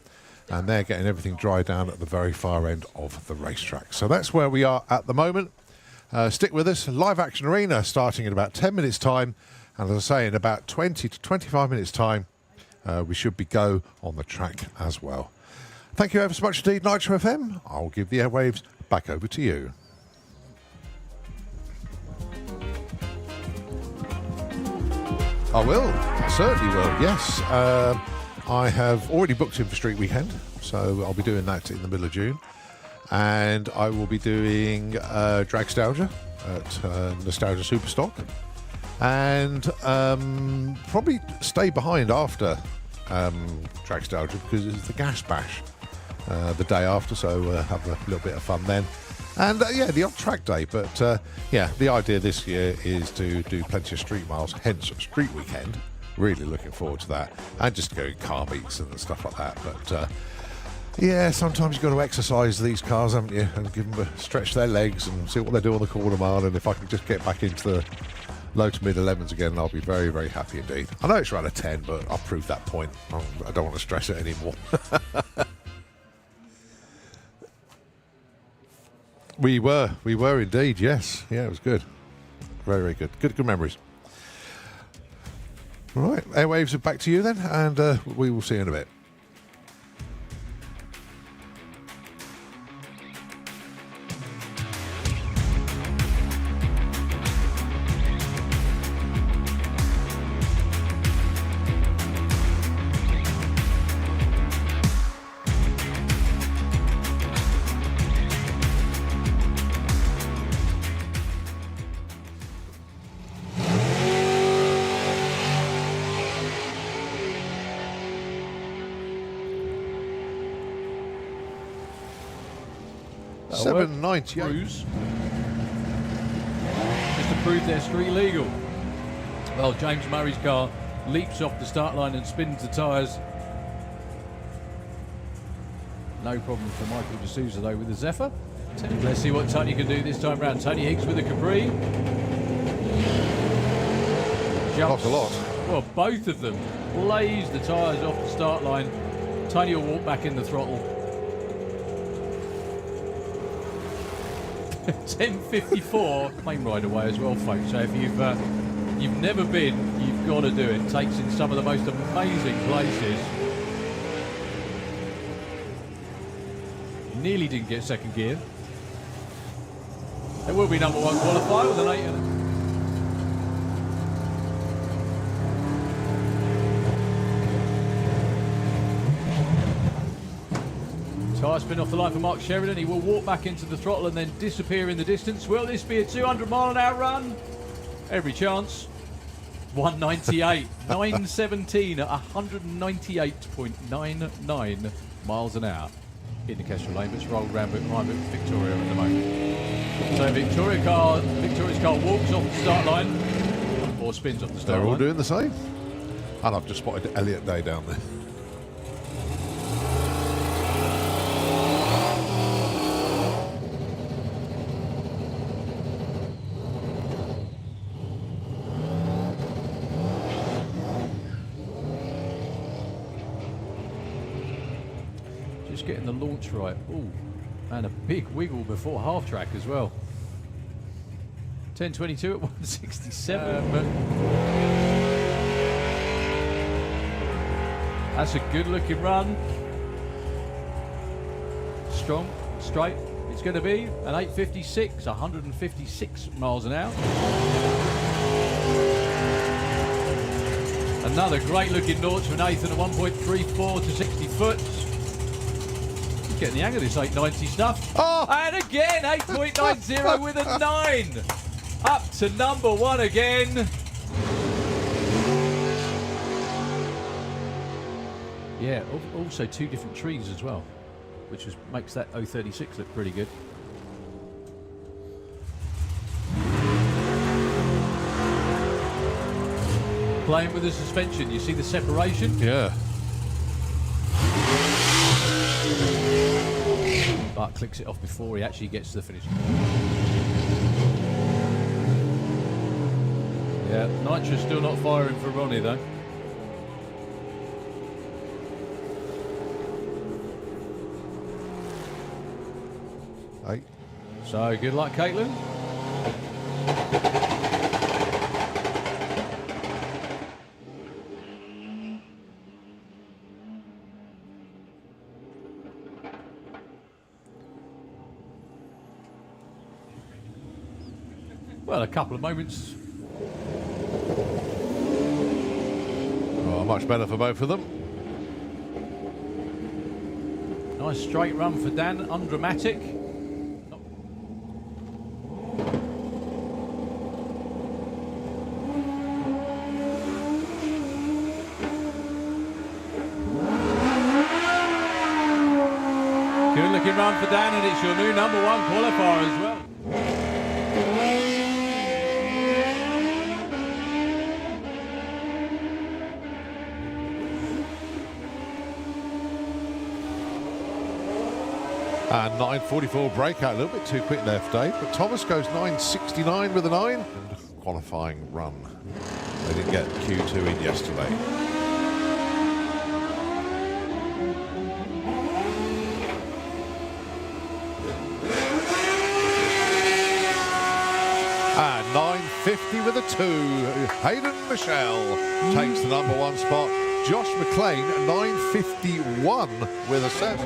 and they're getting everything dry down at the very far end of the racetrack. So that's where we are at the moment. Stick with us. Live Action Arena starting in about 10 minutes' time. And as I say, in about 20 to 25 minutes' time, we should be go on the track as well. Thank you ever so much indeed, Nitro FM. I'll give the airwaves back over to you. I will. I certainly will, yes. I have already booked in for Street Weekend, so I'll be doing that in the middle of June. And I will be doing Dragsters at Nostalgia Superstock. And probably stay behind after Dragsters because it's the Gas Bash the day after, so have a little bit of fun then. And yeah, the off-track day, but yeah, the idea this year is to do plenty of street miles, hence Street Weekend. Really looking forward to that, and just going car meets and stuff like that. But yeah, sometimes you've got to exercise these cars, haven't you, and give them stretch their legs and see what they do on the quarter mile. And if I can just get back into the low to mid 11s again, I'll be very, very happy indeed. I know it's around a 10, but I've proved that point. I don't want to stress it anymore. We were indeed, yes. Yeah, it was good. Very, very good. Good memories. All right, airwaves are back to you then, and we will see you in a bit. Cruise. Just to prove they're street legal. Well, James Murray's car leaps off the start line and spins the tyres. No problem for Michael D'Souza though with the Zephyr. Let's see what Tony can do this time round. Tony Higgs with the Capri. Jumps. Not a lot. Well, both of them blaze the tyres off the start line. Tony will walk back in the throttle. 10:54, plane ride away as well, folks. So if you've never been, you've got to do it. Takes in some of the most amazing places. Nearly didn't get second gear. There will be number one qualifier with an 8. Tyre spin off the line for Mark Sheridan. He will walk back into the throttle and then disappear in the distance. Will this be a 200-mile-an-hour run? Every chance. 198. 917 at 198.99 miles an hour in the Kestrel lane. Let's roll round behind Victoria at the moment. So Victoria's car walks off the start line or spins off the start line. They're all doing the same. And I've just spotted Elliot Day down there. Just getting the launch right. Ooh, and a big wiggle before half track as well. 10:22 at 167. That's a good looking run. strong, straight. It's going to be an 856, 156 miles an hour. Another great looking launch for Nathan at 1.34 to 60 foot. He's getting the hang of this 890 stuff. Oh. And again, 8.90 with a 9. Up to number 1 again. Yeah, also 2 different trees as well, which makes that 036 look pretty good. Playing with the suspension, you see the separation? Yeah. But clicks it off before he actually gets to the finish. Yeah, Nitro's still not firing for Ronnie though. Hey. So good luck, Caitlin. Well, a couple of moments. Oh, much better for both of them. Nice straight run for Dan, undramatic. Good looking run for Dan, and it's your new number 1 qualifier as well. And 9.44 breakout, a little bit too quick there for Dave, but Thomas goes 9.69 with a 9. And qualifying run. They didn't get Q2 in yesterday. And 9.50 with a 2. Hayden Michelle takes the number 1 spot. Josh McLean, 9.51 with a 7.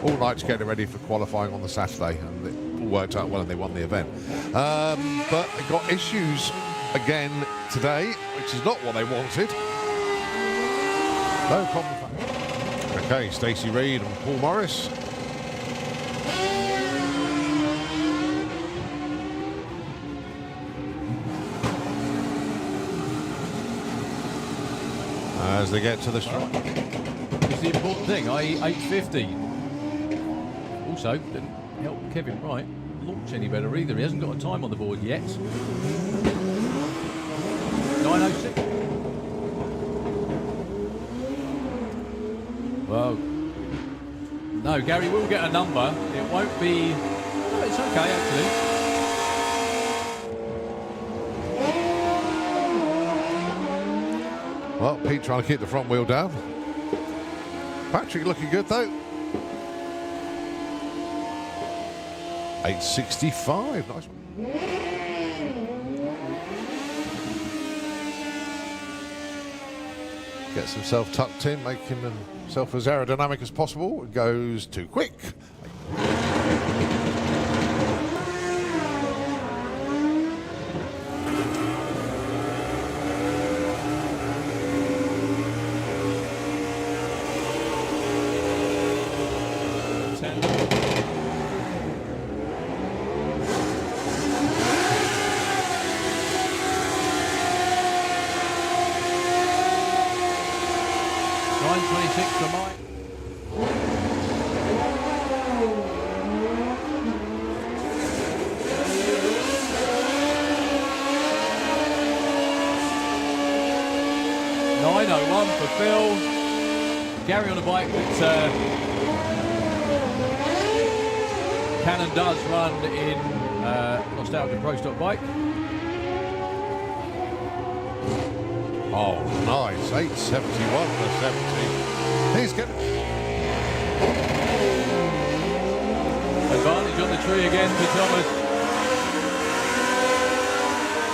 All night's getting ready for qualifying on the Saturday, and it all worked out well and they won the event. But they got issues again today, which is not what they wanted. No problem. Okay, Stacey Reid and Paul Morris. As they get to the strike. It's the important thing, i.e. 850. Also, didn't help Kevin Wright launch any better either. He hasn't got a time on the board yet. 9.06. Well, no, Gary will get a number. It won't be... No, it's okay, actually. Well, Pete trying to keep the front wheel down. Patrick looking good, though. 8.65, nice one. Gets himself tucked in, making himself as aerodynamic as possible. It goes too quick. Gary on a bike that Cannon does run in Nostalgia Pro Stock bike. Oh, nice. 8.71 for 70. He's getting... Advantage on the tree again for Thomas.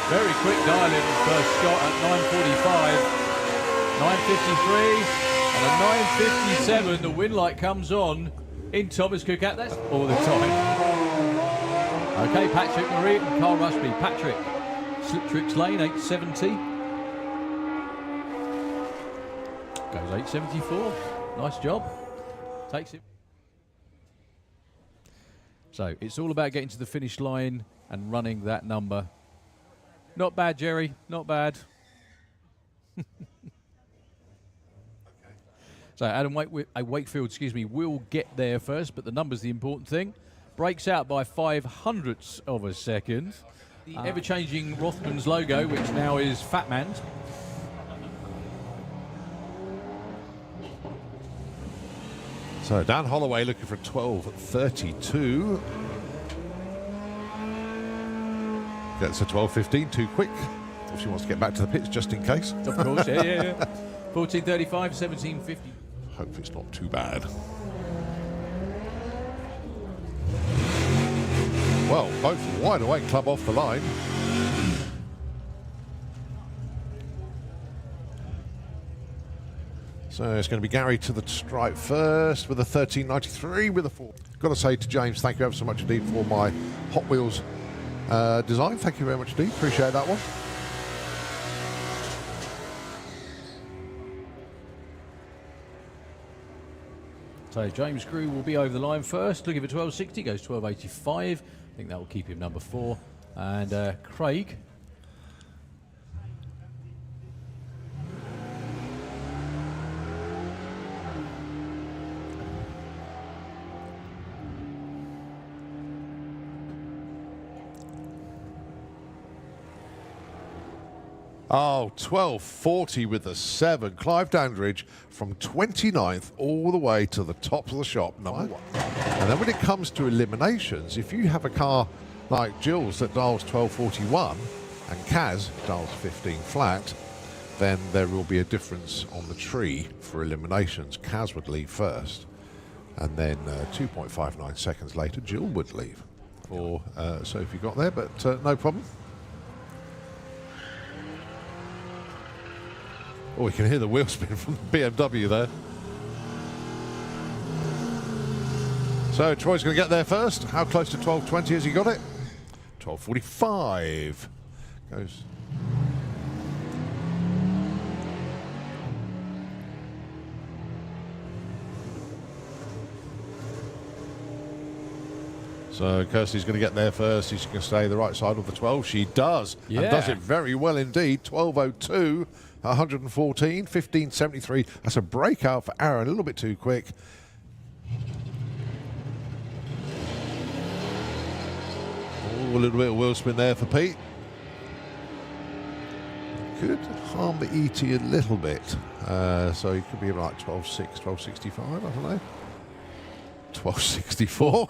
Very quick dial-in first shot at 9:45, 9:53, and a 9:57. The win light comes on in Thomas Cook at that's all the time. Okay, Patrick Marie and Carl Rushby. Patrick, Slip Tricks Lane, 8:70. Goes 8:74. Nice job. Takes it. So it's all about getting to the finish line and running that number. Not bad, Jerry. Not bad. So Adam Wakefield, will get there first, but the number's the important thing. Breaks out by 0.05 of a second. The ever-changing Rothmans logo, which now is Fatman's. So Dan Holloway looking for a 12:32. Gets a 12:15 too quick. If she wants to get back to the pits just in case. Of course, yeah. 14:35, 17:50. Hope it's not too bad. Well, both wide awake club off the line. So it's going to be Gary to the stripe first with a 13.93 with a 4. Got to say to James, thank you ever so much indeed for my Hot Wheels design. Thank you very much indeed. Appreciate that one. So James Grew will be over the line first. Looking for 12.60, goes 12.85. I think that will keep him number 4. And Craig. Oh, 12.40 with the 7. Clive Dandridge from 29th all the way to the top of the shop, number 1. And then when it comes to eliminations, if you have a car like Jill's that dials 12.41 and Kaz dials 15 flat, then there will be a difference on the tree for eliminations. Kaz would leave first, and then 2.59 seconds later, Jill would leave. Or Sophie got there, but no problem. Oh, we can hear the wheel spin from the BMW there. So Troy's going to get there first. How close to 12.20 has he got it? 12.45. Goes. So Kirsty's going to get there first. She's going to stay the right side of the 12. She does. Yeah. And does it very well indeed. 12.02. 114, 15.73. That's a breakout for Aaron, a little bit too quick. Oh, a little bit of wheel spin there for Pete. Could harm the ET a little bit. So he could be like 12.6, 12.65, I don't know. 12.64.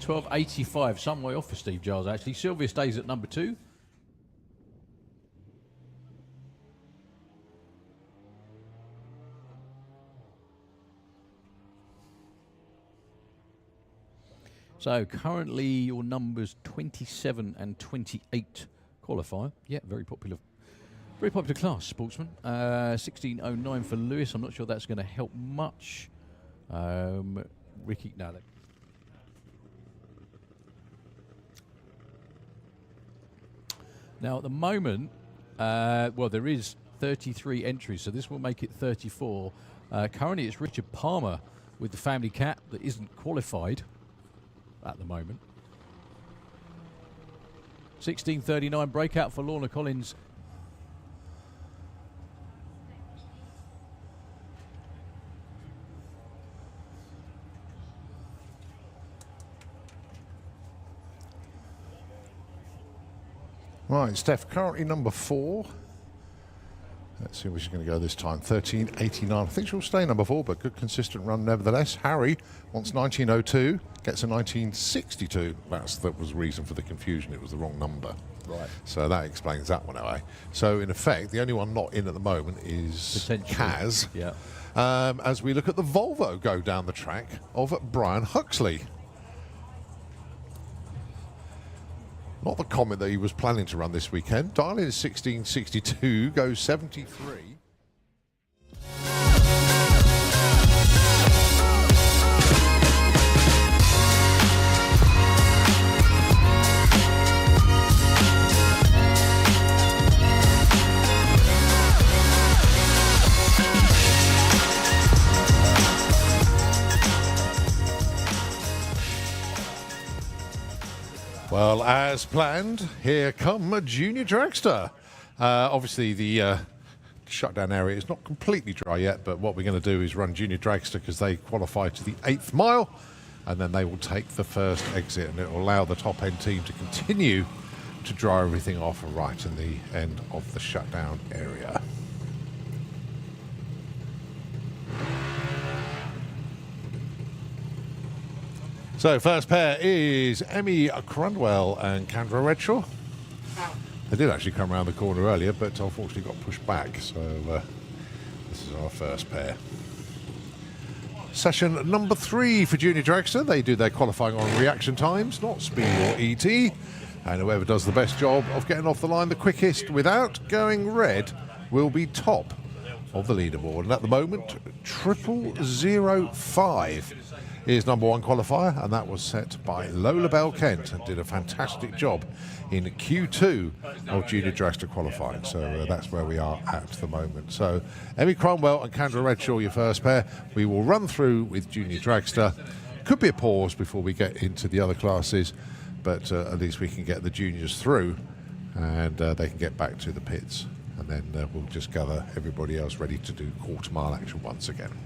$12.85, some way off for Steve Giles actually. Sylvia stays at number 2. So currently your numbers 27 and 28 qualify. Yeah, very popular class, Sportsman. 16.09 for Lewis. I'm not sure that's going to help much. Ricky, no. Now, at the moment, well, there is 33 entries, so this will make it 34. Currently, it's Richard Palmer with the family cat that isn't qualified at the moment. 16.39 breakout for Lorna Collins. Right, Steph currently number 4. Let's see where she's going to go this time. 13.89. I think she'll stay number 4, but good consistent run nevertheless. Harry wants 19.02, gets a 19.62. That was the reason for the confusion. It was the wrong number. Right. So that explains that one away. So in effect, the only one not in at the moment is Kaz. Yeah. As we look at the Volvo go down the track of Brian Huxley. Not the Comet that he was planning to run this weekend. Dial in 1662, goes 73. Well, as planned, here come a junior dragster. Obviously, the shutdown area is not completely dry yet, but what we're going to do is run junior dragster because they qualify to the 8th mile, and then they will take the first exit, and it will allow the top end team to continue to dry everything off right in the end of the shutdown area. So first pair is Emmy Crundwell and Kendra Redshaw. They did actually come around the corner earlier, but unfortunately got pushed back. So this is our first pair. Session number 3 for Junior Dragster. They do their qualifying on reaction times, not speed or ET. And whoever does the best job of getting off the line the quickest without going red will be top of the leaderboard. And at the moment, 0005 is number 1 qualifier, and that was set by Lola Bell Kent and did a fantastic job in Q2 of Junior Dragster qualifying. So that's where we are at the moment. So Emmy Cromwell and Kendra Redshaw, your first pair. We will run through with Junior Dragster. Could be a pause before we get into the other classes, but at least we can get the juniors through and they can get back to the pits. And then we'll just gather everybody else ready to do quarter mile action once again.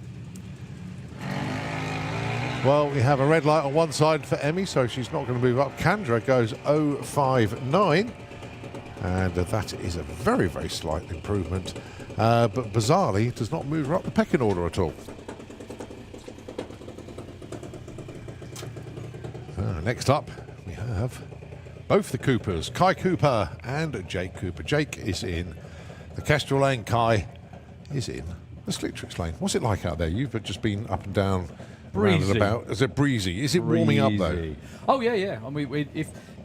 Well, we have a red light on one side for Emmy, so she's not going to move up. Kendra goes 059, and that is a very, very slight improvement. But bizarrely, does not move her up the pecking order at all. Next up, we have both the Coopers, Kai Cooper and Jake Cooper. Jake is in the Kestrel lane, Kai is in the Slictrix lane. What's it like out there? You've just been up and down. Breezy. About. Is it breezy? Is it warming up though? Oh yeah. I mean,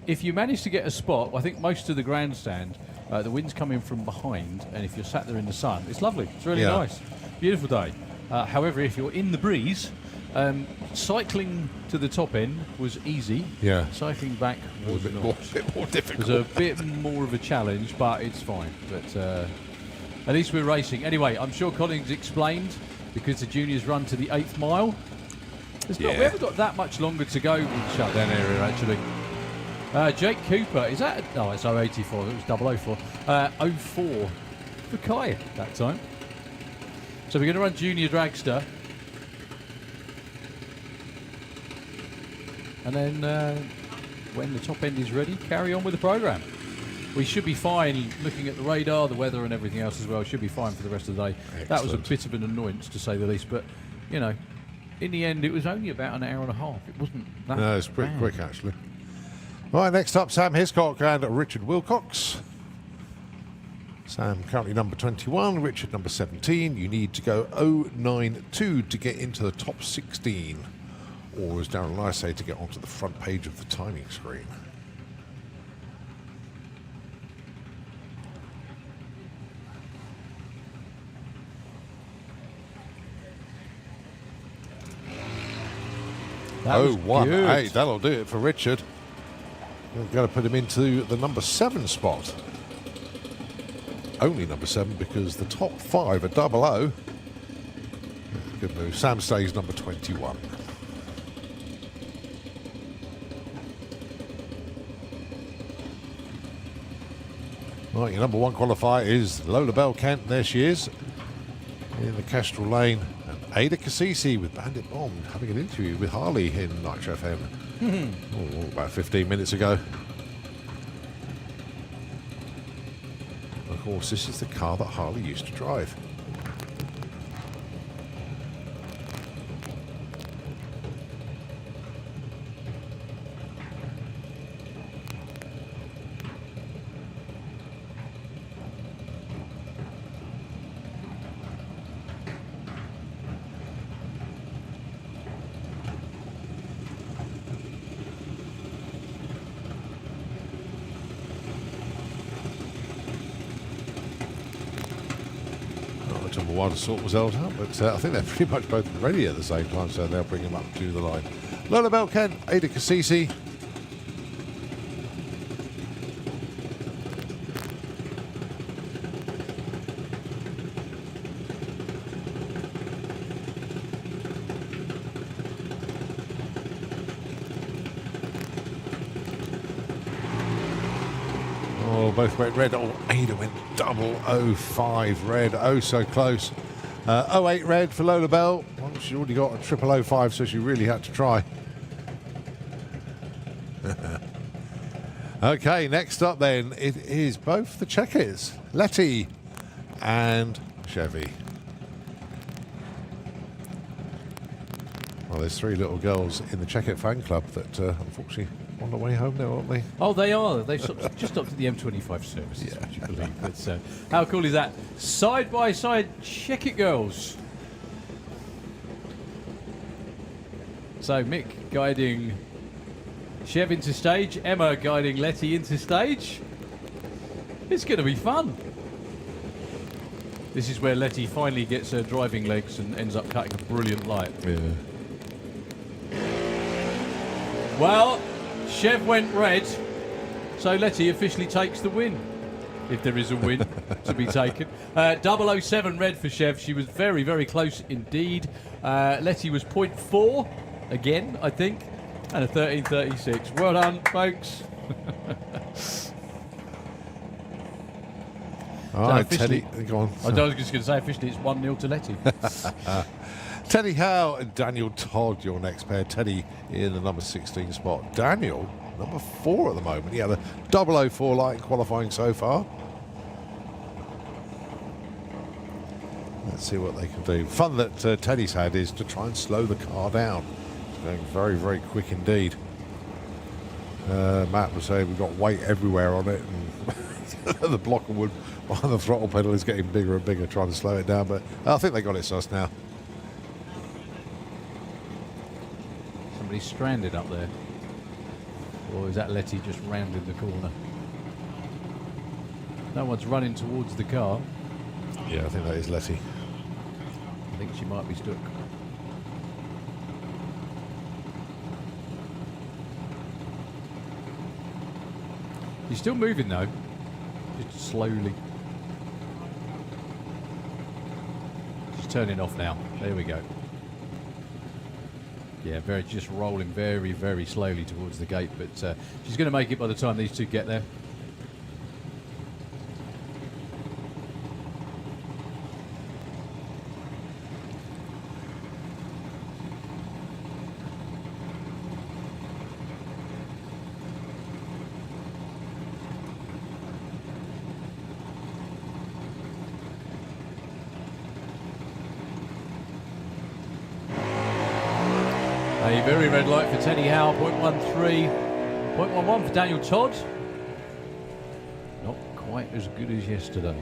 if you manage to get a spot, I think most of the grandstand, the wind's coming from behind, and if you're sat there in the sun, it's lovely. It's really nice, beautiful day. However, if you're in the breeze, cycling to the top end was easy. Yeah. Cycling back was a bit more difficult. It was a bit more of a challenge, but it's fine. But at least we're racing. Anyway, I'm sure Collins explained because the juniors run to the 8th mile. We haven't got that much longer to go with the shutdown area, actually. Jake Cooper, is that... Oh, it's 084, it was 004. 04 for Kai that time. So we're going to run Junior Dragster. And then when the top end is ready, carry on with the programme. We should be fine looking at the radar, the weather and everything else as well. Should be fine for the rest of the day. Excellent. That was a bit of an annoyance, to say the least. But, you know, in the end, it was only about an hour and a half. It wasn't that No, it's pretty bad. quick, actually. Right, next up, Sam Hiscock and Richard Wilcox. Sam currently number 21, Richard number 17. You need to go 092 to get into the top 16. Or, as Darren and I say, to get onto the front page of the timing screen. That was 018, good. that'll do it for Richard. We've got to put him into the number 7 spot. Only number 7 because the top 5 are 00. Good move. Sam stays number 21. Right, your number 1 qualifier is Lola Bell Kent. There she is in the Kestrel lane. And Ada Cassisi with Bandit Bomb having an interview with Harley in Nitro FM. About 15 minutes ago. Of course, this is the car that Harley used to drive. while to sort themselves out, but I think they're pretty much both ready at the same time, so they'll bring them up to the line. Lola Belkent, Ada Cassisi. Both went red. Oh, Ada went 005 red. Oh, so close. 08 red for Lola Bell. Well, she already got a 0005, so she really had to try. Okay, next up then, it is both the Checkers, Letty and Chevy. Well, there's 3 little girls in the Checkett fan club that unfortunately on the way home now, aren't they? Oh, they are. They've just stopped at the M25 services, would you believe? But, how cool is that? Side-by-side Checkett girls. So Mick guiding Chev into stage, Emma guiding Letty into stage. It's going to be fun. This is where Letty finally gets her driving legs and ends up cutting a brilliant light. Yeah. Well, Chev went red, so Letty officially takes the win. If there is a win to be taken. 007 red for Chev. She was very, very close indeed. Letty was 0.4 again, I think, and a 13.36. Well done, folks. All right, Teddy, go on. I was just going to say, officially, it's 1-0 to Letty. Teddy Howe and Daniel Todd, your next pair. Teddy in the number 16 spot. Daniel, number 4 at the moment. Yeah, the 004 light qualifying so far. Let's see what they can do. Fun that Teddy's had is to try and slow the car down. It's going very, very quick indeed. Matt was saying we've got weight everywhere on it, and the block of wood behind the throttle pedal is getting bigger and bigger, trying to slow it down, but I think they got it sus now. Somebody's stranded up there. Or is that Letty just rounding the corner? No one's running towards the car. Yeah, I think that is Letty. I think she might be stuck. She's still moving though, just slowly. She's turning off now. There we go. Yeah, just rolling very, very slowly towards the gate, but she's going to make it by the time these two get there. A very red light for Teddy Howe, 0.13, 0.11 for Daniel Todd. Not quite as good as yesterday.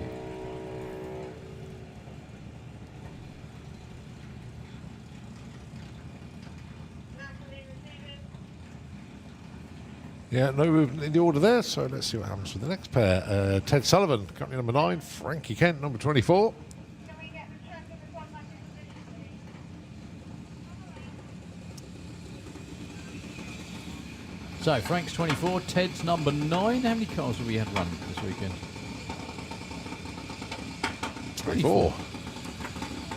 Yeah, no movement in the order there, so let's see what happens with the next pair. Ted Sullivan, company number 9, Frankie Kent, number 24. So Frank's 24, Ted's number 9. How many cars have we had run this weekend? 24.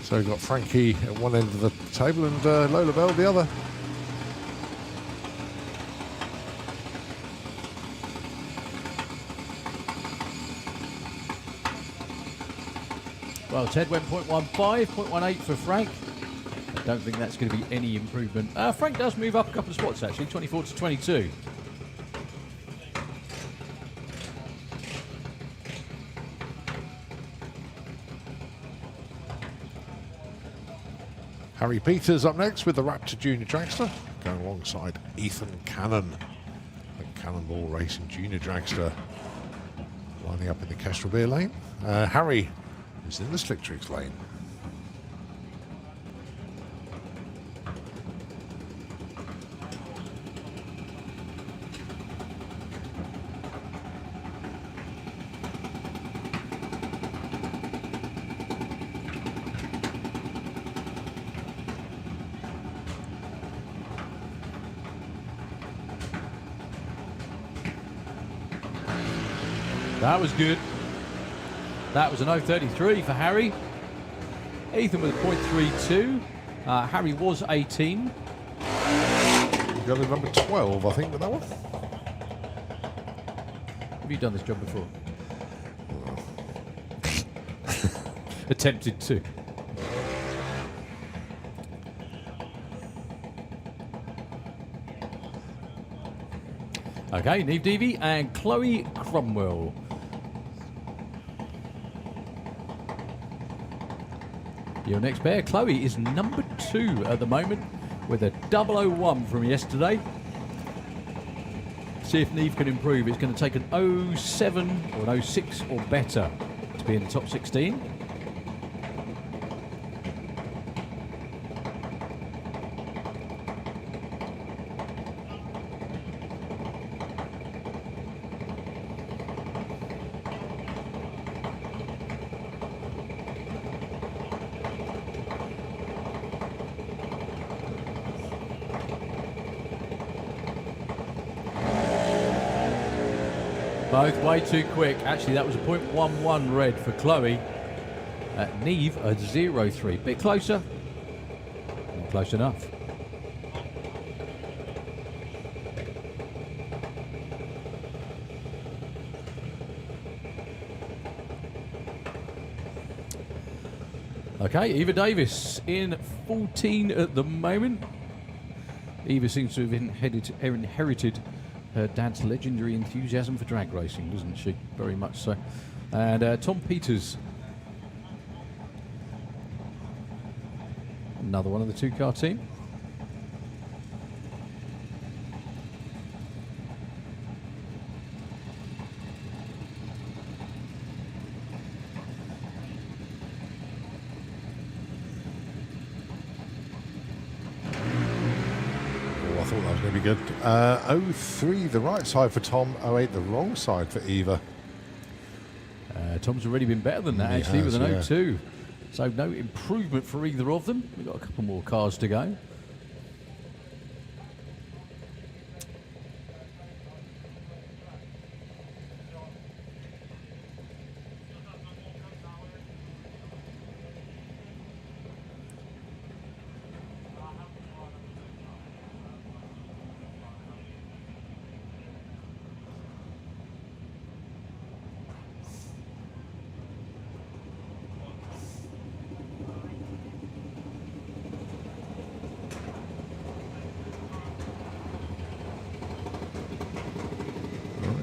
So we've got Frankie at one end of the table and Lola Bell the other. Well, Ted went 0.15, 0.18 for Frank. I don't think that's going to be any improvement. Frank does move up a couple of spots, actually, 24 to 22. Harry Peters up next with the Raptor Junior Dragster, going alongside Ethan Cannon. The Cannonball Racing Junior Dragster lining up in the Kestrel Beer lane. Harry is in the Slick Tricks lane. That was good. That was an 0.33 for Harry. Ethan with a 0.32. Harry was 18. You got a number 12, I think, with that one. Have you done this job before? Attempted to. Okay, Neve Deevy and Chloe Cromwell. Your next pair, Chloe, is number 2 at the moment with a 001 from yesterday. See if Neve can improve. It's going to take an 07 or an 06 or better to be in the top 16. Both way too quick. Actually, that was a 0.11 red for Chloe. Neve, a 0.3. Bit closer. Not close enough. Okay, Eva Davis in 14 at the moment. Eva seems to have inherited her dad's legendary enthusiasm for drag racing, doesn't she? Very much so. And Tom Peters. Another one of the 2-car team. I thought that was going to be good. 03 the right side for Tom, 08 the wrong side for Eva. Tom's already been better than that, He actually, has, with an yeah. 02. So no improvement for either of them. We've got a couple more cars to go.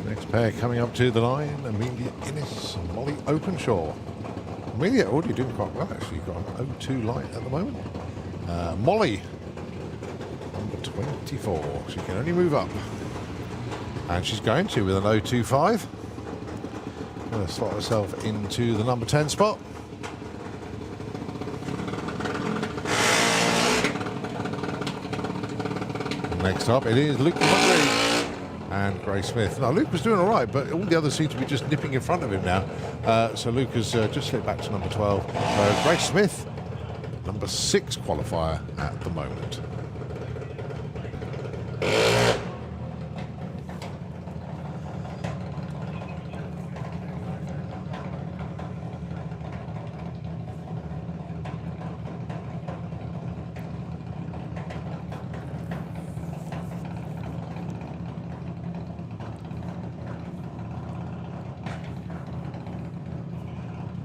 Next pair coming up to the line, Amelia Innes and Molly Openshaw. Amelia already doing quite well, actually. Got an 02 light at the moment. Molly, number 24. She can only move up. And she's going to with an 025. Going to slot herself into the number 10 spot. Next up, it is Luke Montgomery and Gray Smith. Now, Luke was doing all right, but all the others seem to be just nipping in front of him now. So Luke has just slipped back to number 12. Gray Smith, number 6 qualifier at the moment.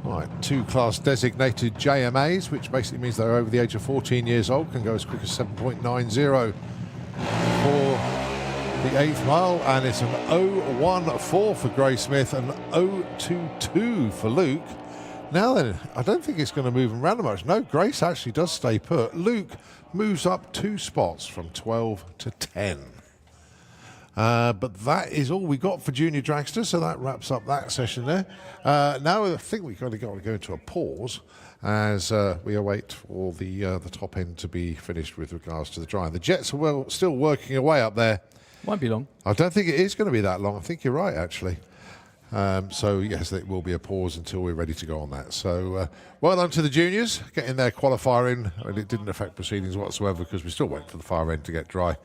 Right, 2-class designated JMAs, which basically means they're over the age of 14 years old, can go as quick as 7.90 for the 8th mile, and it's an 014 for Gray Smith and 022 for Luke. Now then, I don't think it's going to move him around much. No, Grace actually does stay put. Luke moves up 2 spots from 12 to 10. But that is all we got for Junior Dragster, so that wraps up that session there. Now I think we've got to go into a pause as we await for the top end to be finished with regards to the drying. The Jets are still working away up there. Won't be long. I don't think it is going to be that long. I think you're right, actually. So, yes, it will be a pause until we're ready to go on that. So, well done to the juniors, getting their qualifier in. And it didn't affect proceedings whatsoever because we're still waiting for the far end to get dry.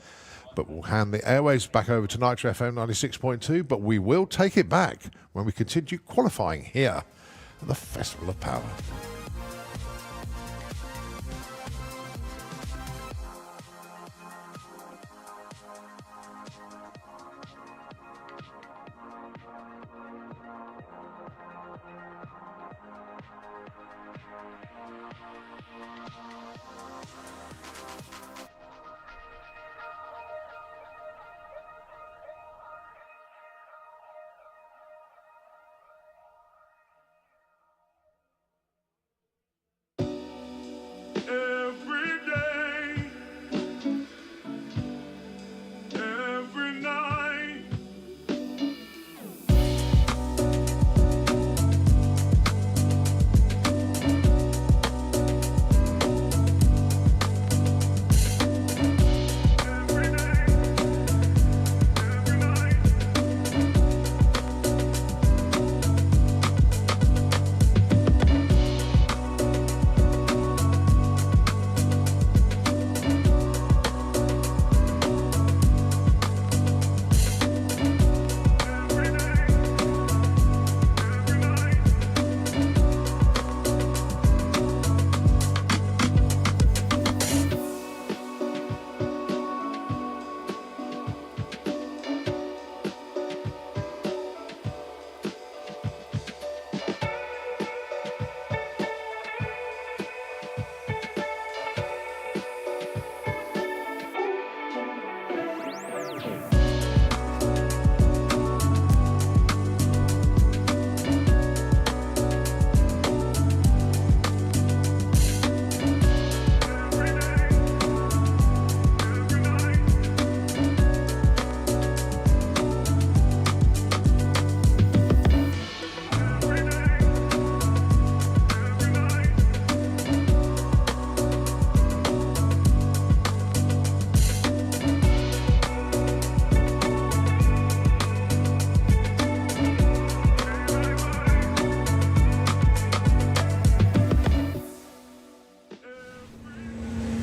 But we'll hand the airwaves back over to Nitro FM 96.2, but we will take it back when we continue qualifying here at the Festival of Power.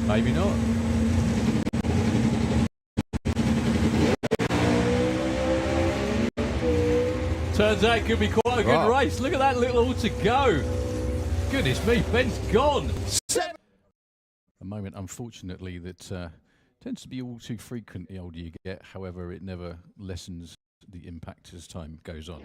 Maybe not. Turns out it could be quite a good race. Look at that little all to go. Goodness me, Ben's gone. A moment, unfortunately, that tends to be all too frequent the older you get. However, it never lessens the impact as time goes on.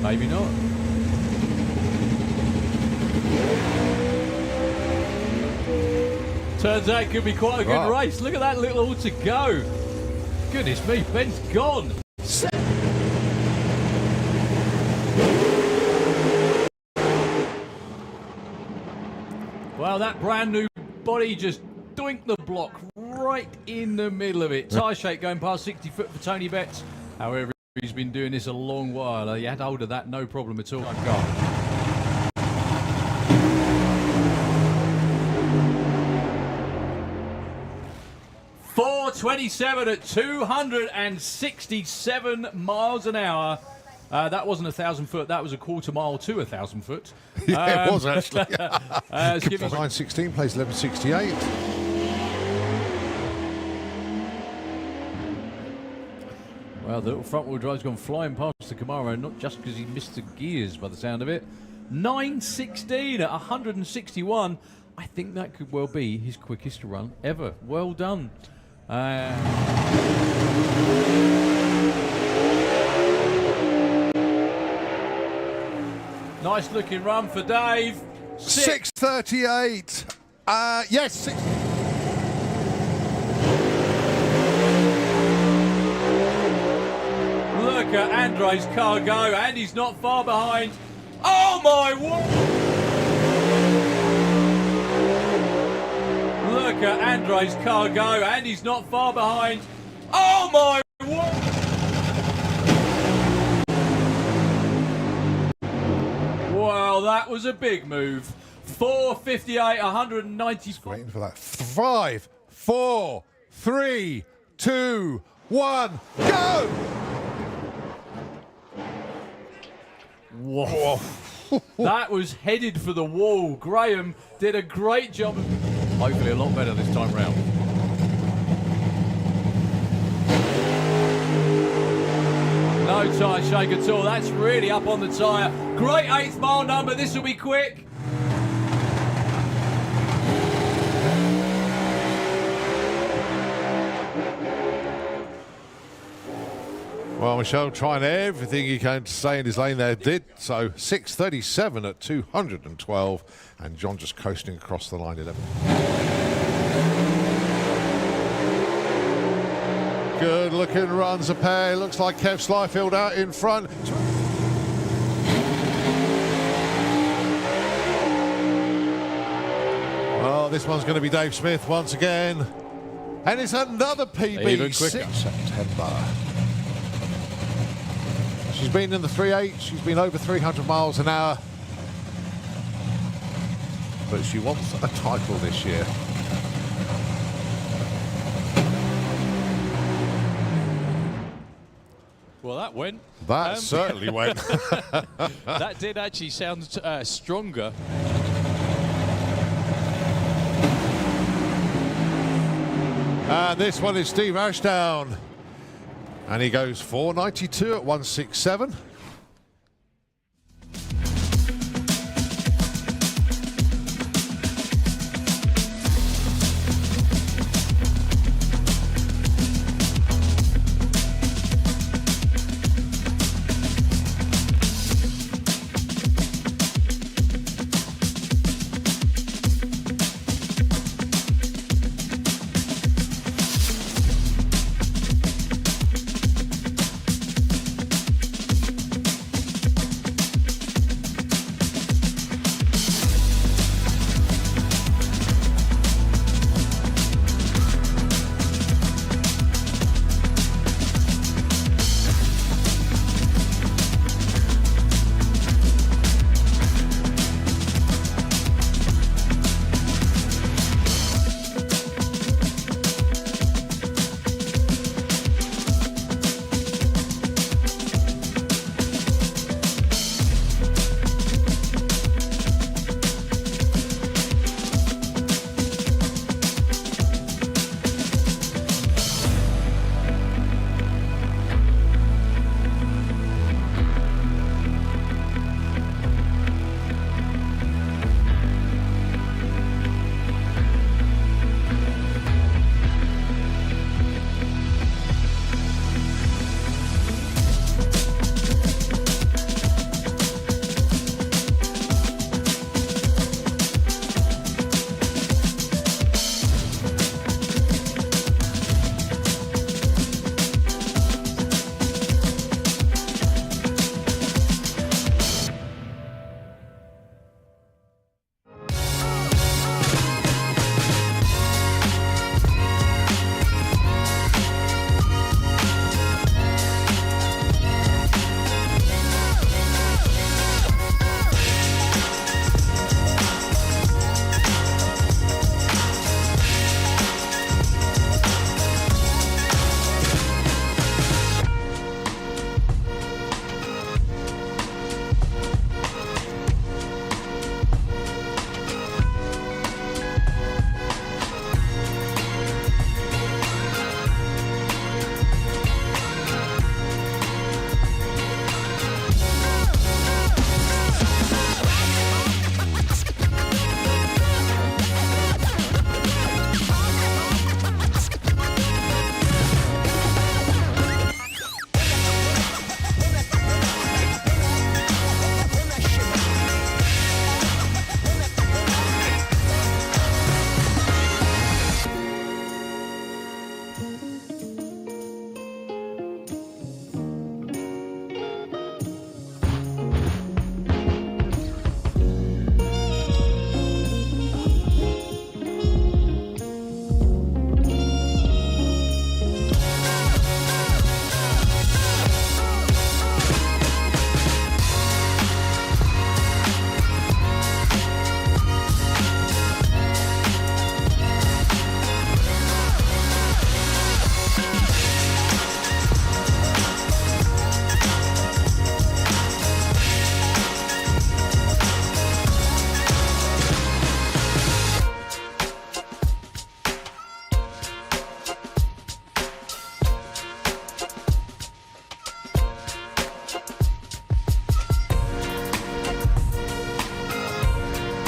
Maybe not. Turns out it could be quite a good race. Look at that little all to go. Goodness me, Ben's gone. Well, that brand new body just doinked the block right in the middle of it. Tyre shake going past 60 foot for Tony Betts. However, he's been doing this a long while. He had hold of that, no problem at all. Oh, God. 4:27 at 267 miles an hour. That wasn't 1,000 foot. That was a quarter mile to 1,000 foot. Yeah, it was actually. 9:16 plays 11:68. Well, the little front-wheel drive's gone flying past the Camaro, not just because he missed the gears by the sound of it. 9:16 at 161. I think that could well be his quickest run ever. Well done. Nice looking run for Dave. 6:38. Yes. 6. Look at Andre's car go, and he's not far behind. Oh my word! Look at Andre's car go, and he's not far behind. Oh my word! Well, that was a big move. 4:58, 190. Waiting for that. 5, 4, 3, 2, 1, go! Whoa. That was headed for the wall. Graham did a great job. Hopefully a lot better this time round. No tyre shake at all. That's really up on the tyre. Great 8th mile number. This will be quick. Well, Michelle trying everything he can to stay in his lane there. Did so. 6:37 at 212, and John just coasting across the line 11. Good looking runs a pair. Looks like Kev Slyfield out in front. Well, this one's going to be Dave Smith once again, and it's another PB. Even quicker. 6 September. She's been in the 3.8, she's been over 300 miles an hour. But she wants a title this year. Well, that went. That certainly went. That did actually sound stronger. And this one is Steve Ashdown. And he goes 492 at 167.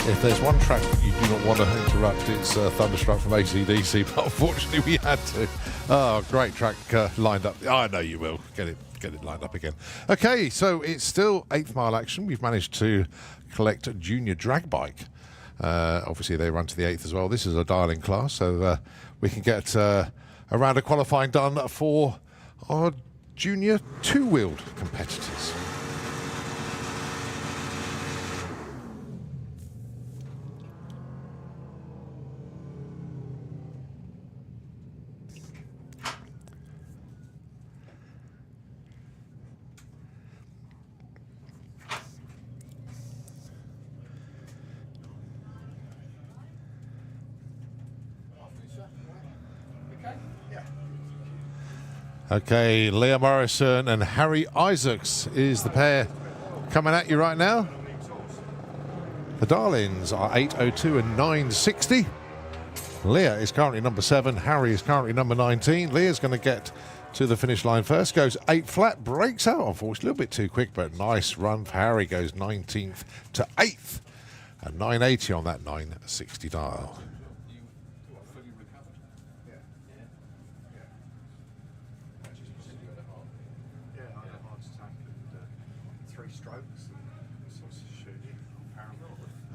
If there's one track you do not want to interrupt, it's Thunderstruck from AC/DC, but unfortunately we had to. Oh, great track lined up. I know you will. Get it lined up again. Okay, so it's still 8th mile action. We've managed to collect a junior drag bike. Obviously, they run to the 8th as well. This is a dialing class, so we can get a round of qualifying done for our junior two-wheeled competitors. Okay, Leah Morrison and Harry Isaacs is the pair coming at you right now. The Darlings are 8:02 and 9:60. Leah is currently number 7. Harry is currently number 19. Leah's going to get to the finish line first. Goes 8 flat, breaks out, unfortunately, a little bit too quick, but nice run for Harry. Goes 19th to 8th. And 980 on that 960 dial.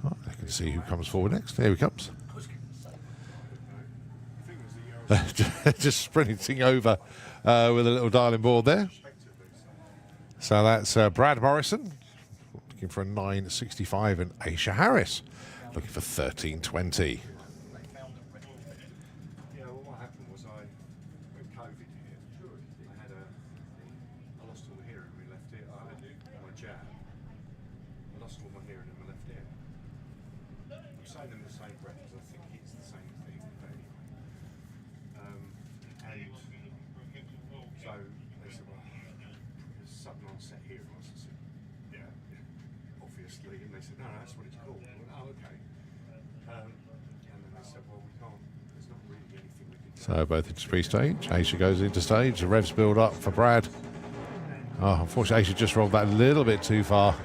Oh, I can see who comes forward next. Here he comes. Just sprinting over with a little dialing board there. So that's Brad Morrison looking for a 965 and Aisha Harris looking for 1320. Yeah, well, what happened was with COVID here, I lost all the hearing when we left here. I had my jab. I lost all my hearing in my left ear. I'm saying them the same breath because I think it's the same thing. But anyway. And so they said, well, there's sudden onset hearing loss. I said, yeah, obviously. And they said, no, that's what it's called. I went, oh, okay. And then they said, well, we can't, there's not really anything we can do. So both into pre-stage. Aisha goes into stage. The revs build up for Brad. Oh, unfortunately, Aisha just rolled that a little bit too far.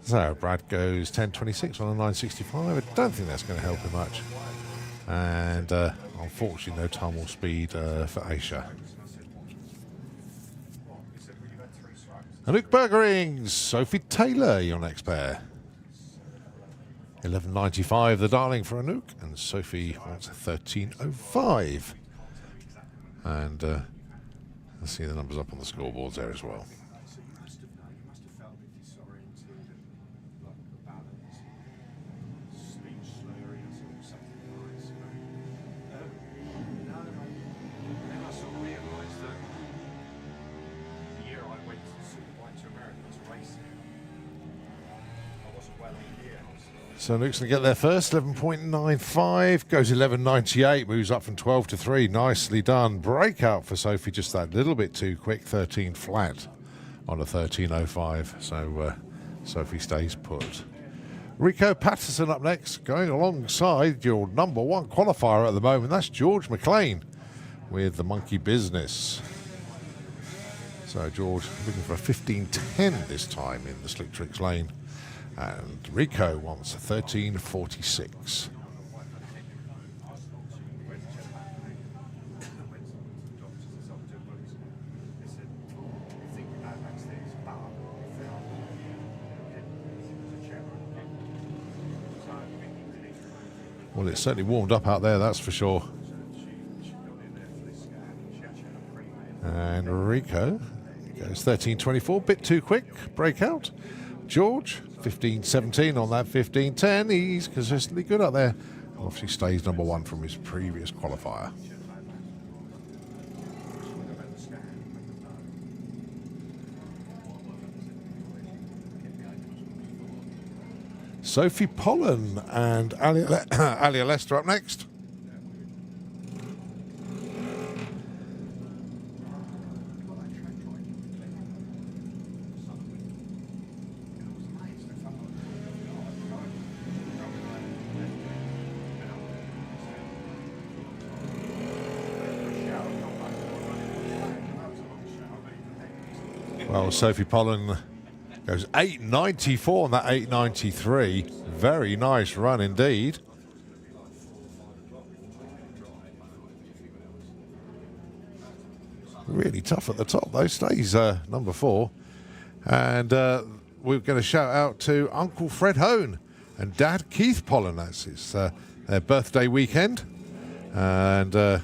So Brad goes 10.26 on a 9.65. I don't think that's going to help him much. And unfortunately, no time or speed for Aisha. Anouk Bergerings, Sophie Taylor, your next pair. 11.95, the darling for Anouk, and Sophie wants 13.05. And let's see the numbers up on the scoreboards there as well. So Luke's going to get there first, 11.95, goes 11.98, moves up from 12 to 3, nicely done. Breakout for Sophie, just that little bit too quick, 13 flat on a 13.05, so Sophie stays put. Rico Patterson up next, going alongside your number 1 qualifier at the moment, that's George McLean with the Monkey Business. So George looking for a 15.10 this time in the Slick Tricks lane. And Rico wants 13.46. Well, it's certainly warmed up out there, that's for sure. And Rico goes 13.24, bit too quick, breakout. George, 15.17 on that 15.10. He's consistently good up there. Obviously stays number 1 from his previous qualifier. Sophie Pollen and Alia Lester up next. Well, Sophie Pollen goes 8.94 on that 8.93. Very nice run indeed. Really tough at the top, though. Stays number 4. And we're going to shout out to Uncle Fred Hone and Dad Keith Pollen. That's his, their birthday weekend. And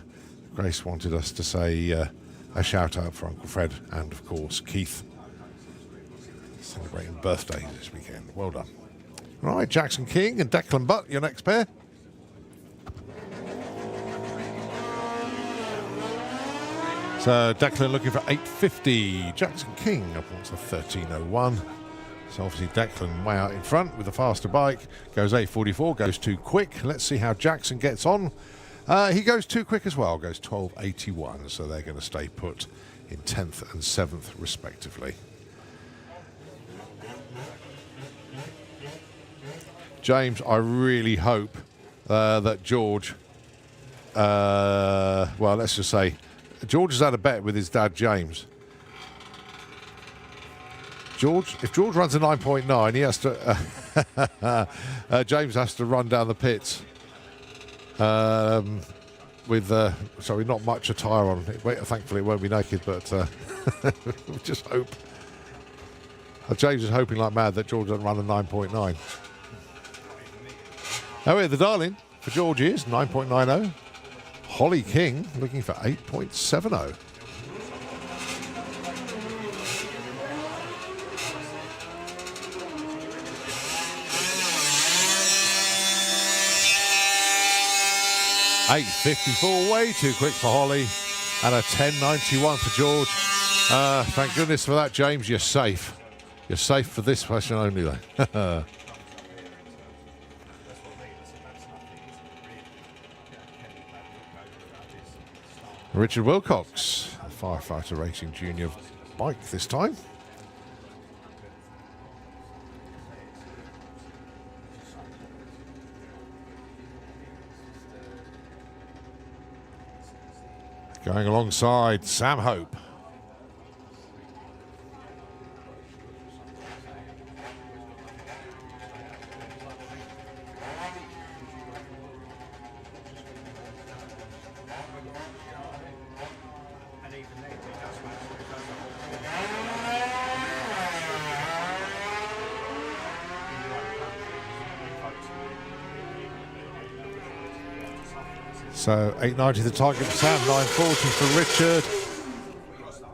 Grace wanted us to say a shout out for Uncle Fred and, of course, Keith. Celebrating birthdays this weekend. Well done. Right, Jackson King and Declan Butt, your next pair. So Declan looking for 8.50. Jackson King up wants a 13.01. So obviously Declan way out in front with the faster bike. Goes 8.44, goes too quick. Let's see how Jackson gets on. He goes too quick as well, goes 12.81. So they're going to stay put in 10th and 7th respectively. James, I really hope that George, well, let's just say, George has had a bet with his dad, James. George, if George runs a 9.9, he has to, James has to run down the pits with, sorry, not much attire on. Thankfully, it won't be naked, but we just hope. James is hoping like mad that George doesn't run a 9.9. Oh, yeah, the darling for George is 9.90. Holly King looking for 8.70. $8.54, way too quick for Holly, and a 10.91 for George. Thank goodness for that, James. You're safe. You're safe for this question only, though. Richard Wilcox, Firefighter Racing Junior bike this time. Going alongside Sam Hope. So 8.90 the target for Sam, 9.40 for Richard.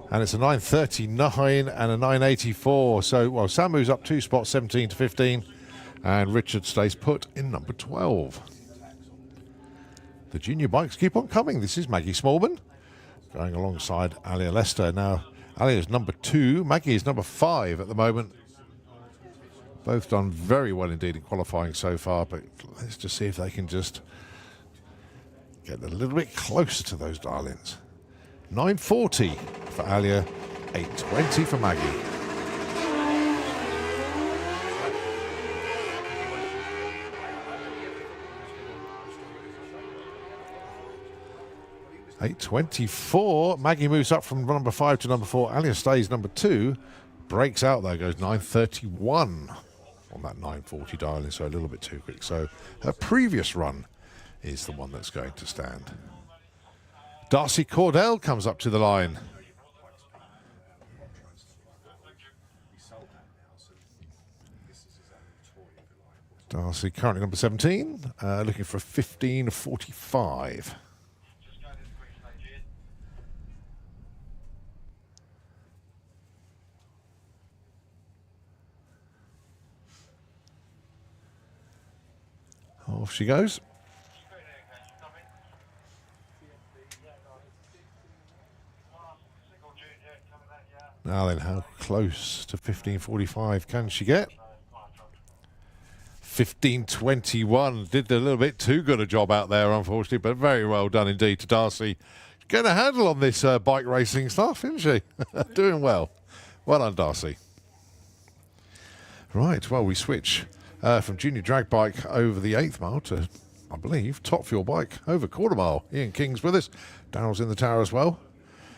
And it's a 9.39 and a 9.84. So, well, Sam moves up 2 spots, 17 to 15. And Richard stays put in number 12. The junior bikes keep on coming. This is Maggie Smallman going alongside Alia Lester. Now, Alia is number 2. Maggie is number 5 at the moment. Both done very well indeed in qualifying so far. But let's just see if they can just get a little bit closer to those darlings. 9.40 for Alia, 8.20 for Maggie. $8.24. Maggie moves up from number 5 to number 4. Alia stays number 2. Breaks out though, goes 9.31 on that 9.40 darling, so a little bit too quick. So her previous run is the one that's going to stand. Darcy Cordell comes up to the line. Darcy currently number 17, looking for a 15.45. Off she goes. Now then, how close to 15.45 can she get? 15.21. Did a little bit too good a job out there, unfortunately, but very well done indeed to Darcy. Getting a handle on this bike racing stuff, isn't she? Doing well. Well done, Darcy. Right, well, we switch from junior drag bike over the 8th mile to, I believe, top fuel bike over quarter mile. Ian King's with us. Daryl's in the tower as well.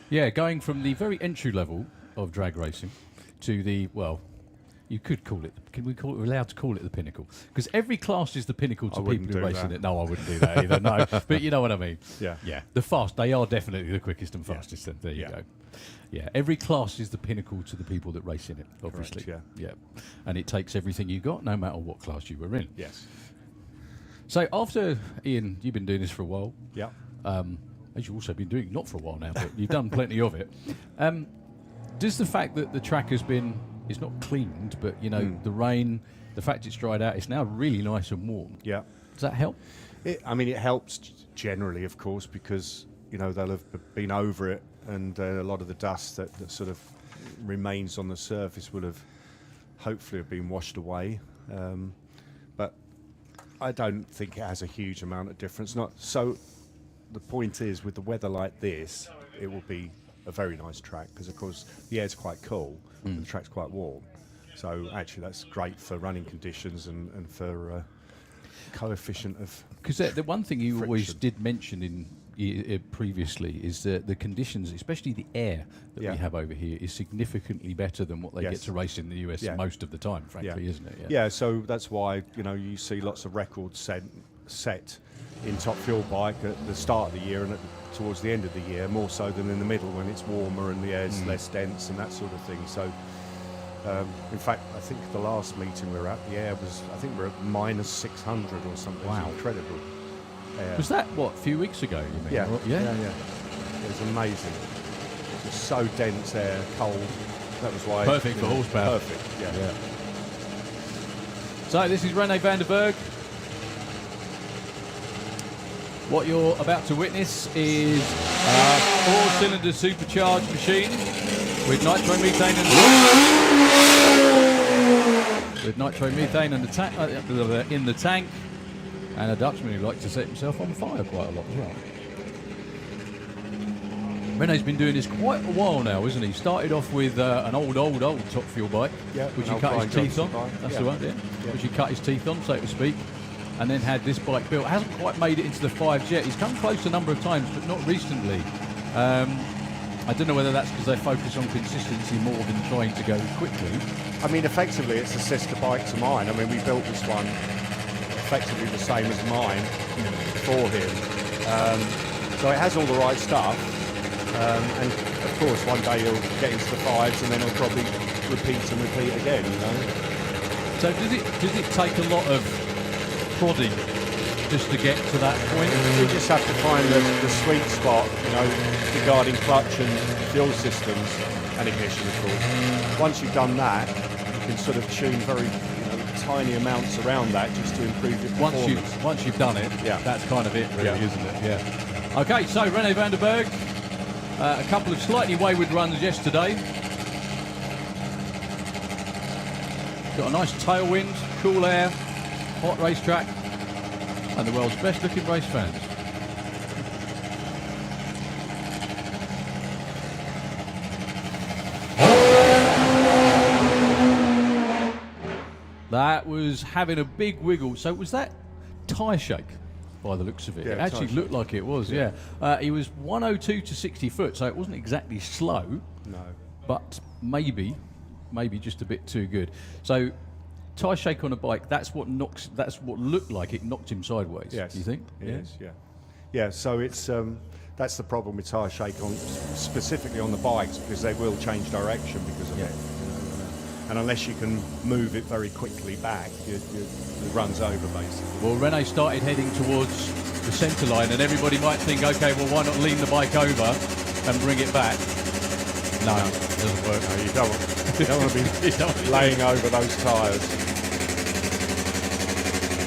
Yeah, going from the very entry level of drag racing to the, well, you could call it, we're allowed to call it the pinnacle? Because every class is the pinnacle to people who are racing it. No, I wouldn't do that either, no. But you know what I mean. Yeah. Yeah. They are definitely the quickest and fastest. Yeah. There you go. Yeah, every class is the pinnacle to the people that race in it, obviously. Correct, yeah. And it takes everything you got, no matter what class you were in. Yes. So after, Ian, you've been doing this for a while. Yeah. As you've also been doing, not for a while now, but you've done plenty of it. Does the fact that the track has been, it's not cleaned, but, you know, the rain, the fact it's dried out, it's now really nice and warm. Yeah. Does that help? It helps generally, of course, because, you know, they'll have been over it, and a lot of the dust that sort of remains on the surface will have hopefully have been washed away. But I don't think it has a huge amount of difference. So the point is, with the weather like this, it will be a very nice track because, of course, the air's quite cool and the track's quite warm. So actually that's great for running conditions and for coefficient of Because the one thing you friction. always did mention in previously is that the conditions, especially the air that we have over here, is significantly better than what they get to race in the US most of the time, frankly, isn't it? Yeah, so that's why, you know, you see lots of records set in top fuel bike at the start of the year and towards the end of the year, more so than in the middle when it's warmer and the air's less dense and that sort of thing. So, in fact, I think the last meeting we were at, the air was, I think we're at minus 600 or something. Wow. It's incredible. Was that, what, a few weeks ago, you mean? Yeah. Yeah. It was amazing. It was so dense air, cold. That was why... Perfect for horsepower. Perfect, yeah. So this is Rene van der Berg. What you're about to witness is a four-cylinder supercharged machine with nitromethane in the tank, and a Dutchman who likes to set himself on fire quite a lot as well. Rene's been doing this quite a while now, isn't he? Started off with an old top fuel bike, which he cut his teeth on. That's the one, which he cut his teeth on, so to speak. And then had this bike built. Hasn't quite made it into the 5s yet. He's come close a number of times, but not recently. I don't know whether that's because they focus on consistency more than trying to go quickly. I mean, effectively, it's a sister bike to mine. I mean, we built this one effectively the same as mine for him. So it has all the right stuff. And, of course, one day he'll get into the 5s and then he'll probably repeat again, you know. So does it take a lot of prodding just to get to that point? You just have to find the sweet spot, you know, regarding clutch and fuel systems and ignition, of course. Once you've done that, you can sort of tune very, tiny amounts around that just to improve your performance. Once you've done it, that's kind of it, really, isn't it? Yeah. Okay, so Rene van der Berg, a couple of slightly wayward runs yesterday. Got a nice tailwind, cool air, hot racetrack, and the world's best looking race fans. That was having a big wiggle. So was that tyre shake by the looks of it? Yeah, it actually looked like it was, yeah. He was 102 to 60 foot, so it wasn't exactly slow. No. But maybe just a bit too good. So tyre shake on a bike, that's what looked like it knocked him sideways. Yes. Do you think? It is, yeah. Yeah, so it's that's the problem with tyre shake specifically on the bikes, because they will change direction because of it. And unless you can move it very quickly back, it runs over, basically. Well, Rene started heading towards the centre line, and everybody might think, okay, well, why not lean the bike over and bring it back? No, it doesn't work. No, you don't want to be laying over those tyres.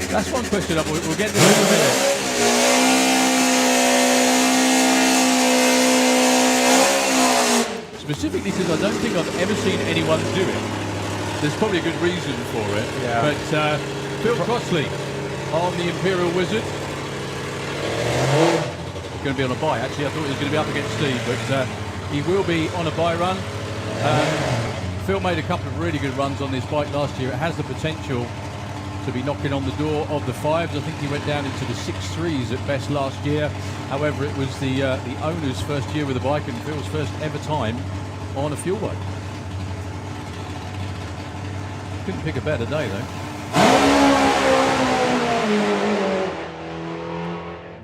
That's one question. We'll get to this in a minute. Specifically because I don't think I've ever seen anyone do it. There's probably a good reason for it. Yeah. But Phil Crossley on the Imperial Wizard. Going to be on a bye. Actually, I thought he was going to be up against Steve, but he will be on a bye run. Phil made a couple of really good runs on this bike last year. It has the potential to be knocking on the door of the 5s. I think he went down into the 6.3s at best last year. However, it was the owner's first year with the bike and Phil's first ever time on a fuel bike. Couldn't pick a better day, though.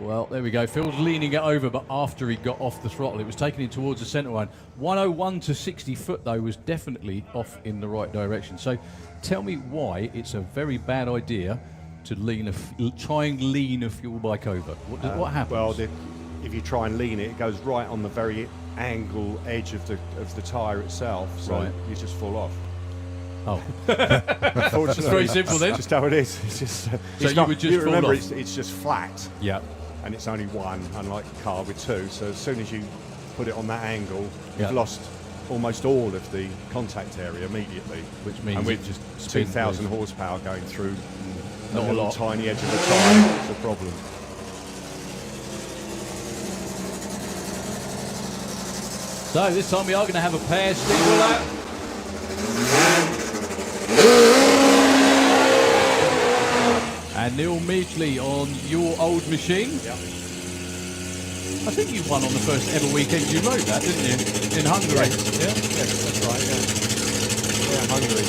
Well, there we go. Phil's leaning it over, but after he got off the throttle, it was taking him towards the centre line. 101 to 60 foot, though, was definitely off in the right direction. So tell me why it's a very bad idea to try and lean a fuel bike over. What happens? Well, if you try and lean it, it goes right on the very angle edge of the tyre itself, so you just fall off. Oh, unfortunately, it's very simple then. Just how it is. It's just. So you would just fall remember, off. it's just flat. Yeah. And it's only one, unlike a car with two. So as soon as you put it on that angle, you've lost almost all of the contact area immediately. Which means and with just 2,000 horsepower going through not a lot. Tiny edge of the tyre, it's a problem. So this time we are going to have a pair steeple lap. And Neil Midgley on your old machine. Yep. I think you won on the first ever weekend you rode that, didn't you? In Hungary. Yes, that's right, yeah, Hungary.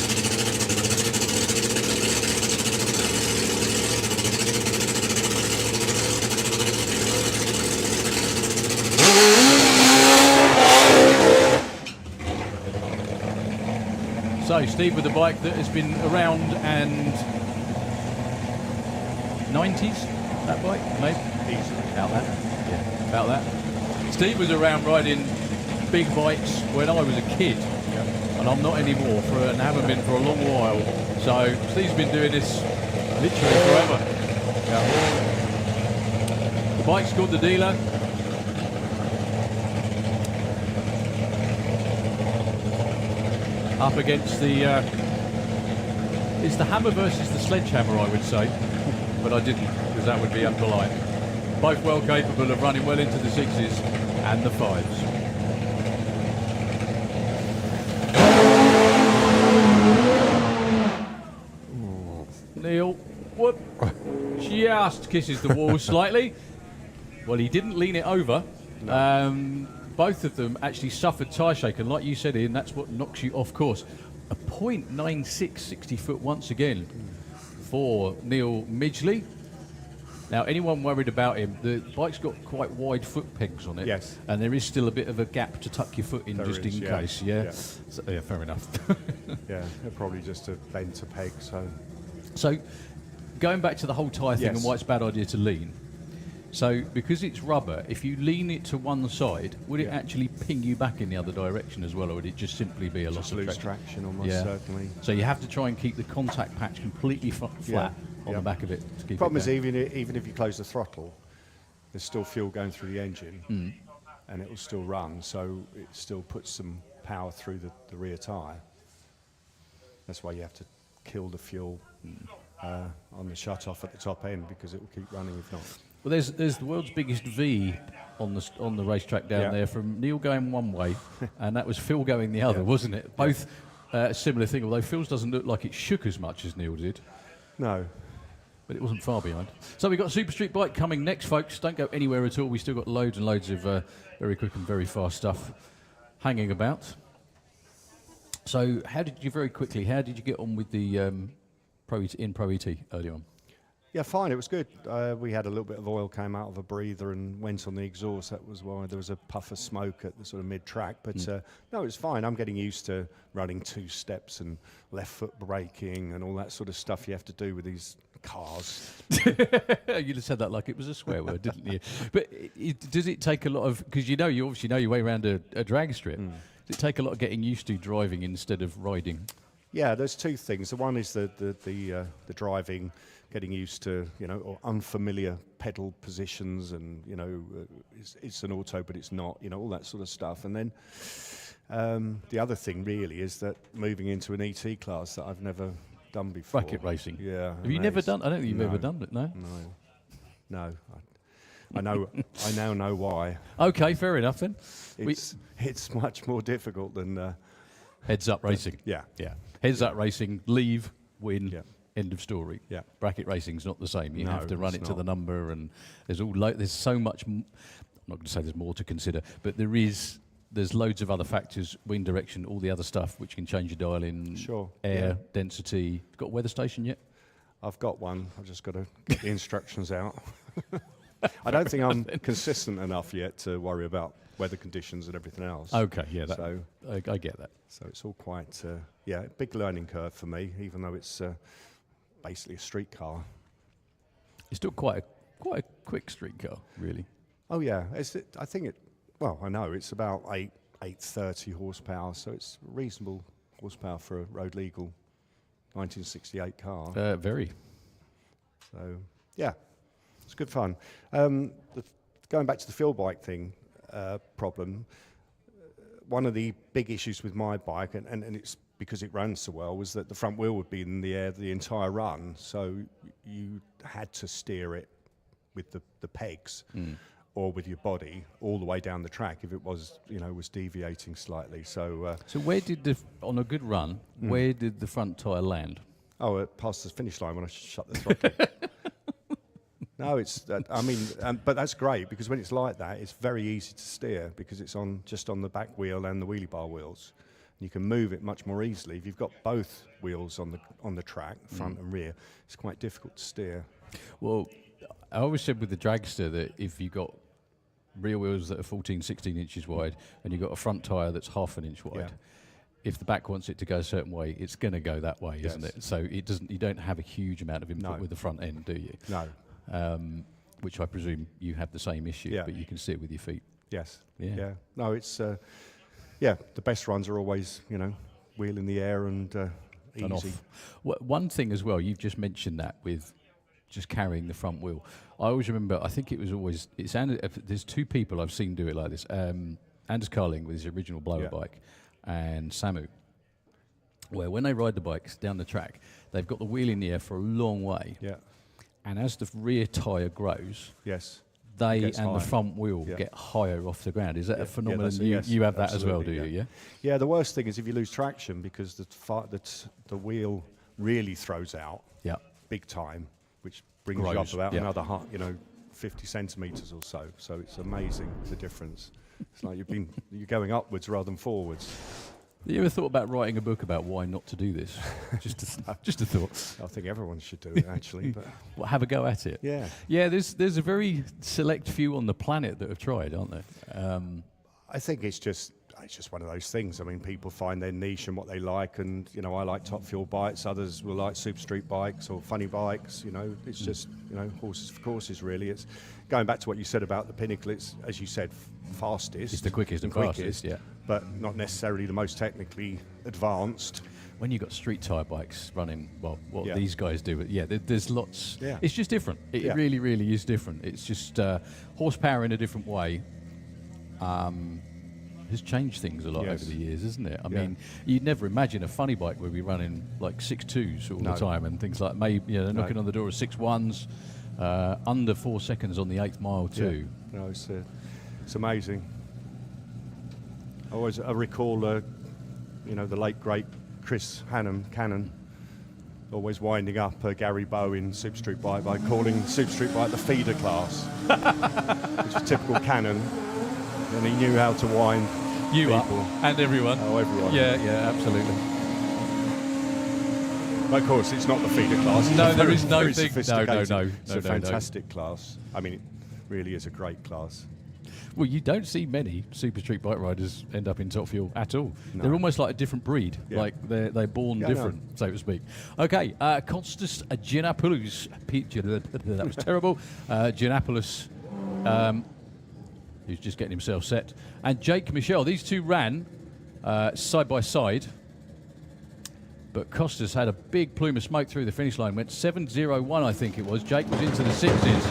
So Steve with a bike that has been around and 90s, that bike, maybe? Easily. About that. Yeah, about that. Steve was around riding big bikes when I was a kid, and I'm not anymore, and haven't been for a long while. So Steve's been doing this literally forever. Yeah. The bike's called the Dealer. Up against the, it's the hammer versus the sledgehammer, I would say. But I didn't, because that would be impolite. Both well capable of running well into the 6s and the 5s. Neil, whoop, just kisses the wall slightly. Well, he didn't lean it over. No. Both of them actually suffered tyre shake, and like you said, Ian, that's what knocks you off course. A .96 60 foot once again for Neil Midgley. Now, anyone worried about him, the bike's got quite wide foot pegs on it. Yes. And there is still a bit of a gap to tuck your foot in There just is, in yeah. case. Yeah. Yeah. So, yeah, fair enough. Yeah, they're probably just a bent a peg, so. So, going back to the whole tyre thing Yes. and why it's a bad idea to lean. So, because it's rubber, if you lean it to one side, would it actually ping you back in the other direction as well, or would it just simply be a loss of lose traction? traction almost certainly. So you have to try and keep the contact patch completely flat on the back of it to keep Problem it is, going. even if you close the throttle, there's still fuel going through the engine, and it will still run, so it still puts some power through the rear tyre. That's why you have to kill the fuel on the shut-off at the top end, because it will keep running if not. Well, there's the world's biggest V on the racetrack down there, from Neil going one way, and that was Phil going the other, wasn't it? Both a similar thing, although Phil's doesn't look like it shook as much as Neil did. No. But it wasn't far behind. So we've got a Super Street bike coming next, folks. Don't go anywhere at all. We've still got loads and loads of very quick and very fast stuff hanging about. So how did you get on with the Pro ET early on? Yeah, fine. It was good. We had a little bit of oil came out of a breather and went on the exhaust. That was why there was a puff of smoke at the sort of mid-track. But no, it was fine. I'm getting used to running 2 steps and left foot braking and all that sort of stuff you have to do with these cars. You just said that like it was a swear word, didn't you? But does it take a lot of, because you obviously know your way around a drag strip. Does it take a lot of getting used to driving instead of riding? Yeah, there's 2 things. The one is the driving, getting used to, or unfamiliar pedal positions, and it's an auto but it's not, all that sort of stuff. And then the other thing really is that moving into an ET class that I've never done before. Bracket racing. Yeah. Have you never done? I don't think you've ever done it. No. No. I know. I now know why. Okay, fair enough then. It's much more difficult than heads up racing. Yeah. Heads up racing. Leave. Win. Yeah. End of story. Yeah. Bracket racing's not the same. You have to run it to not. the number, and there's so much. I'm not going to say there's more to consider, but there is there's loads of other factors, wind direction, all the other stuff, which can change your dial in. Sure. Air, density. Got a weather station yet? I've got one. I've just got to get the instructions out. I don't think I'm consistent enough yet to worry about weather conditions and everything else. Okay, yeah, so I get that. So it's all quite, a big learning curve for me, even though it's basically a street car. It's still quite a quick street car, really. Oh yeah, I think I know it's about 830 horsepower, so it's reasonable horsepower for a road legal 1968 car. Very. So yeah, it's good fun. Going back to the field bike thing problem, one of the big issues with my bike, and it's because it runs so well, was that the front wheel would be in the air the entire run, so you had to steer it with the pegs or with your body all the way down the track if it was deviating slightly. So where did on a good run, where did the front tyre land? Oh, it passed the finish line when I shut the throttle. No, but that's great, because when it's like that, it's very easy to steer, because it's just on the back wheel and the wheelie bar wheels. You can move it much more easily. If you've got both wheels on the track, front and rear, it's quite difficult to steer. Well, I always said with the Dragster that if you've got rear wheels that are 14, 16 inches wide, and you've got a front tyre that's half an inch wide, if the back wants it to go a certain way, it's going to go that way, isn't it? So you don't have a huge amount of input with the front end, do you? No. Which I presume you have the same issue, but you can see it with your feet. Yes. Yeah. No, it's the best runs are always wheel in the air and easy. And off. One thing as well, you've just mentioned that with just carrying the front wheel. I always remember, I think there's two people I've seen do it like this. Anders Carling with his original blower bike, and Samu, where when they ride the bikes down the track, they've got the wheel in the air for a long way. Yeah. And as the rear tyre grows, they and the front wheel get higher off the ground. Is that a phenomenon? You have that as well, do you? Yeah. Yeah. The worst thing is if you lose traction, because the wheel really throws out. Yeah. Big time, which brings you up about another 50 centimetres or so. So it's amazing the difference. It's like you're going upwards rather than forwards. You ever thought about writing a book about why not to do this? just a thought. I think everyone should do it, actually. But well, have a go at it. Yeah. Yeah, there's a very select few on the planet that have tried, aren't there? I think it's just one of those things. I mean, people find their niche and what they like, and I like top fuel bikes. Others will like super street bikes or funny bikes. It's just horses for courses, really. It's going back to what you said about the Pinnacle. It's, as you said, fastest. It's the quickest and fastest, yeah. But not necessarily the most technically advanced. When you've got street tyre bikes running, these guys do, but there's lots. Yeah. It's just different. It really, really is different. It's just horsepower in a different way has changed things a lot over the years, isn't it? I mean, you'd never imagine a funny bike would be running like 6.2s all the time and things like they're knocking on the door of 6.1s, under 4 seconds on the 8th mile too. Yeah. No, it's amazing. I recall, the late great Chris Cannon, always winding up Gary Bow in Super Street Bike by calling Super Street Bike the feeder class, which is typical Cannon, and he knew how to wind people. Up and everyone. Oh, everyone. Yeah, absolutely. But of course, it's not the feeder class. No, there is no thing. No. It's a fantastic class. I mean, it really is a great class. Well, you don't see many super street bike riders end up in top fuel at all. No. They're almost like a different breed. Yeah. Like they're born different, so to speak. Okay, Kostas Giannopoulos. That was terrible. Giannopoulos, who's just getting himself set. And Jake Michel. These two ran side by side. But Kostas had a big plume of smoke through the finish line. Went 7.01, I think it was. Jake was into the sixes.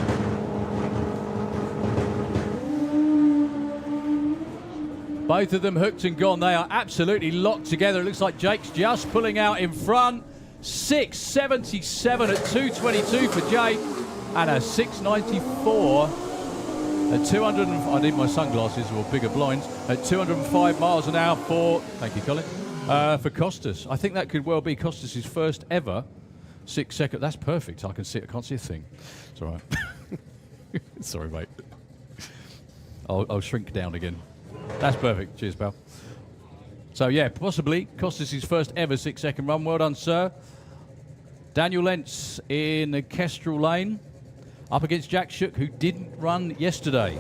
Both of them hooked and gone. They are absolutely locked together. It looks like Jake's just pulling out in front. 6.77 at 2.22 for Jake. And a 6.94 at 200. I need my sunglasses or bigger blinds. At 205 miles an hour for, thank you, Colin, for Kostas. I think that could well be Kostas' first ever 6 second. That's perfect. I can see it. I can't see a thing. It's all right. Sorry, mate. I'll shrink down again. That's perfect. Cheers, pal. So, yeah, possibly cost us his first ever 6-second run. Well done, sir. Daniel Lentz in the Kestrel lane, up against Jack Shook, who didn't run yesterday.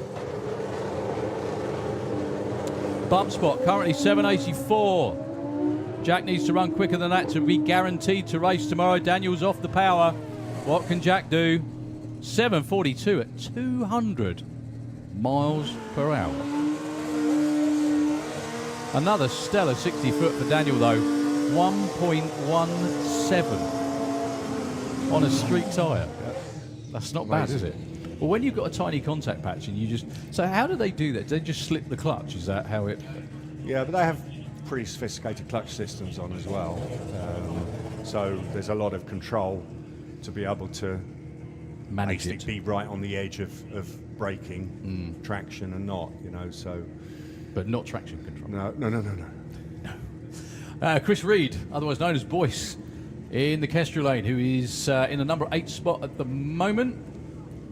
Bump spot, currently 784. Jack needs to run quicker than that to be guaranteed to race tomorrow. Daniel's off the power. What can Jack do? 742 at 200 miles per hour. Another stellar 60 foot for Daniel though. 1.17 on a street tyre. That's not bad, is it? Well, when you've got a tiny contact patch and you just... So how do they do that? Do they just slip the clutch? Is that how it... Yeah, but they have pretty sophisticated clutch systems on as well. So there's a lot of control to be able to manage it. Be right on the edge of braking, traction and not, you know, so... But not traction control. No. Chris Reed, otherwise known as Boyce, in the Kestrel lane, who is in the number 8 spot at the moment.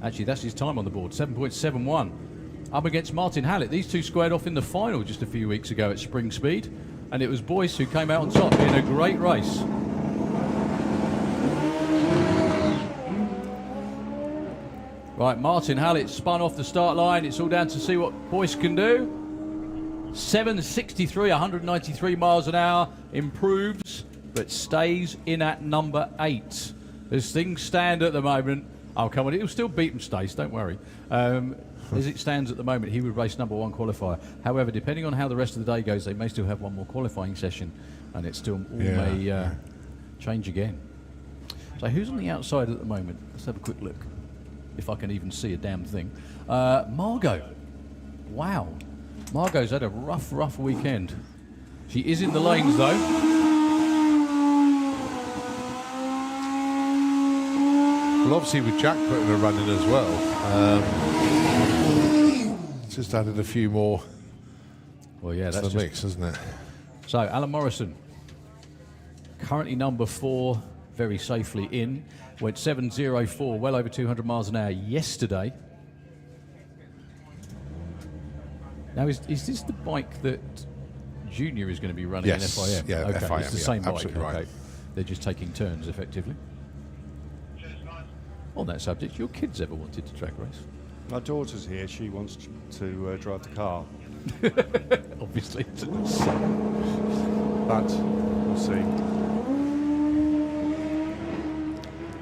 Actually, that's his time on the board, 7.71. Up against Martin Hallett. These two squared off in the final just a few weeks ago at Spring Speed, and it was Boyce who came out on top in a great race. Right, Martin Hallett spun off the start line. It's all down to see what Boyce can do. 763, 193 miles an hour, improves, but stays in at number 8. As things stand at the moment, oh, come on, it'll still beat him, Stace, don't worry. As it stands at the moment, he would race number 1 qualifier. However, depending on how the rest of the day goes, they may still have one more qualifying session, and it still may change again. So who's on the outside at the moment? Let's have a quick look, if I can even see a damn thing. Margot. Wow. Margot's had a rough weekend. She is in the lanes, though. Well, obviously with Jack putting a run in as well, just added a few more. Well, yeah, that's to the mix, isn't it? So, Alan Morrison, currently number 4, very safely in. Went 7.04, well over 200 miles an hour yesterday. Now, is this the bike that Junior is going to be running in FIM? Yeah, okay, FIM, it's the same bike. Absolutely right. Okay. They're just taking turns, effectively. On that subject, your kids ever wanted to track race? My daughter's here. She wants to drive the car. Obviously. But we'll see.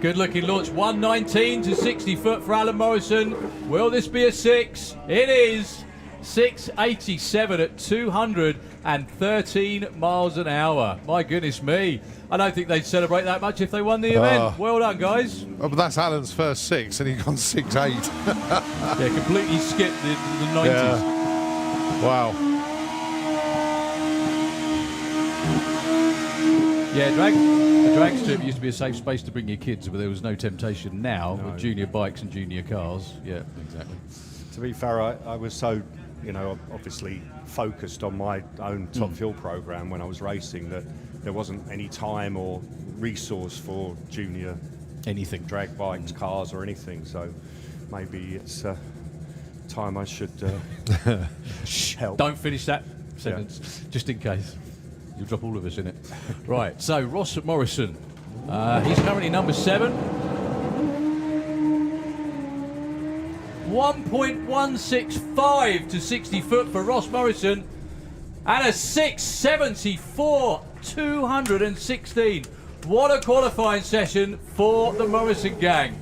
Good looking launch, 119 to 60 foot for Alan Morrison. Will this be a 6? It is. 687 at 213 miles an hour. My goodness me. I don't think they'd celebrate that much if they won the event. Well done, guys. Oh, but that's Alan's first 6, and he's gone 6.8. Yeah, completely skipped the 90s. Yeah. Wow. Yeah, the drag strip used to be a safe space to bring your kids, but there was no temptation now with junior bikes and junior cars. Yeah, exactly. To be fair, I was so, obviously focused on my own Top Fuel program when I was racing that there wasn't any time or resource for junior anything, drag bikes, cars, or anything. So maybe it's time I should help. Don't finish that sentence, just in case. You'll drop all of us in it. Right, so Ross Morrison. He's currently number 7. 1.165 to 60 foot for Ross Morrison. And a 674, 216. What a qualifying session for the Morrison gang.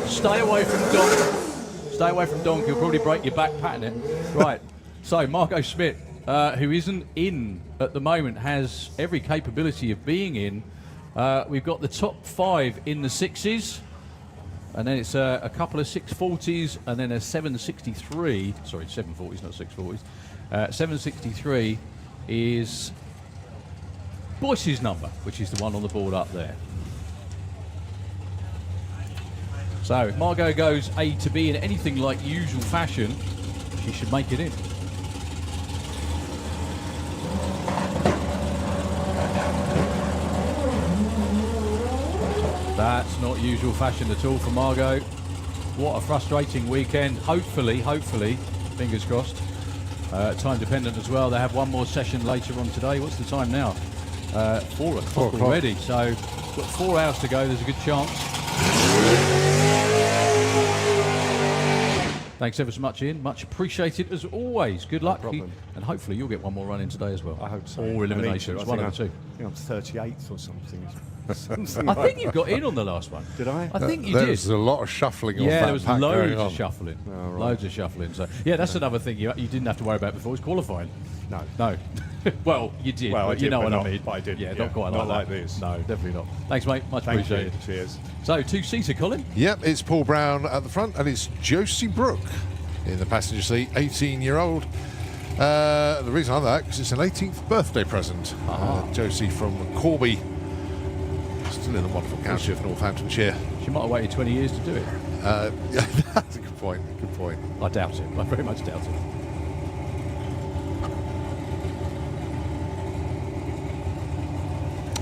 Stay away from Donk. Stay away from Donk. He'll probably break your back patting it. Right, so Marco Schmidt. Who isn't in at the moment, has every capability of being in. We've got the top 5 in the 6s, and then it's a couple of 640s, and then a 763. Sorry, 740s, not 640s. 763 is Boyce's number, which is the one on the board up there. So if Margot goes A to B in anything like usual fashion, she should make it in. That's not usual fashion at all for Margot. What a frustrating weekend. Hopefully, Fingers crossed. Time dependent as well. They have one more session later on today. What's the time now? 4 o'clock already. So we've got 4 hours to go. There's a good chance. Thanks ever so much, Ian. Much appreciated as always. Good luck. problem. And hopefully you'll get one more run in today as well. I hope so. Or eliminations, one of the two. I think I'm 38th or something. I think you got in on the last one. Did I? I think you did. There was a lot of shuffling on that Yeah, there was pack loads going of on. shuffling. Oh, right. Loads of shuffling. So yeah, that's another thing you didn't have to worry about before was qualifying. No. No. Well, you did. Well, but I you did, know but what not- I mean. but I did, Yeah, yeah. not quite Not like like that. this. No, definitely not. Thanks, mate. Much Thank appreciated. you. Cheers. So, 2-seater, Colin. Yep, it's Paul Brown at the front, and it's Josie Brooke in the passenger seat, 18-year-old. The reason I know that because it's an 18th birthday present. Josie from Corby, still in the wonderful county of Northamptonshire. She might have waited 20 years to do it. Yeah, that's a good point. Good point. I doubt it. I very much doubt it.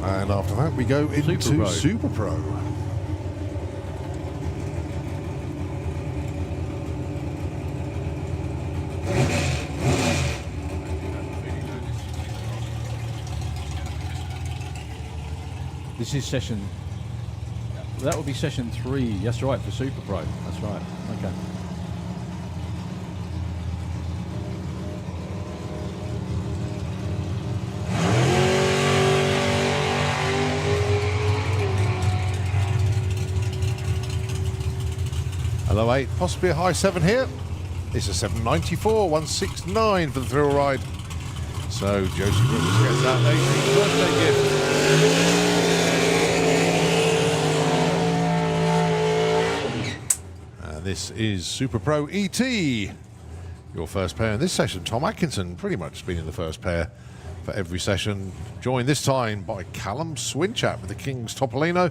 And after that, we go into Super Pro. This is session. That would be session 3. That's right, for Super Pro. That's right. Okay. Hello, 8, possibly a high 7 here. It's a 794, 169 for the thrill ride. So Josie Brooks gets that 18th birthday gift. And this is Super Pro ET. Your first pair in this session. Tom Atkinson pretty much been in the first pair for every session. Joined this time by Callum Swinchap with the King's Topolino.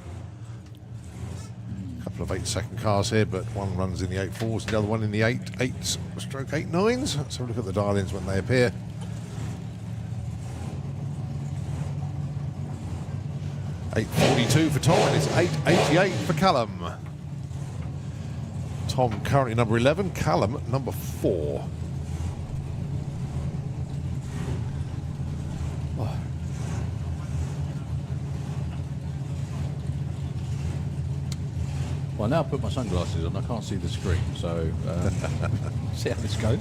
Couple of 8-second cars here, but one runs in the 8.4s and the other one in the 8.8/8.9s. Let's have a look at the dial-ins when they appear. $8.42 for Tom and it's $8.88 for Callum. Tom currently number 11, Callum number 4. Well, now I put my sunglasses on, I can't see the screen, so see how this goes.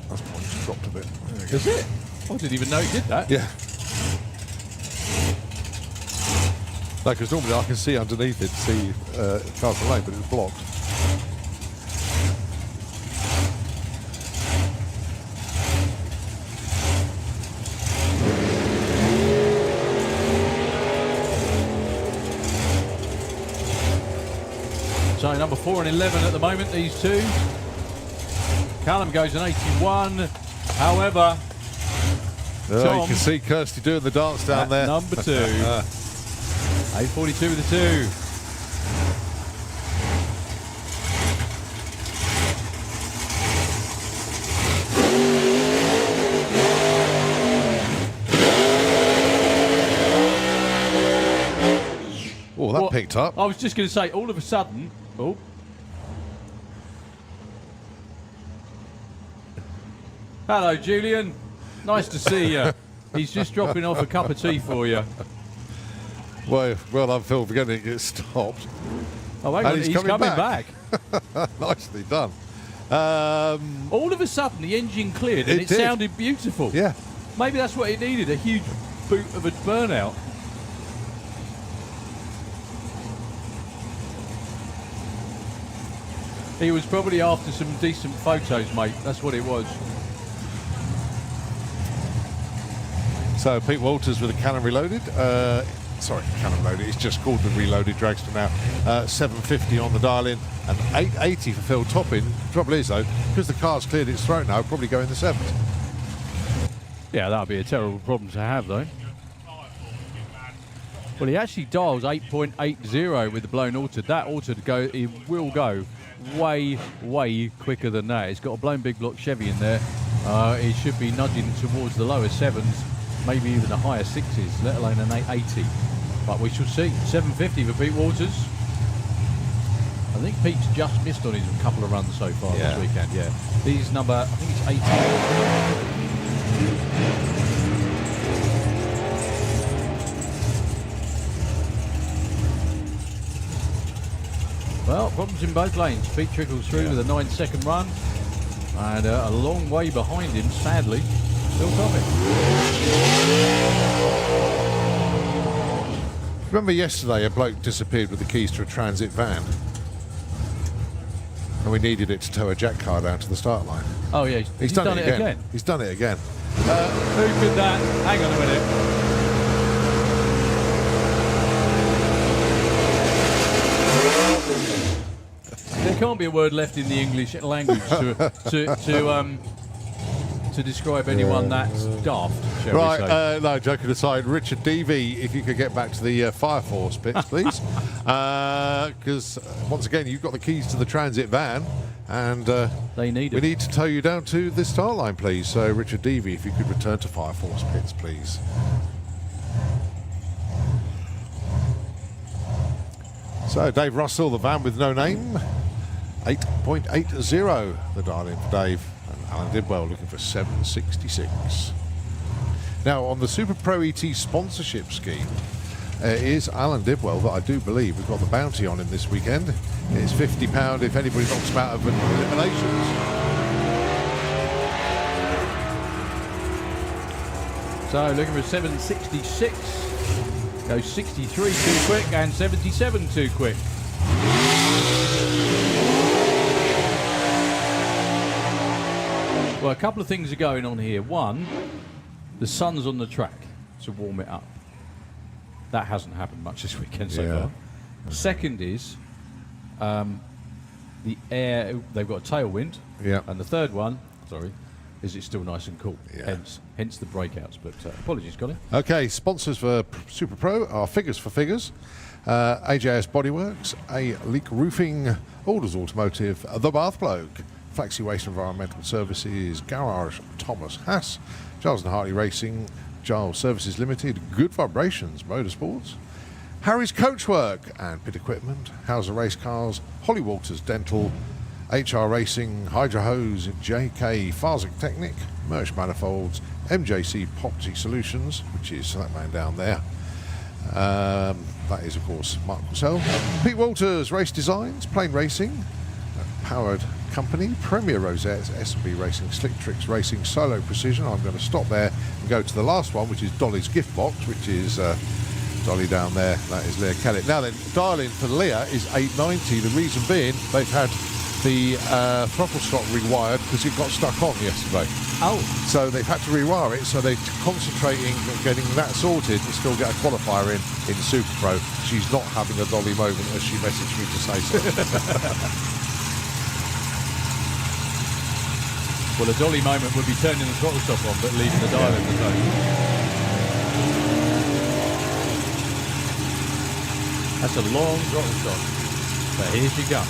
That's probably just dropped a bit. Is it? I didn't even know it did that. Yeah. No, because normally I can see underneath it, see Castle Lane, but it's blocked. So number 4 and 11 at the moment, these two. Callum goes an 81. However, You can see Kirsty doing the dance down there. Number 2. 8.42 with the 2. Oh, that picked up. I was just going to say, all of a sudden... Oh. Hello, Julian. Nice to see you. He's just dropping off a cup of tea for you. Well done, Phil, for getting it stopped. Oh, hang on, he's coming back. Nicely done. All of a sudden, the engine cleared and it did. sounded beautiful. Yeah. Maybe that's what it needed, a huge boot of a burnout. He was probably after some decent photos, mate. That's what it was. So Pete Walters with a Cannon Reloaded. Sorry, Cannon Loaded. It's just called the Reloaded Dragster now. 750 on the dial-in and 880 for Phil Toppin. Trouble is, though, because the car's cleared its throat now, it'll probably go in the 7th. Yeah, that would be a terrible problem to have, though. Well, he actually dials 8.80 with the blown altered. That altered it will go way, way quicker than that. It's got a blown big block Chevy in there. It should be nudging towards the lower 7s, maybe even the higher 6s, let alone an 880. But we shall see. 750 for Pete Walters. think Pete's just missed on his couple of runs so far this weekend. Yeah, he's number, I think it's 18. Well, problems in both lanes. Pete trickles through with a 9-second run, and a long way behind him, sadly, still coming. Remember yesterday a bloke disappeared with the keys to a transit van, and we needed it to tow a jet car down to the start line. Oh yeah, he's done it again. He's done it again. Who did that? Hang on a minute. There can't be a word left in the English language to describe anyone that's daft, shall we say. No, joking aside, Richard Devey, if you could get back to the Fire Force bits, please. Because, once again, you've got the keys to the transit van, and we need to tow you down to the start line, please. So, Richard Devey, if you could return to Fire Force pits, please. So, Dave Russell, the van with no name, 8.80, the dial-in for Dave. Alan Dibwell looking for 766. Now, on the Super Pro ET sponsorship scheme is Alan Dibwell, that I do believe we've got the bounty on him this weekend. It's £50 if anybody knocks him out of eliminations. So, looking for 766. Goes 63 too quick and 77 too quick. Well, a couple of things are going on here. One, the sun's on the track to warm it up. That hasn't happened much this weekend so far. Second is the air, they've got a tailwind. Yeah. And the third one, is it's still nice and cool. Yeah. Hence the breakouts. But apologies, Colin. Okay, sponsors for Super Pro are Figures for Figures, AJS Bodyworks, A Leak Roofing, Alders Automotive, The Bath Bloke, Flexi Waste Environmental Services, Garage Thomas Haas, Giles and Hartley Racing, Giles Services Limited, Good Vibrations Motorsports, Harry's Coachwork and Pit Equipment, Hauser Race Cars, Holly Walters Dental, HR Racing, Hydro Hose, JK Farzik Technic, Mersch Manifolds, MJC Property Solutions, which is that man down there. That is, of course, Mark Russell. Pete Walters Race Designs, Plain Racing, Powered Company, Premier Rosettes, S&B Racing, Slick Tricks Racing, Solo Precision. I'm going to stop there and go to the last one, which is Dolly's Gift Box, which is Dolly down there. That is Leah Kellett. Now then, dial-in for Leah is 890. The reason being, they've had the throttle slot rewired because it got stuck on yesterday. Oh. So they've had to rewire it, so they're concentrating on getting that sorted and still get a qualifier in Super Pro. She's not having a Dolly moment, as she messaged me to say so. Well, a Dolly moment would be turning the throttle stop on, but leaving the dial in the zone. That's a long throttle stop. But here she comes.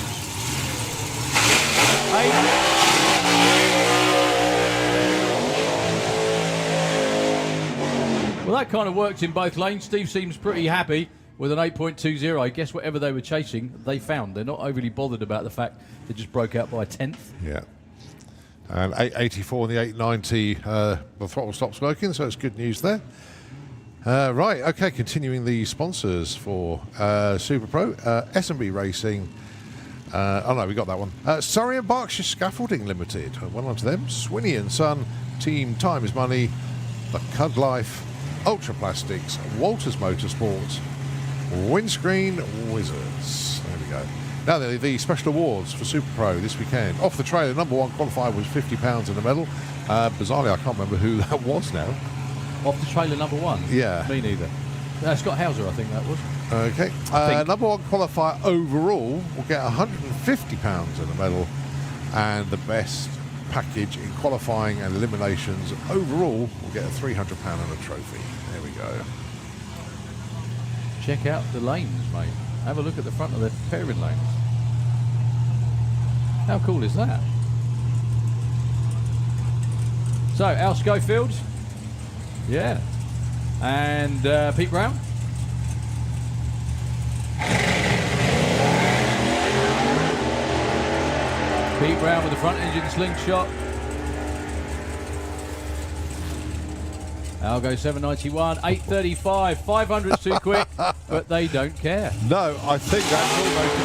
Well, that kind of works in both lanes. Steve seems pretty happy with an 8.20. I guess whatever they were chasing, they found. They're not overly bothered about the fact they just broke out by a tenth. Yeah. And 884 and the 890, the throttle stop's working, so it's good news there. Right, okay, continuing the sponsors for Super Pro, S&B Racing. Oh no, we got that one. Surrey and Berkshire Scaffolding Limited. Well on to them. Swinney and Son, Team Time is Money, The Cud Life, Ultra Plastics, Walters Motorsports, Windscreen Wizards. There we go. Now the special awards for Super Pro this weekend. Off the trailer, number one qualifier was £50 and a medal. Bizarrely, I can't remember who that was now. Off the trailer, number one? Yeah. Me neither. Scott Hauser, I think that was. Okay. Number one qualifier overall will get £150 and a medal. And the best package in qualifying and eliminations overall will get a £300 and a trophy. There we go. Check out the lanes, mate. Have a look at the front of the pairing lanes. How cool is that? So, Al Schofield. Yeah. And Pete Pete Brown with the front engine slingshot. Algo 791, 835, 500's too quick, but they don't care. No, I think that's almost a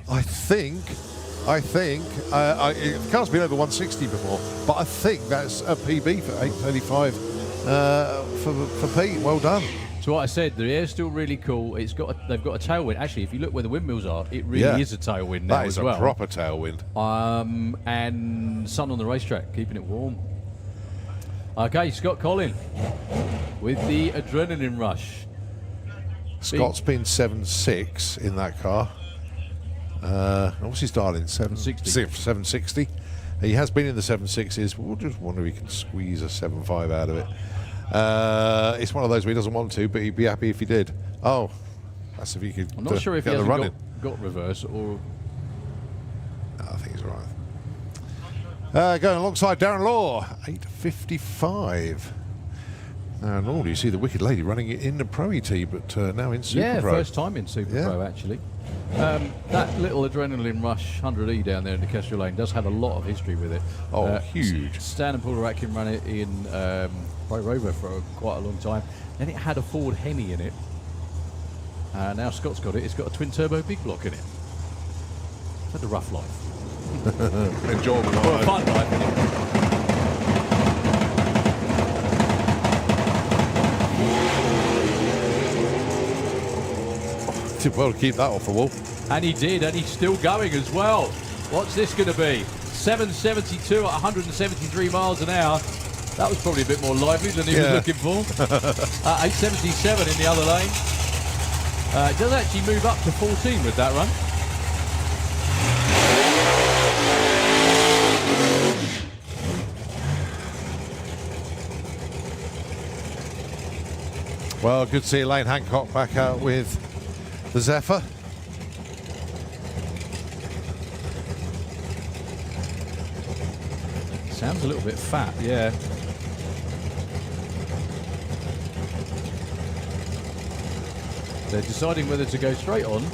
PB. I think, it car's been over 160 before, but I think that's a PB for 835 for Pete. Well done. So what I said, the air's still really cool. They've got a tailwind. Actually, if you look where the windmills are, it really is a tailwind now as well. That is a proper tailwind. And sun on the racetrack, keeping it warm. Okay, Scott Collin with the adrenaline rush. Scott's been 7.6 in that car. What's his dialing? 760. He has been in the 7.6s, but we'll just wonder if he can squeeze a 7.5 out of it. It's one of those where he doesn't want to, but he'd be happy if he did. Oh, that's if he could. I'm not sure if he hasn't got reverse or. I think he's all right. Going alongside Darren Law, 8.55. And normally you see the Wicked Lady running it in the Pro ET, but now in Super Pro. Yeah, first time in Super Pro, actually. That little Adrenaline Rush 100E down there in the Kestrel Lane does have a lot of history with it. Oh, huge. Stan and Paul Ratkin ran it in Pro Rover for quite a long time. Then it had a Ford Hemi in it. Now Scott's got it. It's got a twin-turbo big block in it. It's had a rough life. Enjoyable life. Well, a fun life, isn't it? Did well to keep that off the wall. And he did, and he's still going as well. What's this going to be? 772 at 173 miles an hour. That was probably a bit more lively than he was looking for. 877 in the other lane. It does actually move up to 14 with that run. Well, good to see Elaine Hancock back out with the Zephyr. Sounds a little bit fat, yeah. They're deciding whether to go straight on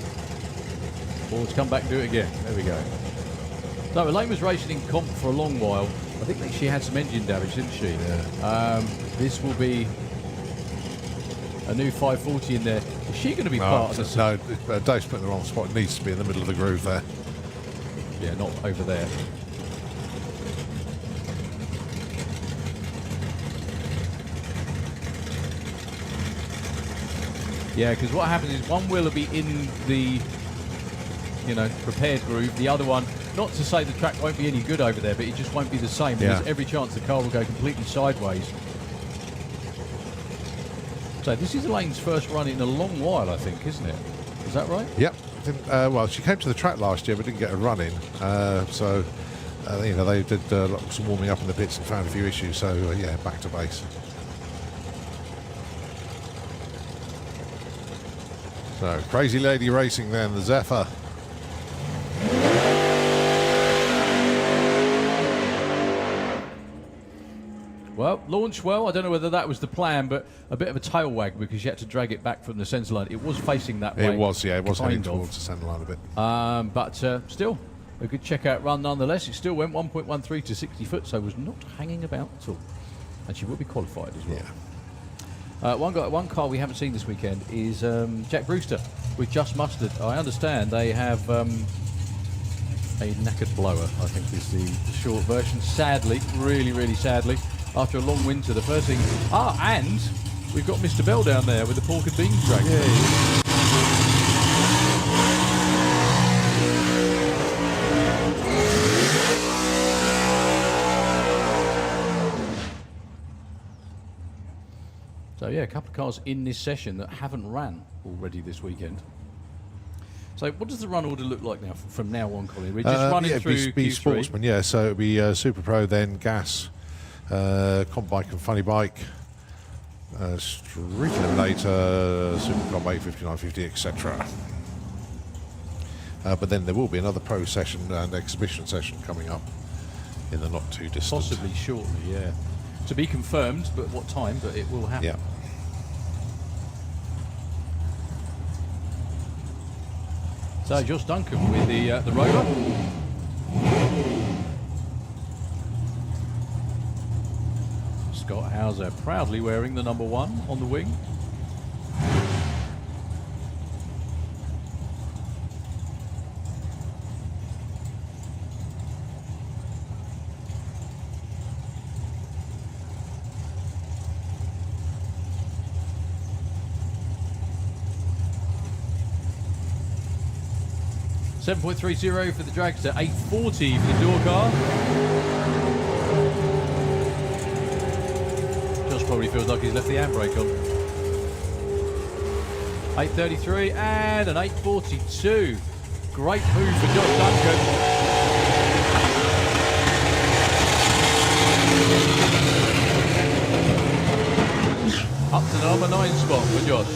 or to come back and do it again. There we go. So Elaine was racing in comp for a long while. I think that she had some engine damage, didn't she? Yeah. This will be a new 540 in there. Is she going to be part of this? No, Dave's put in the wrong spot. It needs to be in the middle of the groove there. Yeah, not over there. Yeah, because what happens is one wheel will be in the, prepared groove. The other one, not to say the track won't be any good over there, but it just won't be the same. Yeah. There's every chance the car will go completely sideways. So this is Elaine's first run in a long while, I think, isn't it? Is that right? Yep. Well, she came to the track last year, but didn't get a run in. They did some warming up in the pits and found a few issues. So yeah, back to base. So Crazy Lady Racing then, the Zephyr. Well, launched well. I don't know whether that was the plan, but a bit of a tail wag because you had to drag it back from the centre line. It was facing that way. It was, yeah. It was heading towards the centre line a bit. But still, a good checkout run nonetheless. It still went 1.13 to 60 foot, so was not hanging about at all. And she will be qualified as well. Yeah. One car we haven't seen this weekend is Jack Brewster with Just Mustard. I understand they have a knackered blower, I think is the short version. Sadly, really, really sadly, after a long winter, the first thing... and we've got Mr. Bell down there with the pork and beans drag. Yeah. So yeah, a couple of cars in this session that haven't ran already this weekend. So what does the run order look like now from now on, Colin? We're just running through be Q3. Sportsman, yeah. So it'll be Super Pro, then Gas, Comp Bike and Funny Bike, Street Eliminator, Super Comp 85950, etc. But then there will be another Pro session and exhibition session coming up in the not too distant. Possibly shortly, yeah. To be confirmed, but what time? But it will happen. Yeah. So Josh Duncan with the rover. Scott Hauser proudly wearing the number 1 on the wing. $7.30 for the dragster, $8.40 for the door car. Josh probably feels like he's left the handbrake on. $8.33 and an $8.42. Great move for Josh Duncan. Up to the number 9 spot for Josh.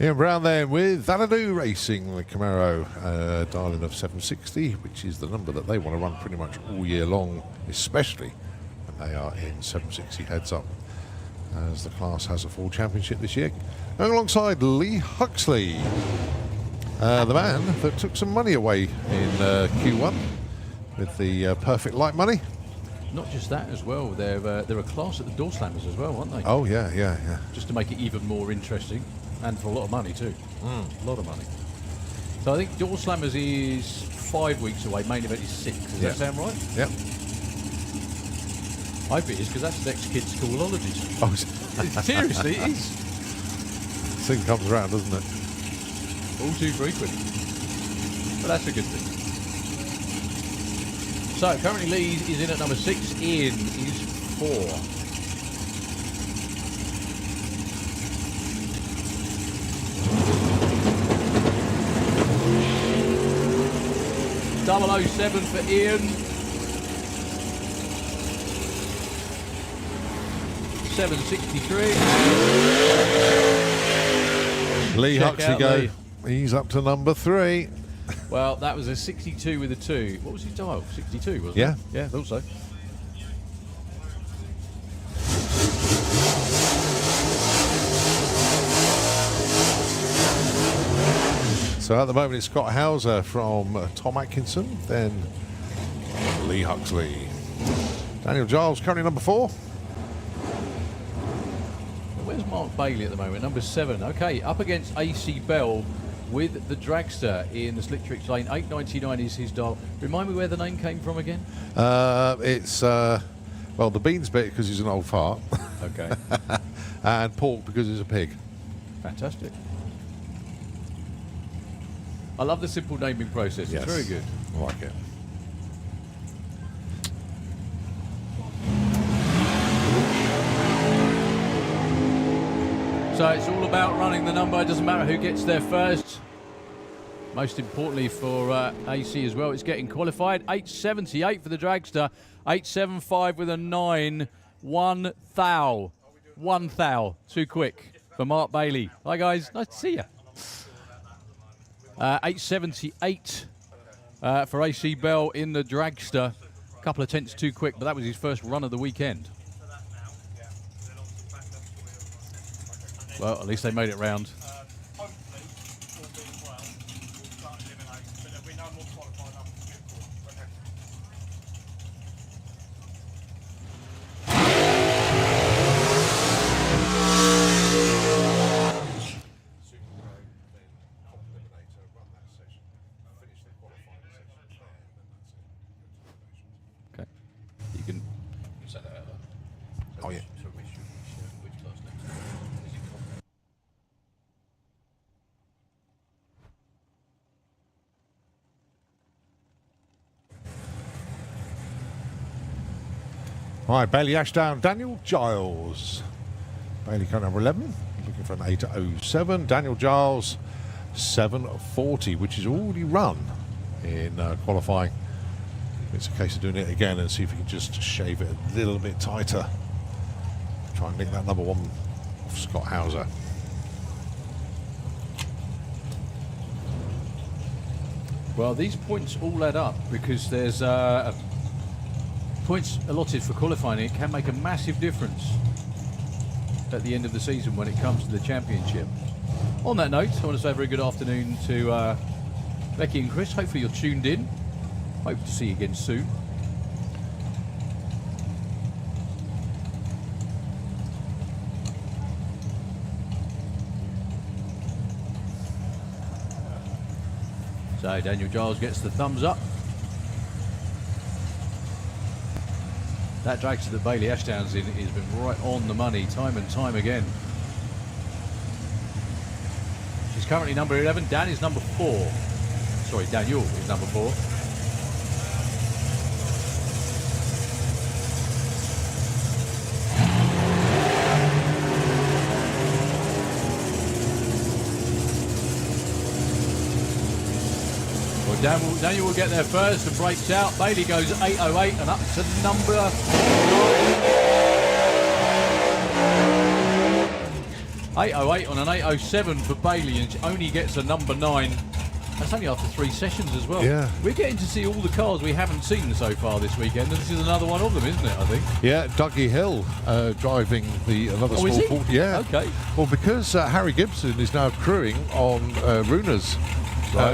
Ian Brown then with Xanadu Racing, the Camaro dialing of 760, which is the number that they want to run pretty much all year long, especially when they are in 760 heads up, as the class has a full championship this year. And alongside Lee Huxley, the man that took some money away in Q1 with the perfect light money. Not just that as well, they're a class at the door slammers as well, aren't they? Oh yeah. Just to make it even more interesting. And for a lot of money too. A lot of money. So I think Door Slammers is 5 weeks away. Main event is 6. Does that sound right? Yep. I hope it is, because that's next kids' school holidays. Oh, seriously, it is. Thing comes around, doesn't it? All too frequent. But that's a good thing. So currently Lee is in at number 6. Ian is 4. 007 for Ian. 763. Lee Huxley go. He's up to number 3. Well, that was a 62 with a 2. What was his dial? 62, wasn't it? Yeah, thought so. So at the moment it's Scott Hauser from Tom Atkinson, then Lee Huxley. Daniel Giles currently number 4. Where's Mark Bailey at the moment? Number 7. Okay, up against AC Bell with the Dragster in the Slick Tricks lane. 899 is his dial. Remind me where the name came from again? It's, well, the Beans bit because he's an old fart. Okay. And Pork because he's a pig. Fantastic. I love the simple naming process. Yes. It's very good. I like it. So it's all about running the number. It doesn't matter who gets there first. Most importantly for AC as well, it's getting qualified. 878 for the Dragster. 875 with a 9. 1 thou. 1 thou. Too quick for Mark Bailey. Hi guys, nice to see you. 878 for AC Bell in the Dragster. A couple of tenths too quick, but that was his first run of the weekend. Well, at least they made it round. Okay. You can set that out. Oh, yeah. All right, Bailey Ashdown, Daniel Giles. Bailey current number 11, looking for an 807. Daniel Giles, 740, which is already run in qualifying. It's a case of doing it again and see if we can just shave it a little bit tighter. Try and nick that number 1 off Scott Hauser. Well, these points all add up because there's points allotted for qualifying. It can make a massive difference at the end of the season when it comes to the championship. On that note, I want to say a very good afternoon to Becky and Chris. Hopefully you're tuned in. Hope to see you again soon. So Daniel Giles gets the thumbs up. That dragster that Bailey Ashdown's in has been right on the money time and time again. She's currently number 11. Dan is number 4. Sorry, Daniel is number 4. Daniel will get there first and breaks out. Bailey goes 8:08 and up to number 9. 8:08 on an 8:07 for Bailey, and she only gets a number 9. That's only after 3 sessions as well. Yeah. We're getting to see all the cars we haven't seen so far this weekend, and this is another one of them, isn't it, I think? Yeah, Dougie Hill driving another small 40. Yeah. Okay. Well, because Harry Gibson is now crewing on Runa's,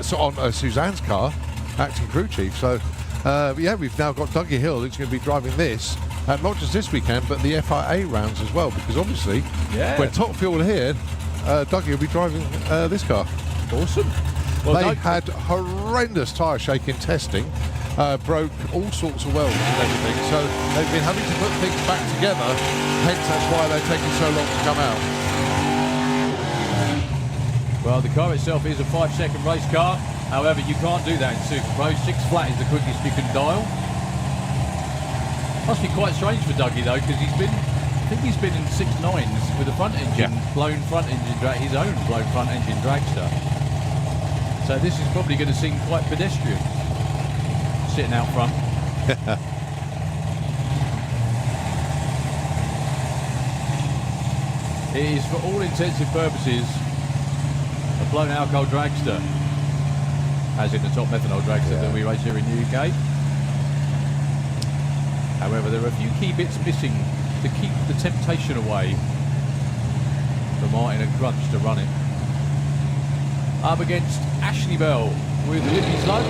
so on Suzanne's car, acting crew chief. So, yeah, we've now got Dougie Hill who's going to be driving this, not just this weekend, but the FIA rounds as well, because obviously, when Top Fuel are here, Dougie will be driving this car. Awesome. Well, they had horrendous tyre shaking testing, broke all sorts of welds and everything, so they've been having to put things back together, hence that's why they're taking so long to come out. Well, the car itself is a 5-second race car. However, you can't do that in Super Pro. 6 flat is the quickest you can dial. Must be quite strange for Dougie though, because I think he's been in 6.9s with a front engine, blown front engine drag, his own blown front engine dragster. So this is probably going to seem quite pedestrian, sitting out front. It is, for all intensive purposes, a blown alcohol dragster, as in the top methanol dragster that we race here in the UK. However, there are a few key bits missing to keep the temptation away for Martin and Crunch to run it. Up against Ashley Bell with Lippy Slow.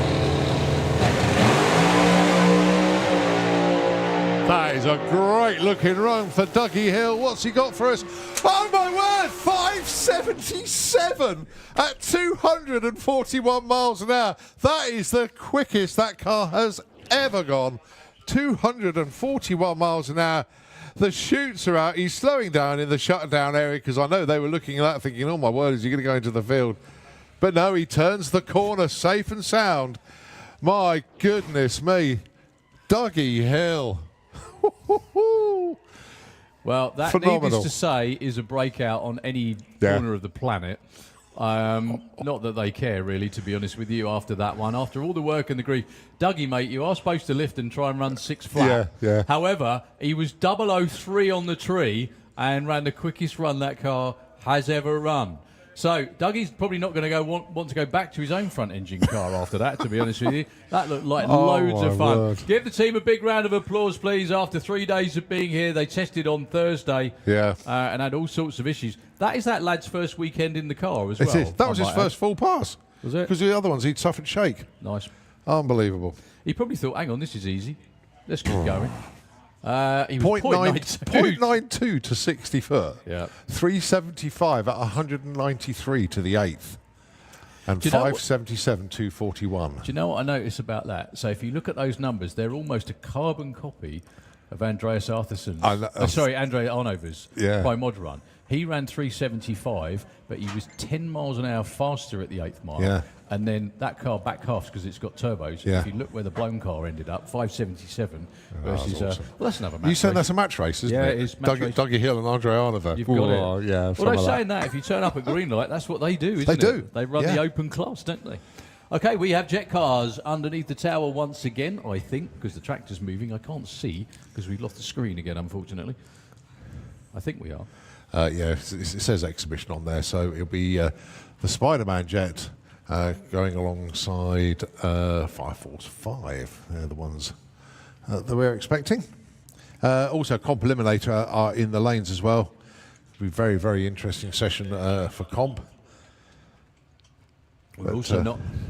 That is a great looking run for Dougie Hill. What's he got for us? Oh my word, 577 at 241 miles an hour. That is the quickest that car has ever gone. 241 miles an hour. The chutes are out. He's slowing down in the shutdown area because I know they were looking at that thinking, oh my word, is he going to go into the field? But no, he turns the corner safe and sound. My goodness me. Dougie Hill. Well, that, phenomenal, needless to say, is a breakout on any corner of the planet. Not that they care, really, to be honest with you, after that one. After all the work and the grief. Dougie, mate, you are supposed to lift and try and run 6 flat. Yeah. However, he was 003 on the tree and ran the quickest run that car has ever run. So Dougie's probably not going to want to go back to his own front engine car after that, to be honest with you. That looked like loads of fun. Word. Give the team a big round of applause, please. After 3 days of being here, they tested on Thursday and had all sorts of issues. That is that lad's first weekend in the car as well. It is. That was his first full pass. Was it? Because the other ones he'd suffered shake. Nice. Unbelievable. He probably thought, hang on, this is easy. Let's keep going. He was 0.92 to 60 foot. Yeah. 375 at 193 to the 8th. And 577 241. Do you know what I notice about that? So if you look at those numbers, they're almost a carbon copy of Andreas Arthursson's. Andre Arnover's by mod run. He ran 375, but he was 10 miles an hour faster at the 8th mile. Yeah. And then that car back halves because it's got turbos. Yeah. If you look where the blown car ended up, 577 versus... That's awesome. Well, that's another match You said race. that's a match race, isn't it? Yeah, it is match race. Dougie Hill and Andre Arnover. You've got it. Yeah, well, they're saying that if you turn up at green light, that's what they do, isn't it? They do. They run the open class, don't they? Okay, we have jet cars underneath the tower once again, I think, because the tractor's moving. I can't see because we've lost the screen again, unfortunately. I think we are. Yeah, it says exhibition on there, so it'll be the Spider-Man jet going alongside Fire Force 5. They're the ones that we're expecting. Also, Comp Eliminator are in the lanes as well. It'll be a very, very interesting session for Comp. We're also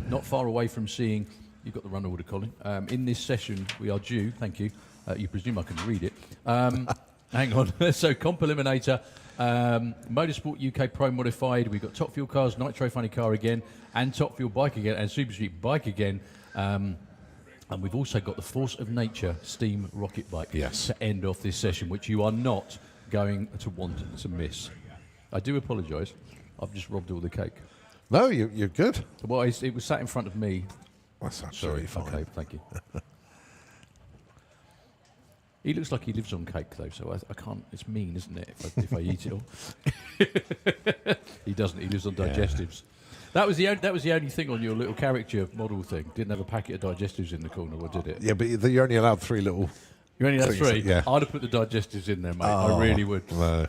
not far away from seeing, you've got the run order, Colin. In this session, we are due, thank you. You presume I can read it. Hang on. So, Comp Eliminator, Motorsport UK Pro Modified. We've got Top Fuel Cars, Nitro Funny Car again, and Top Fuel Bike again, and Super Street Bike again. And we've also got the Force of Nature Steam Rocket Bike to end off this session, which you are not going to want to miss. I do apologise. I've just robbed all the cake. No, you're good. Well, it was sat in front of me. That's absolutely fine. Okay, thank you. He looks like he lives on cake, though, so I can't. It's mean, isn't it, if I eat it all? He doesn't. He lives on digestives. That was the only thing on your little caricature model thing. Didn't have a packet of digestives in the corner, or did it? Yeah, but you're only allowed 3 little. You only had 3. Yeah. I'd have put the digestives in there, mate. I really would. No.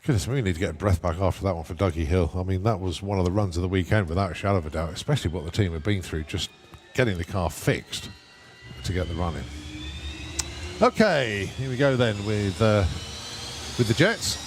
Goodness, we need to get a breath back after that one for Dougie Hill. I mean, that was one of the runs of the weekend without a shadow of a doubt, especially what the team had been through, just getting the car fixed to get the run in. Okay, here we go then with the Jets.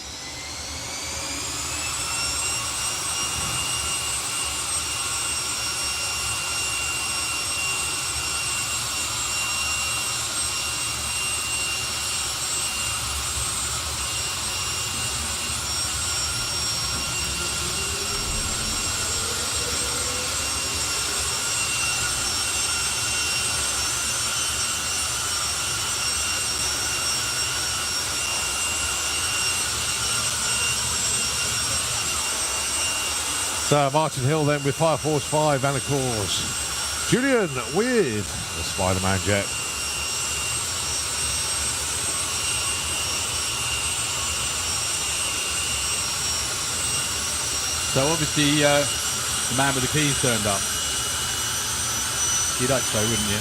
So Martin Hill then with Fire Force 5, and of course Julian with the Spider-Man jet. So obviously the man with the keys turned up. You'd hope so, wouldn't you?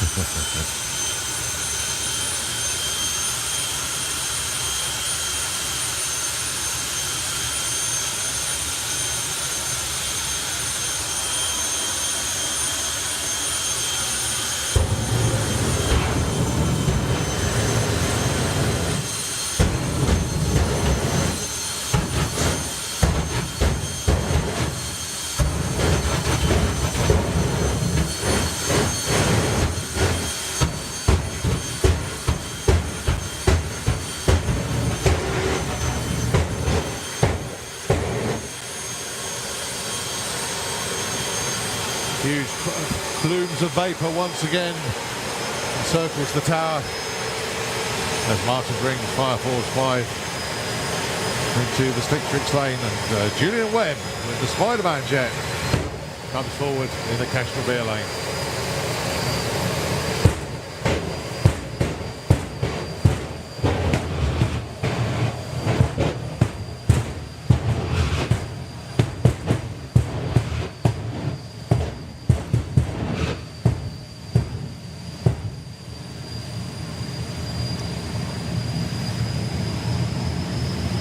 Huge plumes of vapour once again encircles the tower as Martin brings Fire Force 5 into the stick tricks lane, and Julian Webb with the Spider-Man jet comes forward in the Kestrel Beer lane.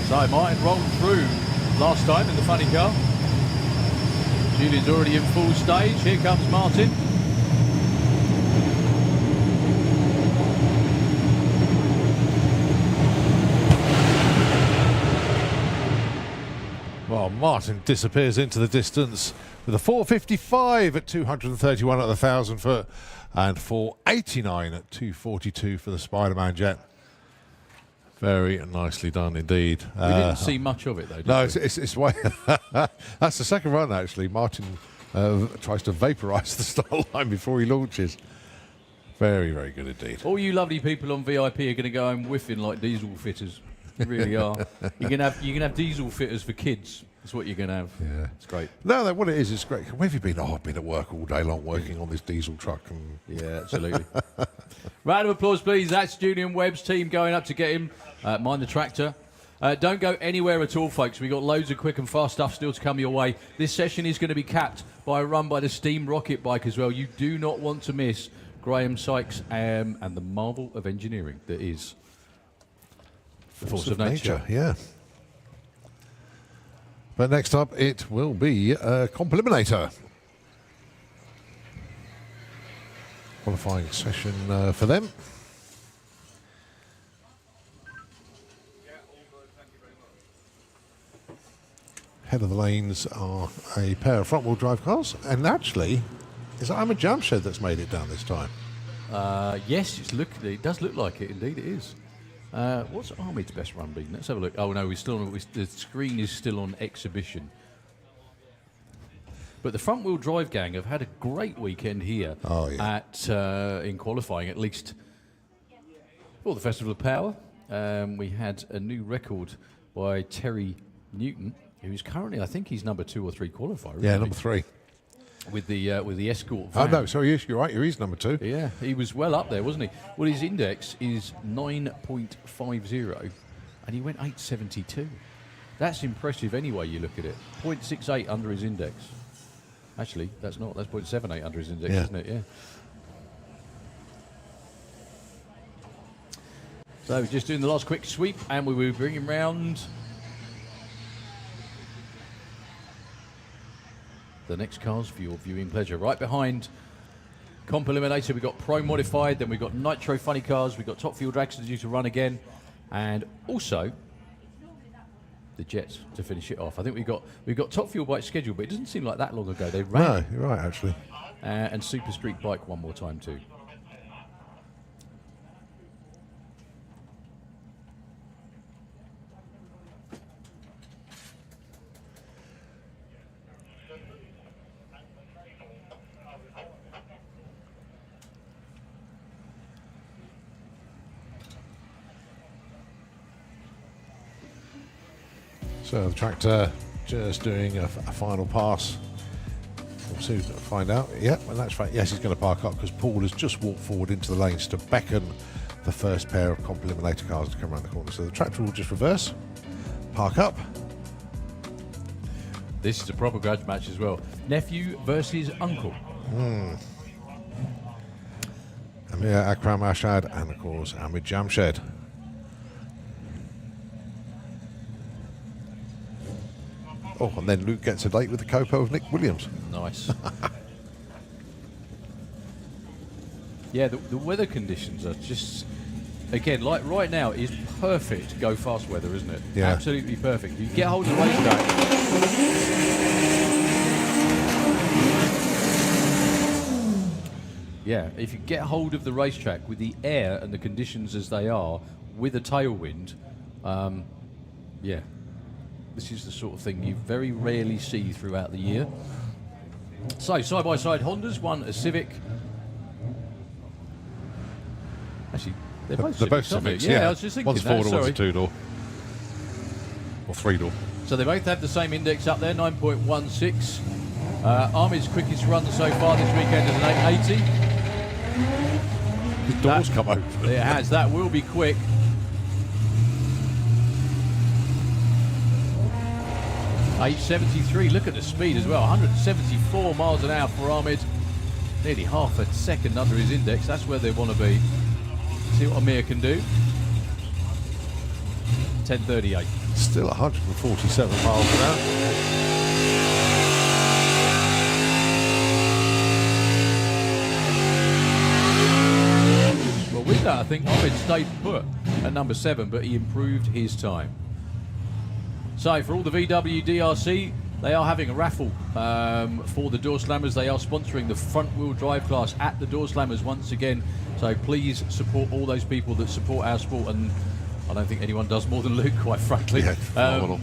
So Martin rolled through last time in the funny car. Julian's already in full stage. Here comes Martin. Well, Martin disappears into the distance with a 455 at 231 at the 1,000 foot and 489 at 242 for the Spider-Man jet. Very nicely done indeed. We didn't see much of it though, did no, we? it's way. That's the second run actually. Martin tries to vaporise the start line before he launches. Very, very good indeed. All you lovely people on VIP are going to go home whiffing like diesel fitters. You really are. You can have diesel fitters for kids. That's what you're going to have. Yeah, it's great. No, what it is, it's great. Where have you been? Oh, I've been at work all day long working on this diesel truck. And yeah, absolutely. Round of applause, please. That's Julian Webb's team going up to get him. Mind the tractor. Don't go anywhere at all, folks. We've got loads of quick and fast stuff still to come your way. This session is going to be capped by a run by the Steam Rocket Bike as well. You do not want to miss Graham Sykes and the marvel of engineering that is the Force of Nature. Yeah. But next up, it will be Comp Eliminator. Qualifying session for them. Head of the lanes are a pair of front-wheel drive cars, and actually, is that Ahmed Jamshed that's made it down this time? Yes, it does look like it. Indeed, it is. What's Ahmed's best run been? Let's have a look. Oh no, the screen is still on exhibition. But the front-wheel drive gang have had a great weekend here at in qualifying, at least for the Festival of Power. We had a new record by Terry Newton, who's currently, I think he's number 2 or 3 qualifier. Yeah, number 3. With the escort van. Oh no, sorry, yes, you're right. He's number 2. Yeah, he was well up there, wasn't he? Well, his index is 9.50, and he went 8.72. That's impressive anyway. You look at it, 0.68 under his index. Actually, that's not. That's 0.78 under his index, isn't it? Yeah. So just doing the last quick sweep, and we will bring him round. The next cars for your viewing pleasure. Right behind Comp Eliminator, we've got Pro Modified, then we've got Nitro Funny Cars, we've got Top Fuel Dragsters due to run again, and also the Jets to finish it off. I think we've got Top Fuel Bike scheduled, but it doesn't seem like that long ago. They ran. No, you're right, actually. And Super Street Bike one more time too. So the tractor just doing a final pass. We'll soon find out. Yep, and that's right. Yes, he's going to park up because Paul has just walked forward into the lanes to beckon the first pair of Comp Eliminator cars to come around the corner. So the tractor will just reverse, park up. This is a proper grudge match as well. Nephew versus uncle. Amir Akram Ashad and, of course, Ahmed Jamshed. Oh, and then Luke gets a date with the Copo of Nick Williams. Nice. Yeah, the weather conditions are just, again, like right now is perfect go fast weather, isn't it? Yeah. Absolutely perfect. You get hold of the racetrack. Yeah, if you get hold of the racetrack with the air and the conditions as they are, with a tailwind, yeah. This is the sort of thing you very rarely see throughout the year. So, side-by-side Hondas, one a Civic. Actually, they're both Civics. Yeah, I was just thinking one's that. 4-door, one's a 2-door. Or 3-door. So they both have the same index up there, 9.16. Ahmed's quickest run so far this weekend is an 880. His doors come open. It has. That will be quick. .873, look at the speed as well, 174 miles an hour for Ahmed, nearly half a second under his index. That's where they want to be. See what Amir can do. 10:38. Still 147 miles an hour. Well, with that, I think Ahmed stayed put at number 7, but he improved his time. So, for all the VW DRC, they are having a raffle for the Door Slammers. They are sponsoring the front-wheel drive class at the Door Slammers once again. So please support all those people that support our sport, and I don't think anyone does more than Luke, quite frankly. Yeah, phenomenal.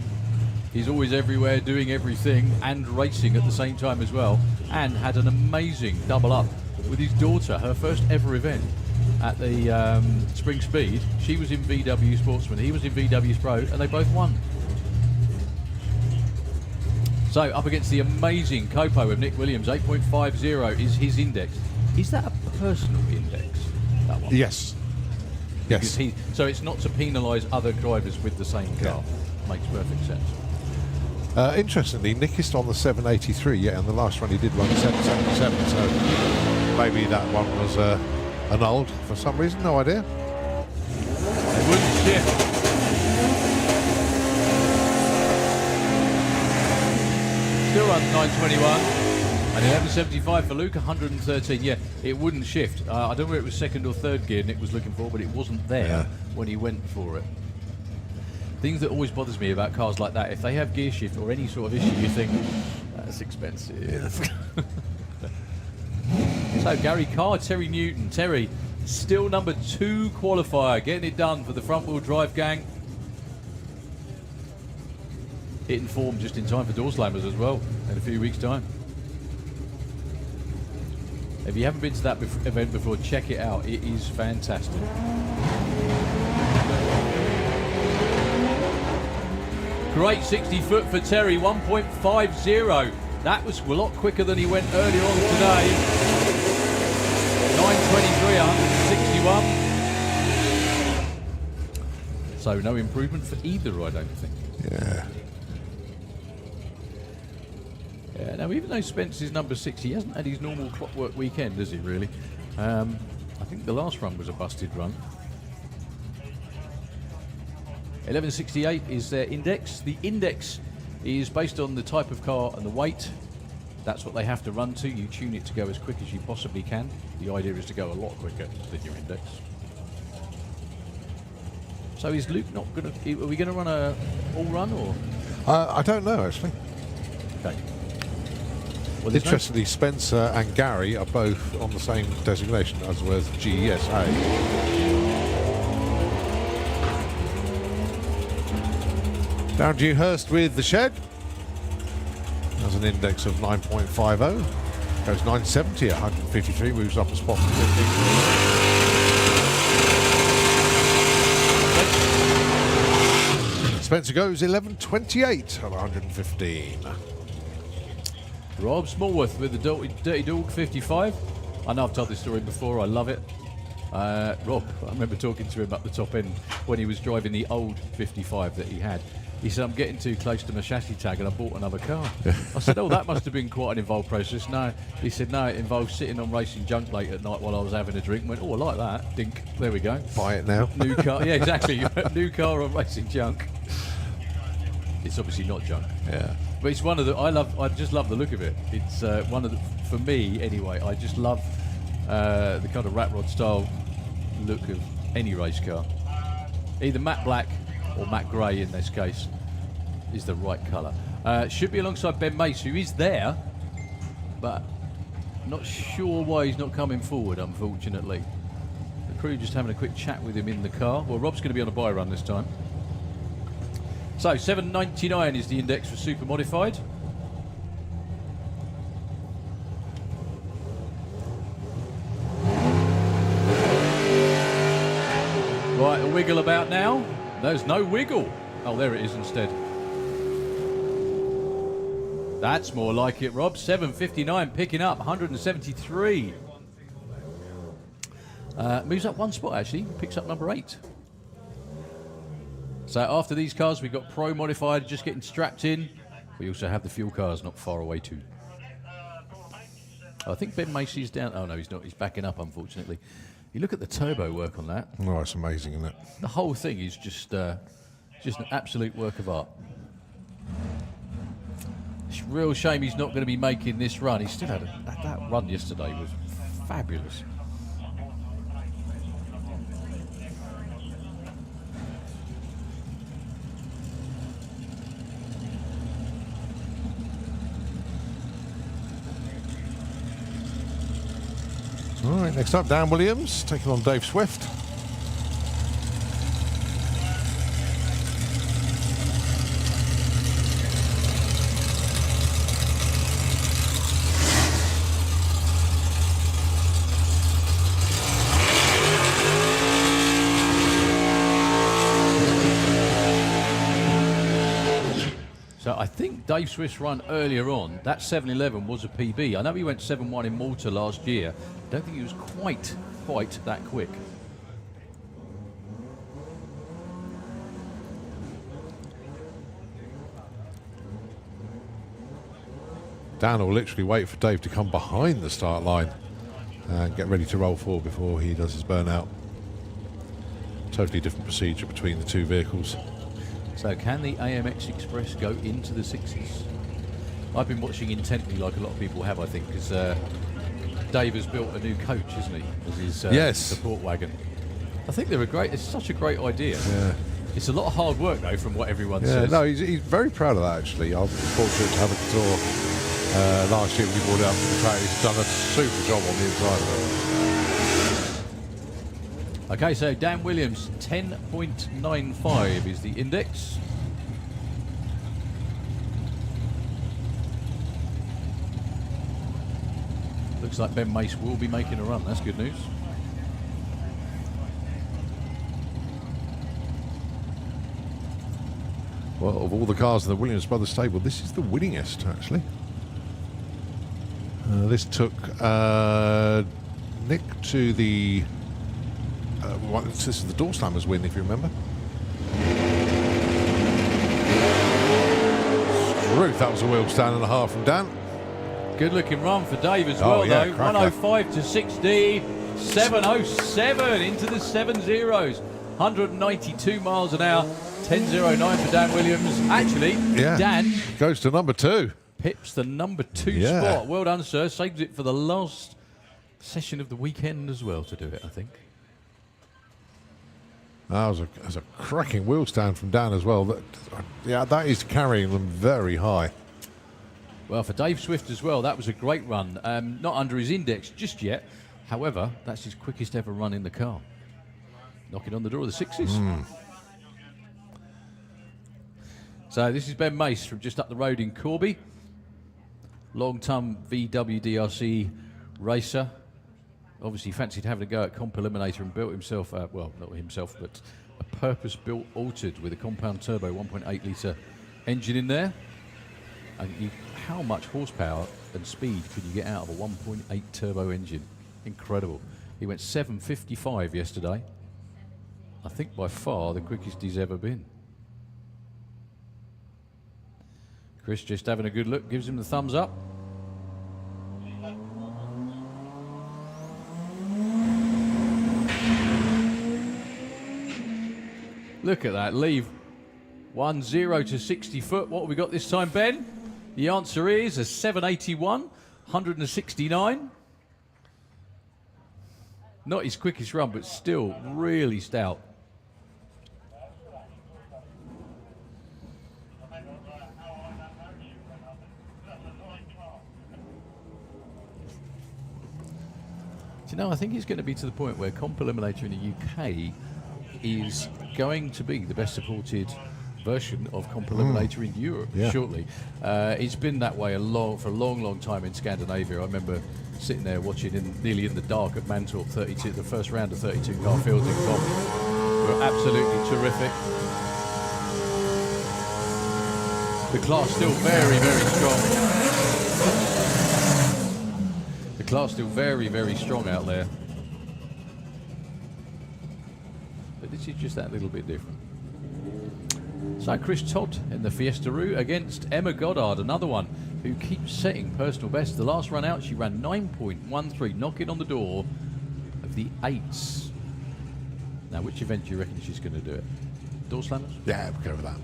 He's always everywhere, doing everything, and racing at the same time as well, and had an amazing double up with his daughter, her first ever event at the Spring Speed. She was in VW Sportsman, he was in VW Pro, and they both won. So up against the amazing Copo of Nick Williams, 8.50 is his index. Is that a personal index, that one? Yes. Yes. So it's not to penalise other drivers with the same car. Yeah. Makes perfect sense. Interestingly, Nick is on the 783, yeah, and the last one he did run 777, so maybe that one was annulled for some reason, no idea. They wouldn't shift. still runs 921. And 1175 for Luke, 113. Yeah, it wouldn't shift. I don't know whether it was second or third gear Nick was looking for, but it wasn't there when he went for it. Things that always bothers me about cars like that, if they have gear shift or any sort of issue, you think, that's expensive. So Gary Carr, Terry Newton. Terry, still number 2 qualifier, getting it done for the front wheel drive gang. Hitting form just in time for door slammers as well in a few weeks' time. If you haven't been to that event before, check it out. It is fantastic. Great 60 foot for Terry, 1.50. That was a lot quicker than he went earlier on today. 923, 161. So no improvement for either, I don't think. Yeah. Yeah, now even though Spence is number 6, he hasn't had his normal clockwork weekend, has he really? I think the last run was a busted run. 1168 is their index. The index is based on the type of car and the weight. That's what they have to run to. You tune it to go as quick as you possibly can. The idea is to go a lot quicker than your index. So is Luke not going to... Are we going to run a all run or...? I don't know, actually. Okay. Well, interestingly, Spencer and Gary are both on the same designation as well as GESA. Down Dewhurst with the shed. Has an index of 9.50. Goes 970 at 153. Moves up a spot from 15. Spencer goes 1128 at 115. Rob Smallworth with the Dirty Dog 55. I know I've told this story before. I love it. Rob, I remember talking to him up the top end when he was driving the old 55 that he had. He said, I'm getting too close to my chassis tag and I bought another car. I said, oh, that must have been quite an involved process. No, he said, no, it involves sitting on racing junk late at night while I was having a drink. Went, oh, I like that. Dink. There we go. Buy it now. New car. Yeah, exactly. New car on racing junk. It's obviously not junk. Yeah. But it's one of the, I just love the look of it. It's one of the, for me anyway, I just love the kind of rat rod style look of any race car. Either matte black or matte grey in this case is the right colour. Should be alongside Ben Mace, who is there, but not sure why he's not coming forward, unfortunately. The crew just having a quick chat with him in the car. Well, Rob's going to be on a buy run this time. So 799 is the index for super modified. Right, a wiggle about now. There's no wiggle. Oh, there it is instead. That's more like it, Rob. 759 picking up 173. Moves up one spot actually. Picks up number 8. So after these cars, we've got Pro Modified just getting strapped in. We also have the fuel cars not far away too. I think Ben Macy's down. Oh no, he's not. He's backing up, unfortunately. You look at the turbo work on that. Oh, it's amazing, isn't it? The whole thing is just an absolute work of art. It's a real shame he's not going to be making this run. He still had that run yesterday was fabulous. All right, next up, Dan Williams taking on Dave Swift. So I think Dave Swift's run earlier on, that 711 was a PB. I know he went 7-1 in Malta last year. I don't think he was quite that quick. Dan will literally wait for Dave to come behind the start line and get ready to roll forward before he does his burnout. Totally different procedure between the two vehicles. So can the AMX Express go into the 6s? I've been watching intently, like a lot of people have, I think, because Dave has built a new coach, hasn't he? As his support wagon. I think they're it's such a great idea. Yeah. It's a lot of hard work, though, from what everyone Yeah, says. no, he's very proud of that, actually. I was fortunate to have a tour last year when he brought it up to the track. He's done a super job on the inside of it. Okay, so Dan Williams, 10.95 is the index. Looks like Ben Mace will be making a run. That's good news. Well, of all the cars in the Williams Brothers stable, this is the winningest, actually. This took Nick to the... this is the Door Slammers win, if you remember. Ruth, that was a wheel stand and a half from Dan. Good looking run for Dave as well, though. 105 to 60, 707 into the 7-0s. 192 miles an hour, 10.09 for Dan Williams. Actually, Dan goes to number 2. Pips the number 2 spot. Well done, sir. Saves it for the last session of the weekend as well to do it, I think. That was a cracking wheel stand from Dan as well. That is carrying them very high. Well, for Dave Swift as well, that was a great run. Not under his index just yet. However, that's his quickest ever run in the car. Knocking on the door of the 6s. So this is Ben Mace from just up the road in Corby. Long-time VW DRC racer. Obviously fancied having a go at Comp Eliminator and built himself, well, not himself, but a purpose-built altered with a compound turbo 1.8 litre engine in there. And how much horsepower and speed could you get out of a 1.8 turbo engine? Incredible. He went 7.55 yesterday. I think by far the quickest he's ever been. Chris just having a good look, gives him the thumbs up. Look at that, leave 1-0 to 60 foot. What have we got this time, Ben? The answer is a 781, 169. Not his quickest run, but still really stout. Do you know, I think it's going to be to the point where Comp Eliminator in the UK is going to be the best supported version of Comp Eliminator in Europe shortly. It's been that way for a long time in Scandinavia. I remember sitting there watching nearly in the dark at Mantorp 32, the first round of 32 car fields in Comp. They were absolutely terrific. The class still very strong. The class still very strong out there. But this is just that little bit different. So Chris Todd in the Fiesta-Roo against Emma Goddard, another one who keeps setting personal best. The last run out, she ran 9.13, knocking on the door of the 8s. Now, which event do you reckon she's going to do it? Door Slammers? Yeah, we'll go with that.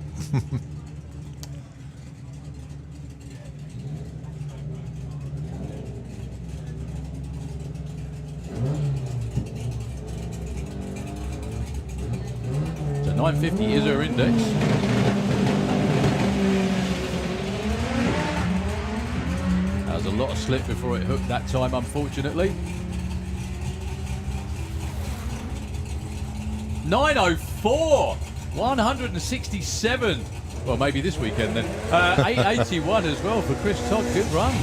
So 950 is her index. There was a lot of slip before it hooked that time, unfortunately. 904, 167. Well, maybe this weekend then. 881 as well for Chris Todd. Good run.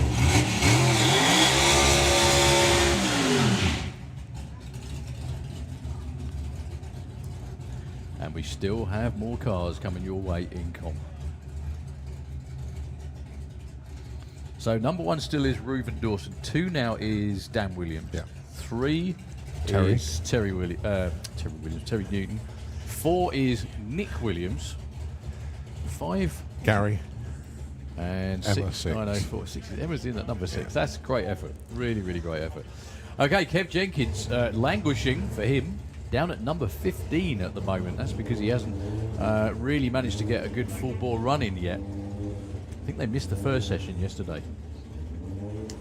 And we still have more cars coming your way in Comp. So number 1 still is Reuven Dawson. 2 now is Dan Williams. 3 is Terry Newton. 4 is Nick Williams. 5 Gary. And Emma 6. 904, 6. Emma's in at number 6. That's a great effort. Really great effort. Okay, Kev Jenkins, languishing for him. Down at number 15 at the moment. That's because he hasn't really managed to get a good full bore run in yet. think they missed the first session yesterday.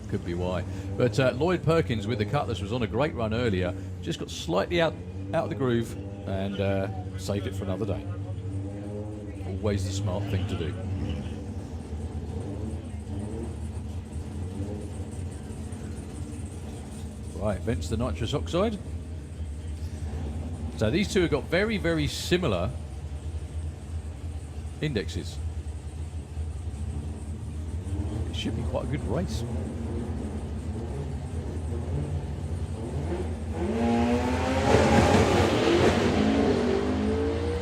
Could be why. But Lloyd Perkins with the Cutlass was on a great run earlier. Just got slightly out of the groove and saved it for another day. Always the smart thing to do. Right, vents the nitrous oxide. So these two have got very, very similar indexes. It should be quite a good race.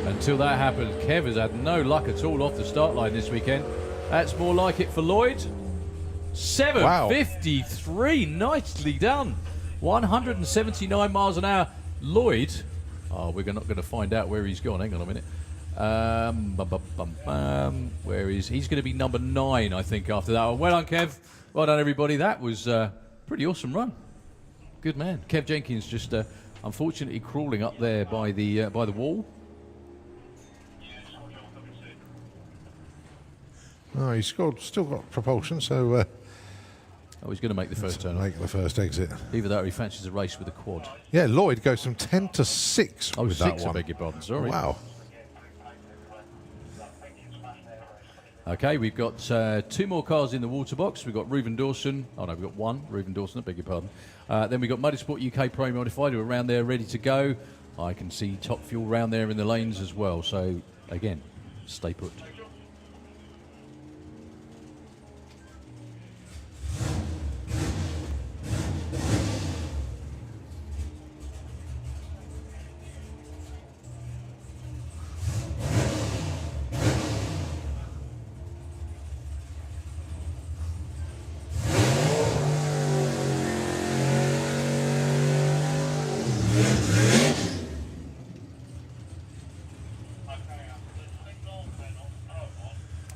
Until that happened, Kev has had no luck at all off the start line this weekend. That's more like it for Lloyd. 7:53, nicely done. 179 miles an hour. Lloyd, we're not going to find out where he's gone. Hang on a minute. Where is he's going to be number 9, I think, after that. Well done, Kev. Well done, everybody. That was a pretty awesome run. Good man. Kev Jenkins just unfortunately crawling up there by the wall. Oh, he's still got propulsion, so... he's going to make the first turn. Make the first exit. Either that or he fancies a race with a quad. Yeah, Lloyd goes from 10 to 6 with 6, that one. I beg your pardon, sorry. Wow. Okay, we've got 2 more cars in the water box. We've got Reuven Dawson. Oh, no, we've got 1. Reuven Dawson, I beg your pardon. Then we've got Motorsport UK Pro Modified who are around there ready to go. I can see Top Fuel around there in the lanes as well. So, again, stay put.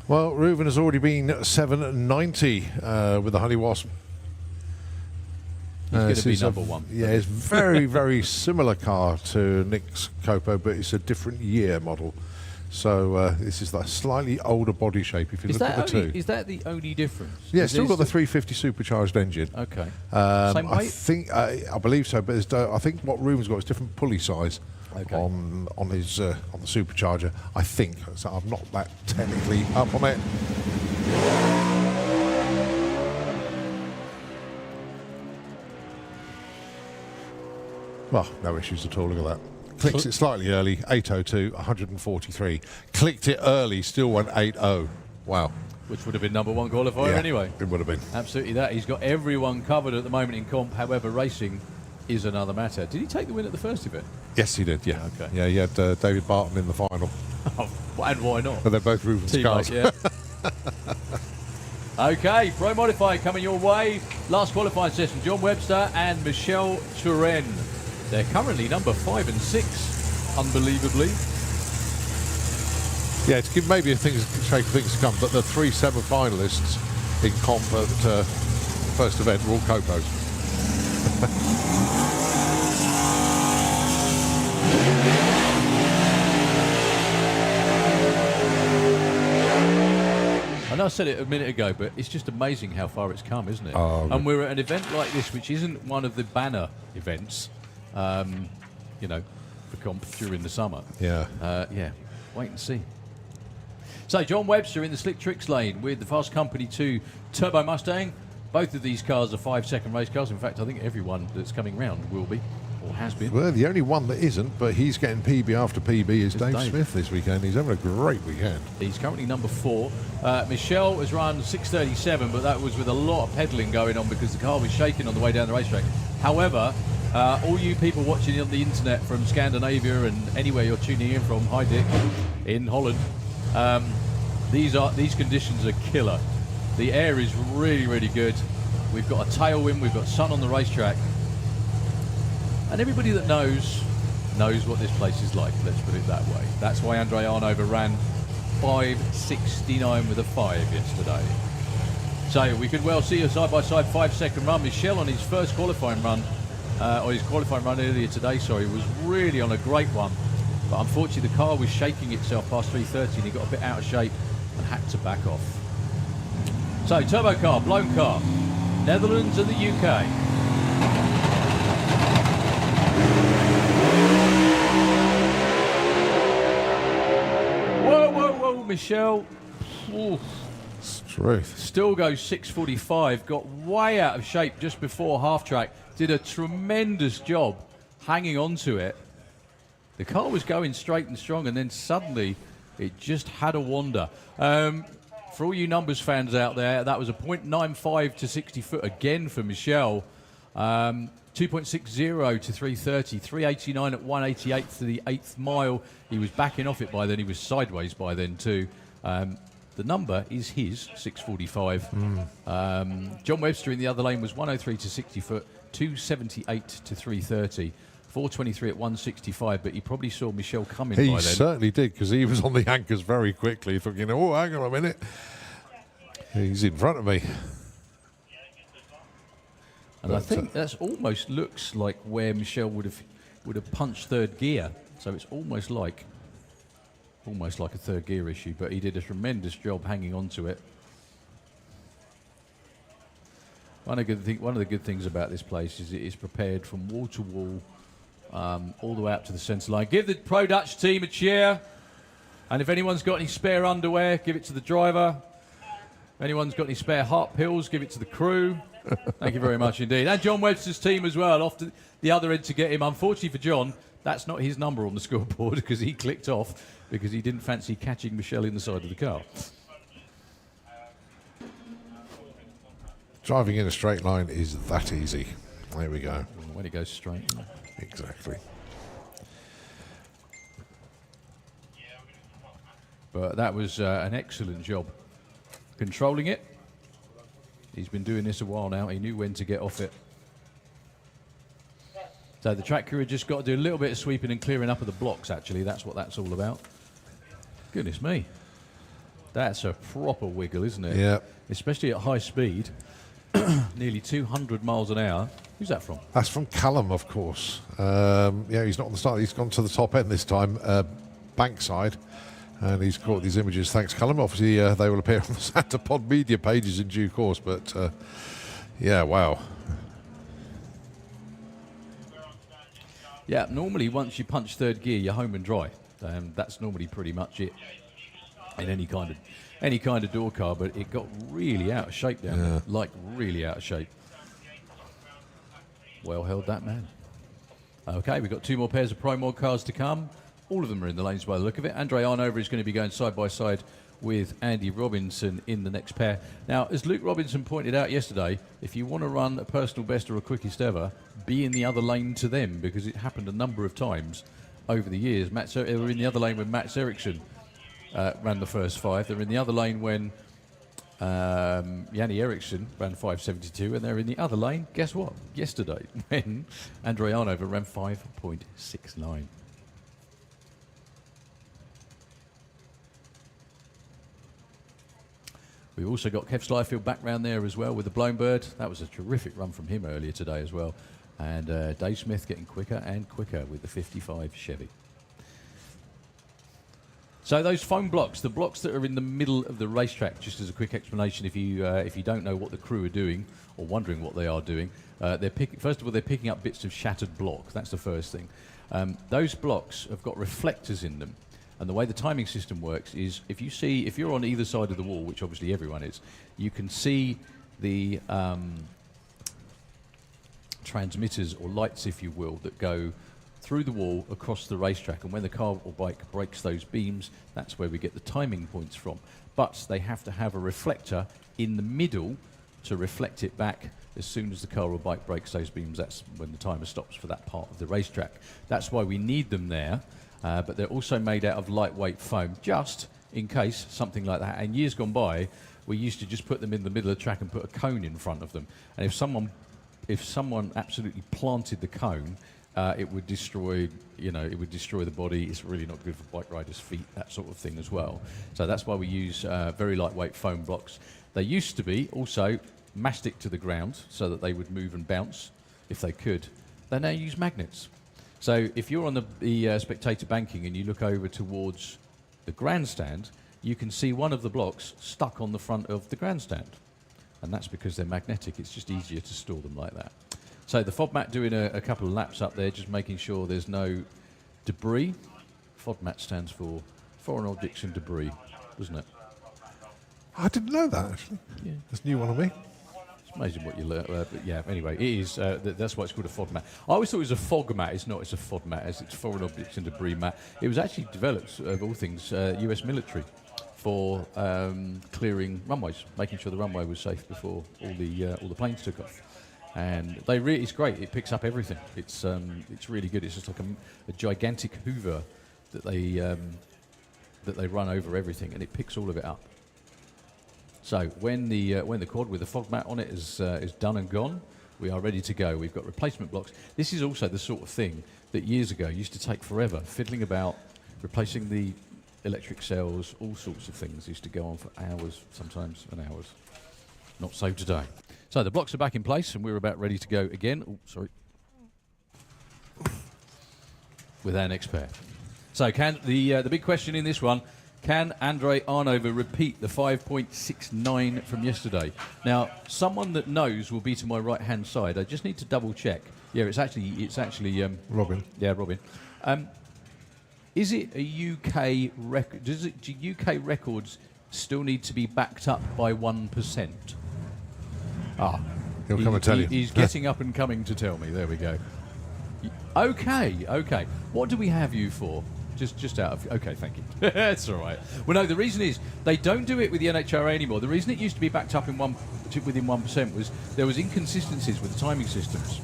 Well, Reuven has already been 790 with the Honey Wasp. He's going to be number 1. Yeah, it's very, very similar car to Nick's Copo, but it's a different year model. So this is that slightly older body shape if you look at the two. Is that the only difference? Yeah, it's still got the 350 supercharged engine. Okay. Same weight? I believe so, but I think what Reuven's got is different pulley size. Okay. On his on the supercharger, I think. So I'm not that technically up on it. Well, no issues at all. Look at that. Clicks it slightly early, 8:02, 143. Clicked it early, still went 8:0. Wow. Which would have been number 1 qualifier anyway. It would have been. Absolutely that. He's got everyone covered at the moment in comp. However, racing is another matter. Did he take the win at the first event? Yes, he did, yeah. Okay. Yeah, he had David Barton in the final. And why not? But they're both Reuven's cars. Yeah. Okay, Pro Modified coming your way. Last qualifying session, John Webster and Michelle Turenne. They're currently number 5 and 6, unbelievably. Yeah, to give maybe a shake of things to come, but the 3 semi-finalists in comp at the first event were all Copos. I know I said it a minute ago, but it's just amazing how far it's come, isn't it? And we're at an event like this, which isn't one of the banner events, you know, for comp during the summer. Yeah. Yeah, wait and see. So John Webster in the Slick Tricks lane with the Fast Company 2 Turbo Mustang. Both of these cars are 5-second race cars. In fact, I think everyone that's coming round will be, or has been. Well, the only one that isn't, but he's getting PB after PB, is Dave Smith this weekend. He's having a great weekend. He's currently number 4. Michelle has run 6:37, but that was with a lot of pedaling going on because the car was shaking on the way down the racetrack. However, all you people watching on the internet from Scandinavia and anywhere you're tuning in from, hi Dick, in Holland, these conditions are killer. The air is really, really good. We've got a tailwind, we've got sun on the racetrack. And everybody that knows what this place is like, let's put it that way. That's why Andre Arnover ran 5:69 with a 5 yesterday. So we could well see a side-by-side 5-second run. Michel on his first qualifying run, or his qualifying run earlier today, sorry, was really on a great one. But unfortunately the car was shaking itself past 3:30 and he got a bit out of shape and had to back off. So, turbo car, blown car, Netherlands and the UK. Whoa, Michelle. Ooh. Truth. Still goes 6:45. Got way out of shape just before half track. Did a tremendous job hanging on to it. The car was going straight and strong, and then suddenly it just had a wander. For all you numbers fans out there, that was a 0.95 to 60 foot again for Michelle. 2.60 to 330, 389 at 188 to the 8th mile. He was backing off it by then. He was sideways by then too. The number is his, 6:45. John Webster in the other lane was 103 to 60 foot, 278 to 330. 423 at 165, but he probably saw Michelle coming by then. He certainly did, because he was on the anchors very quickly, thinking, oh, hang on a minute. He's in front of me. And I think that's almost looks like where Michelle would have punched third gear. So it's almost like a third gear issue, but he did a tremendous job hanging on to it. One of the good things about this place is it is prepared from wall to wall, all the way up to the centre line. Give the Pro Dutch team a cheer. And if anyone's got any spare underwear, give it to the driver. If anyone's got any spare heart pills, give it to the crew. Thank you very much indeed. And John Webster's team as well, off to the other end to get him. Unfortunately for John, that's not his number on the scoreboard because he clicked off because he didn't fancy catching Michelle in the side of the car. Driving in a straight line is that easy. There we go. When it goes straight. Exactly. But that was an excellent job controlling it. He's been doing this a while now. He knew when to get off it. So the track crew had just got to do a little bit of sweeping and clearing up of the blocks, actually. That's what that's all about. Goodness me. That's a proper wiggle, isn't it? Yeah. Especially at high speed. Nearly 200 miles an hour. Who's that from? That's from Callum, of course. Yeah, he's not on the start. He's gone to the top end this time, bankside. And he's caught these images. Thanks, Callum. Obviously, they will appear on the Santa Pod media pages in due course. But, yeah, wow. Yeah, normally once you punch third gear, you're home and dry. That's normally pretty much it in any kind of door car. But it got really out of shape down there, like really out of shape. Well held, that man. Okay, we've got two more pairs of Pro Mod cars to come. All of them are in the lanes by the look of it. Andre Arnover is going to be going side by side with Andy Robinson in the next pair. Now, as Luke Robinson pointed out yesterday, if you want to run a personal best or a quickest ever, be in the other lane to them, because it happened a number of times over the years. They were in the other lane when Mats Eriksson ran the first 5. They were in the other lane when Yanni Eriksson ran 5.72, and they're in the other lane, guess what? Yesterday, when Andre Arnover ran 5.69. We've also got Kev Slyfield back round there as well with the Blown Bird. That was a terrific run from him earlier today as well. And Dave Smith getting quicker and quicker with the 55 Chevy. So those foam blocks, the blocks that are in the middle of the racetrack, just as a quick explanation, if you don't know what the crew are doing or wondering what they are doing, first of all, they're picking up bits of shattered block. That's the first thing. Those blocks have got reflectors in them. And the way the timing system works is if you're on either side of the wall, which obviously everyone is, you can see the transmitters or lights, if you will, that go through the wall across the racetrack. And when the car or bike breaks those beams, that's where we get the timing points from. But they have to have a reflector in the middle to reflect it back. As soon as the car or bike breaks those beams, that's when the timer stops for that part of the racetrack. That's why we need them there. But they're also made out of lightweight foam, just in case something like that. And years gone by, we used to just put them in the middle of the track and put a cone in front of them. And if someone absolutely planted the cone, it would destroy the body. It's really not good for bike riders' feet, that sort of thing as well. So that's why we use very lightweight foam blocks. They used to be also mastic to the ground so that they would move and bounce if they could. They now use magnets. So if you're on the spectator banking and you look over towards the grandstand, you can see one of the blocks stuck on the front of the grandstand. and that's because they're magnetic. It's just easier to store them like that. So the FODMAT doing a couple of laps up there, just making sure there's no debris. FODMAT stands for Foreign Objects and Debris, doesn't it? I didn't know that, actually. Yeah. That's a new one on me. It's amazing what you learn. But yeah, anyway, it is. That's why it's called a FODMAT. I always thought it was a FOG mat. It's not. It's a FODMAT, as it's Foreign Objects and Debris mat. It was actually developed, of all things, US military for clearing runways, making sure the runway was safe before all the planes took off. And it's great. It picks up everything. It's really good. It's just like a gigantic Hoover that they run over everything, and it picks all of it up. So when the quad with the FODMAT on it is done and gone, we are ready to go. We've got replacement blocks. This is also the sort of thing that years ago used to take forever, fiddling about, replacing the electric cells, all sorts of things used to go on for hours, sometimes, and hours. Not so today. So the blocks are back in place, and we're about ready to go again. Oh, sorry. With our next pair. So the big question in this one, can Andrei Arnover repeat the 5.69 from yesterday? Now, someone that knows will be to my right-hand side. I just need to double-check. Yeah, it's actually Robin. Yeah, Robin. Is it a UK record? Do UK records still need to be backed up by 1%? He'll come and tell you. He's getting up and coming to tell me. There we go. Okay. What do we have you for? Just out of... Okay, thank you. That's all right. Well, no, the reason is they don't do it with the NHRA anymore. The reason it used to be backed up within 1% was there was inconsistencies with the timing systems.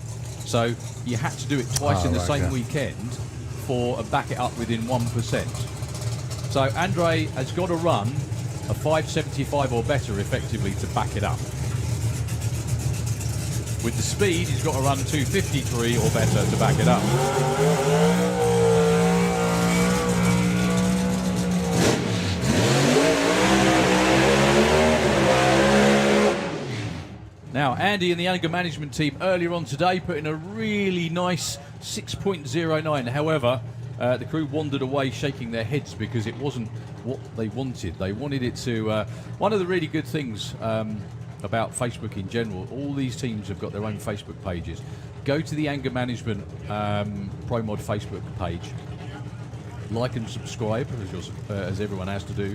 So you had to do it twice in the same weekend for back it up within 1%. So Andrei has got to run a 575 or better effectively to back it up. With the speed, he's got to run 253 or better to back it up. Now, Andy and the anger management team earlier on today put in a really nice 6.09. However, the crew wandered away shaking their heads because it wasn't what they wanted. They wanted it to... one of the really good things about Facebook in general, all these teams have got their own Facebook pages. Go to the anger management Pro Mod Facebook page. Like and subscribe, as everyone has to do.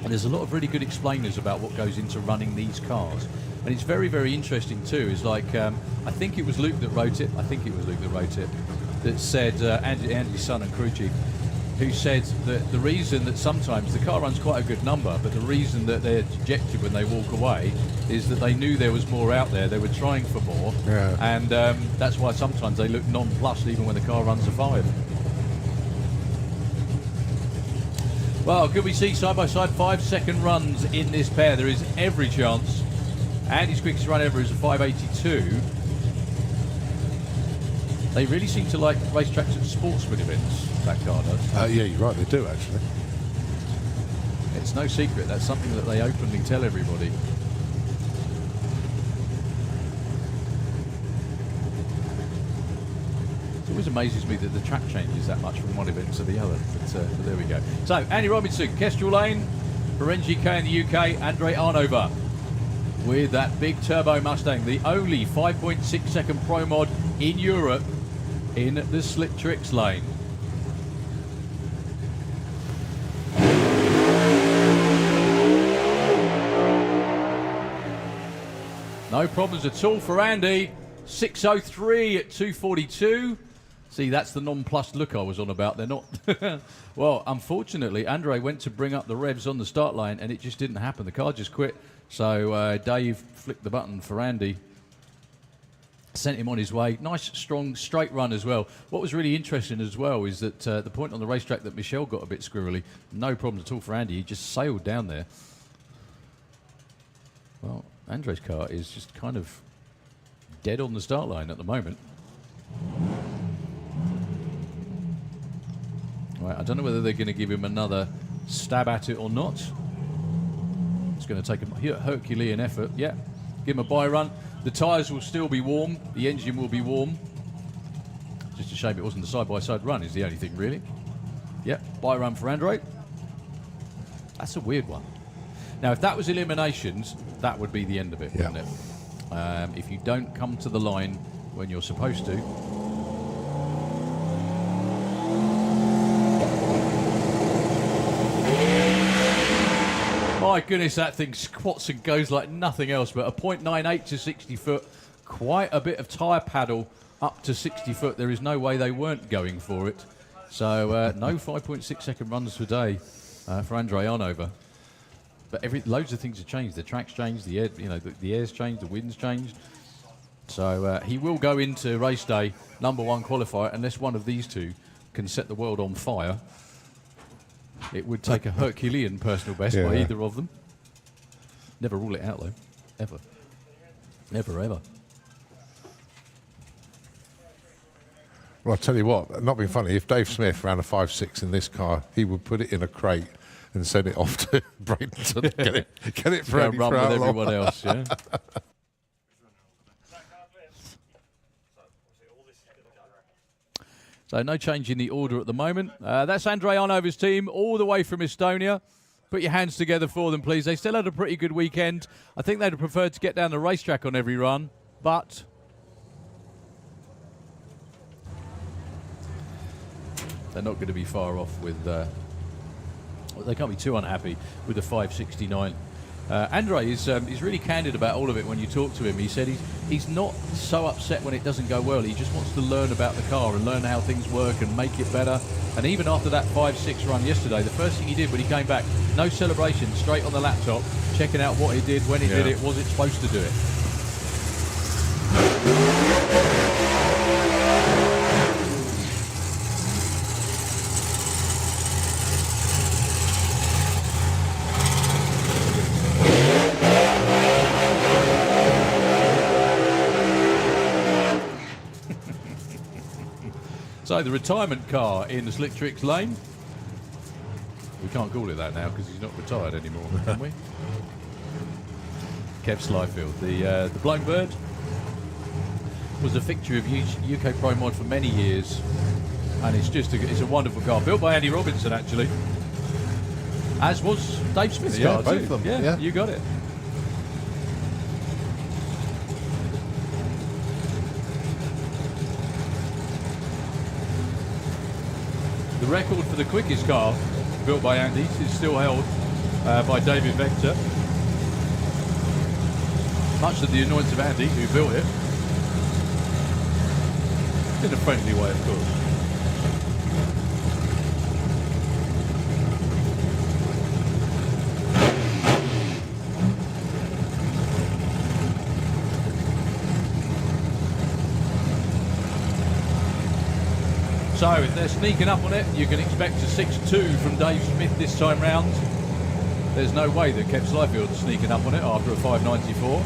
And there's a lot of really good explainers about what goes into running these cars. And it's very, very interesting too. It's like, I think it was Luke that wrote it. That said, Andy's son and crew chief, who said that the reason that sometimes the car runs quite a good number, but the reason that they're dejected when they walk away is that they knew there was more out there. They were trying for more. Yeah. And that's why sometimes they look nonplussed even when the car runs a 5. Well, could we see side-by-side 5-second runs in this pair? There is every chance. Andy's quickest run ever is a 582. They really seem to like racetracks at sportsman events, that car does. Yeah, you're right, they do actually. It's no secret, that's something that they openly tell everybody. It always amazes me that the track changes that much from one event to the other, but there we go. So, Andy Robinson, Kestrel Lane, for NGK in the UK, Andrei Arnover with that big turbo Mustang, the only 5.6 second Pro Mod in Europe in the Slip Tricks lane. No problems at all for Andy. 603 at 242. See, that's the nonplussed look I was on about. They're not... Well, unfortunately, Andrei went to bring up the revs on the start line and it just didn't happen. The car just quit. So Dave flicked the button for Andy. Sent him on his way. Nice, strong, straight run as well. What was really interesting as well is that the point on the racetrack that Michelle got a bit squirrely, no problem at all for Andy. He just sailed down there. Well, Andrei's car is just kind of dead on the start line at the moment. Right, I don't know whether they're going to give him another stab at it or not. It's going to take a Herculean effort. Yeah, give him a bye run. The tyres will still be warm. The engine will be warm. Just a shame it wasn't the side-by-side run is the only thing, really. Yep, bye run for Andrei. That's a weird one. Now, if that was eliminations, that would be the end of it, wouldn't it? If you don't come to the line when you're supposed to. My goodness, that thing squats and goes like nothing else, but a 0.98 to 60 foot, quite a bit of tyre paddle up to 60 foot. There is no way they weren't going for it. So no 5.6 second runs today for Andre Arnover. But loads of things have changed. The track's changed, the air, the air's changed, the wind's changed. So he will go into race day #1 qualifier unless one of these two can set the world on fire. It would take a Herculean personal best by either of them. Never rule it out, though. Ever. Never, ever. Well, I'll tell you what, not being funny, if Dave Smith ran a 5.6 in this car, he would put it in a crate and send it off to Bradenton, get it ready run for with everyone else, yeah. So no change in the order at the moment. That's Andre Arnover's team, all the way from Estonia. Put your hands together for them, please. They still had a pretty good weekend. I think they'd have preferred to get down the racetrack on every run, but they're not going to be far off with... they can't be too unhappy with the 569. Andre is really candid about all of it when you talk to him. He said he's not so upset when it doesn't go well. He just wants to learn about the car and learn how things work and make it better. And even after that 5.6 run yesterday, the first thing he did when he came back, no celebration, straight on the laptop, checking out what he did, when he did it, was it supposed to do it. So the retirement car in the Slick Tricks lane. We can't call it that now because he's not retired anymore, can we? Kev Slyfield, the Blown Bird, was a fixture of UK Pro Mod for many years, and it's a wonderful car, built by Andy Robinson actually, as was Dave Smith's car both too. of them. Yeah, you got it. The record for the quickest car built by Andy is still held by David Vector. Much to the annoyance of Andy, who built it. In a friendly way, of course. So if they're sneaking up on it, you can expect a 6.2 from Dave Smith this time round. There's no way that Kev Slyfield's sneaking up on it after a 5.94.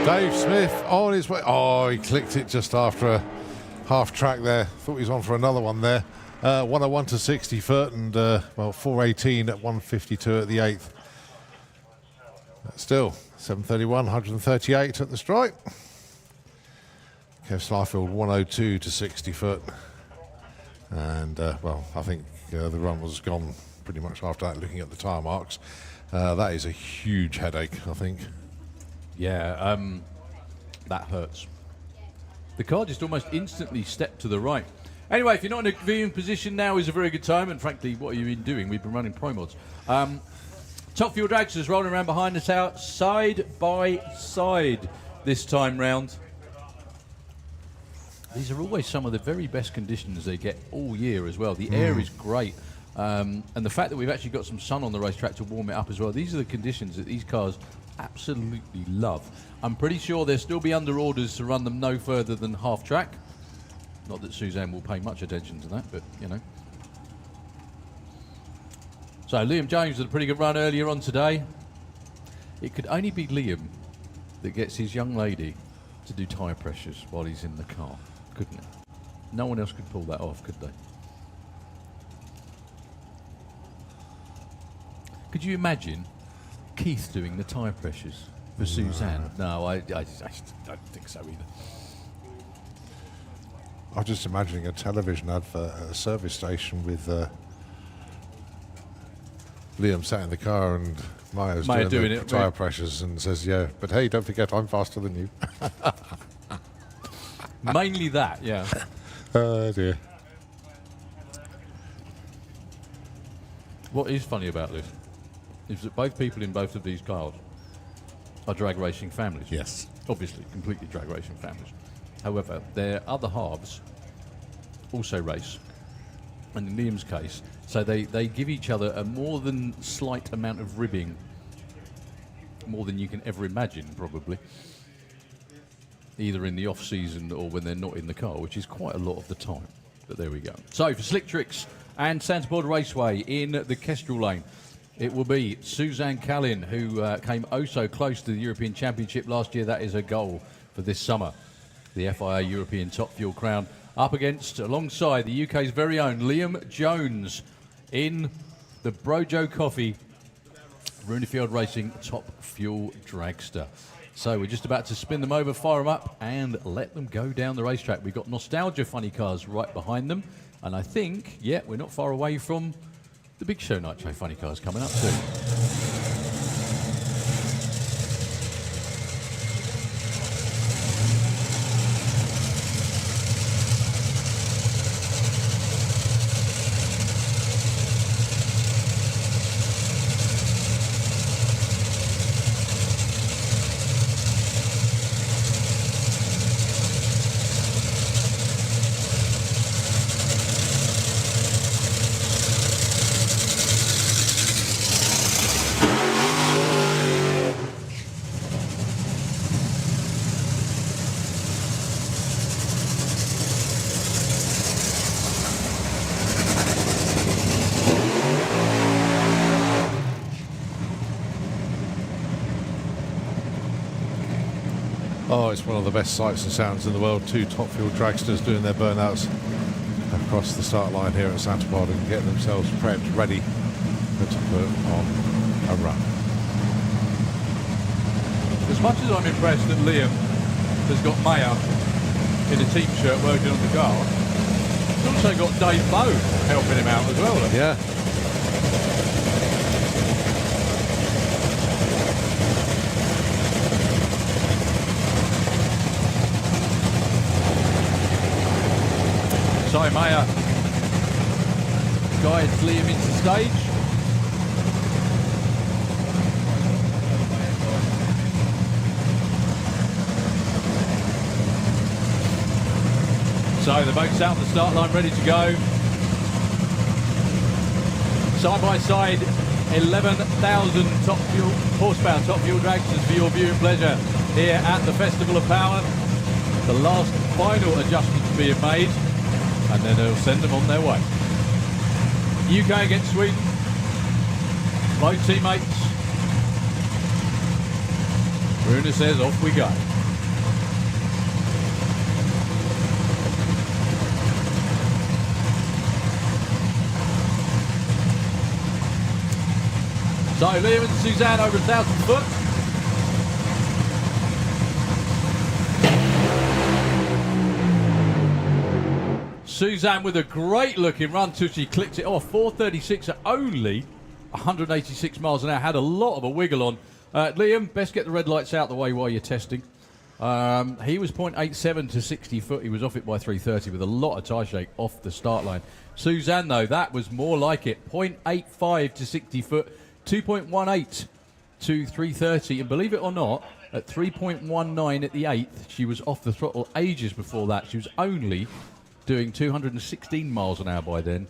Dave Smith on his way. Oh, he clicked it just after a half track there. Thought he was on for another one there. 101 to 60 foot and, 418 at 152 at the 8th. Still, 731, 138 at the stripe. Kev Slyfield, 102 to 60 foot. And, I think the run was gone pretty much after that, looking at the tyre marks. That is a huge headache, I think. Yeah, that hurts. The car just almost instantly stepped to the right. Anyway, if you're not in a viewing position, now is a very good time. And frankly, what have you been doing? We've been running Pro Mods. Top Fuel Dragsters rolling around behind us out side by side this time round. These are always some of the very best conditions they get all year as well. The air is great. And the fact that we've actually got some sun on the racetrack to warm it up as well. These are the conditions that these cars absolutely love. I'm pretty sure they'll still be under orders to run them no further than half track. Not that Suzanne will pay much attention to that, but you know. So Liam James had a pretty good run earlier on today. It could only be Liam that gets his young lady to do tyre pressures while he's in the car, couldn't it? No one else could pull that off, could they? Could you imagine Keith doing the tyre pressures for Suzanne? No, I don't think so either. I'm just imagining a television advert at a service station with Liam sat in the car and Maya's doing the tyre pressures and says, yeah, but hey, don't forget I'm faster than you. Mainly that, yeah. Oh dear. What is funny about this is that both people in both of these cars are drag racing families. Yes. Obviously, completely drag racing families. However, their other halves also race. And in Liam's case, so they give each other a more than slight amount of ribbing, more than you can ever imagine, probably. Either in the off-season or when they're not in the car, which is quite a lot of the time. But there we go. So for Slick Tricks and Santa Border Raceway in the Kestrel lane, it will be Suzanne Callin, who came oh so close to the European Championship last year. That is her goal for this summer. The FIA European Top Fuel crown up against, alongside the UK's very own Liam Jones in the Brojo Coffee Runefield Racing Top Fuel Dragster. So we're just about to spin them over, fire them up, and let them go down the racetrack. We've got Nostalgia Funny Cars right behind them. And I think, yeah, we're not far away from the Big Show Nitro Funny Cars coming up soon. Oh, it's one of the best sights and sounds in the world. Two Top Fuel dragsters doing their burnouts across the start line here at Santa Barbara and getting themselves prepped, ready to put on a run. As much as I'm impressed that Liam has got Maya in a team shirt working on the car, he's also got Dave Bowe helping him out as well. Look. Yeah. So Maya guides Liam into stage. So the boat's out the start line, ready to go. Side by side, 11,000 top fuel horsepower top fuel dragsters for your viewing pleasure here at the Festival of Power. The last final adjustments being made, and then they'll send them on their way. UK against Sweden. Both teammates. Runa says off we go. So Liam and Suzanne over 1,000 foot. Suzanne with a great looking run till she clicked it off. 436 at only 186 miles an hour. Had a lot of a wiggle on. Liam, best get the red lights out the way while you're testing. He was 0.87 to 60 foot. He was off it by 330 with a lot of tyre shake off the start line. Suzanne, though, that was more like it. 0.85 to 60 foot. 2.18 to 330. And believe it or not, at 3.19 at the 8th, she was off the throttle ages before that. She was only doing 216 miles an hour by then.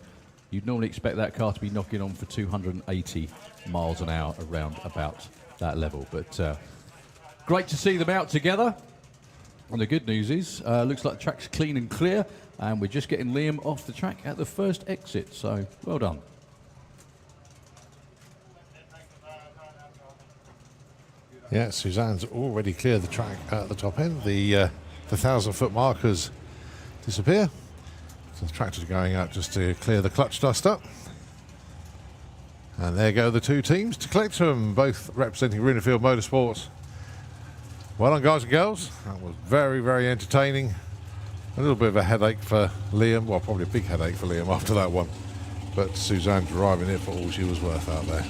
You'd normally expect that car to be knocking on for 280 miles an hour around about that level. But great to see them out together. And the good news is, looks like the track's clean and clear, and we're just getting Liam off the track at the first exit. So well done. Yeah, Suzanne's already cleared the track at the top end. The 1,000-foot markers disappear. So the tractor's going out just to clear the clutch dust up. And there go the two teams to collect them, both representing Rinnefield Motorsports. Well done, guys and girls. That was very, very entertaining. A little bit of a headache for Liam. Well, probably a big headache for Liam after that one. But Suzanne driving it for all she was worth out there.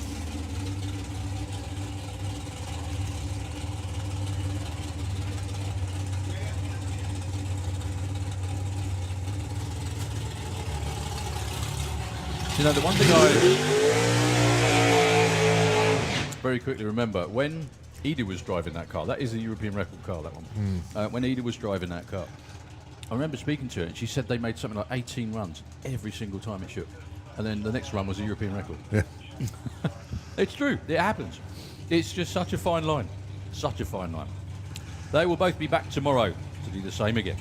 You know, the one thing I very quickly remember, when Edie was driving that car, that is a European record car, that one. When Edie was driving that car, I remember speaking to her, and she said they made something like 18 runs every single time it shook. And then the next run was a European record. Yeah. It's true, it happens. It's just such a fine line. Such a fine line. They will both be back tomorrow to do the same again.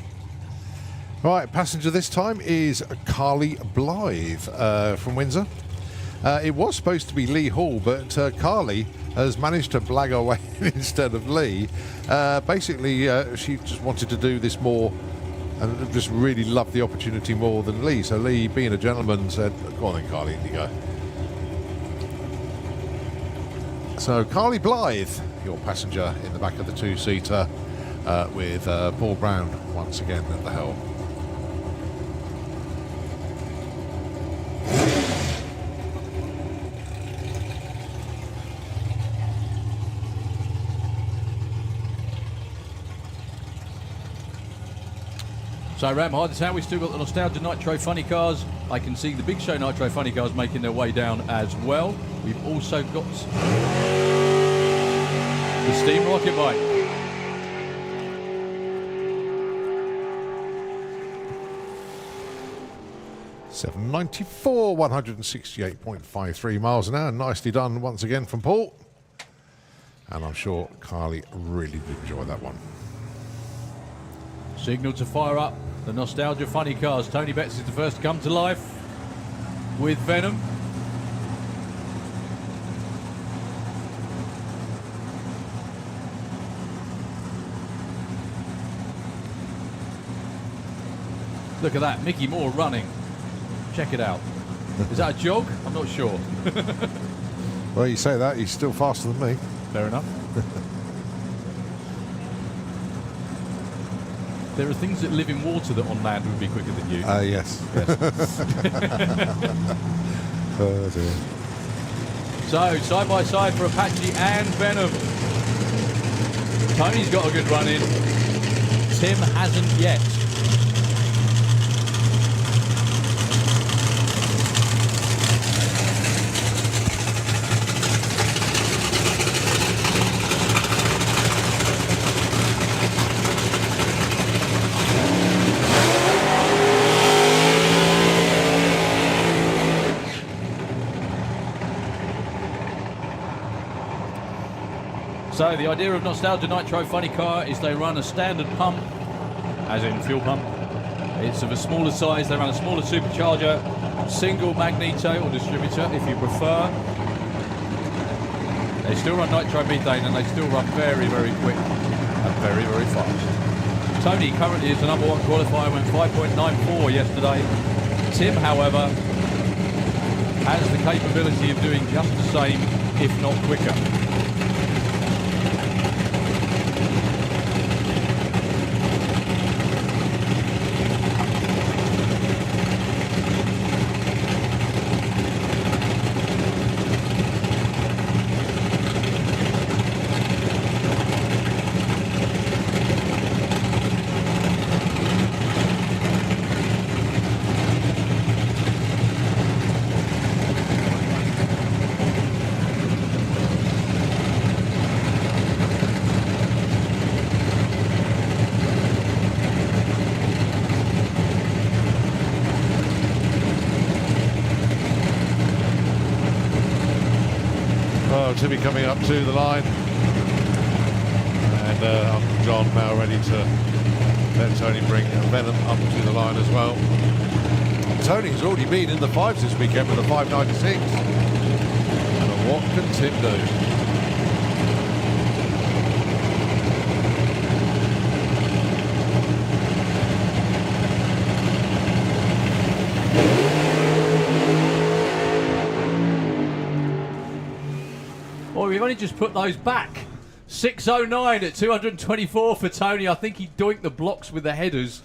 Right, passenger this time is Carly Blythe from Windsor. It was supposed to be Lee Hall, but Carly has managed to blag her way instead of Lee. Basically, she just wanted to do this more and just really loved the opportunity more than Lee. So Lee, being a gentleman, said, go on then, Carly, in you go. So Carly Blythe, your passenger in the back of the two-seater with Paul Brown once again at the helm. So Ram, hi, this is how we still got the Nostalgia Nitro funny cars. I can see the Big Show Nitro funny cars making their way down as well. We've also got the Steam Rocket Bike. .794, 168.53 miles an hour. Nicely done once again from Paul. And I'm sure Carly really did enjoy that one. Signal to fire up the Nostalgia funny cars. Tony Betts is the first to come to life with Venom. Look at that, Mickey Moore running. Check it out. Is that a jog? I'm not sure. Well, you say that, he's still faster than me. Fair enough. There are things that live in water that on land would be quicker than you. Yes. Oh dear. So, side by side for Apache and Venom. Tony's got a good run in. Tim hasn't yet. So the idea of Nostalgia Nitro Funny Car is they run a standard pump, as in fuel pump. It's of a smaller size. They run a smaller supercharger, single magneto or distributor if you prefer. They still run nitromethane and they still run very, very quick and very, very fast. Tony currently is the number one qualifier, went 5.94 yesterday. Tim, however, has the capability of doing just the same, if not quicker. Timmy coming up to the line, and Uncle John now ready to let Tony bring Venom up to the line as well. Tony's already been in the fives this weekend with a 596. And what can Tim do? Well, we've only just put those back. 6.09 at 224 for Tony. I think he doinked the blocks with the headers.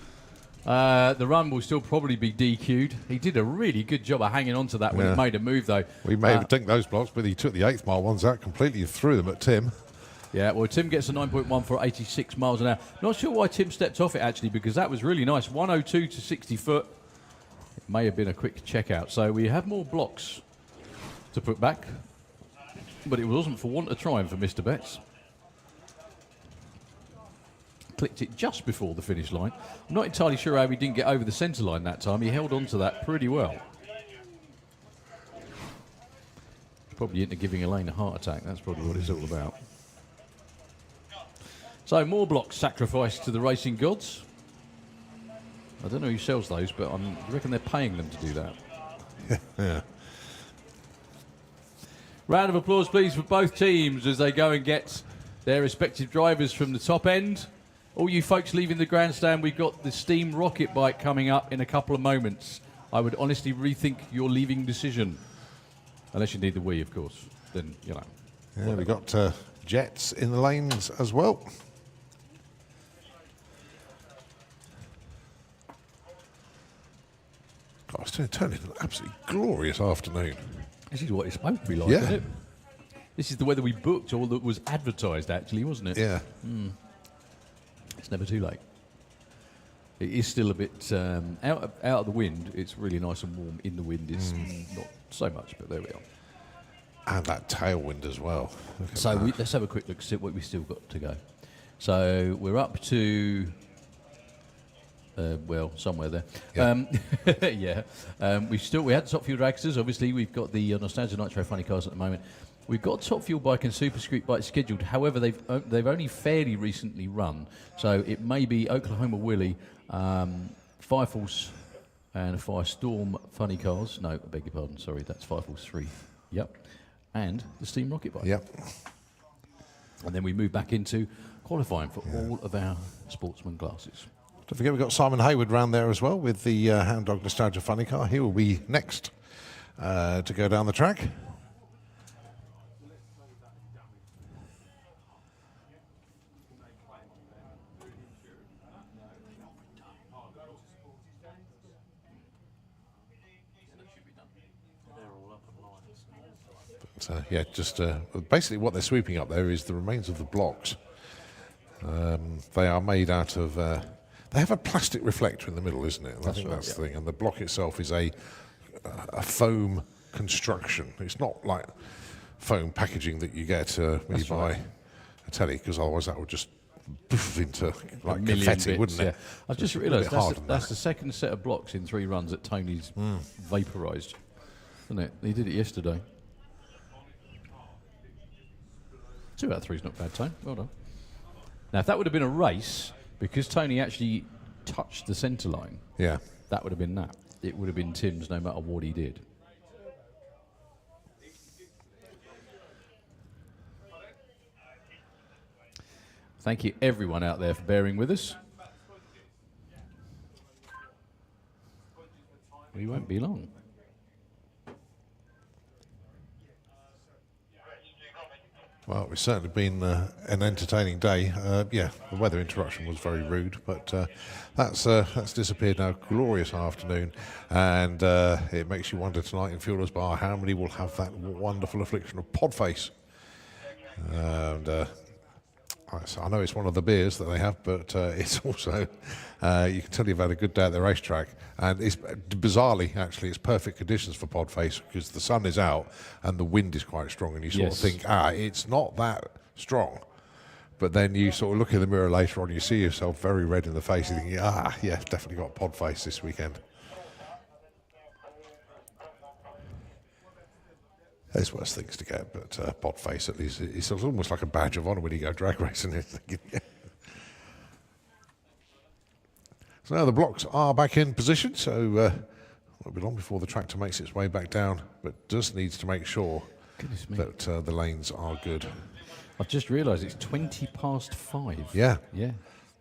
The run will still probably be DQ'd. He did a really good job of hanging on to that when he made a move, though. We may have dinked those blocks, but he took the 8th mile ones out completely and threw them at Tim. Yeah, well, Tim gets a 9.1 for 86 miles an hour. Not sure why Tim stepped off it, actually, because that was really nice. 102 to 60 foot. It may have been a quick checkout. So we have more blocks to put back, but it wasn't for want of trying for Mr. Betts. Clicked it just before the finish line. I'm not entirely sure how he didn't get over the centre line that time. He held on to that pretty well. Probably into giving Elaine a heart attack. That's probably what it's all about. So more blocks sacrificed to the racing gods. I don't know who sells those, but I reckon they're paying them to do that. Yeah. Round of applause, please, for both teams as they go and get their respective drivers from the top end. All you folks leaving the grandstand, we've got the Steam Rocket Bike coming up in a couple of moments. I would honestly rethink your leaving decision. Unless you need the Wii, of course. Then, you know. Yeah, we've got jets in the lanes as well. God, it's turned into an absolutely glorious afternoon. This is what it's supposed to be like, isn't it? This is the weather we booked, or that was advertised, actually, wasn't it? Yeah. It's never too late. It is still a bit out of the wind. It's really nice and warm. In the wind, it's not so much, but there we are. And that tailwind as well. So let's have a quick look, see what we've still got to go. So we're up to, well, somewhere there. Yeah. We had Top Fuel Dragsters. Obviously, we've got the Nostalgia Nitro funny cars at the moment. We've got Top Fuel Bike and Super Street Bike scheduled. However, they've only fairly recently run. So it may be Oklahoma Willie, Fire Force, and a Firestorm funny cars. No, I beg your pardon. Sorry, that's Fire Force 3. Yep. And the Steam Rocket Bike. Yep. And then we move back into qualifying for all of our sportsman classes. Don't forget we've got Simon Hayward round there as well with the Hound Dog Nostalgia funny car. He will be next to go down the track. Yeah, just basically what they're sweeping up there is the remains of the blocks. They are made out of, they have a plastic reflector in the middle, isn't it? I think that's the thing. And the block itself is a foam construction. It's not like foam packaging that you get when you buy a telly, because otherwise that would just poof into like confetti, wouldn't it? I've just realised that's the second set of blocks in 3 runs that Tony's vaporised, isn't it? He did it yesterday. 2 out of 3 is not bad, Tony. Well done. Now, if that would have been a race, because Tony actually touched the centre line, that would have been that. It would have been Tim's no matter what he did. Thank you, everyone out there, for bearing with us. We won't be long. Well, it's certainly been an entertaining day. Yeah, the weather interruption was very rude, but that's disappeared now. Glorious afternoon, and it makes you wonder tonight in Fuelers Bar how many will have that wonderful affliction of podface. And I know it's one of the beers that they have, but it's also, you can tell you've had a good day at the racetrack. And it's bizarrely, actually, it's perfect conditions for podface because the sun is out and the wind is quite strong, and you sort of think, it's not that strong. But then you sort of look in the mirror later on, you see yourself very red in the face, and you think, yeah, definitely got podface this weekend. There's worse things to get, but podface at least, it's almost like a badge of honour when you go drag racing. So now the blocks are back in position, so it won't be long before the tractor makes its way back down, but just needs to make sure that the lanes are good. I've just realised it's 20 past 5. Yeah. Yeah.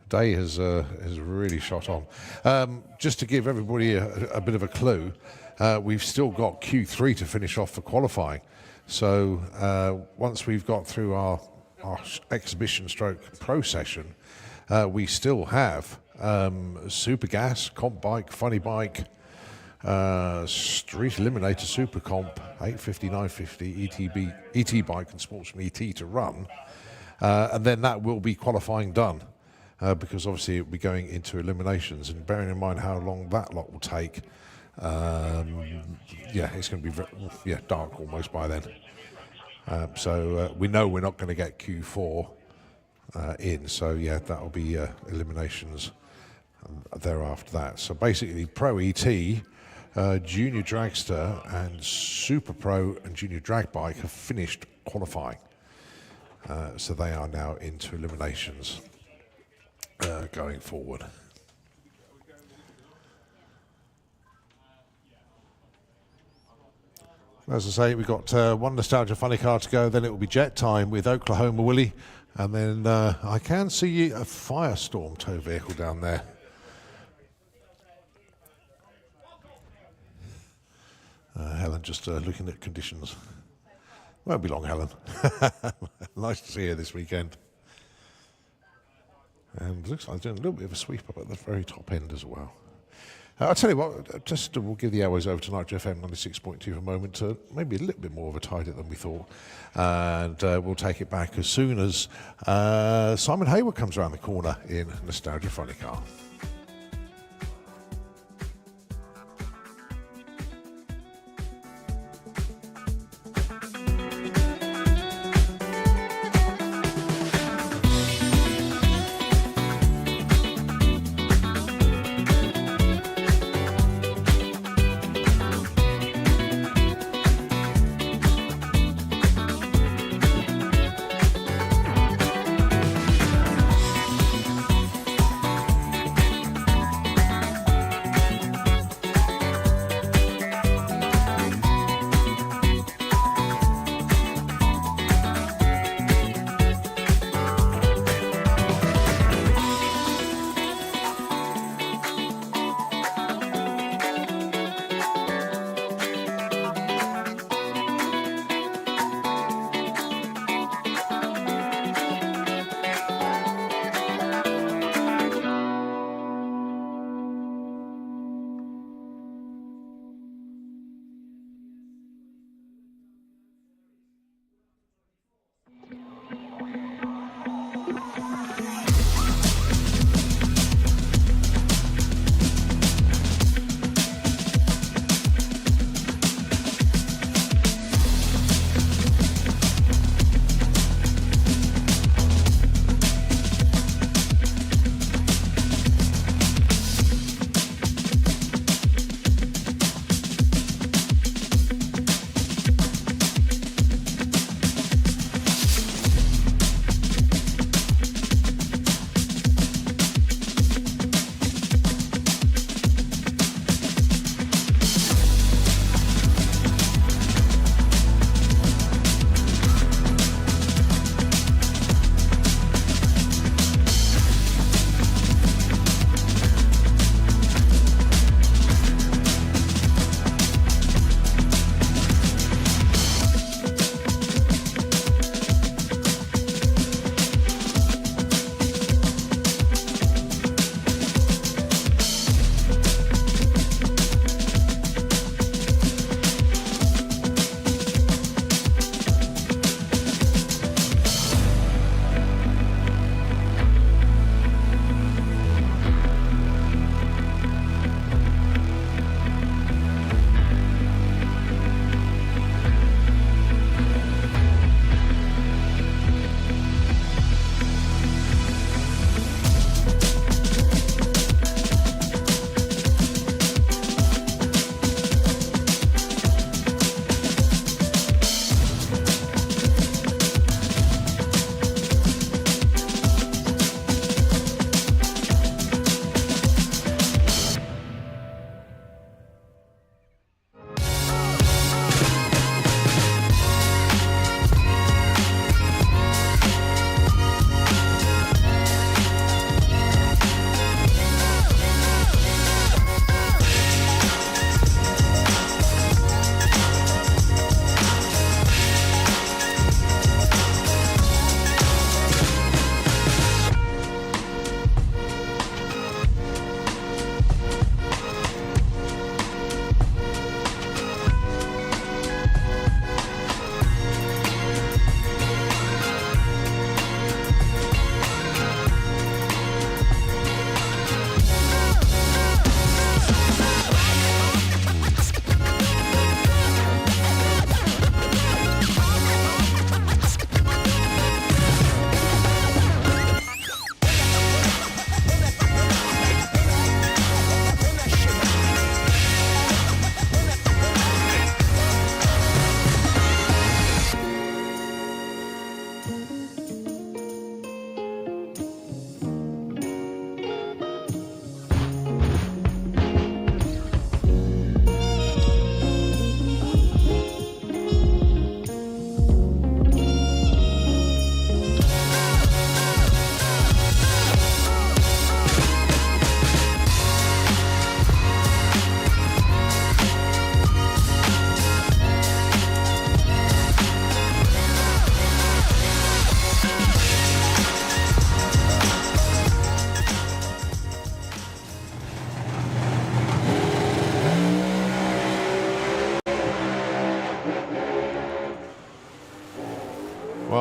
The day has really shot on. Just to give everybody a bit of a clue, we've still got Q3 to finish off for qualifying. So once we've got through our exhibition stroke pro session, we still have Super Gas, Comp Bike, Funny Bike, Street Eliminator Super Comp, 850, 950, ET Bike and Sportsman ET to run. And then that will be qualifying done, because obviously it will be going into eliminations. And bearing in mind how long that lot will take, yeah, it's going to be dark almost by then. So we know we're not going to get Q4 in. So yeah, that will be eliminations thereafter that. So basically, Pro ET, Junior Dragster, and Super Pro and Junior Drag Bike have finished qualifying. So they are now into eliminations going forward. As I say, we've got one Nostalgia Funny Car to go, then it will be jet time with Oklahoma Willie, and then I can see a Firestorm tow vehicle down there. Helen just looking at conditions. Won't be long, Helen. Nice to see you this weekend. And looks like doing a little bit of a sweep up at the very top end as well. I'll tell you what, just we'll give the airways over to Nitro FM 96.2 for a moment to maybe a little bit more of a tidy than we thought. And we'll take it back as soon as Simon Hayward comes around the corner in Nostalgia Funny Car.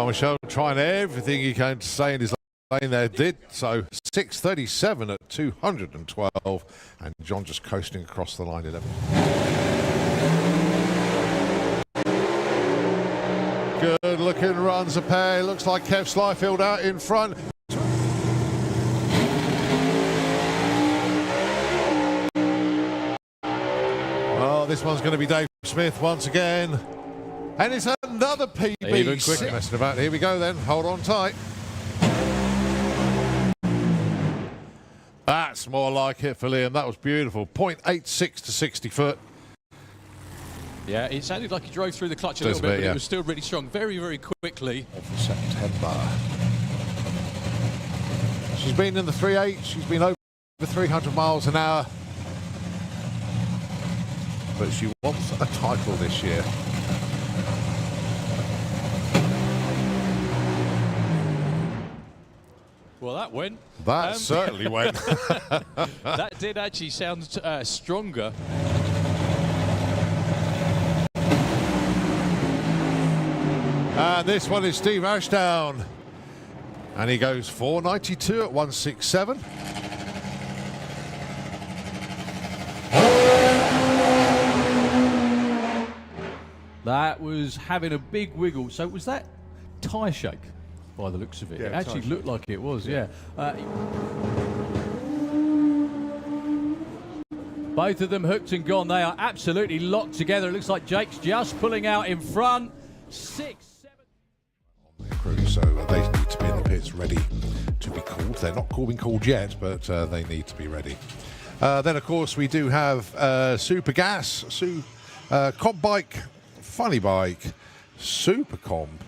Jean-Michel trying everything he can to stay in his lane there. Did so. 6:37 at 212, and John just coasting across the line 11. Good looking runs a pair. Looks like Kev Slyfield out in front. Oh, this one's going to be Dave Smith once again. And it's another PB. Even quicker. Messing about. Here we go then. Hold on tight. That's more like it for Liam. That was beautiful. 0.86 to 60 foot. Yeah, it sounded like he drove through the clutch a Does little bit, a bit, but yeah. it was still really strong. Very, very quickly. Of September. She's been in the 3.8. She's been over 300 miles an hour. But she wants a title this year. Well, that went. That certainly went. That did actually sound stronger. And this one is Steve Ashdown. And he goes 492 at 167. That was having a big wiggle. So was that tyre shake by the looks of it? Yeah, it actually looked like it was, yeah. Both of them hooked and gone. They are absolutely locked together. It looks like Jake's just pulling out in front. 6, 7. On their crew, so they need to be in the pits ready to be called. They're not being called yet, but they need to be ready. Then, of course, we do have Super Gas, Comp Bike, Funny Bike, Super Comp,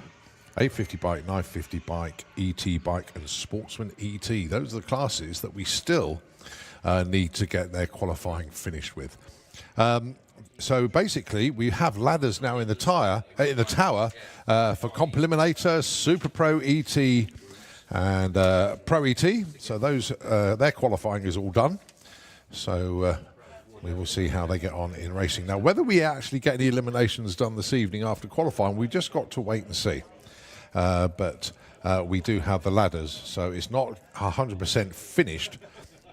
850 Bike, 950 Bike, ET Bike, and Sportsman ET. Those are the classes that we still need to get their qualifying finished with. So basically, we have ladders now in the tower for Comp Eliminator, Super Pro ET, and Pro ET. So those their qualifying is all done. So we will see how they get on in racing. Now, whether we actually get any eliminations done this evening after qualifying, we've just got to wait and see. But we do have the ladders, so it's not 100% finished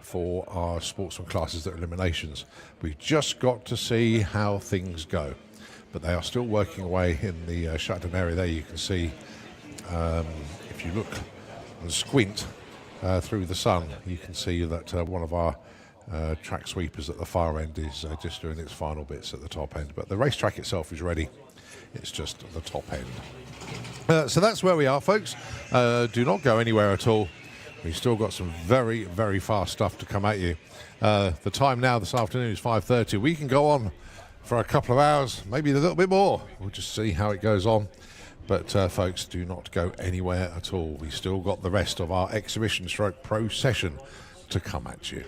for our sportsman classes that are eliminations. We've just got to see how things go. But they are still working away in the shutdown area there. You can see, if you look and squint through the sun, you can see that one of our track sweepers at the far end is just doing its final bits at the top end. But the racetrack itself is ready. It's just the top end. So that's where we are, folks. Do not go anywhere at all. We've still got some very, very fast stuff to come at you. The time now this afternoon is 5:30. We can go on for a couple of hours, maybe a little bit more. We'll just see how it goes on. But folks, do not go anywhere at all. We've still got the rest of our exhibition stroke pro session to come at you.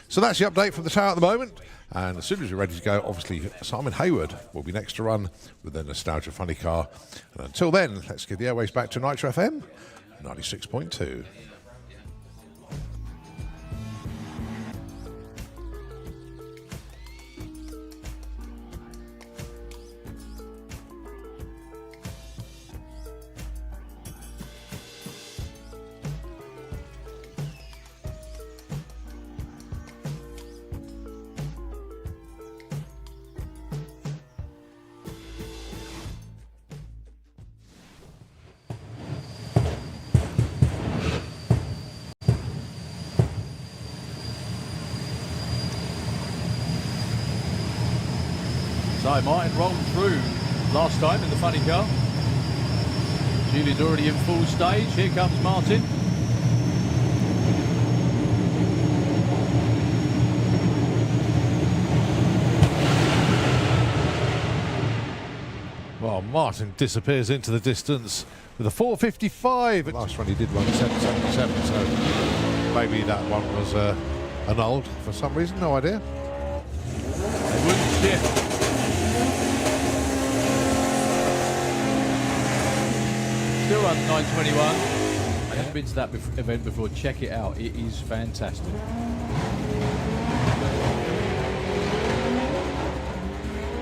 So that's the update from the tower at the moment. And as soon as we're ready to go, obviously Simon Hayward will be next to run with the Nostalgia Funny Car. And until then, let's give the airways back to Nitro FM 96.2. So Martin rolled through last time in the funny car. Julie's already in full stage. Here comes Martin. Well, Martin disappears into the distance with a 4:55. Last run he did run 7:77, so maybe that one was annulled for some reason. No idea. They wouldn't shift. Still runs 9:21. I haven't been to that event before. Check it out. It is fantastic.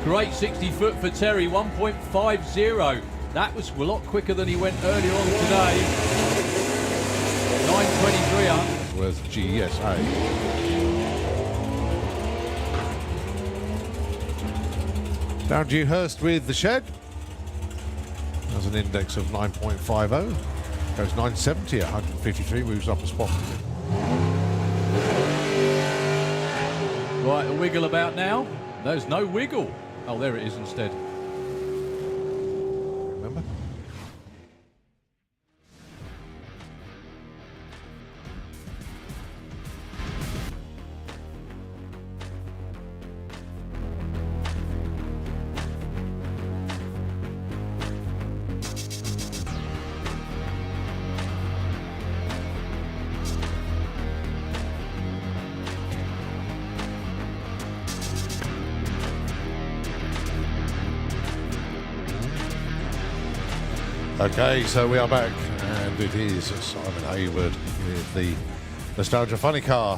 Great 60 foot for Terry. 1.50. That was a lot quicker than he went earlier on today. 9:23 up. With GSA. Down Dewhurst with the shed. Has an index of 9.50. Goes 970 at 153, moves up a spot. Right, a wiggle about now. There's no wiggle. Oh, there it is instead. Remember? Okay, so we are back, and it is Simon Hayward with the Nostalgia Funny Car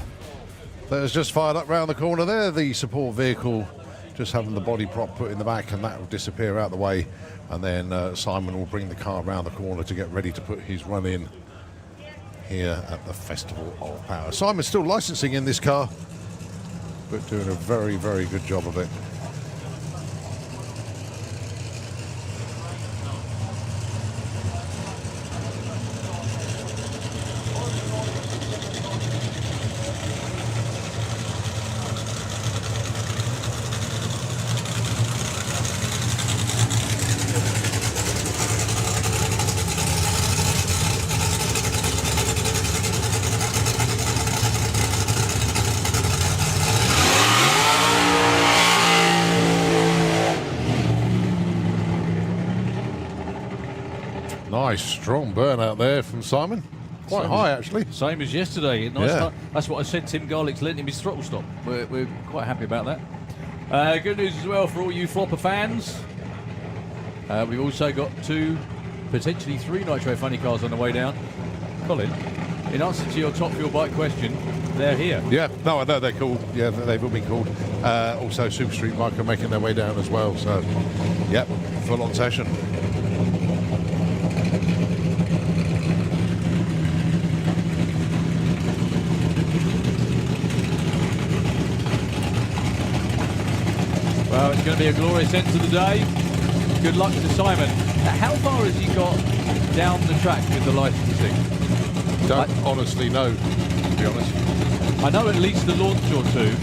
that has just fired up round the corner there. The support vehicle just having the body prop put in the back, and that will disappear out the way, and then Simon will bring the car round the corner to get ready to put his run in here at the Festival of Power. Simon's still licensing in this car, but doing a very, very good job of it. Nice strong burnout there from Simon. Quite high, actually. Same as yesterday. Nice. That's what I said. Tim Garlick's letting him his throttle stop. We're quite happy about that. Good news as well for all you flopper fans. We've also got potentially three Nitro Funny Cars on the way down. Colin, in answer to your Top Fuel Bike question, they're here. Yeah, no, I know they're called. Yeah, they've all been called. Also, Super Street Bike are making their way down as well. So, yep, full on session. Well, it's going to be a glorious end to the day. Good luck to Simon. Now, how far has he got down the track with the licensing? Don't honestly know, to be honest. I know at least a launch or two.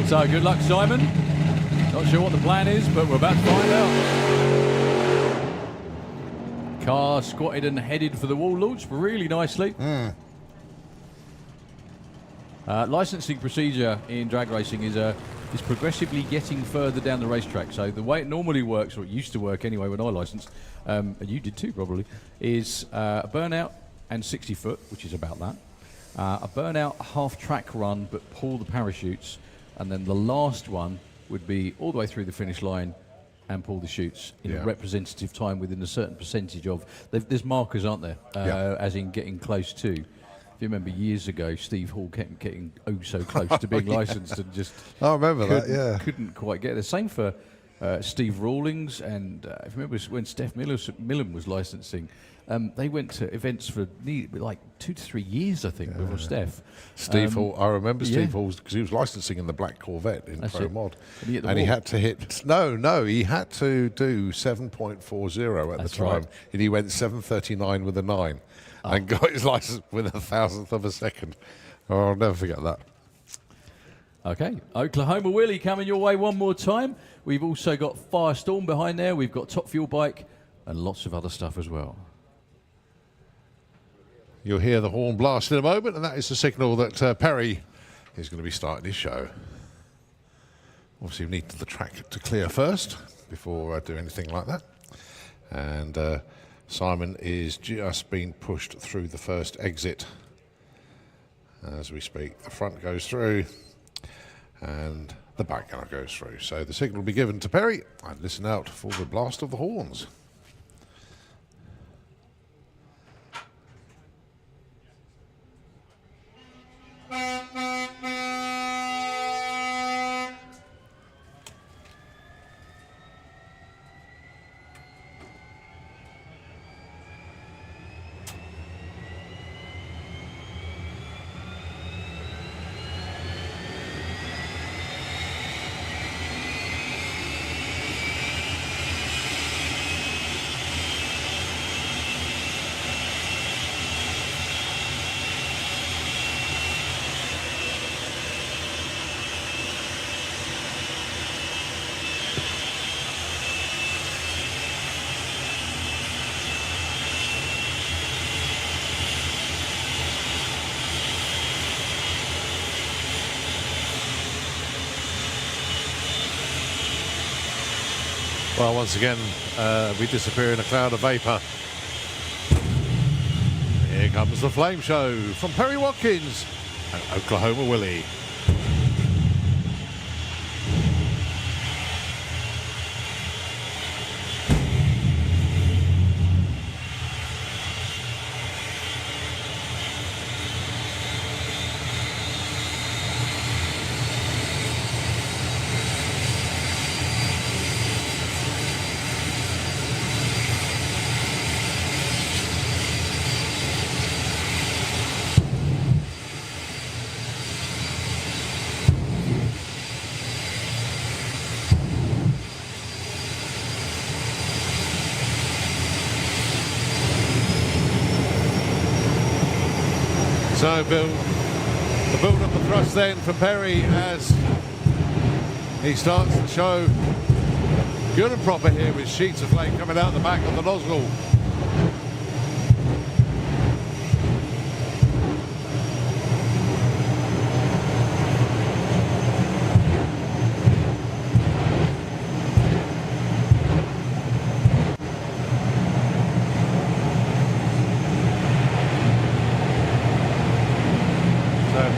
So good luck, Simon. Not sure what the plan is, but we're about to find out. Car squatted and headed for the wall launch really nicely. Licensing procedure in drag racing is progressively getting further down the racetrack. So the way it normally works, or it used to work anyway when I licensed, and you did too probably, is a burnout and 60 foot, which is about that. A burnout half track run, but pull the parachutes. And then the last one would be all the way through the finish line and pull the chutes in a representative time within a certain percentage of... There's markers, aren't there? As in getting close to. If you remember years ago, Steve Hall kept getting so close to being licensed and just... I remember that, yeah. Couldn't quite get there. Same for Steve Rawlings, and if you remember when Steph Millen was licensing, they went to events for like 2 to 3 years, I think, before Steph. Steve Hall, I remember Steve Hall because he was licensing in the black Corvette in Pro Mod. And he had to hit, he had to do 7.40 at the time. Right. And he went 7:39 with a 9 and got his license with 1,000th of a second. Oh, I'll never forget that. Okay, Oklahoma Willie coming your way one more time. We've also got Firestorm behind there. We've got Top Fuel Bike and lots of other stuff as well. You'll hear the horn blast in a moment, and that is the signal that Perry is going to be starting his show. Obviously, we need the track to clear first before I do anything like that. And Simon is just being pushed through the first exit as we speak. The front goes through and the back car goes through. So the signal will be given to Perry, and listen out for the blast of the horns. Well, once again, we disappear in a cloud of vapour. Here comes the flame show from Perry Watkins and Oklahoma Willie. So the build up the thrust then for Perry as he starts the show good and proper here with sheets of flame coming out the back of the nozzle.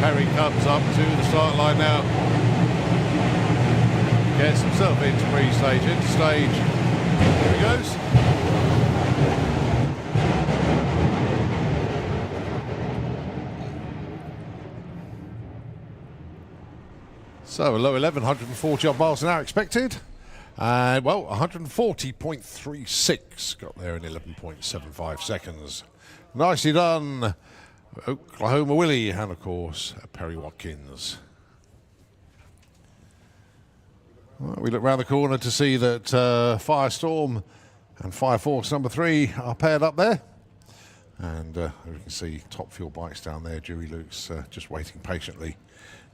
Perry comes up to the start line now. Gets himself into pre-stage, into stage. Here he goes. So a low 140 odd miles an hour expected. And well, 140.36 got there in 11.75 seconds. Nicely done. Oklahoma Willie and of course Perry Watkins. Well, we look round the corner to see that Firestorm and Fire Force number 3 are paired up there, and we can see Top Fuel Bikes down there. Dewey Luke's just waiting patiently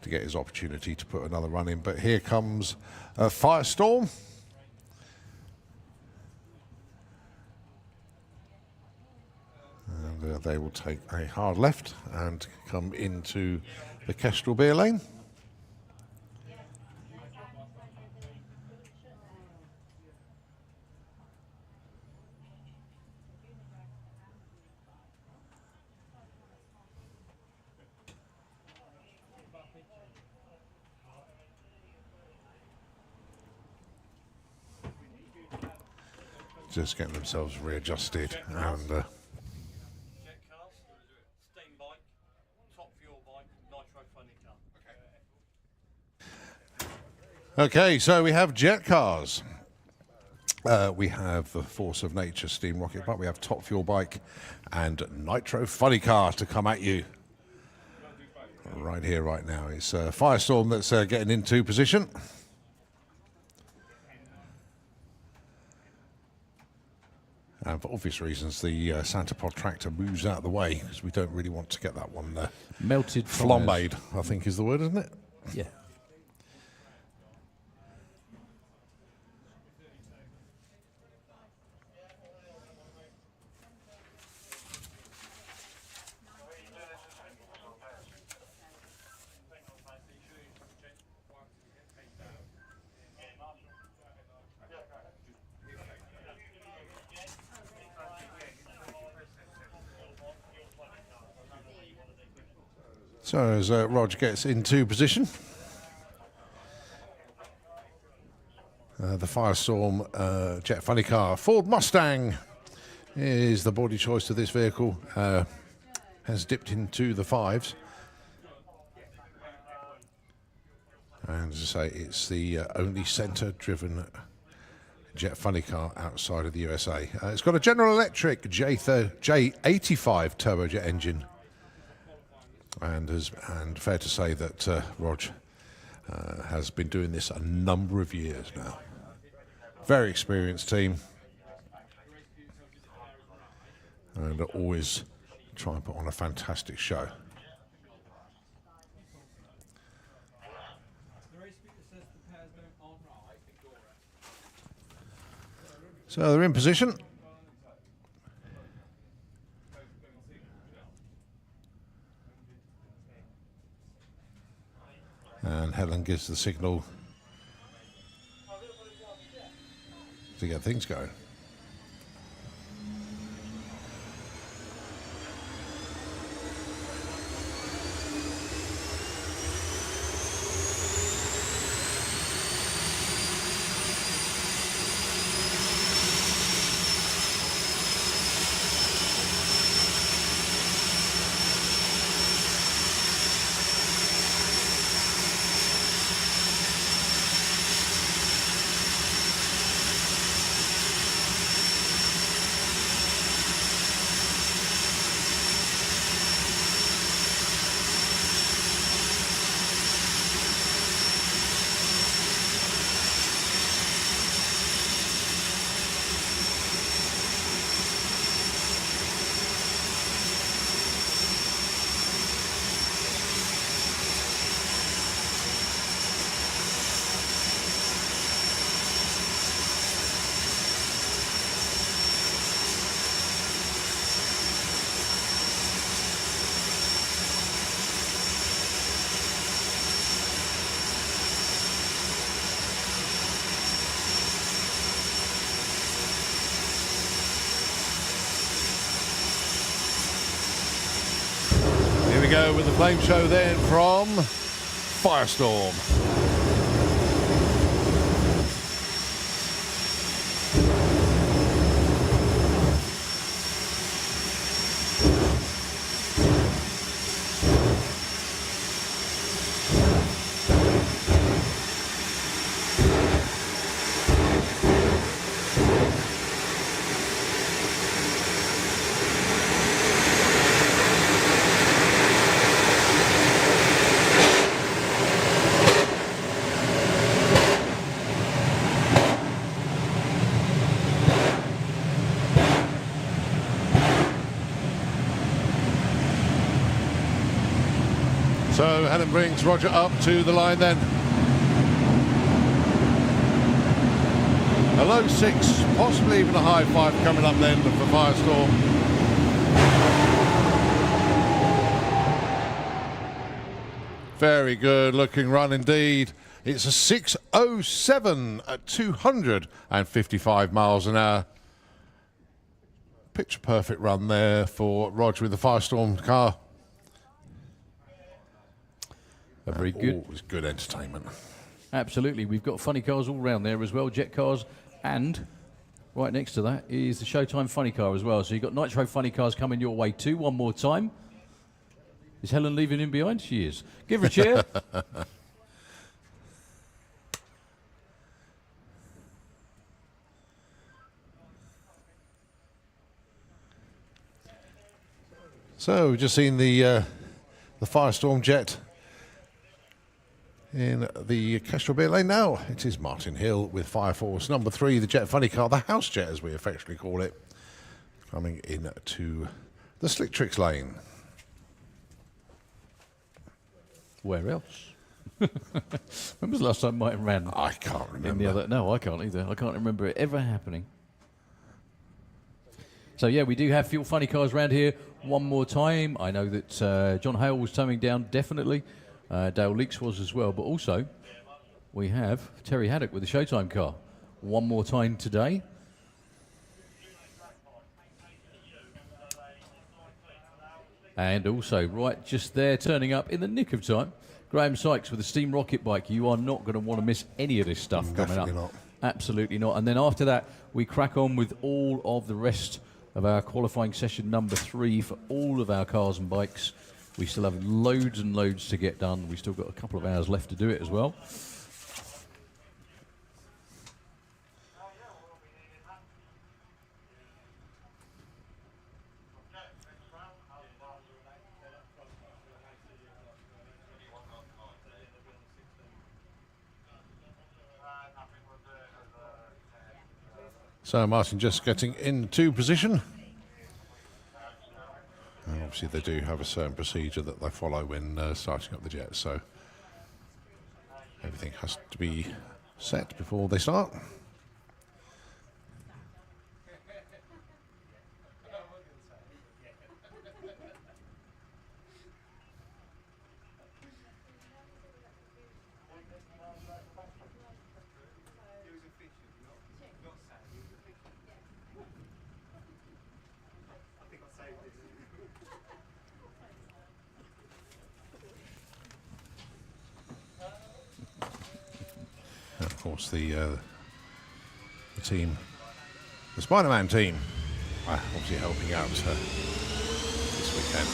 to get his opportunity to put another run in, but here comes Firestorm. And they will take a hard left and come into the Kestrel beer lane. Just getting themselves readjusted and okay, so we have jet cars. We have the Force of Nature steam rocket bike. We have Top Fuel bike and Nitro funny car to come at you. Right here, right now. It's Firestorm that's getting into position. And for obvious reasons, the Santa Pod tractor moves out of the way because we don't really want to get that one melted flambéed, I think is the word, isn't it? Yeah. So as Rog gets into position, the Firestorm Jet Funny Car Ford Mustang is the body choice of this vehicle. Has dipped into the 5s. And as I say, it's the only centre-driven Jet Funny Car outside of the USA. It's got a General Electric J85 turbojet engine. And fair to say that Rog has been doing this a number of years now. Very experienced team. And always try and put on a fantastic show. So they're in position. And Helen gives the signal to get things going. Go with the flame show then from Firestorm. So Helen brings Roger up to the line then. A low 6, possibly even a high 5 coming up then for Firestorm. Very good looking run indeed. It's a 6:07 at 255 miles an hour. Picture perfect run there for Roger with the Firestorm car. Very good. Always good entertainment. Absolutely. We've got funny cars all around there as well, jet cars, and right next to that is the Showtime funny car as well. So you've got Nitro funny cars coming your way too. One more time. Is Helen leaving him behind? She is. Give her a cheer. So we've just seen the Firestorm jet in the Kestrel Beer Lane. Now it is Martin Hill with Fire Force number 3, the Jet Funny Car, the house jet as we affectionately call it, coming in to the Slick Tricks Lane. Where else? When was the last time Martin ran? I can't remember. No, I can't either. I can't remember it ever happening. So yeah, we do have fuel funny cars around here one more time. I know that John Hale was towing down, definitely. Dale Leaks was as well, but also we have Terry Haddock with the Showtime car one more time today. And also, right just there, turning up in the nick of time, Graham Sykes with a steam rocket bike. You are not going to want to miss any of this stuff coming up. Definitely not. Absolutely not. And then after that, we crack on with all of the rest of our qualifying session number 3 for all of our cars and bikes. We still have loads and loads to get done. We've still got a couple of hours left to do it as well. So Martin just getting into position. And obviously they do have a certain procedure that they follow when starting up the jet, so everything has to be set before they start. And of course, the team, the Spider-Man team, obviously helping out this weekend.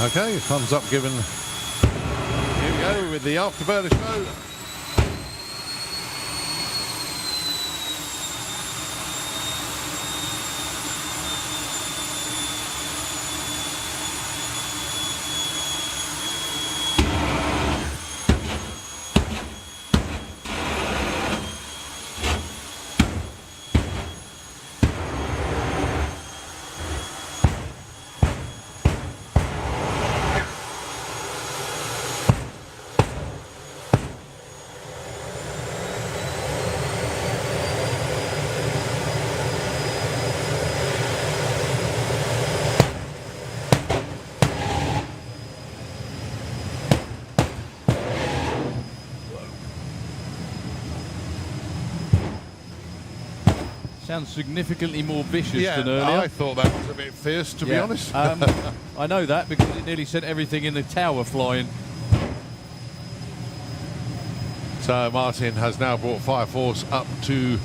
Okay, thumbs up given. Here we go with the Afterburner show. Sounds significantly more vicious than earlier. I thought that was a bit fierce, to be honest. I know that because it nearly sent everything in the tower flying. So Martin has now brought Fire Force up to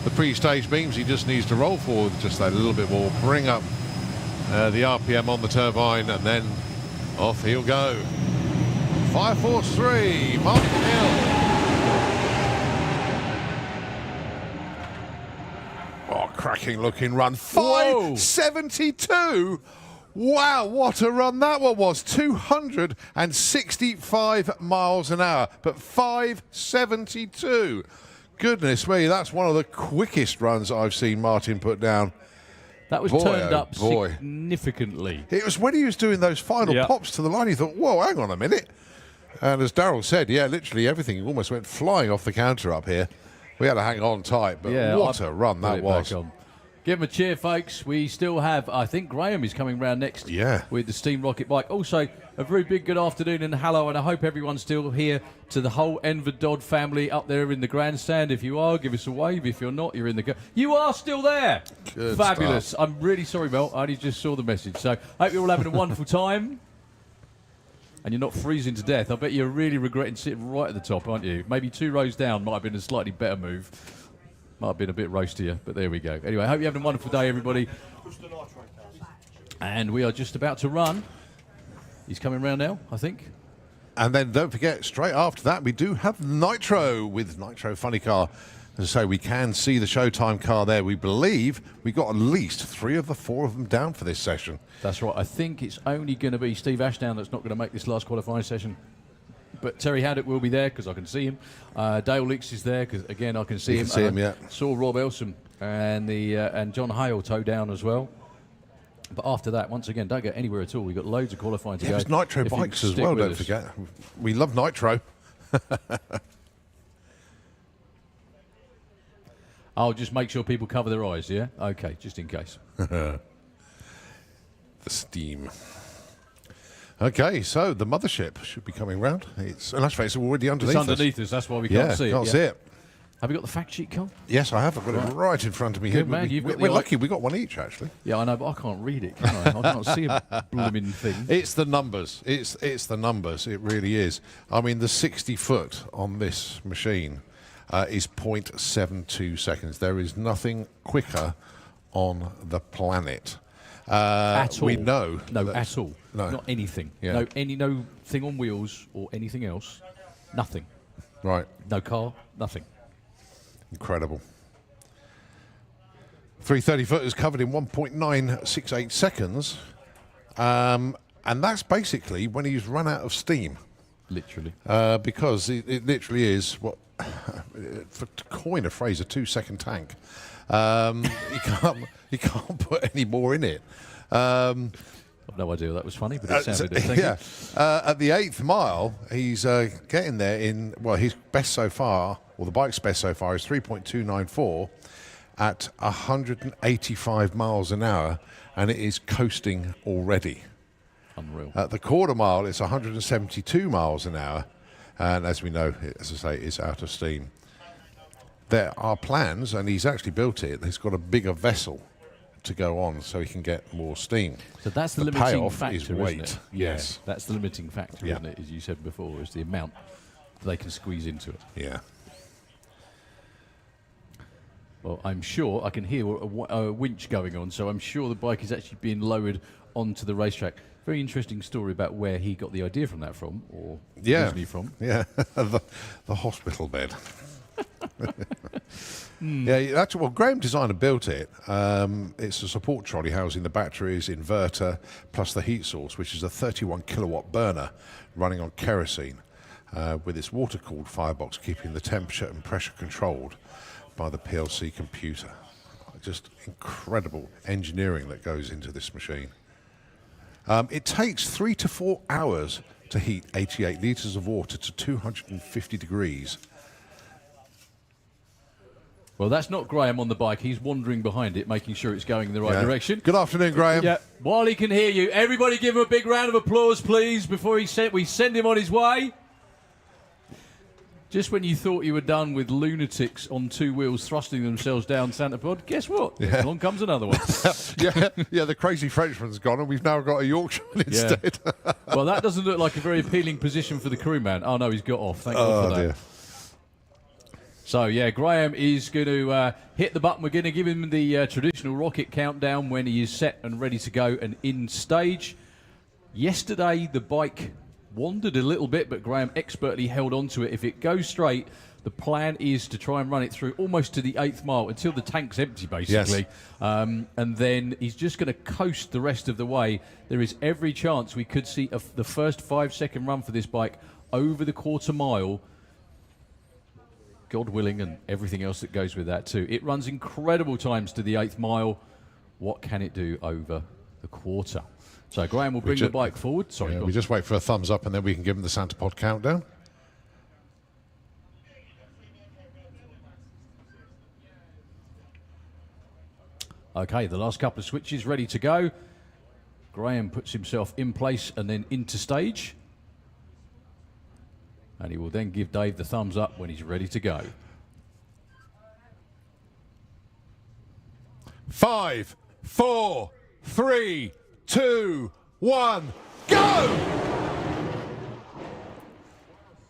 the pre-stage beams. He just needs to roll forward just a little bit more, bring up the RPM on the turbine, and then off he'll go. Fire Force 3, Martin Hill. Oh, cracking looking run. 572. Wow, what a run that one was. 265 miles an hour, but 572. Goodness me, that's one of the quickest runs I've seen Martin put down. That was turned up significantly. It was when he was doing those final pops to the line, he thought, whoa, hang on a minute. And as Darryl said, yeah, literally everything almost went flying off the counter up here. We had to hang on tight, but what a run that was. Give him a cheer, folks. We still have, I think Graham is coming round next with the Steam Rocket bike. Also, a very big good afternoon and hello, and I hope everyone's still here to the whole Enver Dodd family up there in the grandstand. If you are, give us a wave. If you're not, you're in the... You are still there. Good Fabulous. stuff. I'm really sorry, Mel. I only just saw the message. So, hope you're all having a wonderful time. And you're not freezing to death. I bet you're really regretting sitting right at the top, aren't you? Maybe 2 rows down might have been a slightly better move. Might have been a bit roastier, but there we go. Anyway, I hope you're having a wonderful day, everybody. And we are just about to run. He's coming round now, I think. And then don't forget, straight after that, we do have Nitro with Nitro Funny Car. As I say, we can see the Showtime car there. We believe we got at least 3 of the 4 of them down for this session. That's right. I think it's only going to be Steve Ashdown that's not going to make this last qualifying session. But Terry Haddock will be there because I can see him. Dale Leaks is there because, again, I can see him. You can see him, yeah. Saw Rob Elsom and John Hale toe down as well. But after that, once again, don't get anywhere at all. We've got loads of qualifying to go. There's Nitro if you bikes as stick well, with don't us. forget. We love Nitro. I'll just make sure people cover their eyes, yeah? Okay, just in case. The Steam. Okay, so the mothership should be coming round. It's already underneath us. It's underneath us, that's why we can't see it. Can't see it. Have you got the fact sheet, Cole? Yes, I have. I've got it right in front of me Good here. man, We're lucky we got one each, actually. Yeah, I know, but I can't read it, can I? I can't see a blooming thing. It's the numbers. It's the numbers. It really is. I mean, the 60 foot on this machine is 0.72 seconds. There is nothing quicker on the planet. At all. We know. No, at all. No. Not anything. Yeah. No thing on wheels or anything else. Nothing. Right. No car. Nothing. Incredible. 330 foot is covered in 1.968 seconds. And that's basically when he's run out of steam. Literally. Because it literally is, what, to coin a phrase, a 2-second tank. You can't put any more in it. I've no idea that was funny, but it sounded it. Thank you. At the 8th mile, he's getting there in, well, his best so far, or the bike's best so far, is 3.294 at 185 miles an hour, and it is coasting already. Unreal. At the quarter mile, it's 172 miles an hour, and as we know, as I say, it's out of steam. There are plans, and he's actually built it. He's got a bigger vessel to go on so he can get more steam. So that's the limiting payoff factor, is weight. isn't it? Yes. Yeah, that's the limiting factor, isn't it? As you said before, is the amount they can squeeze into it. Yeah. Well, I'm sure I can hear a winch going on, so I'm sure the bike is actually being lowered onto the racetrack. Very interesting story about where he got the idea from that from, or originally from. Yeah, the hospital bed. Yeah, that's well. Graham designed and built it. It's a support trolley housing the batteries, inverter, plus the heat source, which is a 31 kilowatt burner running on kerosene, with its water-cooled firebox keeping the temperature and pressure controlled by the PLC computer. Just incredible engineering that goes into this machine. It takes 3 to 4 hours to heat 88 litres of water to 250 degrees. Well, that's not Graham on the bike. He's wandering behind it, making sure it's going in the right direction. Good afternoon, Graham. Yeah. While he can hear you, everybody give him a big round of applause, please, before we send him on his way. Just when you thought you were done with lunatics on 2 wheels thrusting themselves down Santa Pod, guess what? Yeah. Along comes another one. yeah, the crazy Frenchman's gone, and we've now got a Yorkshireman instead. Well, that doesn't look like a very appealing position for the crewman. Oh, no, he's got off. Thank God for that. Dear. So, yeah, Graham is going to hit the button. We're going to give him the traditional rocket countdown when he is set and ready to go and in stage. Yesterday, the bike wandered a little bit, but Graham expertly held on to it. If it goes straight, the plan is to try and run it through almost to the 8th mile until the tank's empty, basically. Yes. And then he's just going to coast the rest of the way. There is every chance we could see the first 5-second run for this bike over the quarter mile, God willing, and everything else that goes with that too. It runs incredible times to the 8th mile. What can it do over the quarter? So Graham will bring the bike forward. Sorry, we just wait for a thumbs up, and then we can give him the Santa Pod countdown. Okay, the last couple of switches ready to go. Graham puts himself in place and then into stage. And he will then give Dave the thumbs up when he's ready to go. 5, 4, 3, 2, 1, go!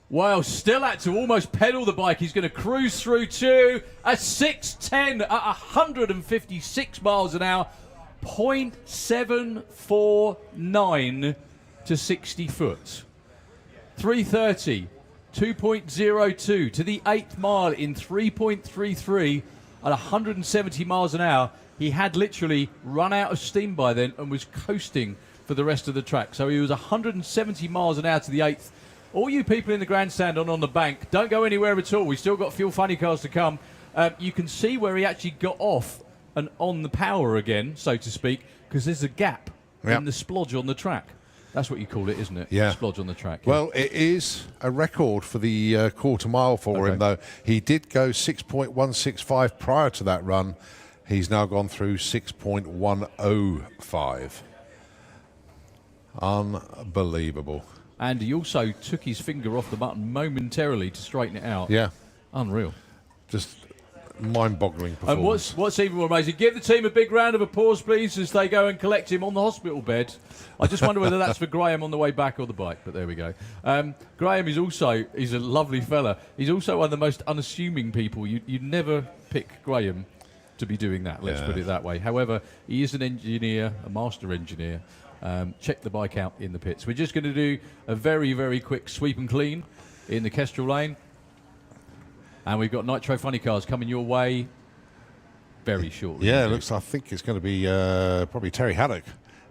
Well, still had to almost pedal the bike. He's going to cruise through to a 6:10 at 156 miles an hour. 0.749 to 60 foot. 3:30, 2.02 to the 8th mile in 3.33 at 170 miles an hour. He had literally run out of steam by then and was coasting for the rest of the track. So he was 170 miles an hour to the 8th. All you people in the grandstand and on the bank, don't go anywhere at all. We've still got Fuel Funny Cars to come. You can see where he actually got off and on the power again, so to speak, because there's a gap in the splodge on the track. That's what you call it, isn't it? Yeah. Splodge on the track. Yeah. Well, it is a record for the quarter mile for him, though. He did go 6.165 prior to that run. He's now gone through 6.105. Unbelievable. And he also took his finger off the button momentarily to straighten it out. Yeah. Unreal. Just mind-boggling performance. And what's even more amazing, give the team a big round of applause, please, as they go and collect him on the hospital bed. I just wonder whether that's for Graham on the way back or the bike, but there we go. Graham is also, he's a lovely fella. He's also one of the most unassuming people. You'd never pick Graham to be doing that, let's put it that way. However, he is an engineer, a master engineer. Check the bike out in the pits. We're just going to do a very, very quick sweep and clean in the Kestrel lane. And we've got Nitro Funny Cars coming your way very shortly. Yeah, I think it's going to be probably Terry Haddock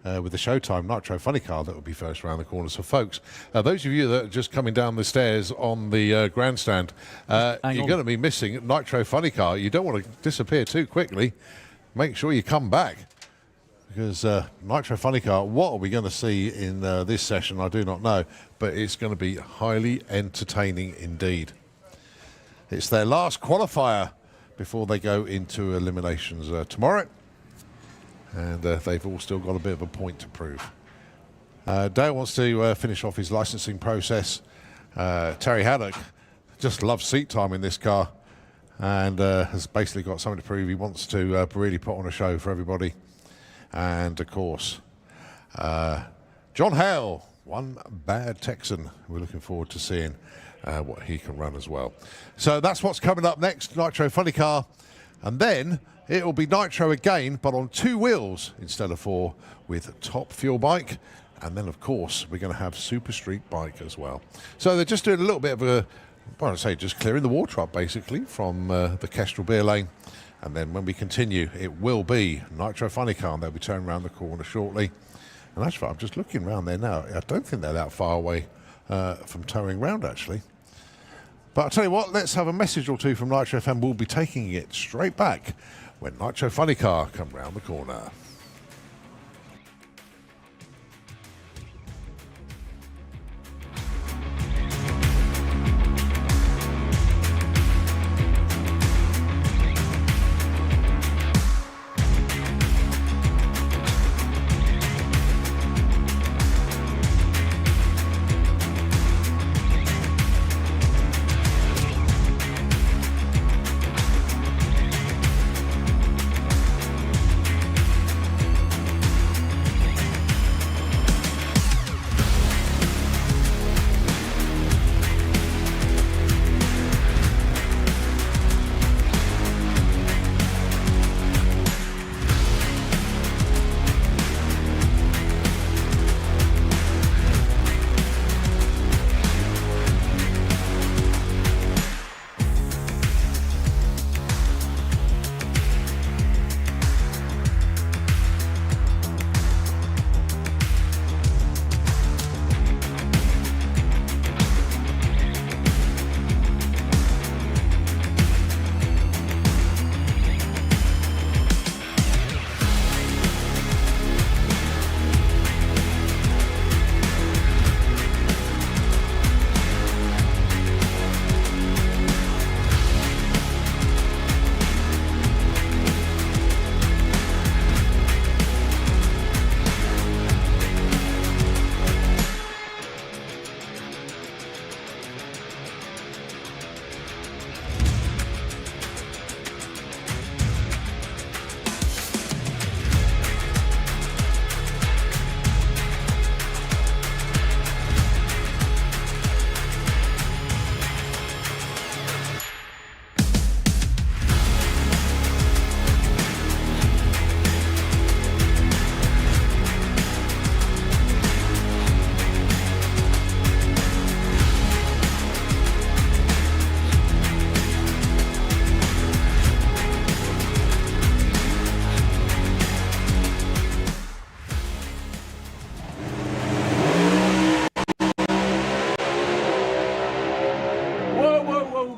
with the Showtime Nitro Funny Car that will be first around the corner. So, folks, those of you that are just coming down the stairs on the grandstand, you're going to be missing Nitro Funny Car. You don't want to disappear too quickly. Make sure you come back. Because Nitro Funny Car, what are we going to see in this session? I do not know, but it's going to be highly entertaining indeed. It's their last qualifier before they go into eliminations tomorrow, and they've all still got a bit of a point to prove. Dale wants to finish off his licensing process. Terry Haddock just loves seat time in this car and has basically got something to prove. He wants to really put on a show for everybody. And, of course, John Hale, one bad Texan. We're looking forward to seeing what he can run as well. So that's what's coming up next, Nitro Funny Car. And then it will be Nitro again, but on 2 wheels instead of 4 with Top Fuel Bike. And then, of course, we're going to have Super Street Bike as well. So they're just doing a little bit of a, just clearing the water up, basically, from the Kestrel Beer Lane. And then when we continue, it will be Nitro Funny Car, and they'll be turning around the corner shortly. And actually, I'm just looking around there now. I don't think they're that far away from towing round, actually. But I'll tell you what, let's have a message or two from Nitro FM. We'll be taking it straight back when Nitro Funny Car come round the corner.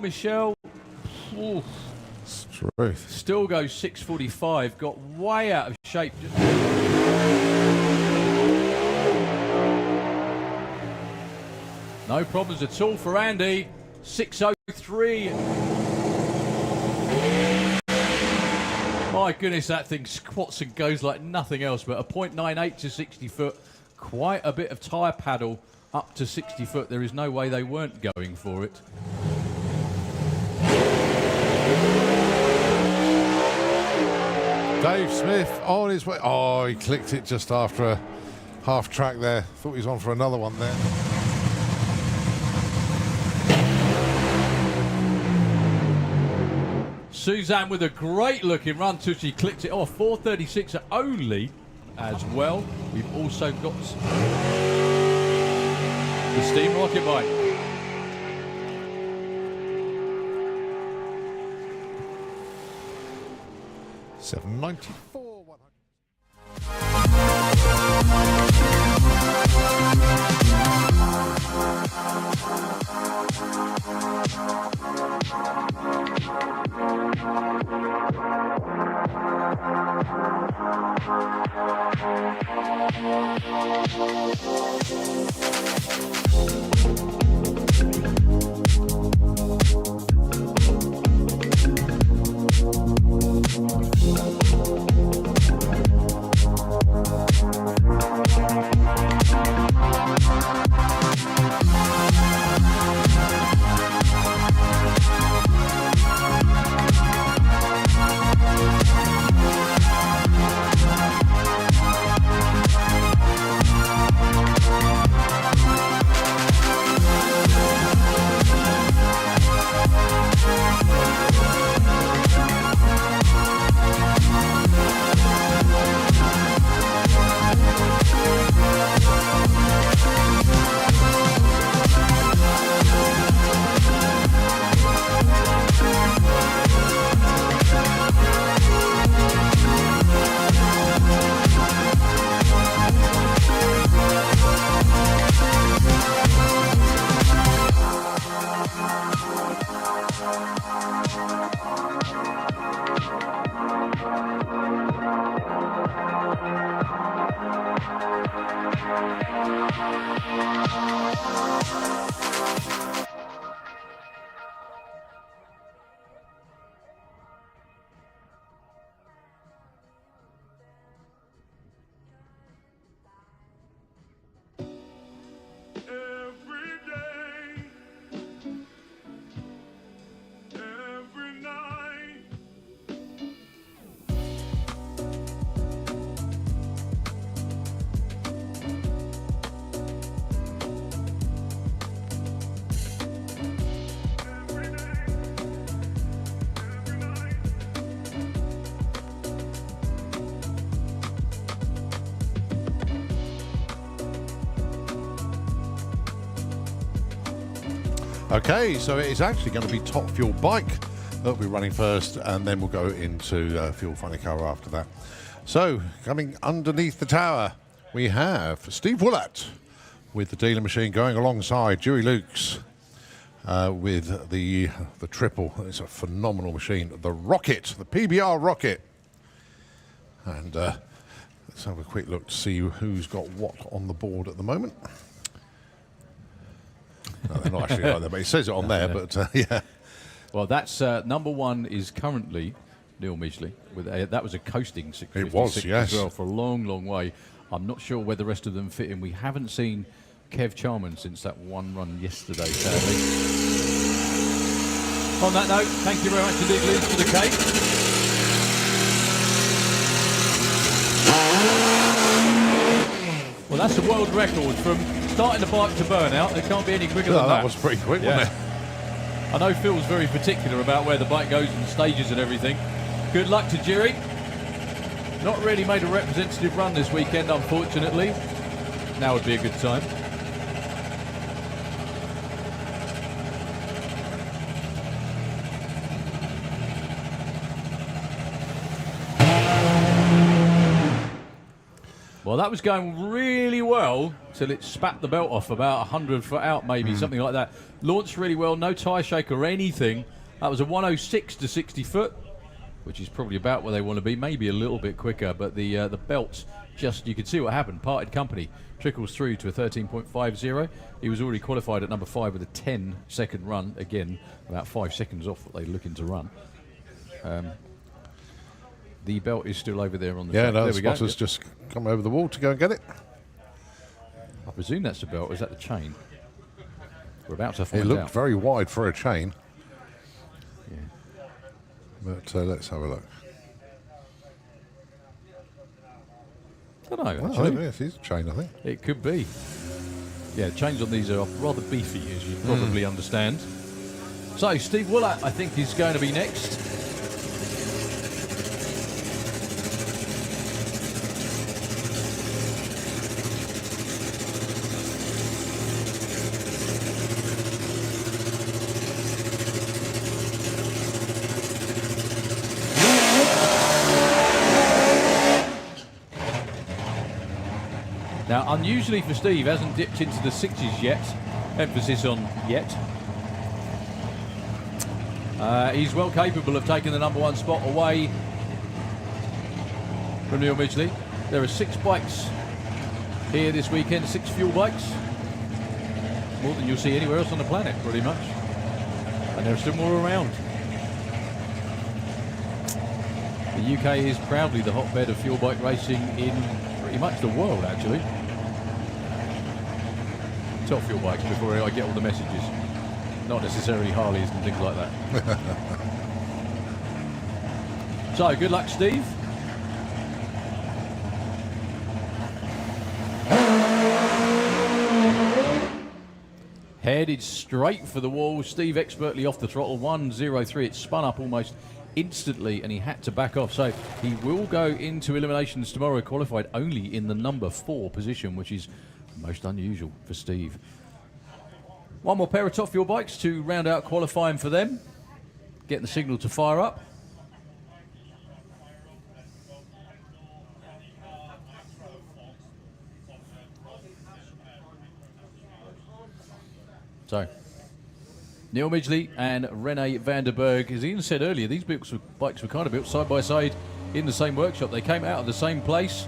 Michelle. Ooh. Truth. Still goes 6:45. Got way out of shape. No problems at all for Andy. 6:03. My goodness, that thing squats and goes like nothing else. But a 0.98 to 60 foot. Quite a bit of tyre paddle up to 60 foot. There is no way they weren't going for it. Dave Smith on his way. Oh, he clicked it just after a half track there. Thought he was on for another one there. Suzanne with a great looking run till she clicked it off. 4:36 only as well. We've also got the Steam Rocket Bike. $7.94. Okay, so it is actually going to be Top Fuel Bike that'll be running first, and then we'll go into Fuel Funny Car after that. So, coming underneath the tower, we have Steve Woollett with the dealer machine going alongside Dewey Lukes with the triple. It's a phenomenal machine. The Rocket, the PBR Rocket. And let's have a quick look to see who's got what on the board at the moment. No, they're not actually like that, but it says it on there, but yeah. Well, that's number one is currently Neil Midgley. With that was a coasting 656 it was, yes, as well, for a long, long way. I'm not sure where the rest of them fit in. We haven't seen Kev Charman since that one run yesterday, sadly. On that note, thank you very much indeed, Liz, for the cake. Well, that's a world record from starting the bike to burnout. There can't be any quicker than that. That was pretty quick, wasn't it? I know Phil's very particular about where the bike goes and stages and everything. Good luck to Jerry. Not really made a representative run this weekend, unfortunately. Now would be a good time. Well, that was going really well till it spat the belt off about 100 foot out, maybe, something like that. Launched really well, no tyre shake or anything. That was a 106 to 60 foot, which is probably about where they want to be, maybe a little bit quicker, but the belt just, you could see what happened. Parted company trickles through to a 13.50. He was already qualified at number 5 with a 10-second run. Again, about 5 seconds off what they're looking to run. The belt is still over there on the track. No, there the we go. spotter's just come over the wall to go and get it. I presume that's the belt. Is that the chain? We're about to find It looked out. very wide for a chain. Yeah. But let's have a look. I don't know, Oh, actually. yes, it's a chain, I think. It could be. Yeah, chains on these are rather beefy, as you probably understand. So, Steve Willett, I think, is going to be next. Now, unusually for Steve, hasn't dipped into the 60s yet. Emphasis on yet. He's well capable of taking the number 1 spot away from Neil Midgley. There are 6 bikes here this weekend, 6 fuel bikes. More than you'll see anywhere else on the planet, pretty much. And there are still more around. The UK is proudly the hotbed of fuel bike racing in pretty much the world, actually. Top fuel bikes before I get all the messages. Not necessarily Harleys and things like that. So, good luck, Steve. Headed straight for the wall. Steve expertly off the throttle. 1.03. It spun up almost instantly and he had to back off. So he will go into eliminations tomorrow, qualified only in the number 4 position, which is most unusual for Steve. One more pair of top fuel bikes to round out qualifying for them. Getting the signal to fire up. So, Neil Midgley and Rene van der Berg. As Ian said earlier, these bikes were kind of built side by side in the same workshop. They came out of the same place.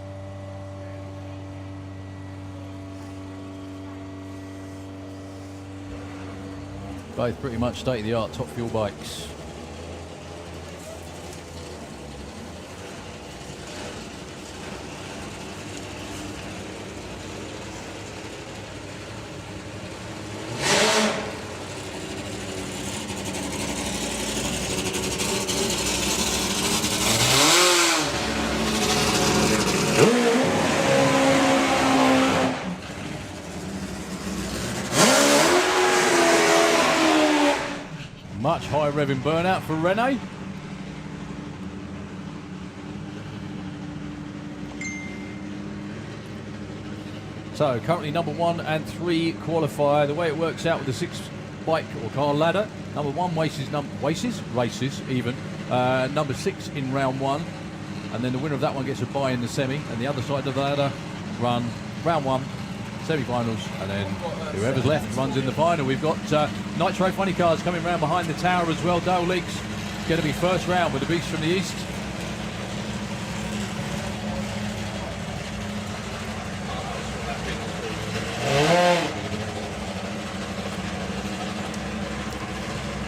Both pretty much state-of-the-art top fuel bikes. Much higher revving burnout for Rene. So currently number 1 and 3 qualify. The way it works out with the 6 bike or car ladder, number 1 races even. Number 6 in round 1, and then the winner of that one gets a bye in the semi, and the other side of the ladder run round 1, semi-finals, and then whoever's left runs in the final. We've got Nitro funny cars coming round behind the tower as well. Dale Leaks going to be first round with the beast from the east.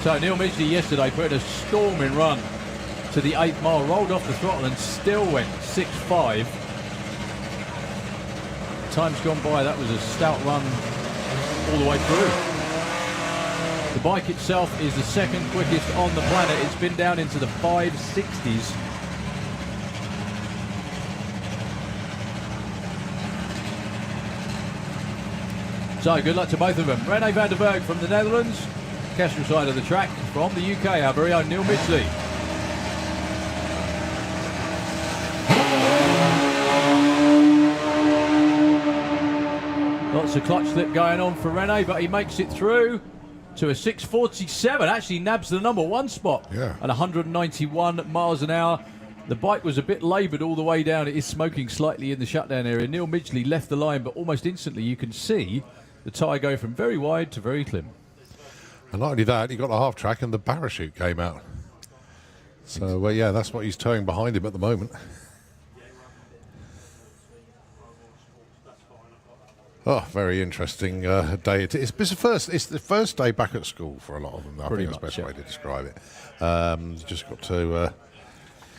So Neil Midgley yesterday put in a storming run to the 8th mile, rolled off the throttle and still went 6.5. Times gone by, that was a stout run all the way through. The bike itself is the 2nd quickest on the planet. It's been down into the 560s. So good luck to both of them. Rene van der Berg from the Netherlands, Kestrel side of the track. From the UK, our very own Neil Midgley. Lots of clutch slip going on for Rene, but he makes it through to a 6.47. Actually nabs the number 1 spot at 191 miles an hour. The bike was a bit laboured all the way down. It is smoking slightly in the shutdown area. Neil Midgley left the line, but almost instantly you can see the tyre go from very wide to very slim. And not only that, he got a half track and the parachute came out. So, well, yeah, that's what he's towing behind him at the moment. Oh, very interesting day. It's the first day back at school for a lot of them. I think that's the best way to describe it. Just got to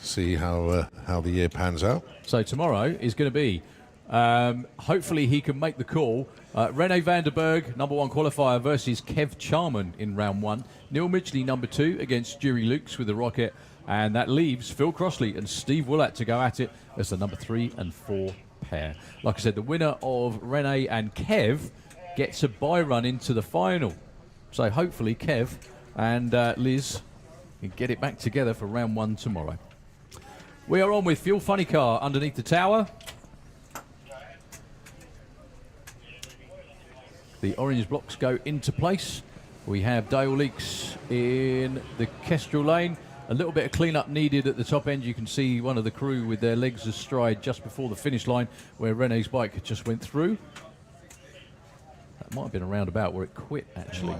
see how the year pans out. So tomorrow is going to be, hopefully he can make the call. Rene Vanderberg, number 1 qualifier, versus Kev Charman in round 1. Neil Midgley, number 2, against Jury Lukes with the Rocket. And that leaves Phil Crossley and Steve Willett to go at it as the number 3 and 4 pair. Like I said, the winner of Rene and Kev gets a bye run into the final. So hopefully Kev and Liz can get it back together for round 1 tomorrow. We are on with Fuel Funny Car underneath the tower. The orange blocks go into place. We have Dale Leaks in the Kestrel lane. A little bit of clean-up needed at the top end. You can see one of the crew with their legs astride just before the finish line where Rene's bike just went through. That might have been a roundabout where it quit, actually.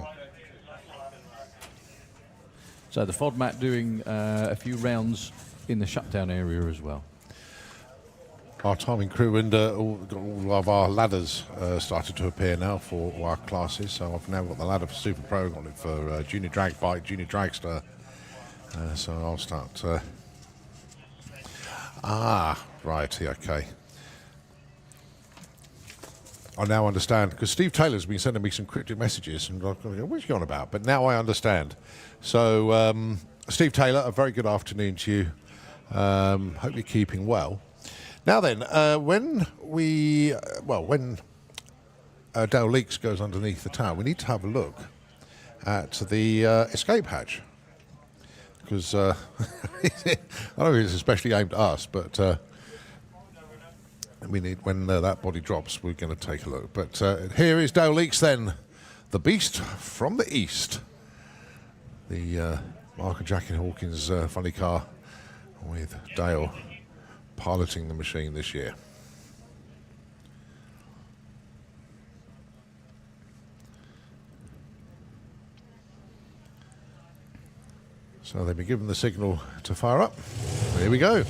So the FODMAT doing a few rounds in the shutdown area as well. Our timing crew and all of our ladders started to appear now for our classes. So I've now got the ladder for Super Pro, got it for Junior Drag Bike, Junior Dragster. So I'll start. Right, okay. I now understand, because Steve Taylor's been sending me some cryptic messages, and I'm going to go, what's he on about? But now I understand. So, Steve Taylor, a very good afternoon to you. Hope you're keeping well. Now then, when Dale Leaks goes underneath the tower, we need to have a look at the escape hatch. Because I don't think it's especially aimed at us, but we need, when that body drops, we're going to take a look. But here is Dale Leaks then, the beast from the east. The Mark and Jackie Hawkins funny car with Dale piloting the machine this year. So they've been given the signal to fire up. Here we go.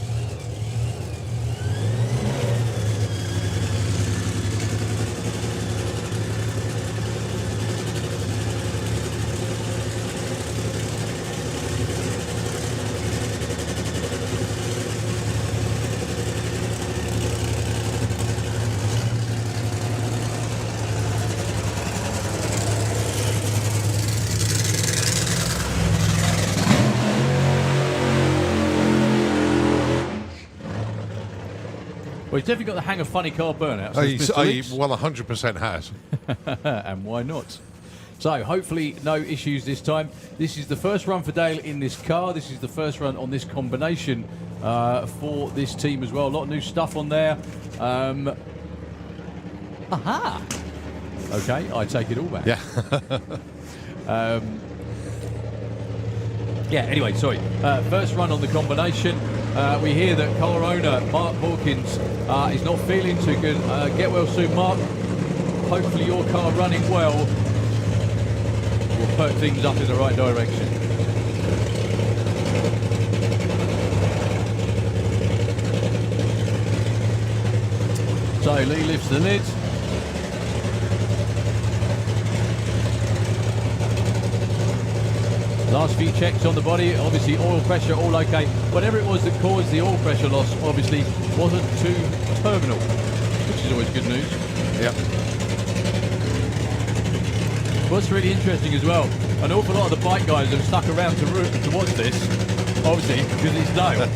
Well, he's definitely got the hang of funny car burnout. He 100% has. And why not? So, hopefully, no issues this time. This is the first run for Dale in this car. This is the first run on this combination for this team as well. A lot of new stuff on there. Aha! Okay, I take it all back. Yeah. Yeah, anyway, sorry. First run on the combination. We hear that car owner Mark Hawkins is not feeling too good. Get well soon, Mark. Hopefully your car running well will put things up in the right direction. So Lee lifts the lid. Last few checks on the body, obviously oil pressure all okay. Whatever it was that caused the oil pressure loss obviously wasn't too terminal, which is always good news. Yeah. What's really interesting as well, an awful lot of the bike guys have stuck around to watch this, obviously, because it's Dale.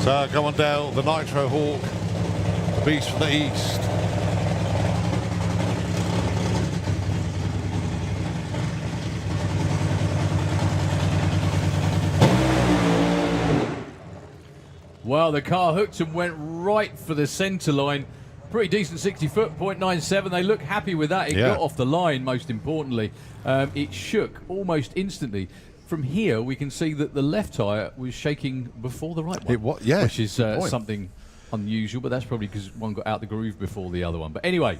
So come on, Dale, the Nitro Hawk, beast from the east. Well, the car hooked and went right for the centre line. Pretty decent 60 foot, 0.97. They look happy with that. It got off the line, most importantly. It shook almost instantly. From here, we can see that the left tyre was shaking before the right one. Which is something unusual, but that's probably because one got out the groove before the other one. But anyway,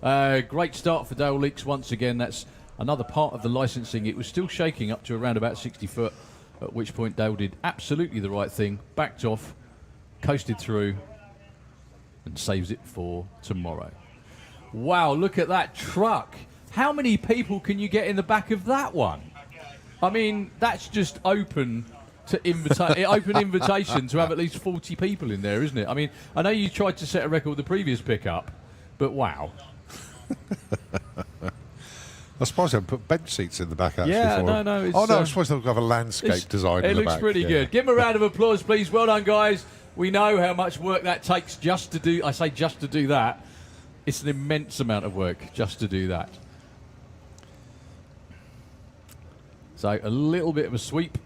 great start for Dale Leaks once again. That's another part of the licensing. It was still shaking up to around about 60 foot, at which point Dale did absolutely the right thing, backed off, coasted through, and saves it for tomorrow. Wow, look at that truck. How many people can you get in the back of that one? I mean, that's just open to open invitation to have at least 40 people in there, isn't it? I mean, I know you tried to set a record with the previous pickup, but wow. I suppose they put bench seats in the back, actually. Yeah, for no. I'm supposed to have a landscape design in the back. It looks pretty good. Give them a round of applause, please. Well done, guys. We know how much work that takes just to do, I say just to do that. It's an immense amount of work just to do that. So a little bit of a sweep.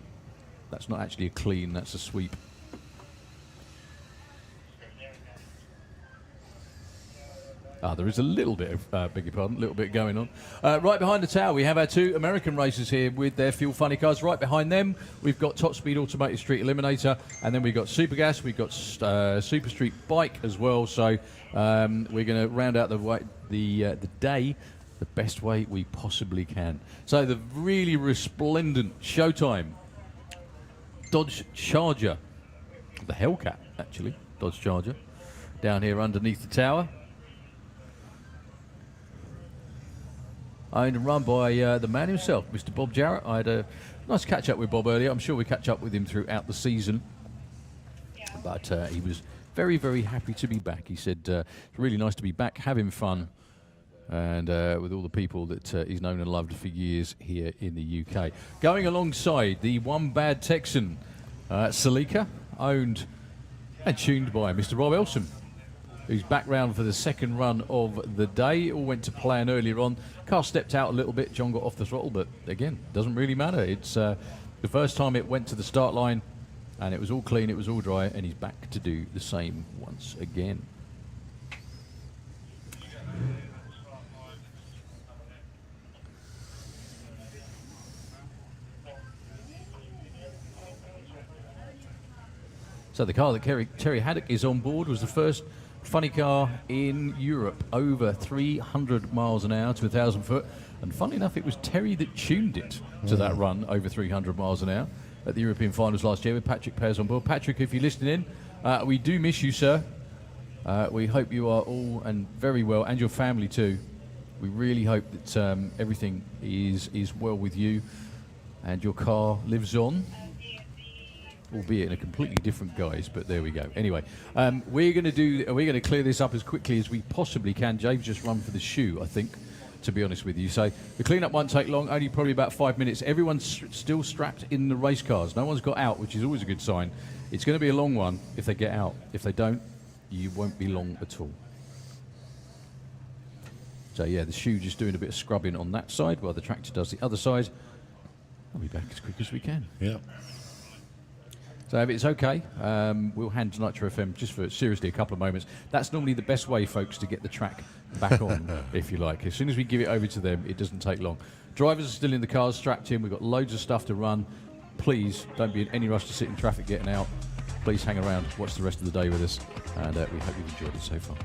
That's not actually a clean, that's a sweep. There is a little bit of, beg your pardon, a little bit going on. Right behind the tower, we have our two American racers here with their Fuel Funny cars. Right behind them, we've got Top Speed Automated Street Eliminator, and then we've got Super Gas, we've got Super Street Bike as well. So we're going to round out the day the best way we possibly can. So the really resplendent Showtime Dodge Charger, the Hellcat actually, Dodge Charger, down here underneath the tower. Owned and run by the man himself, Mr. Bob Jarrett. I had a nice catch up with Bob earlier. I'm sure we catch up with him throughout the season. But he was very, very happy to be back. He said it's really nice to be back, having fun, and with all the people that he's known and loved for years here in the UK. Going alongside the One Bad Texan, Celica, owned and tuned by Mr. Rob Elson, who's back round for the second run of the day. All went to plan earlier on. Car stepped out a little bit. John got off the throttle, but again, doesn't really matter. It's the first time it went to the start line, and it was all clean, it was all dry, and he's back to do the same once again. So the car that Terry Haddock is on board was the first funny car in Europe, over 300 miles an hour to 1,000 foot. And funny enough, it was Terry that tuned it to that run over 300 miles an hour at the European finals last year with Patrick Pears on board. Patrick, if you're listening in, we do miss you, sir. We hope you are all and very well, and your family too. We really hope that everything is well with you and your car lives on. Albeit in a completely different guise, but there we go. Anyway, we're going to clear this up as quickly as we possibly can. James just run for the shoe, I think, to be honest with you. So the cleanup won't take long, only probably about 5 minutes. Everyone's still strapped in the race cars. No one's got out, which is always a good sign. It's going to be a long one if they get out. If they don't, you won't be long at all. So yeah, the shoe just doing a bit of scrubbing on that side while the tractor does the other side. I'll be back as quick as we can. Yeah. So if it's okay, we'll hand Nitro FM just for seriously a couple of moments. That's normally the best way, folks, to get the track back on, if you like. As soon as we give it over to them, it doesn't take long. Drivers are still in the cars, strapped in. We've got loads of stuff to run. Please don't be in any rush to sit in traffic getting out. Please hang around, watch the rest of the day with us, and we hope you've enjoyed it so far.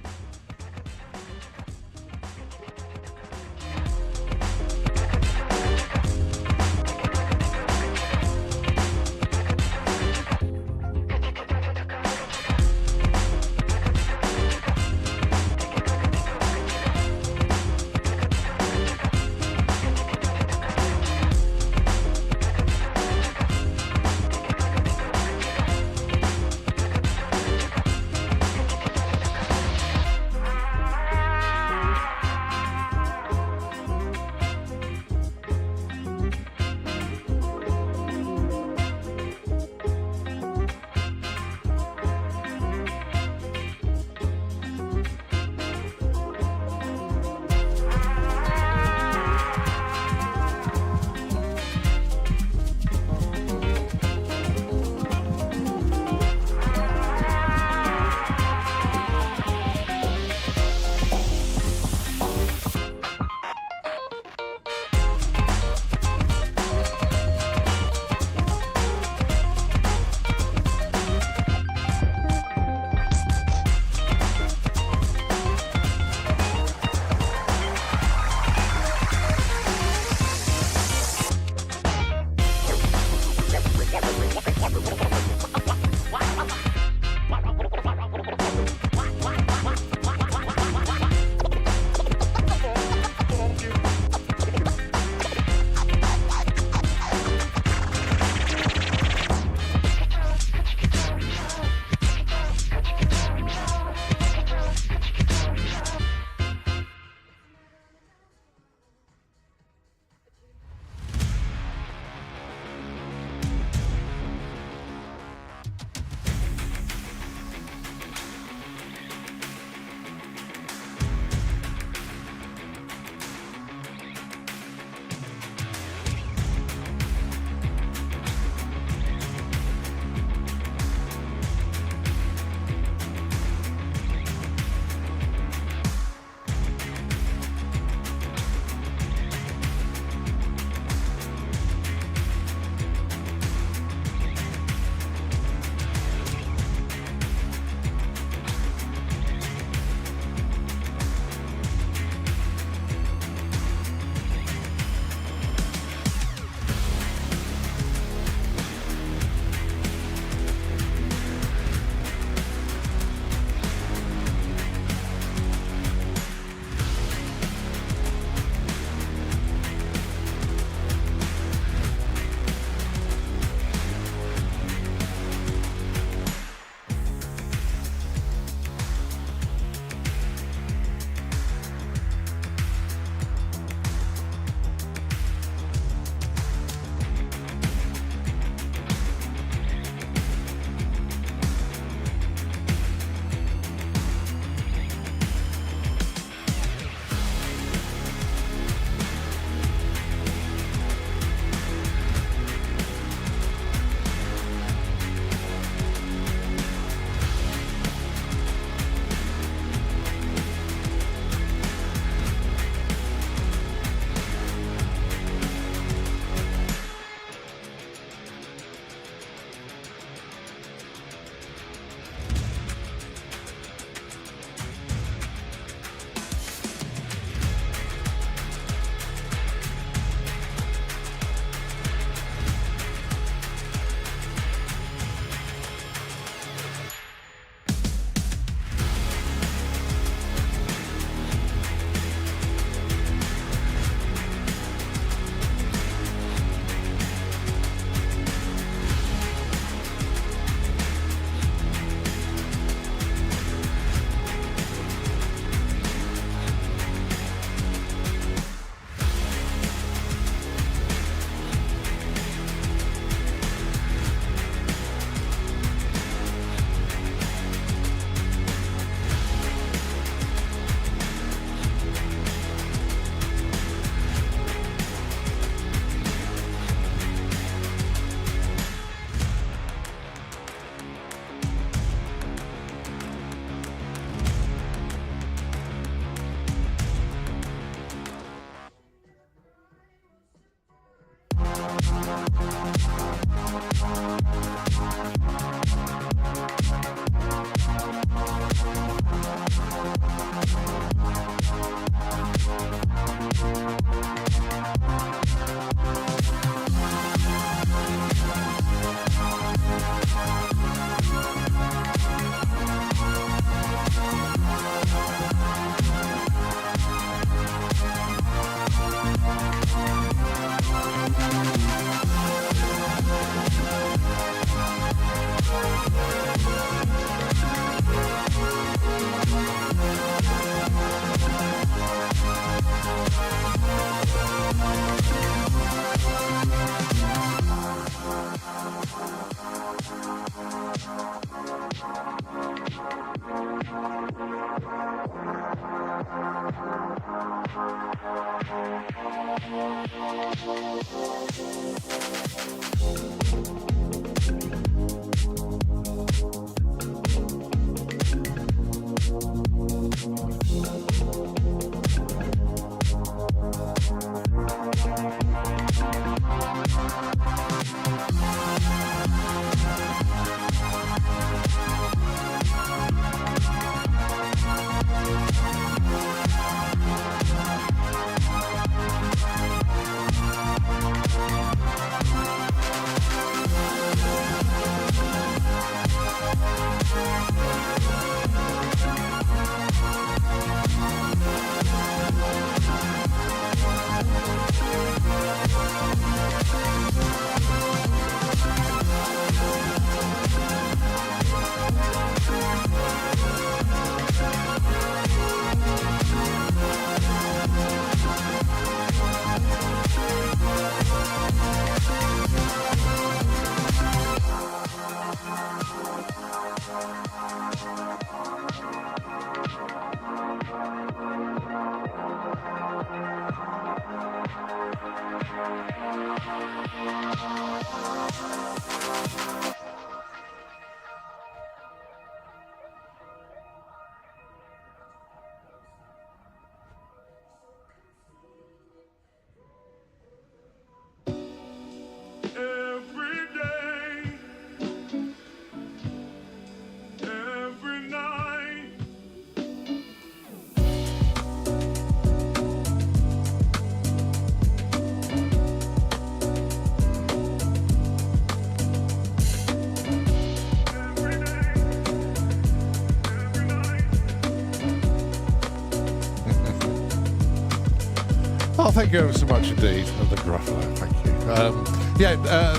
thank you ever so much indeed. The Gruffalo, thank you.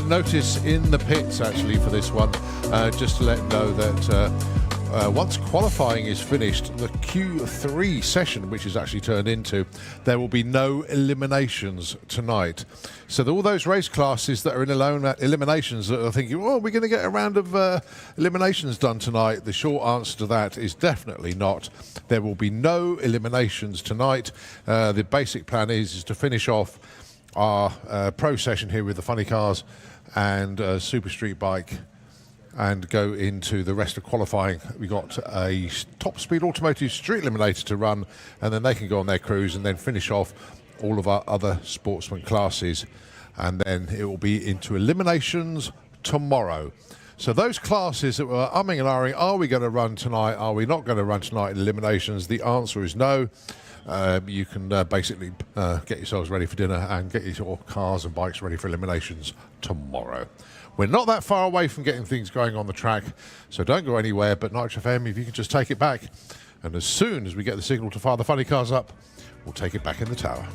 Notice in the pits actually for this one, just to let you know that once qualifying is finished, the Q3 session, which is actually turned into, there will be no eliminations tonight. So all those race classes that are in eliminations that are thinking, oh, we're going to get a round of eliminations done tonight, the short answer to that is definitely not. There will be no eliminations tonight. The basic plan is to finish off our pro session here with the funny cars and Super Street Bike and go into the rest of qualifying. We've got a top speed automotive street eliminator to run, and then they can go on their cruise and then finish off all of our other sportsman classes, and then it will be into eliminations tomorrow. So those classes that were umming and ahhing, are we going to run tonight, are we not going to run tonight in eliminations, the answer is no. You can basically get yourselves ready for dinner and get your cars and bikes ready for eliminations tomorrow. We're not that far away from getting things going on the track, so don't go anywhere. But Nitro FM, if you can just take it back, and as soon as we get the signal to fire the funny cars up, we'll take it back in the tower.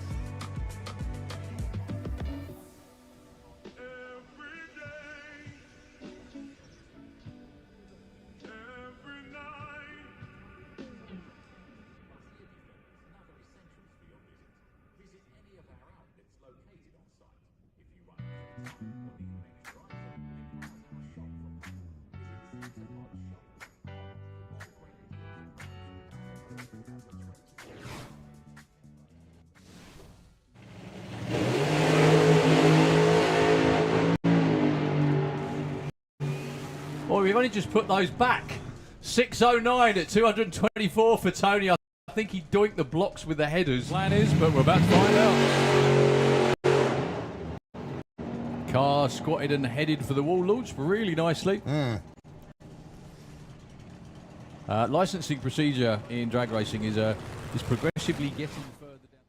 Well, we've only just put those back. 609 at 224 for Tony. I think he doinked the blocks with the headers. Plan is, but we're about to find out. Car squatted and headed for the wall, launched really nicely. Licensing procedure in drag racing is progressively getting further down.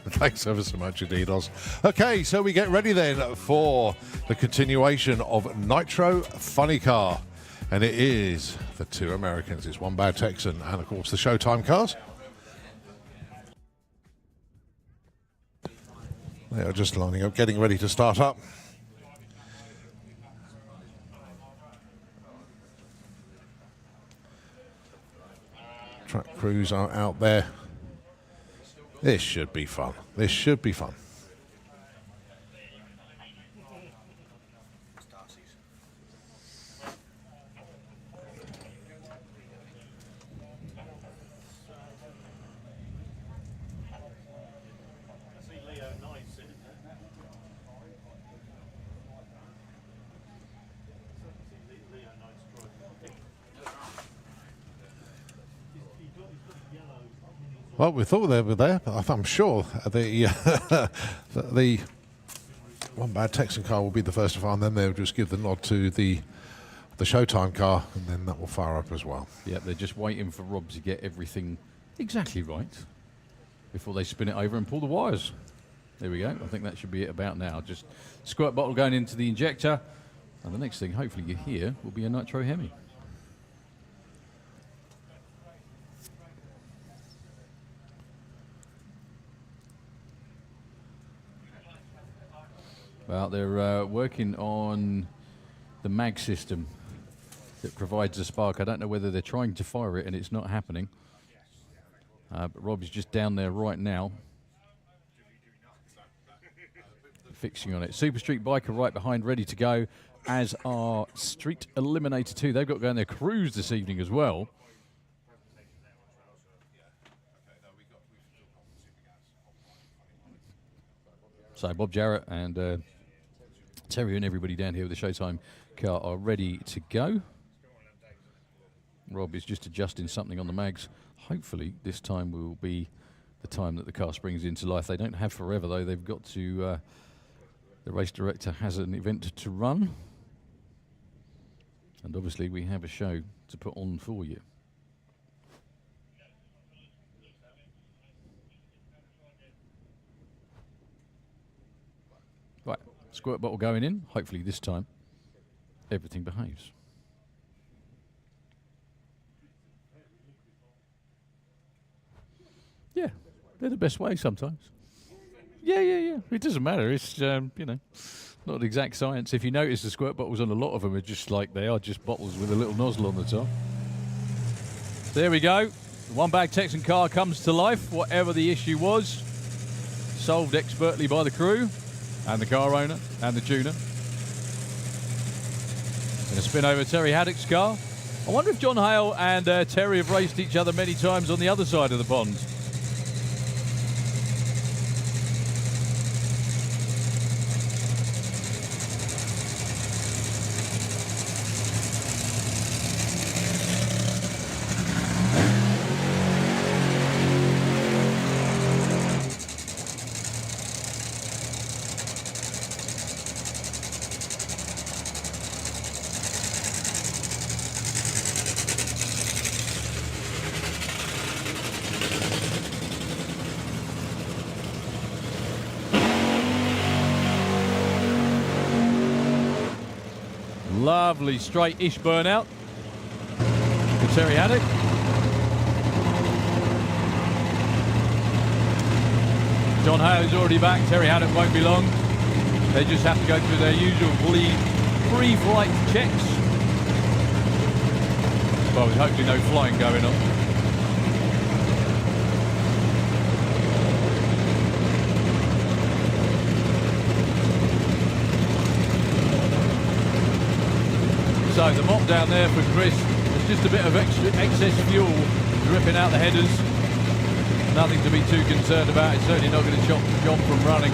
Thanks ever so much indeed, Oz. Okay, so we get ready then for the continuation of Nitro Funny Car. And it is the two Americans. It's One Bad Texan and, of course, the Showtime cars. They are just lining up, getting ready to start up. Track crews are out there. This should be fun. This should be fun. Well, we thought they were there, but I'm sure the One Bad Texan car will be the first to fire, and then they'll just give the nod to the Showtime car, and then that will fire up as well. Yeah, they're just waiting for Rob to get everything exactly right before they spin it over and pull the wires. There we go. I think that should be it about now. Just squirt bottle going into the injector, and the next thing, hopefully, you hear will be a Nitro Hemi. Well, they're working on the mag system that provides a spark. I don't know whether they're trying to fire it and it's not happening. But Rob is just down there right now, fixing on it. Super Street Biker right behind, ready to go, as are Street Eliminator 2. They've got to go on their cruise this evening as well. So Bob Jarrett and Terry and everybody down here with the Showtime car are ready to go. Rob is just adjusting something on the mags. Hopefully this time will be the time that the car springs into life. They don't have forever though. They've got to, the race director has an event to run. And obviously we have a show to put on for you. Right, squirt bottle going in, hopefully this time everything behaves. Yeah, they're the best way sometimes. Yeah. It doesn't matter. It's, you know, not an exact science. If you notice, the squirt bottles on a lot of them are just like they are, just bottles with a little nozzle on the top. There we go. The one-bag Texan car comes to life. Whatever the issue was, solved expertly by the crew and the car owner and the tuner. Going to spin over Terry Haddock's car. I wonder if John Hale and Terry have raced each other many times on the other side of the pond. Lovely straight-ish burnout for Terry Haddock. John Hale is already back. Terry Haddock won't be long. They just have to go through their usual pre-flight checks. Well, there's hopefully no flying going on. So the mop down there for Chris, it's just a bit of excess fuel dripping out the headers. Nothing to be too concerned about. It's certainly not going to stop John from running.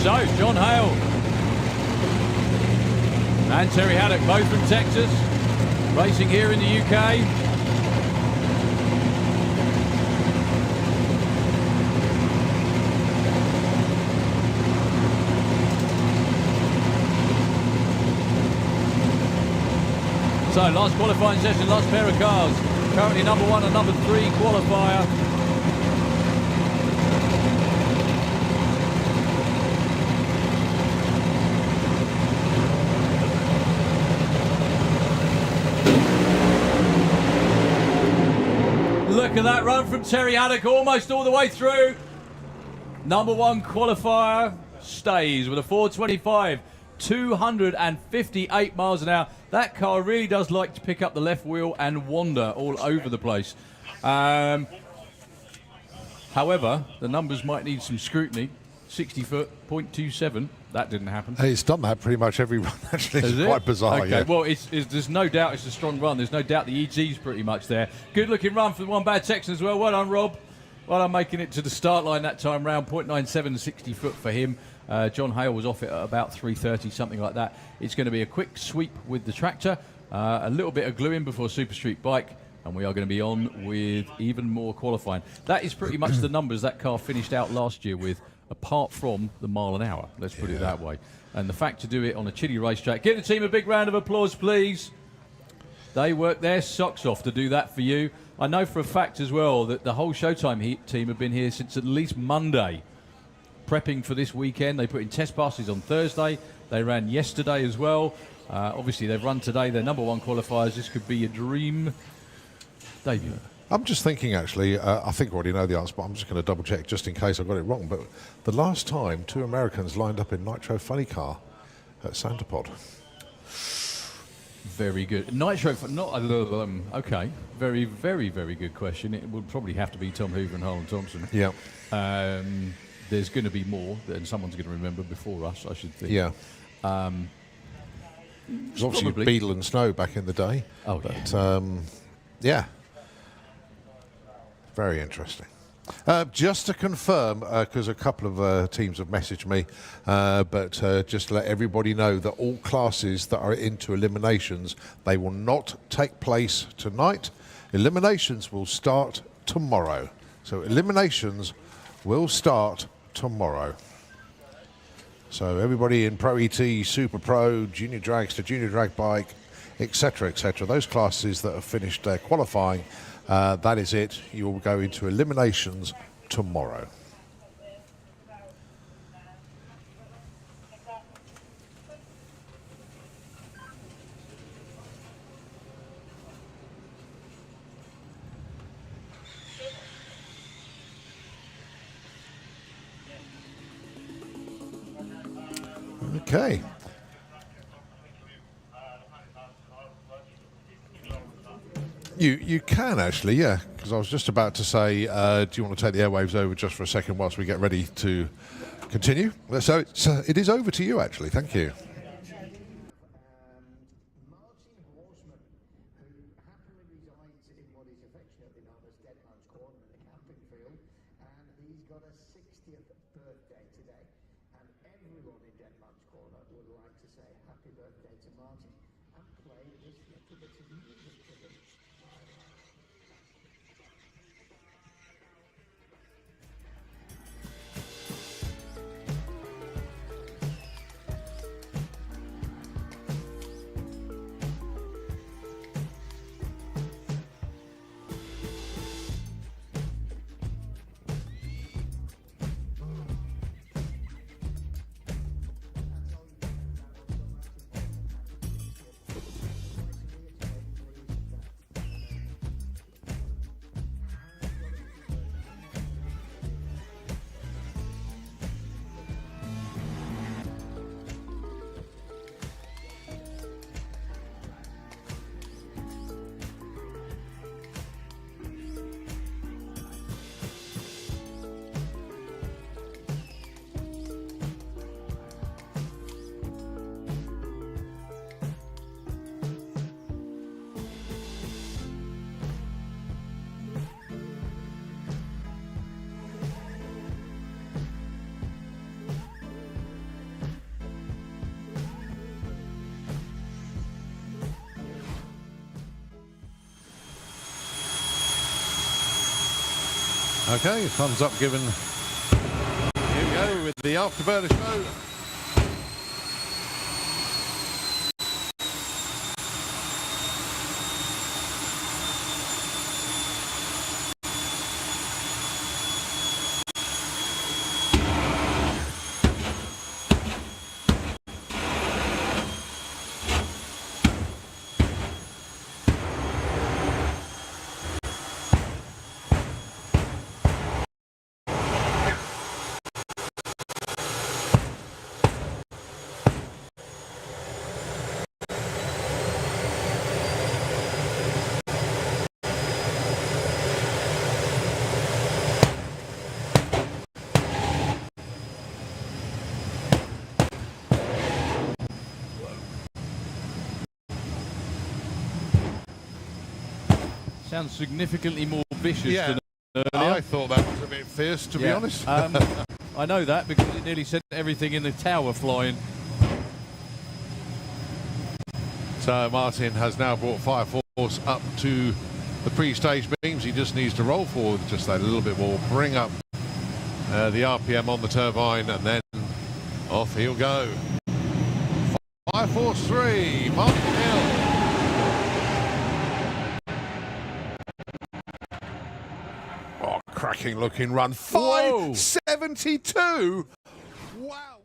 So, John Hale and Terry Haddock, both from Texas, racing here in the UK. So, last qualifying session, last pair of cars. Currently number 1 and number 3 qualifier. Look at that run from Terry Haddock, almost all the way through. Number 1 qualifier stays with a 425, 258 miles an hour. That car really does like to pick up the left wheel and wander all over the place. However, the numbers might need some scrutiny. 60 foot, 0.27. That didn't happen. He's done that pretty much every run, actually. It's quite bizarre, okay. yeah. Well, there's no doubt it's a strong run. There's no doubt the ET's pretty much there. Good-looking run for the one bad Texan as well. Well done, Rob. Well done making it to the start line that time round. 0.97, 60 foot for him. John Hale was off it at about 3:30, something like that. It's going to be a quick sweep with the tractor. A little bit of gluing before Super Street Bike. And we are going to be on with even more qualifying. That is pretty much the numbers that car finished out last year with, apart from the mile an hour, let's put it that way. And the fact to do it on a chilly racetrack. Give the team a big round of applause, please. They work their socks off to do that for you. I know for a fact as well that the whole Showtime team have been here since at least Monday, prepping for this weekend. They put in test passes on Thursday. They ran yesterday as well. Obviously, they've run today. They're number 1 qualifiers. This could be a dream debut. I'm just thinking, actually, I think I already know the answer, but I'm just going to double check just in case I got it wrong. But the last time 2 Americans lined up in Nitro Funny Car at Santa Pod. Very good. Nitro, not okay. Very, very, very good question. It would probably have to be Tom Hoover and Harlan Thompson. Yeah. There's going to be more, and someone's going to remember before us, I should think. Yeah. There's obviously Beetle and Snow back in the day. Oh, but, yeah. Very interesting. Just to confirm, because a couple of teams have messaged me, but just to let everybody know that all classes that are into eliminations, they will not take place tonight. Eliminations will start tomorrow. So eliminations will start tomorrow. So everybody in Pro ET, Super Pro, Junior Dragster, Junior Drag Bike, etc., those classes that have finished their qualifying, that is it. You will go into eliminations tomorrow. Okay. You can actually, yeah, because I was just about to say, do you want to take the airwaves over just for a second whilst we get ready to continue? So it is over to you, actually. Thank you. Okay, thumbs up given. Here we go with the Afterburner show. Sounds significantly more vicious than earlier. I thought that was a bit fierce, to be honest. I know that because it nearly sent everything in the tower flying. So Martin has now brought Fire Force up to the pre-stage beams. He just needs to roll forward just a little bit more, bring up the RPM on the turbine, and then off he'll go. Fire Force 3, Martin Hill. Oh, cracking looking run. 572. Wow.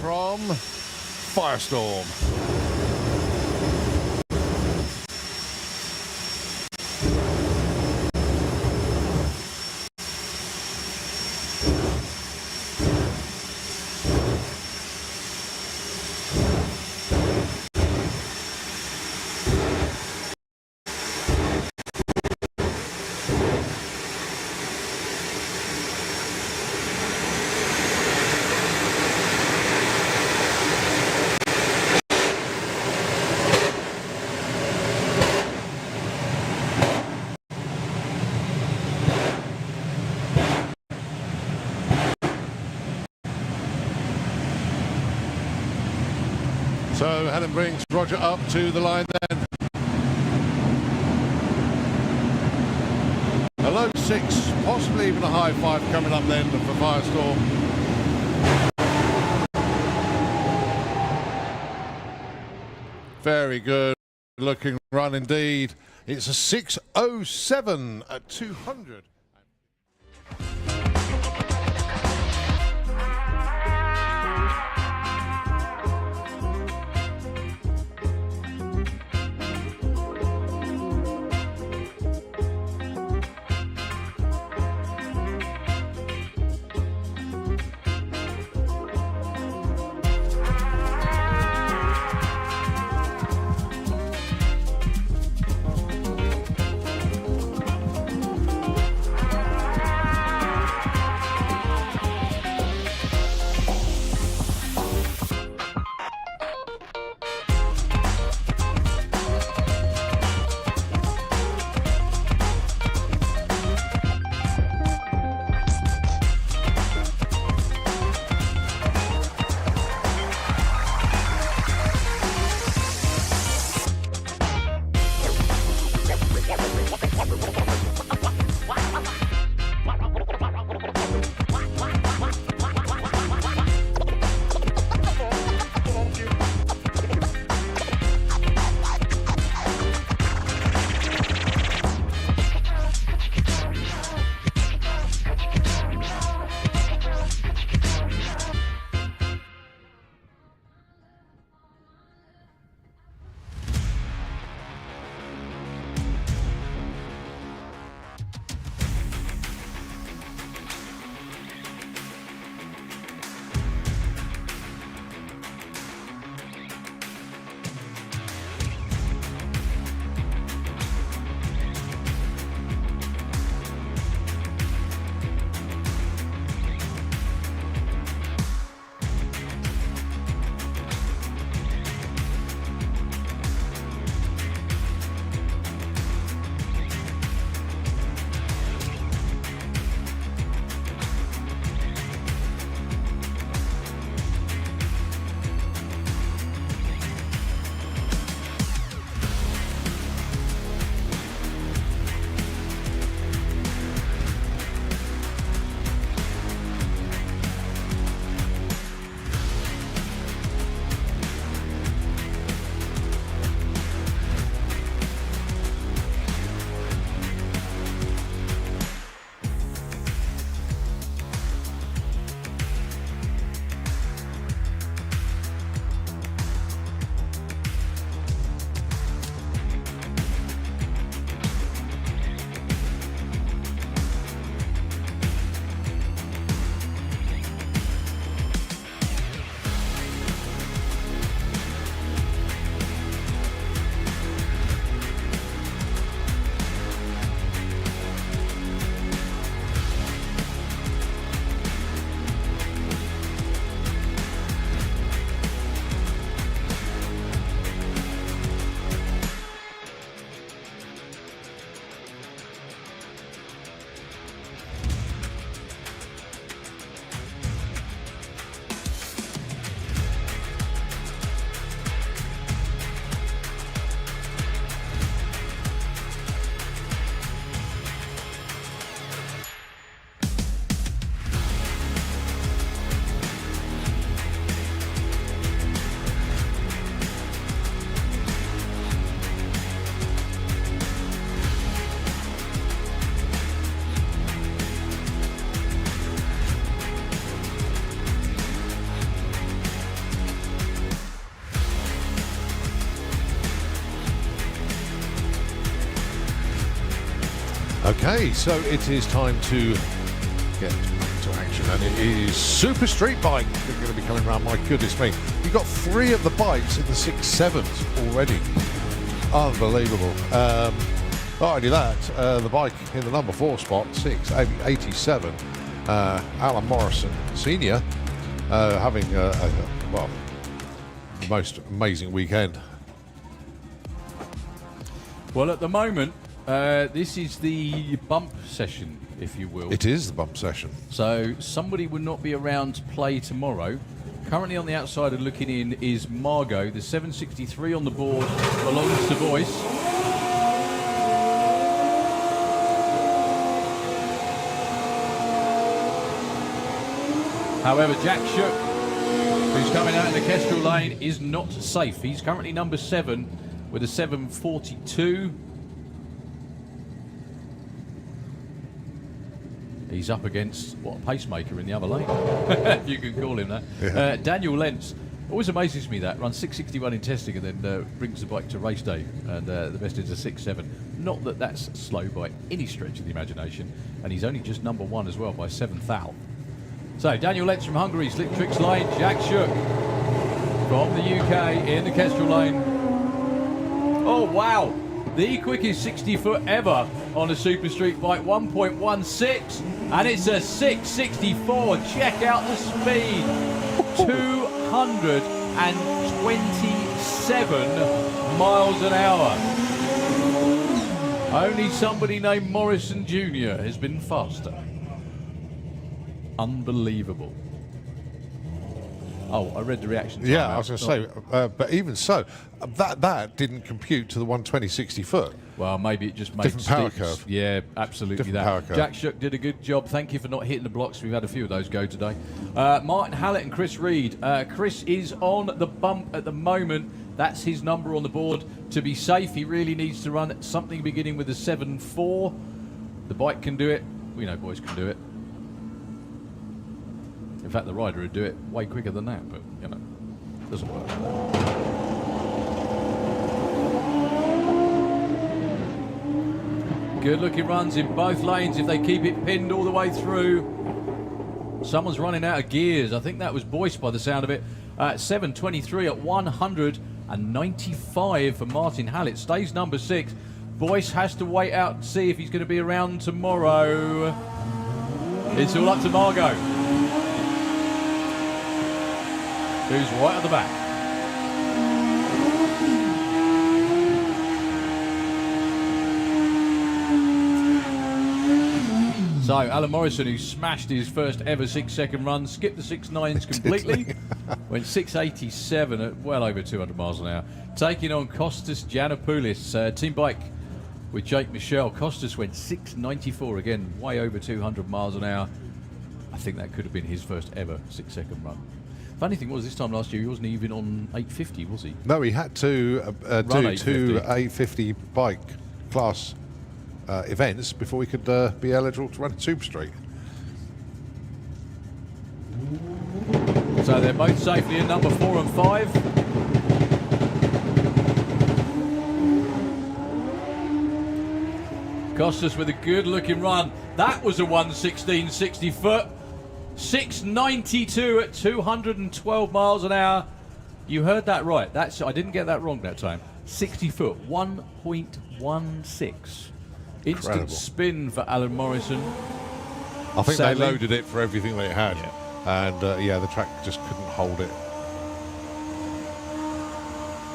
From Firestorm. So Helen brings Roger up to the line then. A low 6, possibly even a high 5 coming up then for Firestorm. Very good looking run indeed. It's a 6:07 at 200. Okay, so it is time to get back to action, and it is Super Street Bike that's going to be coming around. My goodness me, you've got 3 of the bikes in the 6.7s already. Unbelievable. Not only that, the bike in the number 4 spot, 687, Alan Morrison Senior, having well, the most amazing weekend. Well, at the moment, this is the bump session, if you will. It is the bump session. So somebody will not be around to play tomorrow. Currently on the outside and looking in is Margot. The 763 on the board belongs to Boyce. However, Jack Shook, who's coming out in the Kestrel lane, is not safe. He's currently number 7 with a 742. He's up against, what, a pacemaker in the other lane, if you can call him that. Yeah. Daniel Lentz, always amazes me that, runs 661 in testing and then brings the bike to race day, and the best is a 6.7. Not that that's slow by any stretch of the imagination, and he's only just number 1 as well by 7 thou. So, Daniel Lentz from Hungary, Slick Tricks lane, Jack Shook from the UK in the Kestrel lane. Oh, wow! The quickest 60-foot ever on a Super Street bike, 1.16, and it's a 664. Check out the speed, 227 miles an hour. Only somebody named Morrison Jr. has been faster. Unbelievable. Oh, I read the reaction. Yeah, I was going to say, but even so, that didn't compute to the 120 60 foot. Well, maybe it just made different power sticks. curve. Yeah, absolutely. Different power curve. Jack Shook did a good job. Thank you for not hitting the blocks. We've had a few of those go today. Martin Hallett and Chris Reed. Chris is on the bump at the moment. That's his number on the board. To be safe, he really needs to run something beginning with a 7.4. The bike can do it. We know boys can do it. In fact, the rider would do it way quicker than that, but, you know, it doesn't work. Good looking runs in both lanes if they keep it pinned all the way through. Someone's running out of gears. I think that was Boyce by the sound of it. 7.23 at 195 for Martin Hallett. Stays number 6. Boyce has to wait out and see if he's going to be around tomorrow. It's all up to Margot, who's right at the back. So, Alan Morrison, who smashed his first ever 6-second run, skipped the 6.9s completely, went 6.87 at well over 200 miles an hour, taking on Kostas Giannopoulos, team bike with Jake Michel. Kostas went 6.94 again, way over 200 miles an hour. I think that could have been his first ever 6-second run. Funny thing was, this time last year he wasn't even on 850, was he? No, he had to do 2 850 bike class events before he could be eligible to run a Super Street. So they're both safely in number 4 and 5. Kostas with a good looking run. That was a 1:16 60 foot. 6.92 at 212 miles an hour. You heard that right. That's, I didn't get that wrong that time. 60 foot, 1.16. Instant Incredible. spin for Alan Morrison. I think Sadly, they loaded it for everything they had. Yeah. And yeah, the track just couldn't hold it.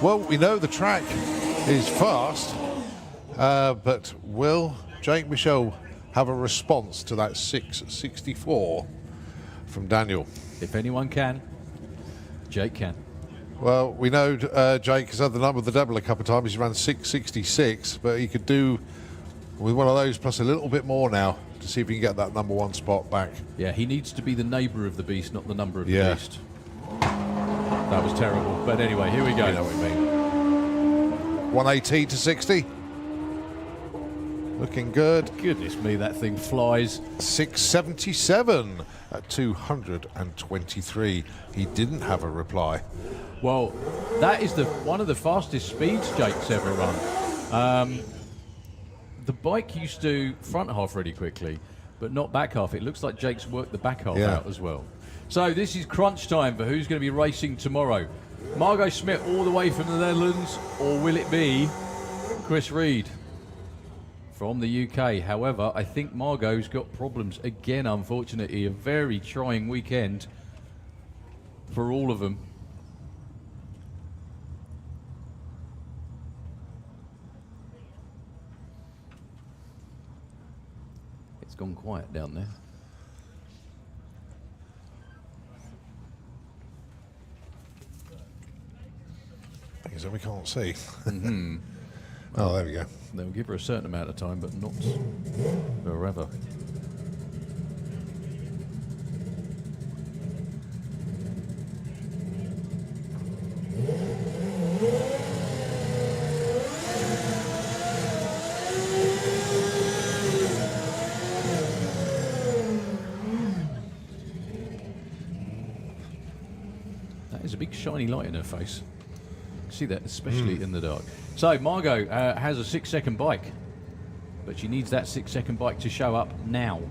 Well, we know the track is fast, but will Jake Michel have a response to that 6.64 from Daniel? If anyone can, Jake can. Well, we know Jake has had the number of the devil a couple of times. He's run 6.66, but he could do with one of those plus a little bit more now to see if he can get that number 1 spot back. Yeah, he needs to be the neighbour of the beast, not the number of the beast. That was terrible. But anyway, here we go. You know what I mean. 180 to 60. Looking good. Goodness me, that thing flies. 677 at 223. He didn't have a reply. Well, that is one of the fastest speeds Jake's ever run. The bike used to front half really quickly, but not back half. It looks like Jake's worked the back half out as well. So this is crunch time for who's going to be racing tomorrow. Margot Smith all the way from the Netherlands, or will it be Chris Reed from the UK? However, I think Margot's got problems again, unfortunately. A very trying weekend for all of them. It's gone quiet down there. settings and we can't see. Mm-hmm. Oh, there we go. They'll give her a certain amount of time, but not forever. That is a big shiny light in her face. See that, especially in the dark. So Margot has a 6-second bike, but she needs that 6-second bike to show up now.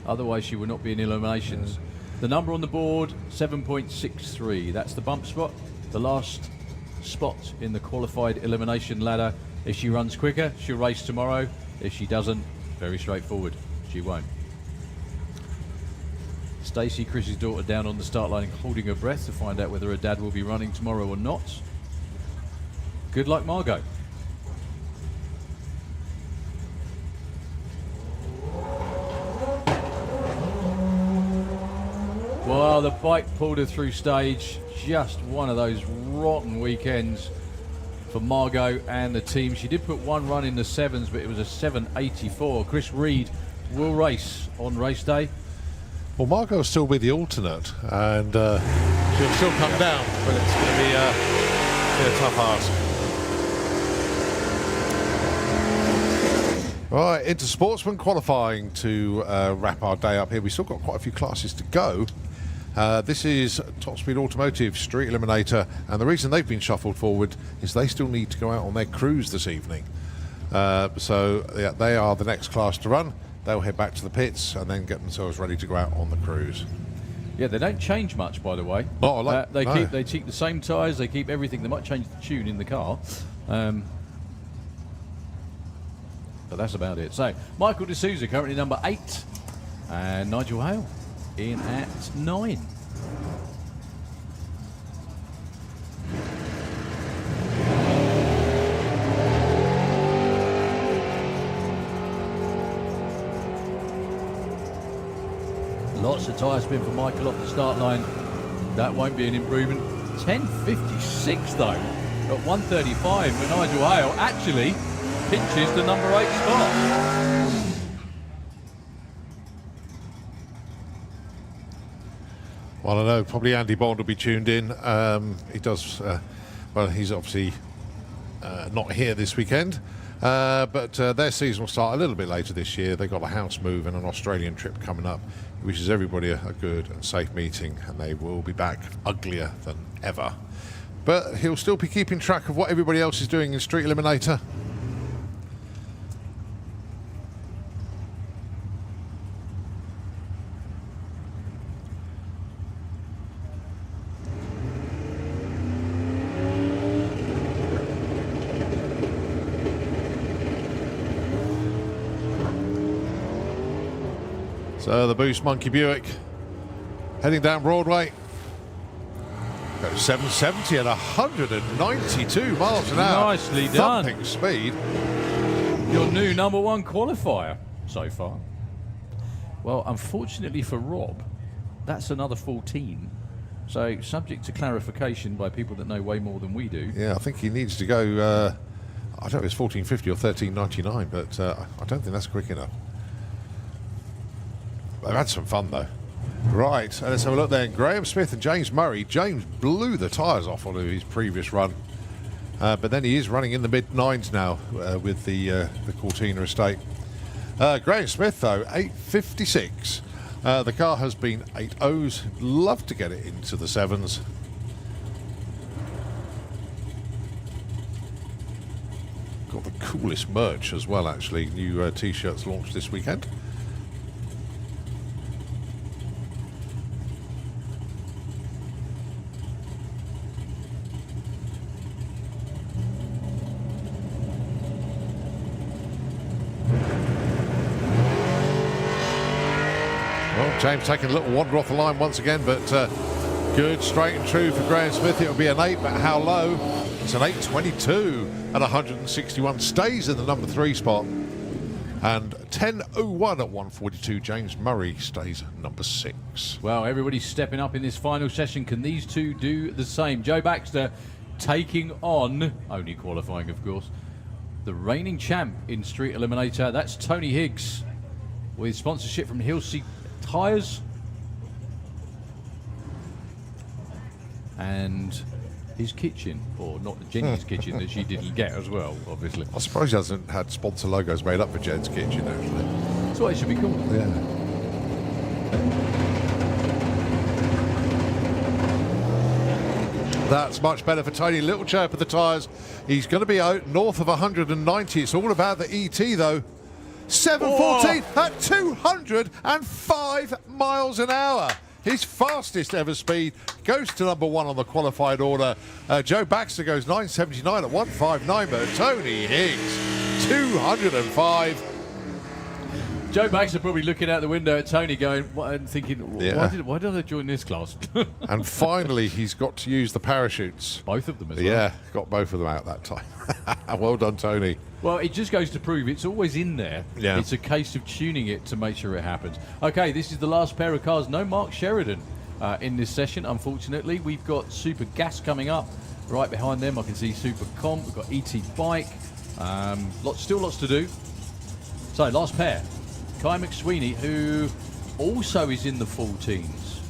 Otherwise, she will not be in eliminations. The number on the board, 7.63. That's the bump spot, the last spot in the qualified elimination ladder. If she runs quicker, she'll race tomorrow. If she doesn't, very straightforward, she won't. Stacey, Chris's daughter, down on the start line holding her breath to find out whether her dad will be running tomorrow or not. Good luck, Margot. Well, the bike pulled her through stage. Just one of those rotten weekends for Margot and the team. She did put one run in the 7s, but it was a 7.84. Chris Reed will race on race day. Well, Margot will still be the alternate, and she'll still come down, but it's going to be a tough ask. Right, into Sportsman qualifying to wrap our day up here. We've still got quite a few classes to go. This is Top Speed Automotive Street Eliminator, and the reason they've been shuffled forward is they still need to go out on their cruise this evening. So yeah, they are the next class to run. They'll head back to the pits and then get themselves ready to go out on the cruise. Yeah, they don't change much, by the way. Oh, they keep the same tyres. They keep everything. They might change the tune in the car, but that's about it. So Michael D'Souza currently number 8, and Nigel Hale in at 9. Lots of tyre spin for Michael off the start line. That won't be an improvement. 10.56 though, at 1:35, when Nigel Hale actually pinches the number 8 spot. Well, I know probably Andy Bond will be tuned in. He does, well, he's obviously not here this weekend, but their season will start a little bit later this year. They've got a house move and an Australian trip coming up. He wishes everybody a good and safe meeting, and they will be back uglier than ever. But he'll still be keeping track of what everybody else is doing in Street Eliminator. So the Boost Monkey Buick heading down Broadway. Goes 770 at 192 miles an hour. Nicely done. Thumping speed. Your new number 1 qualifier so far. Well, unfortunately for Rob, that's another 14. So subject to clarification by people that know way more than we do. Yeah, I think he needs to go, I don't know if it's 1450 or 1399, but I don't think that's quick enough. They've had some fun though. Right, let's have a look then. Graham Smith and James Murray. James blew the tyres off on his previous run, but then he is running in the mid-9s now with the Cortina estate. Graham Smith though, 8.56. The car has been 8.0s. Love to get it into the 7s. Got the coolest merch as well, actually. New t-shirts launched this weekend. James taking a little wander off the line once again, but good, straight and true for Graham Smith. It'll be an 8, but how low? It's an 8.22 at 161. Stays in the number 3 spot. And 10.01 at 142, James Murray stays number 6. Well, everybody's stepping up in this final session. Can these two do the same? Joe Baxter taking on, only qualifying of course, the reigning champ in Street Eliminator. That's Tony Higgs, with sponsorship from Hilsey Tyres and his kitchen, or not Jenny's kitchen that she didn't get as well, obviously. I suppose he hasn't had sponsor logos made up for Jed's kitchen, actually. That's what it should be called. Yeah. That's much better for Tony. Little chirp of the tyres. He's going to be out north of 190. It's all about the ET, though. 7.14 at 205 miles an hour. His fastest ever speed goes to number 1 on the qualified order. Joe Baxter goes 9.79 at 159, but Tony Higgs, 205. Joe Baxter probably looking out the window at Tony going, and thinking, why did I join this class? And finally, he's got to use the parachutes. Both of them as well. Yeah, got both of them out that time. Well done, Tony. Well, it just goes to prove it's always in there. Yeah. It's a case of tuning it to make sure it happens. Okay, this is the last pair of cars. No Mark Sheridan in this session, unfortunately. We've got Super Gas coming up. Right behind them, I can see Super Comp. We've got ET Bike. Still lots to do. So, last pair. Kai McSweeney, who also is in the 14s.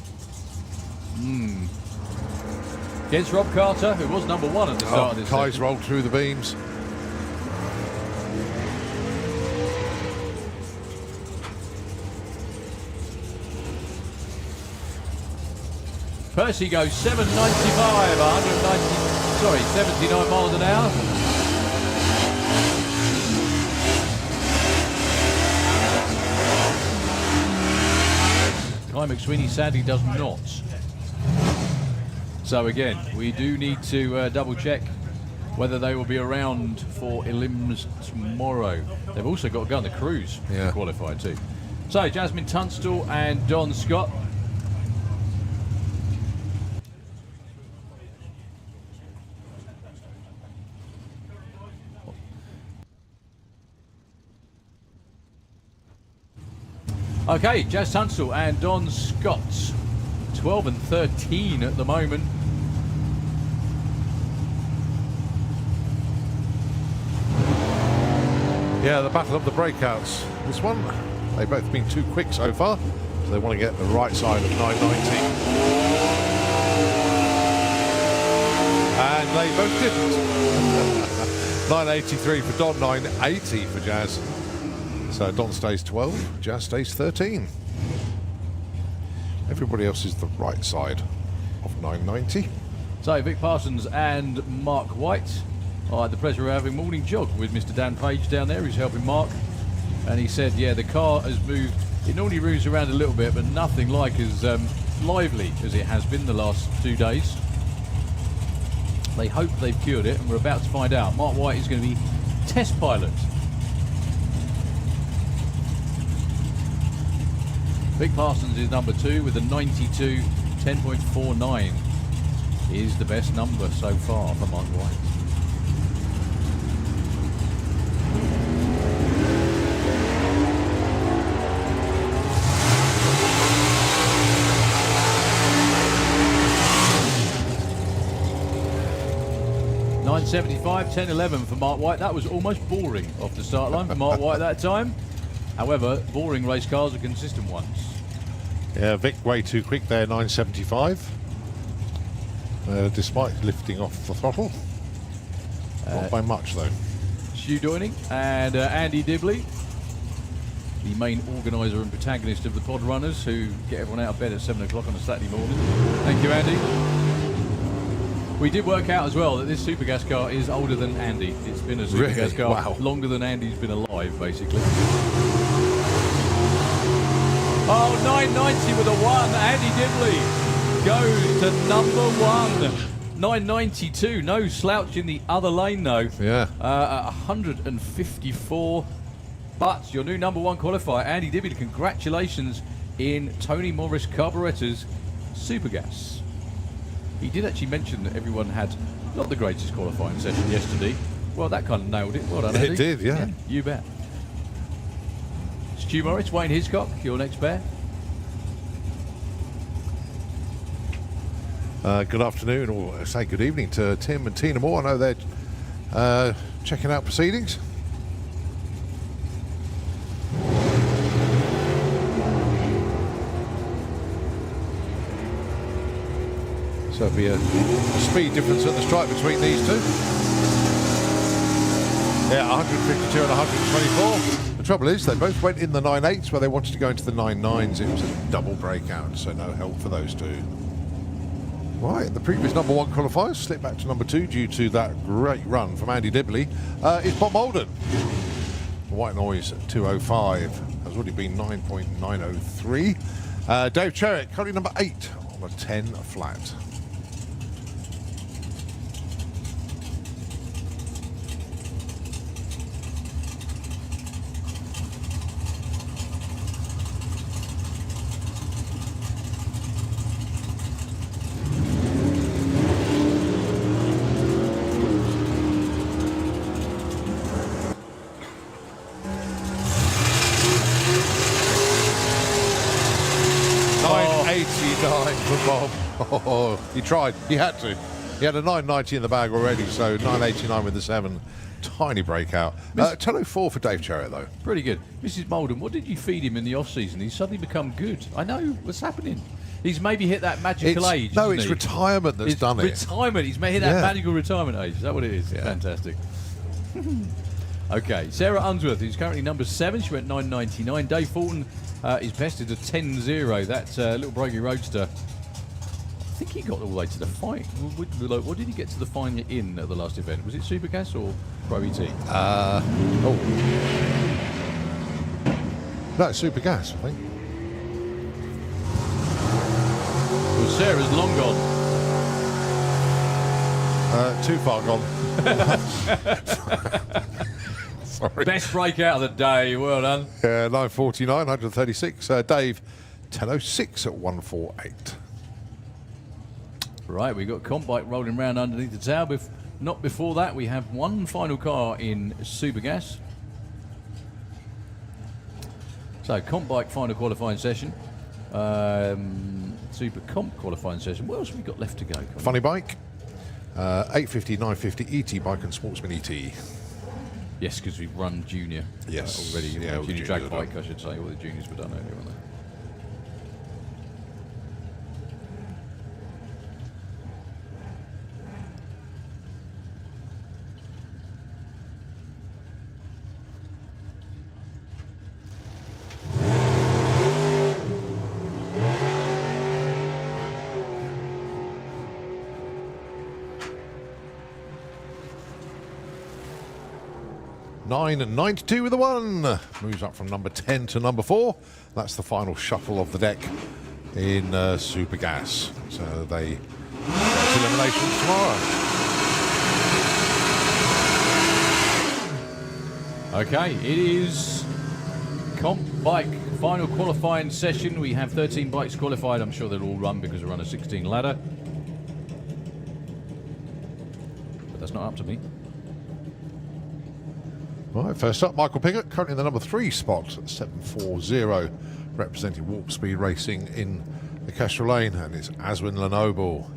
Against Rob Carter, who was number 1 at the start of this Kai's session. rolled through the beams. Percy goes 795, 79 miles an hour. Kai McSweeney sadly does not. So again, we do need to double check whether they will be around for elims tomorrow. They've also got to go on the cruise to qualify too. So Jasmine Tunstall and Don Scott. Okay, Jazz Tunstall and Don Scott, 12 and 13 at the moment. Yeah, the battle of the breakouts. This one, they've both been too quick so far, so they want to get the right side of 990. And they both didn't. 983 for Don, 980 for Jazz. So Don stays 12, Jazz stays 13. Everybody else is the right side of 990. So Vic Parsons and Mark White. I had the pleasure of having a morning jog with Mr. Dan Page down there, who's helping Mark. And he said, yeah, the car has moved. It normally moves around a little bit, but nothing like as lively as it has been the last 2 days. They hope they've cured it, and we're about to find out. Mark White is going to be test pilot. Vic Parsons is number 2 with a 92, 10.49 is the best number so far for Mark White. .975, 10.11 for Mark White. That was almost boring off the start line for Mark White that time. However, boring race cars are consistent ones. Yeah, Vic way too quick there, 975. Despite lifting off the throttle. Not by much, though. Stu Doining and Andy Dibley, the main organiser and protagonist of the pod runners who get everyone out of bed at 7 o'clock on a Saturday morning. Thank you, Andy. We did work out as well that this Supergas car is older than Andy. It's been a Supergas car longer than Andy's been alive, basically. Oh, 990 with a 1. Andy Dibley goes to number 1. 992. No slouch in the other lane, though. Yeah. 154. But your new number 1 qualifier, Andy Dibley, congratulations in Tony Morris Carburettors Supergas. He did actually mention that everyone had not the greatest qualifying session yesterday. Well, that kind of nailed it. Well done, Andy. It did, yeah. You bet. Hugh Morris, Wayne Hiscock, your next pair. Good afternoon, or say good evening to Tim and Tina Moore. I know they're checking out proceedings. So it'll be a speed difference at the stripe between these two. Yeah, 152 and 124. The trouble is, they both went in the 9.8s where they wanted to go into the 9.9s. It was a double breakout, so no help for those two. Right, the previous number 1 qualifiers slipped back to number 2 due to that great run from Andy Dibley. It's Bob Molden. White Noise at 205 has already been 9.903. Dave Cherrick, currently number 8 on a 10 flat. Oh, he tried. He had to. He had a 990 in the bag already, so 989 with the 7. Tiny breakout. 10.04 for Dave Cherritt, though. Pretty good. Mrs. Molden, what did you feed him in the off-season? He's suddenly become good. I know what's happening. He's maybe hit that magical age. No, it's retirement that's done it. Retirement. He's hit that magical retirement age. Is that what it is? Yeah. Fantastic. Okay, Sarah Unsworth, who's currently number 7. She went 9.99. Dave Fulton is bested at 10.0. That's Little Brogy Roadster. I think he got all the way to the final. What did he get to the final in at the last event? Was it Super Gas or Pro ET? No, Super Gas, I think. Well, Sarah's long gone. Too far gone. Sorry. Best breakout of the day. Well done. 9.49, 136. Dave, 10.06 at 148. Right, we've got Comp Bike rolling around underneath the tower. Not before that, we have one final car in Super Gas. So, Comp Bike final qualifying session. Super Comp qualifying session. What else have we got left to go? Funny Bike, 850, 950, ET Bike and Sportsman ET. Yes, because we've run Junior already. Yeah, Junior Drag Bike, I should say. All the Juniors were done earlier, weren't they? $9.92 with a 1. Moves up from number 10 to number 4. That's the final shuffle of the deck in Super Gas. So they get eliminations tomorrow. Okay, it is Comp Bike final qualifying session. We have 13 bikes qualified. I'm sure they'll all run because we run a 16 ladder. But that's not up to me. Right, first up, Michael Piggott, currently in the number 3 spot at 740, representing Warp Speed Racing in the Kestrel Lane, and it's Aswin Lenoble,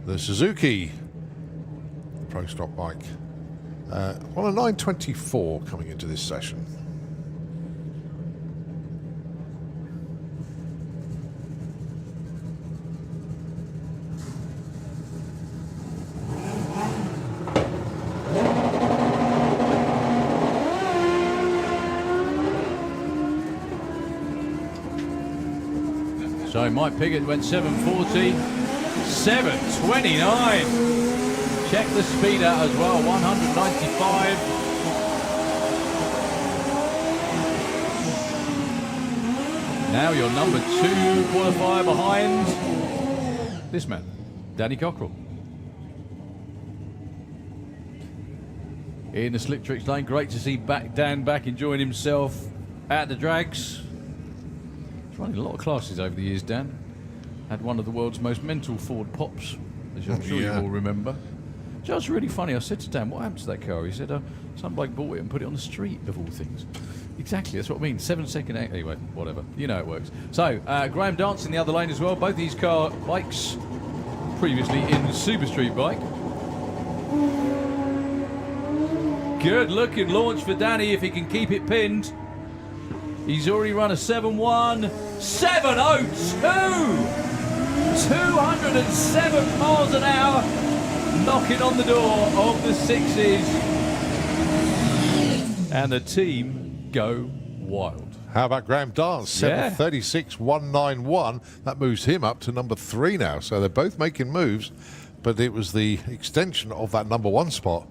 the Suzuki Pro Stock bike, on a 924 coming into this session. So Mike Piggott went 740, 729. Check the speed out as well, 195. Now your number 2 qualifier behind this man, Danny Cockrell. In the Slick Tricks lane, great to see Dan back enjoying himself at the drags. He's running a lot of classes over the years, Dan. Had one of the world's most mental Ford Pops, as I'm sure you all remember. Just really funny. I said to Dan, what happened to that car? He said, some bloke bought it and put it on the street, of all things. Exactly, that's what I mean. 7-second. Anyway, whatever. You know it works. So, Graham Dance in the other lane as well. Both these car bikes previously in Super Street Bike. Good looking launch for Danny if he can keep it pinned. He's already run a 7.1. 7.02! 207 miles an hour. Knocking on the door of the sixes. And the team go wild. How about Graham Dance? 7:36.191. That moves him up to number 3 now. So they're both making moves, but it was the extension of that number 1 spot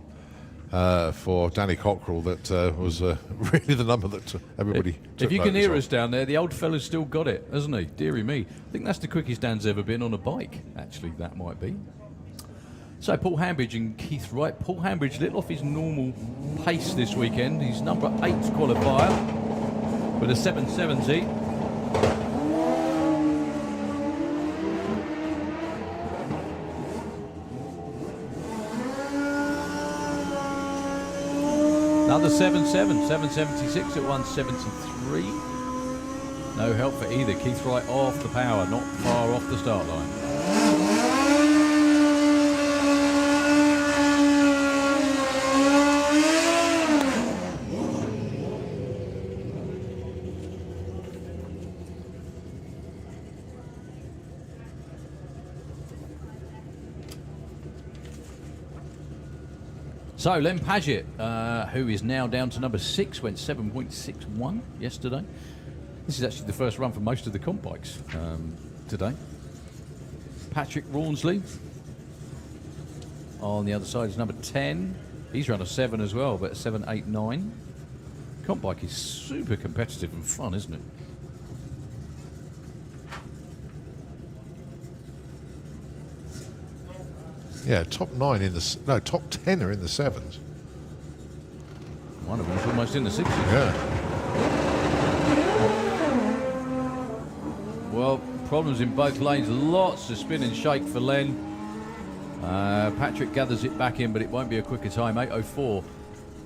for Danny Cockrell that was really the number that everybody took If you can notice hear of. us down there, the old fella's still got it, hasn't he? Deary me. I think that's the quickest Dan's ever been on a bike, actually, that might be. So Paul Hambridge and Keith Wright. Paul Hambridge little off his normal pace this weekend. He's number 8 qualifier with a 770. Another 7.7, 776 at 173. No help for either. Keith Wright off the power, not far off the start line. So, Len Paget, who is now down to number 6, went 7.61 yesterday. This is actually the first run for most of the comp bikes today. Patrick Rawnsley on the other side is number 10. He's run a 7 as well, but 7.89. Comp bike is super competitive and fun, isn't it? Yeah, top 9 in the... No, top 10 are in the 7s. One of them's almost in the 6s. Yeah. Well, problems in both lanes. Lots of spin and shake for Len. Patrick gathers it back in, but it won't be a quicker time. 8.04.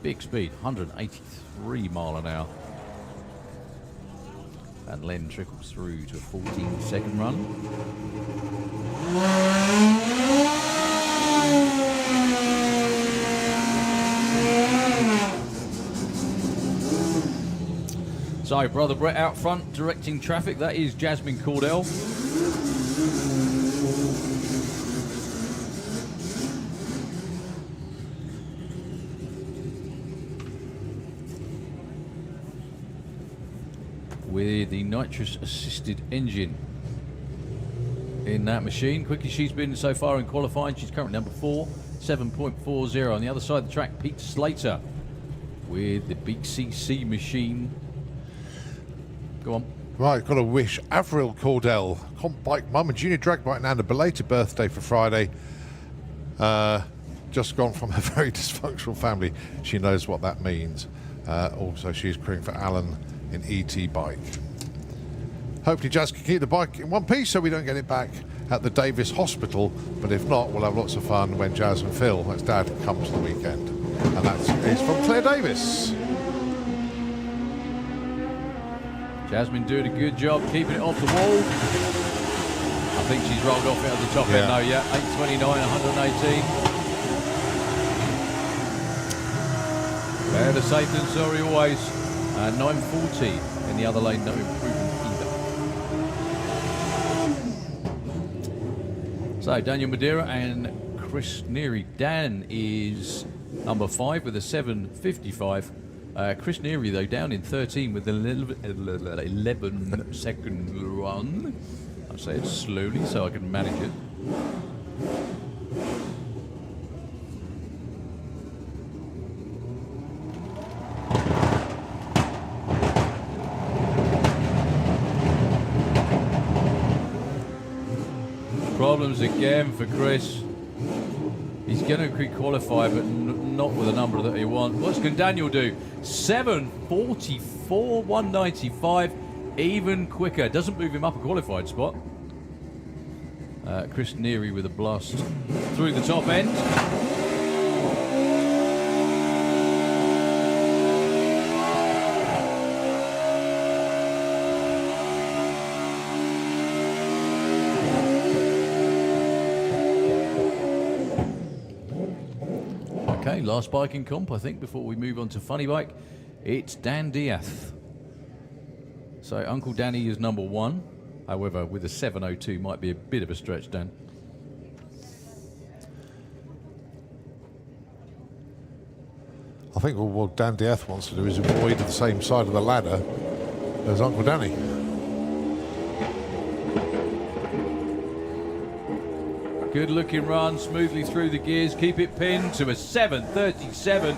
Big speed. 183 mile an hour. And Len trickles through to a 14-second run. So, Brother Brett out front, directing traffic. That is Jasmine Cordell. With the nitrous-assisted engine in that machine. Quickest she's been so far in qualifying. She's currently number 4, 7.40. On the other side of the track, Pete Slater with the big CC machine. Go on. Right, got to wish Avril Cordell, comp bike mum and junior drag bike and a belated birthday for Friday. Just gone from a very dysfunctional family. She knows what that means. Also, she's crewing for Alan in ET bike. Hopefully Jazz can keep the bike in one piece so we don't get it back at the Davis Hospital, but if not, we'll have lots of fun when Jazz and Phil, that's Dad, comes the weekend. And that is from Claire Davis. Jasmine doing a good job keeping it off the wall. I think she's rolled off it at the top end though, yeah. 8.29, 118. Better safe than sorry always. 9.40 in the other lane, no improvement either. So Daniel Madeira and Chris Neary. Dan is number 5 with a 7.55. Chris Neary, though, down in 13 with an 11-second run. I'll say it slowly so I can manage it. Problems again for Chris. He's going to qualify, but not with a number that he wants. What can Daniel do? 7.44, 195, even quicker. Doesn't move him up a qualified spot. Chris Neary with a blast through the top end. Okay, last bike in comp, I think, before we move on to funny bike. It's Dan Diaz. So Uncle Danny is number 1. However, with a 7:02 might be a bit of a stretch, Dan. I think what Dan Diaz wants to do is avoid the same side of the ladder as Uncle Danny. Good looking run, smoothly through the gears, keep it pinned to a 7:37,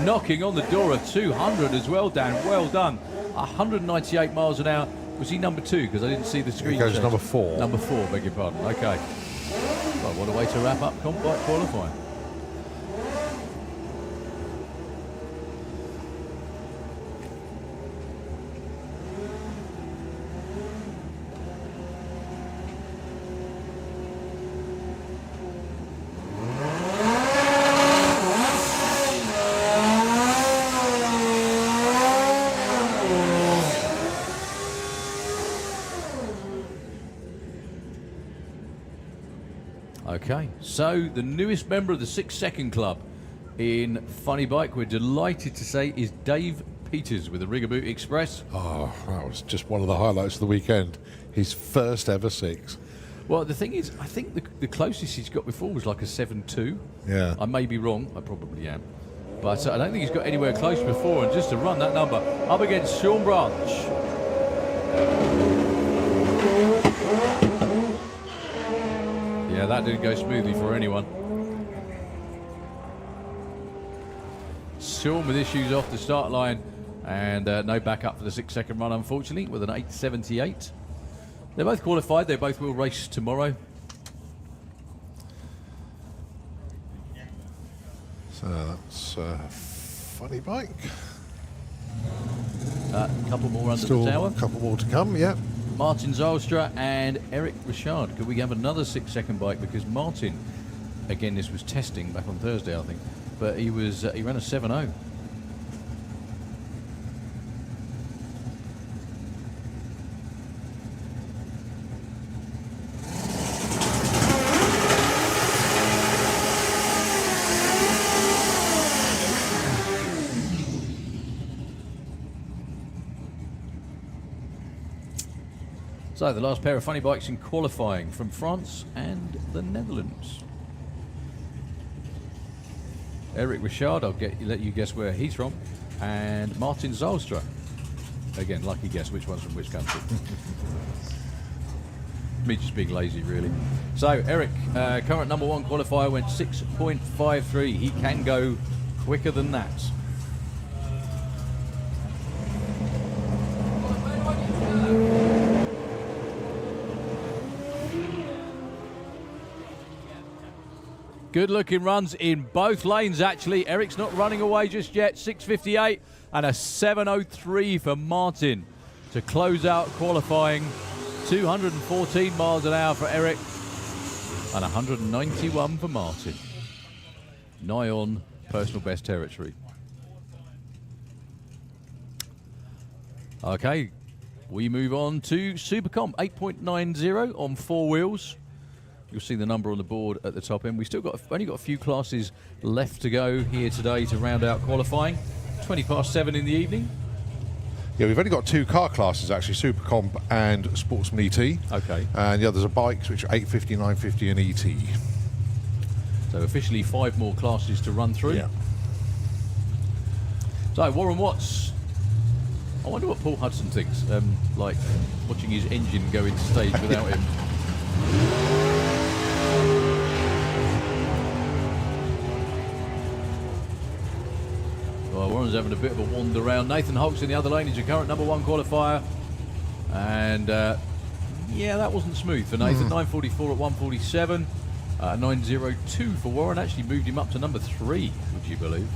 knocking on the door of 200 as well, Dan. Well done. 198 miles an hour. Was he number 2? Because I didn't see the screen. He goes change. number 4. Number 4, beg your pardon. Okay. Well, what a way to wrap up comp bike qualifying. Okay, so the newest member of the 6 Second Club in Funny Bike, we're delighted to say, is Dave Peters with the Rigaboot Express. Oh, that was just one of the highlights of the weekend. His first ever 6. Well, the thing is, I think the closest he's got before was like a 7.2. Yeah. I may be wrong, I probably am. But I don't think he's got anywhere close before, and just to run that number up against Sean Branch. Yeah, that didn't go smoothly for anyone. Sean with issues off the start line, and no backup for the 6 second run, unfortunately, with an 8.78. They're both qualified. They both will race tomorrow. So that's Funny Bike. A couple more under Still the tower. a couple more to come, yeah. Martin Zylstra and Eric Richard. Could we have another 6 second bike? Because Martin, again, this was testing back on Thursday, I think, but he ran a 7.0. So the last pair of funny bikes in qualifying from France and the Netherlands. Eric Richard, let you guess where he's from, and Martin Zylstra. Again, lucky guess which one's from which country. Me just being lazy, really. So Eric, current number 1 qualifier, went 6.53. He can go quicker than that. Good looking runs in both lanes, actually. Eric's not running away just yet. 6.58 and a 7.03 for Martin to close out qualifying. 214 miles an hour for Eric and 191 for Martin. Nigh on personal best territory. Okay, we move on to Super Comp 8.90 on 4 wheels. You'll see the number on the board at the top end. We've only got a few classes left to go here today to round out qualifying. 7:20 in the evening. Yeah, we've only got 2 car classes actually, Super Comp and Sportsman ET. Okay. And the others are bikes, which are 850, 950 and ET. So officially 5 more classes to run through. Yeah. So Warren Watts. I wonder what Paul Hudson thinks, like watching his engine go into stage without him. Well, Warren's having a bit of a wander around. Nathan Hulk's in the other lane. He's your current number 1 qualifier. And, yeah, that wasn't smooth for Nathan. 9.44 at 1.47. 9.02 for Warren. Actually moved him up to number 3, would you believe?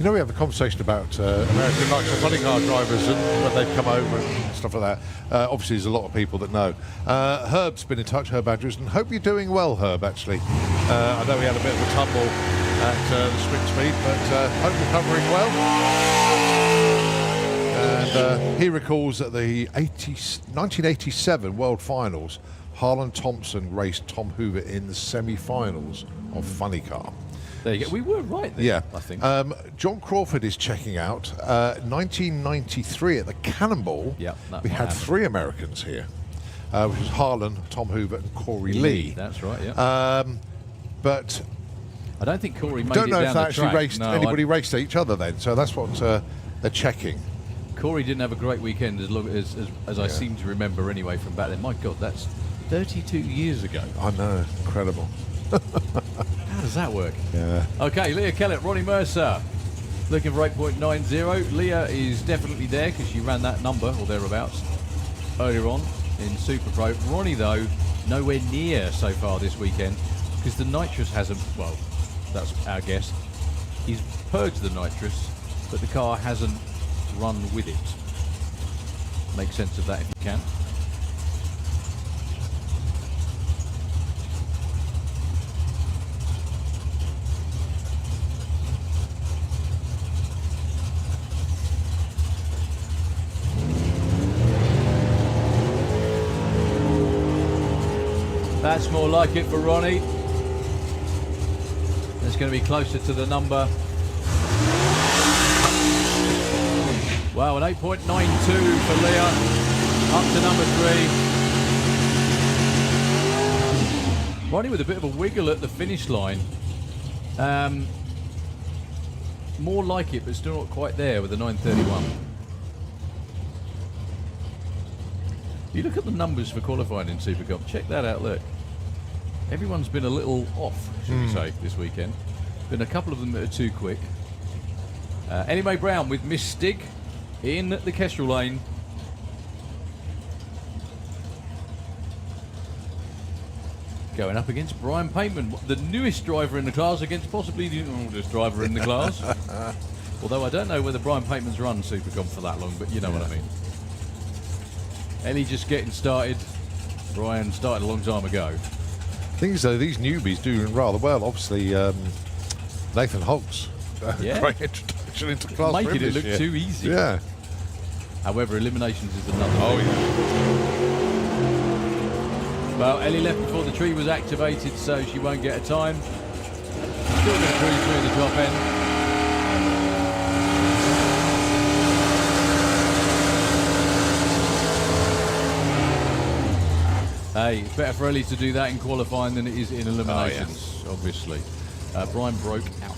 You know, we have a conversation about American Nitro funny car drivers and when they've come over and stuff like that. Obviously, there's a lot of people that know. Herb's been in touch, Herb Andrews, and hope you're doing well, Herb, actually. I know we had a bit of a tumble at the sprint speed, but hope you're covering well. And he recalls that the 1987 World Finals, Harlan Thompson raced Tom Hoover in the semi-finals of Funny Car. There you go. We were right there, yeah. I think. John Crawford is checking out. 1993 at the Cannonball, we had 3 Americans here, which was Harlan, Tom Hoover, and Corey Lee. That's right, yeah. But I don't think Corey made don't it know down if the they actually track. raced, anybody raced each other then, so that's what they're checking. Corey didn't have a great weekend, as I seem to remember anyway from back then. My God, that's 32 years ago. I know, incredible. How does that work? Yeah. Okay, Leah Kellett, Ronnie Mercer, looking for 8.90. Leah is definitely there because she ran that number or thereabouts earlier on in Super Pro. Ronnie, though, nowhere near so far this weekend because the nitrous hasn't, well, that's our guess. He's purged the nitrous, but the car hasn't run with it. Make sense of that if you can. That's more like it for Ronnie. It's going to be closer to the number. Wow, an 8.92 for Leah. Up to number 3. Ronnie with a bit of a wiggle at the finish line. More like it, but still not quite there with the 9.31. You look at the numbers for qualifying in Super Cup. Check that out, look. Everyone's been a little off, should we say, this weekend. Been a couple of them that are too quick. Ellie Mae Brown with Miss Stig in the Kestrel lane. Going up against Brian Pateman, the newest driver in the class, against possibly the oldest driver in the class. Although I don't know whether Brian Pateman's run Supercomp for that long, but you know what I mean. Ellie just getting started. Brian started a long time ago. Thing is, though, these newbies doing rather well. Obviously, Nathan Hogg's great introduction into class. Making it look year. too easy. Yeah. However, eliminations is another thing. Yeah. Well, Ellie left before the tree was activated, so she won't get a time. Still going to cruise through the top end. Hey, it's better for Ellie to do that in qualifying than it is in eliminations, obviously. Brian broke out.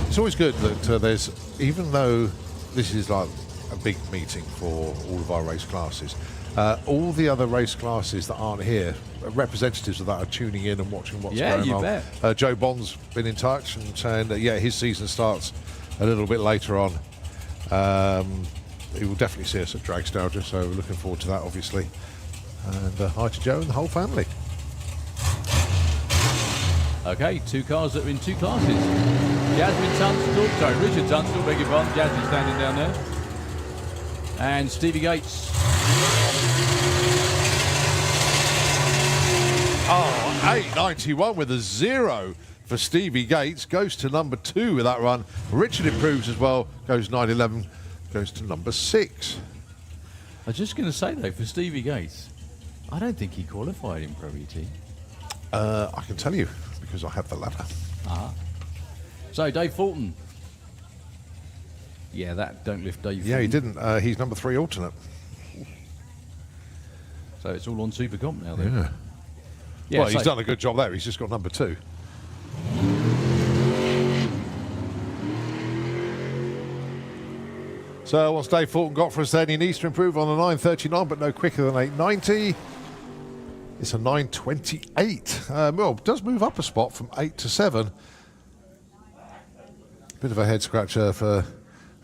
It's always good that there's, even though this is like a big meeting for all of our race classes, all the other race classes that aren't here, representatives of that are tuning in and watching what's going on. Yeah, you bet. Joe Bond's been in touch and saying that, his season starts a little bit later on. He will definitely see us at Dragsters, so we're looking forward to that, obviously. And hi to Joe and the whole family. Okay, 2 cars that are in 2 classes. Richard Tunstall, beg your pardon, Jasmine standing down there. And Stevie Gates. Oh, 8.91 with a 0 for Stevie Gates. Goes to number 2 with that run. Richard improves as well. Goes 9.11. Goes to number 6. I was just going to say, though, for Stevie Gates, I don't think he qualified in Pro ET. I can tell you, because I have the ladder. So, Dave Fulton. Yeah, that don't lift Dave Fulton. Yeah, he didn't. He's number 3 alternate. So it's all on Super Comp now, then. Yeah, well, he's done a good job there. He's just got number 2. So what's Dave Fulton got for us then? He needs to improve on the 9.39, but no quicker than 8.90. It's a 9.28. Well, it does move up a spot from 8 to 7. Bit of a head scratcher for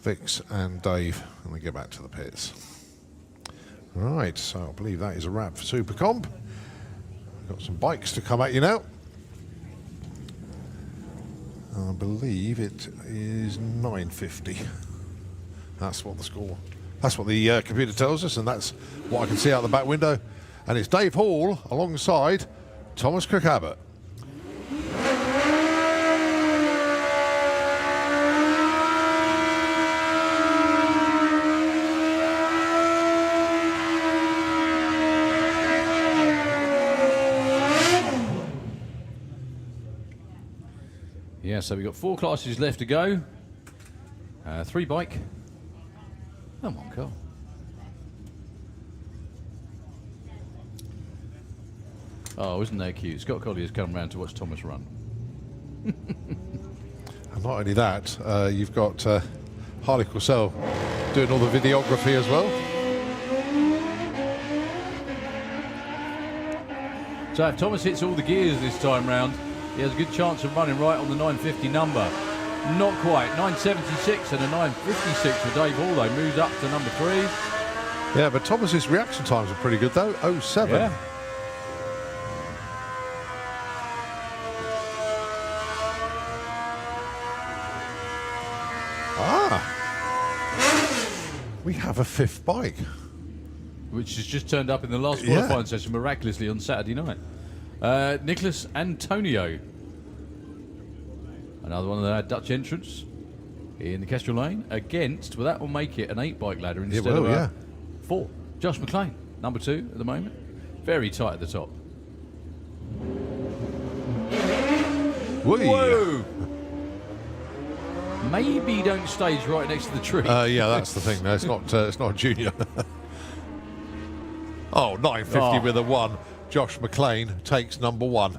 Vix and Dave when we get back to the pits. Right, so I believe that is a wrap for Super Comp. We've got some bikes to come at you now. I believe it is 950. That's what the score. That's what the computer tells us, and that's what I can see out the back window. And it's Dave Hall alongside Thomas Cook-Abbott. Yeah, so we've got 4 classes left to go. 3 bike. And 1 car. Oh, isn't that cute? Scott Collier's come round to watch Thomas run. And not only that, you've got Harley Corsell doing all the videography as well. So if Thomas hits all the gears this time round, he has a good chance of running right on the 950 number. Not quite. 976 and a 956 for Dave Hall, though. Moves up to number 3. Yeah, but Thomas's reaction times are pretty good, though. 07. Yeah. We have a 5th bike. Which has just turned up in the last qualifying session miraculously on Saturday night. Nicholas Antonio. Another one of our Dutch entrants in the Kestrel Lane against, well, that will make it an 8 bike ladder instead of a 4. Josh McLean, number 2 at the moment. Very tight at the top. Whoa! Maybe don't stage right next to the tree. Yeah, that's the thing. No, it's not a junior. Oh, 950 with a 1. Josh McLean takes number 1.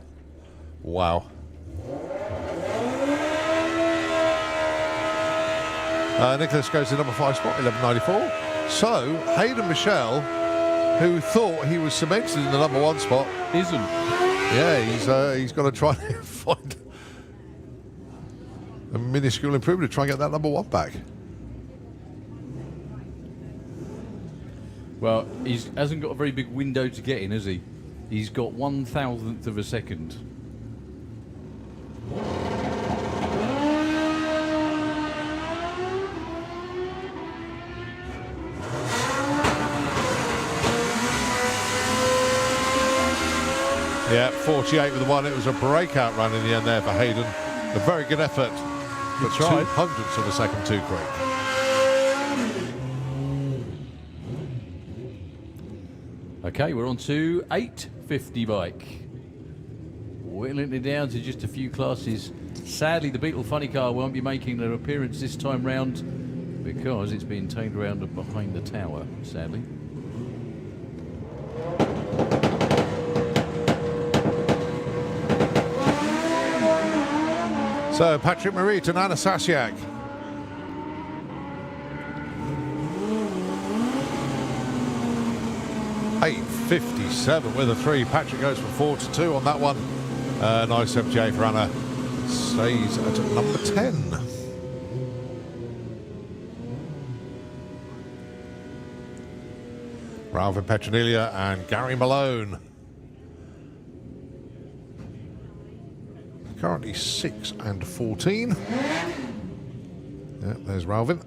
Wow. Nicholas goes to number 5 spot, 1194. So, Hayden Michelle, who thought he was cemented in the number 1 spot, isn't. Yeah, he's got to try and find a minuscule improvement to try and get that number 1 back. Well, he hasn't got a very big window to get in, has he? He's got 1,000th of a second. Yeah, 48 with the 1. It was a breakout run in the end there for Hayden. A very good effort. But 200ths of a second too quick. Okay, we're on to 850 bike. Whittling it down to just a few classes. Sadly, the Beetle Funny Car won't be making an appearance this time round because it's being tailed around behind the tower, sadly. So, Patrick Marie to Nana Sasiak. .857 with a 3. Patrick goes from 4 to 2 on that one. Nice MJ for Anna. Stays at number 10. Ralphin Petronilla and Gary Malone. Currently 6 and 14. Yeah, there's Ralphin.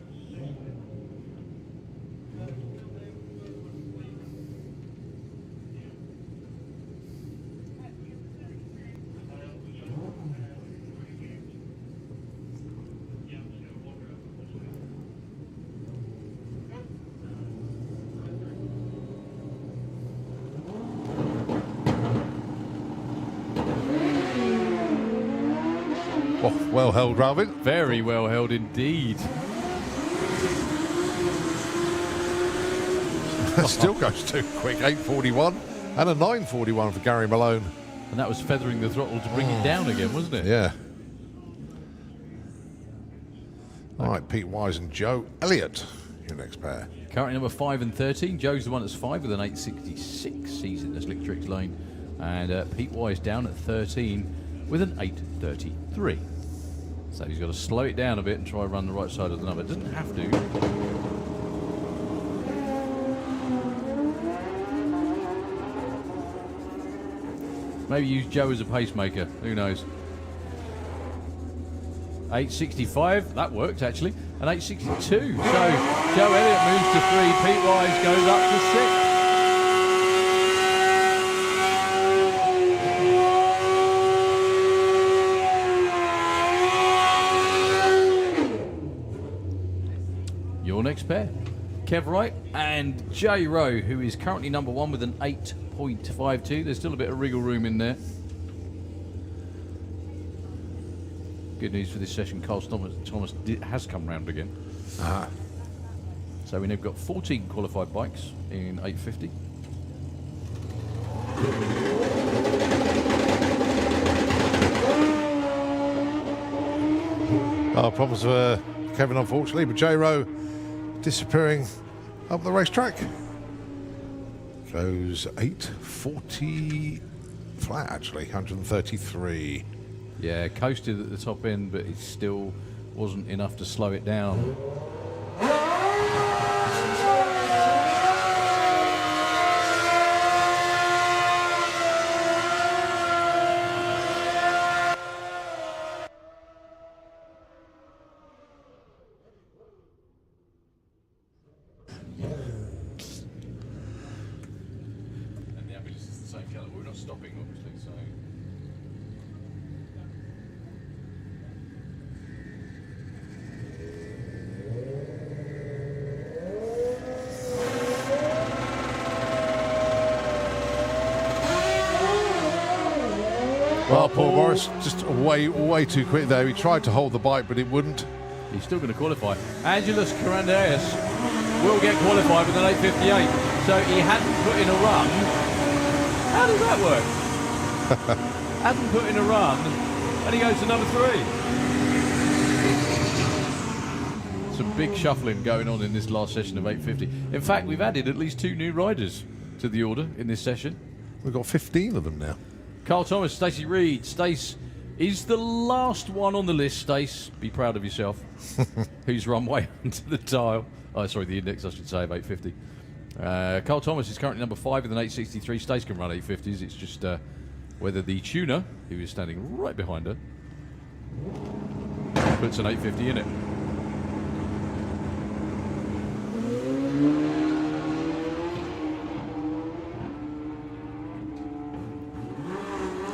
Oh, well held, Ralphin. Very well held indeed. Still goes too quick. 8:41 and a 9:41 for Gary Malone. And that was feathering the throttle to bring it down again, wasn't it? Yeah. All right, Pete Wise and Joe Elliott, your next pair. Currently number 5 and 13. Joe's the one that's 5 with an 866. He's in the Slick Tricks lane. And Pete Wise down at 13 with an 833. So he's got to slow it down a bit and try and run the right side of the number. Doesn't have to. Maybe use Joe as a pacemaker. Who knows? 865, that worked actually, and 862. So Joe Elliott moves to 3, Pete Wise goes up to 6. Your next pair, Kev Wright and Jay Rowe, who is currently number 1 with an 8.52. There's still a bit of wriggle room in there. Good news for this session, Carl Thomas has come round again. So we've got 14 qualified bikes in 850. Problems for Kevin, unfortunately, but J Rowe disappearing up the racetrack. Goes 840 flat, actually, 133. Yeah, coasted at the top end, but it still wasn't enough to slow it down. And the ambulance is the same colour. We're not stopping, obviously, so... Well, Paul Morris just way too quick there. He tried to hold the bike, but it wouldn't. He's still going to qualify. Angelos Carandeas will get qualified with an 8:58. So he hadn't put in a run. How does that work? Hadn't put in a run, and he goes to number 3. Some big shuffling going on in this last session of 850. In fact, we've added at least 2 new riders to the order in this session. We've got 15 of them now. Carl Thomas, Stacey Reed. Stace is the last one on the list, Stace. Be proud of yourself. Who's run way onto the dial. Oh, sorry, the index, I should say, of 850. Carl Thomas is currently number 5 with an 863. Stace can run 850s. It's just whether the tuner, who is standing right behind her, puts an 850 in it.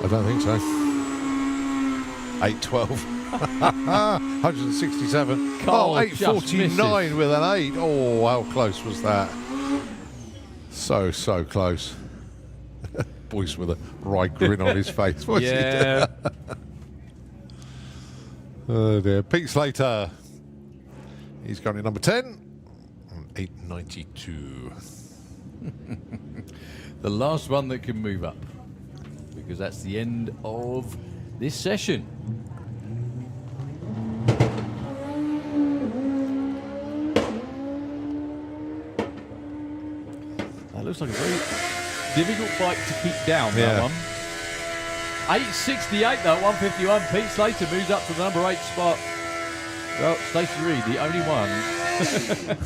I don't think so. 812. 167. Carl 849 with an 8. Oh, how close was that? So close. Boyce with a right grin on his face. What's he doing? Oh dear. Pete Slater. He's currently number 10. 892. The last one that can move up, because that's the end of this session. That looks like a very difficult bike to keep down, that one. 868 though, 151. Pete Slater moves up to the number 8 spot. Well, Stacey Reed, the only one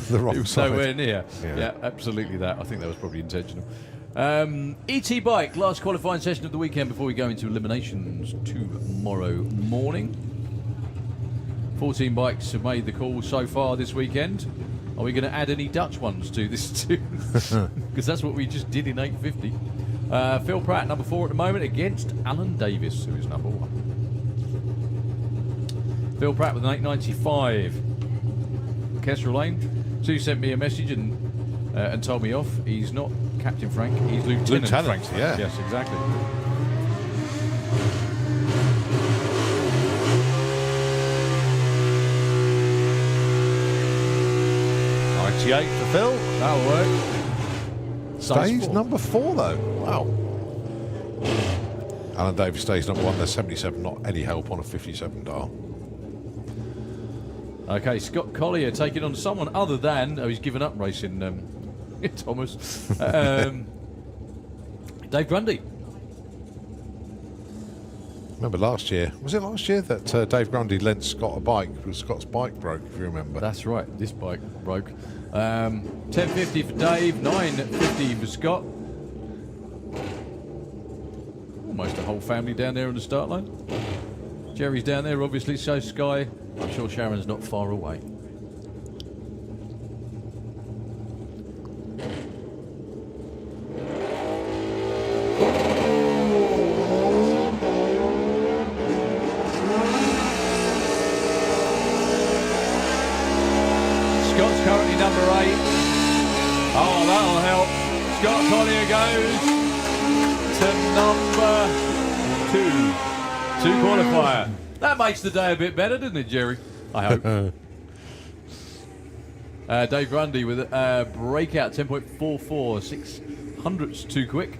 the wrong side. Nowhere near. Yeah, absolutely that. I think that was probably intentional. ET bike, last qualifying session of the weekend before we go into eliminations tomorrow morning. 14 bikes have made the call so far this weekend. Are we going to add any Dutch ones to this too? Because that's what we just did in 850. Phil Pratt, number 4 at the moment, against Alan Davis, who is number 1. Phil Pratt with an 895. Kestrel Lane, Sue sent me a message and told me off. He's not Captain Frank, he's Lieutenant Frank. Yeah. Yes, exactly. For Phil. That'll work. Stays number 4 though. Wow. Alan Davis stays number 1. There's 77. Not any help on a 57 dial. Okay, Scott Collier taking on someone other than... Oh, he's given up racing, Thomas. Dave Grundy. Remember last year? Was it last year that Dave Grundy lent Scott a bike because Scott's bike broke, if you remember? That's right. This bike broke. 10.50 for Dave, 9.50 for Scott. Almost a whole family down there on the start line. Jerry's down there, obviously, so Sky I'm sure Sharon's not far away. Scott's currently number 8. Oh, that'll help. Scott Collier goes to number 2. 2 qualifier. That makes the day a bit better, doesn't it, Jerry? I hope. Dave Grundy with a breakout 10.44, 600ths too quick.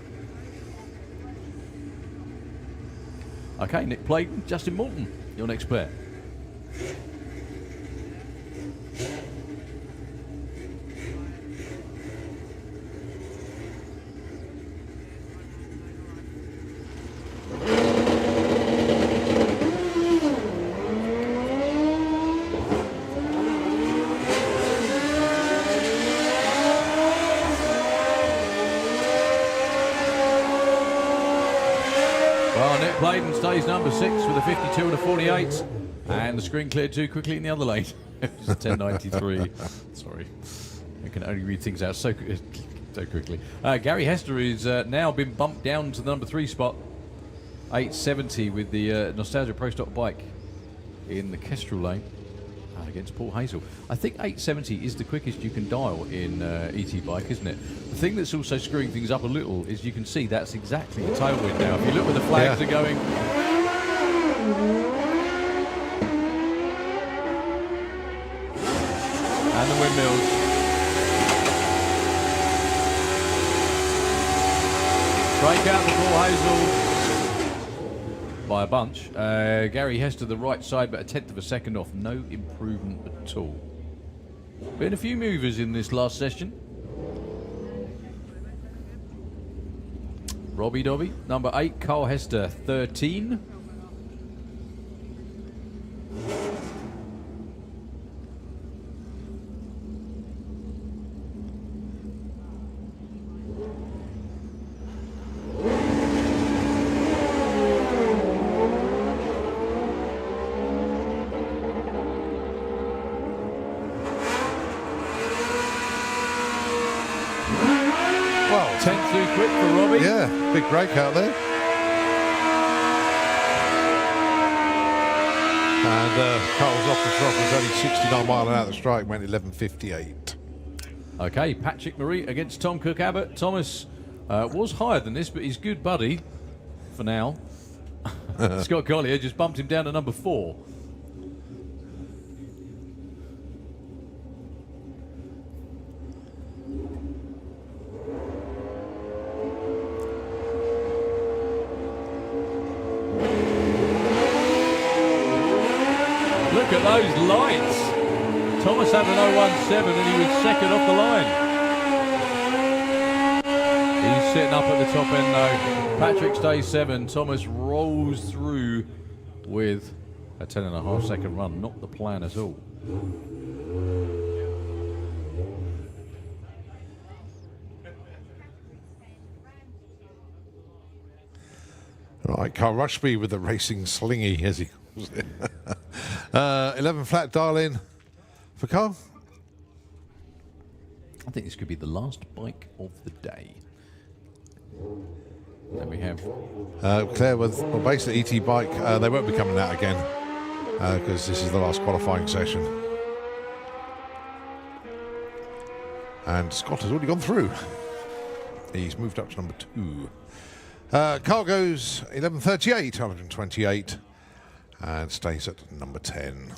Okay, Nick Playton, Justin Morton, your next player. Playden stays number 6 with a 52 and a 48, and the screen cleared too quickly in the other lane. It was 10.93. Sorry, I can only read things out so quickly. Gary Hester is now been bumped down to the number 3 spot, 8.70 with the Nostalgia Pro Stock bike in the Kestrel lane against Paul Hazel. I think 8.70 is the quickest you can dial in ET bike, isn't it? The thing that's also screwing things up a little is you can see that's exactly the tailwind now. If you look where the flags are going. And the windmills. Break out the Paul Hazel by a bunch. Gary Hester the right side, but a 1/10 of a second off. No improvement at all. Been a few movers in this last session. Robbie Dobby, number 8. Carl Hester, 13. Well, 10 too quick for Robbie. Yeah, big breakout there. And Carl's off the top was only 69 mile an hour. The strike went 11.58. Okay, Patrick Marie against Tom Cook Abbott. Thomas was higher than this, but his good buddy, for now, Scott Collier, just bumped him down to number 4. Look at those lights. Thomas had an 017 and he was second off the line. He's sitting up at the top end though. Patrick stays 7. Thomas rolls through with a 10.5 second run. Not the plan at all. Right, Carl Rushby with the racing slingy, as he calls it. 11 flat dial in for Carl. I think this could be the last bike of the day. Then we have Claire with, well, basically ET bike. They won't be coming out again because this is the last qualifying session. And Scott has already gone through. He's moved up to number 2. Carl goes 11.38, 128, and stays at number 10.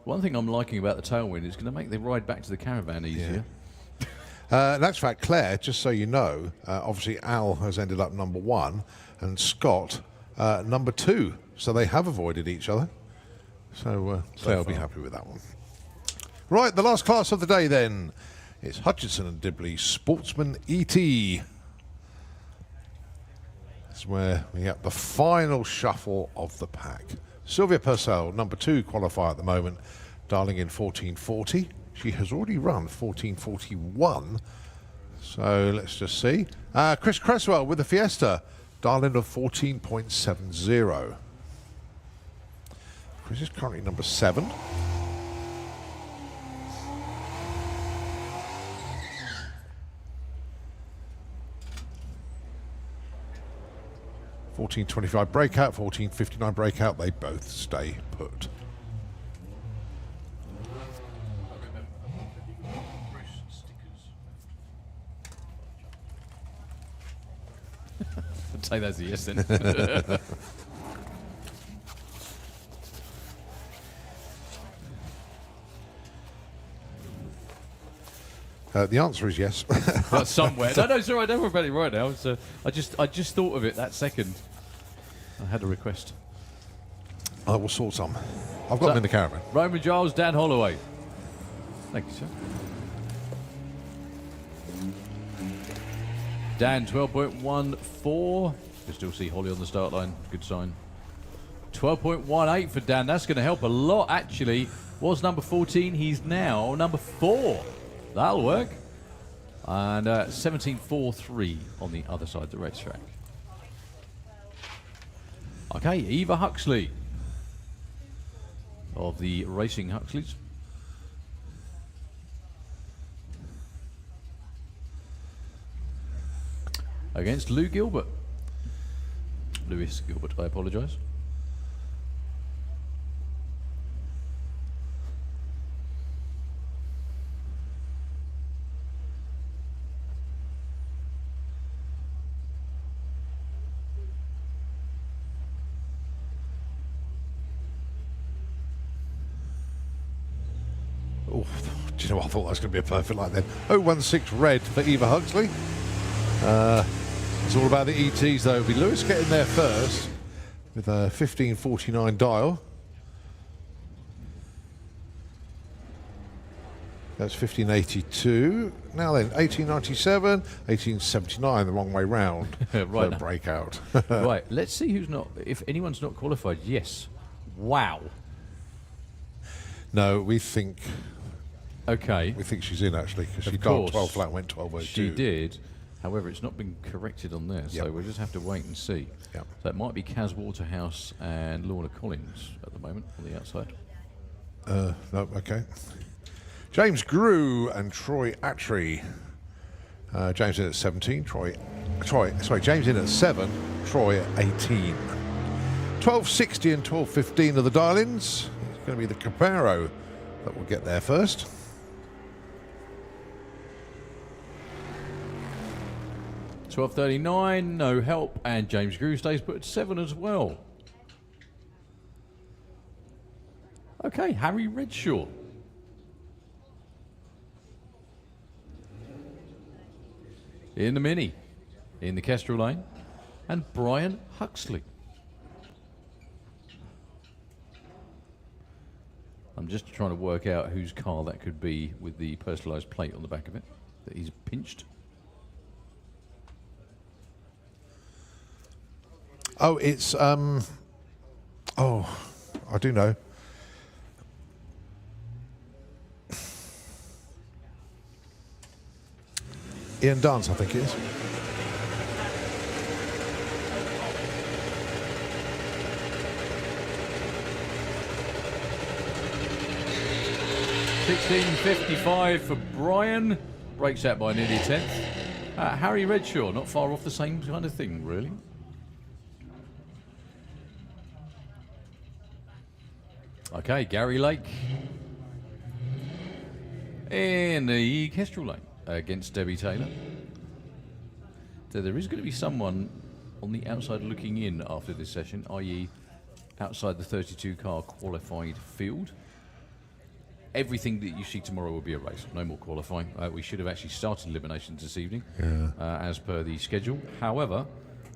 one thing I'm liking about the tailwind is going to make the ride back to the caravan easier. In actual fact, Claire, just so you know, obviously Al has ended up number 1 and Scott number 2. So they have avoided each other. So Claire will be happy with that one. Right, the last class of the day then. It's Hutchinson and Dibley Sportsman ET. This is where we get the final shuffle of the pack. Sylvia Purcell, number 2 qualifier at the moment, dialing in 14.40. She has already run 14.41. So let's just see. Chris Cresswell with the Fiesta, dialing in of 14.70. Of Chris is currently number 7. $14.25 breakout, $14.59 breakout. They both stay put. I'd say that's a yes then. The answer is yes. But somewhere. No, sorry, I don't worry about it right now. It's, I just thought of it that second. I had a request. I will sort some. I've got them in the caravan. Roman Giles, Dan Holloway. Thank you, sir. Dan, 12.14. You still see Holly on the start line. Good sign. 12.18 for Dan. That's going to help a lot, actually. Was number 14. He's now number 4. That'll work. And 17.43 on the other side of the racetrack. Okay, Eva Huxley of the Racing Huxleys. Against Lou Gilbert. Lewis Gilbert, I apologise. Oh, do you know what? I thought that was going to be a perfect line then. 016 red for Eva Huxley. It's all about the ETs though. It'll be Lewis getting there first with a 15.49 dial. That's 15.82. Now then, 18.97, 18.79, the wrong way round. Right. For breakout. Right, let's see who's not, if anyone's not qualified. Yes. Wow. No, we think... Okay. We think she's in actually, because she dialed 12 flat, went 12.02. She did. However, it's not been corrected on there, so Yep. we'll just have to wait and see. Yep. So it might be Kaz Waterhouse and Lorna Collins at the moment on the outside. No, okay. James Grew and Troy Attree. James in at 17, James in at 7, Troy at 18. 12.60 and 12.15 are the dial-ins. It's going to be the Caparo that will get there first. $12.39, no help, and James Grew stays put at 7 as well. Okay, Harry Redshaw. In the Mini, in the Kestrel lane, and Brian Huxley. I'm just trying to work out whose car that could be with the personalised plate on the back of it that he's pinched. Oh, it's, oh, I do know. Ian Dance, I think it is. $16.55 for Brian. Breaks out by nearly a tenth. Harry Redshaw, not far off the same kind of thing, really. Okay, Gary Lake in the Kestrel lane against Debbie Taylor. So there is going to be someone on the outside looking in after this session, i.e. outside the 32 car qualified field. Everything that you see tomorrow will be a race, no more qualifying. We should have actually started eliminations this evening, as per the schedule. However,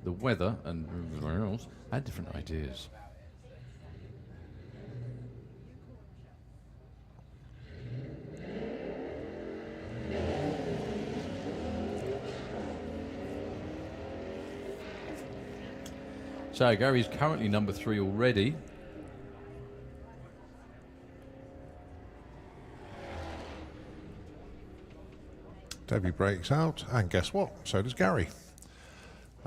the weather and everything else had different ideas. So Gary's currently number 3 already. Debbie breaks out, and guess what? So does Gary.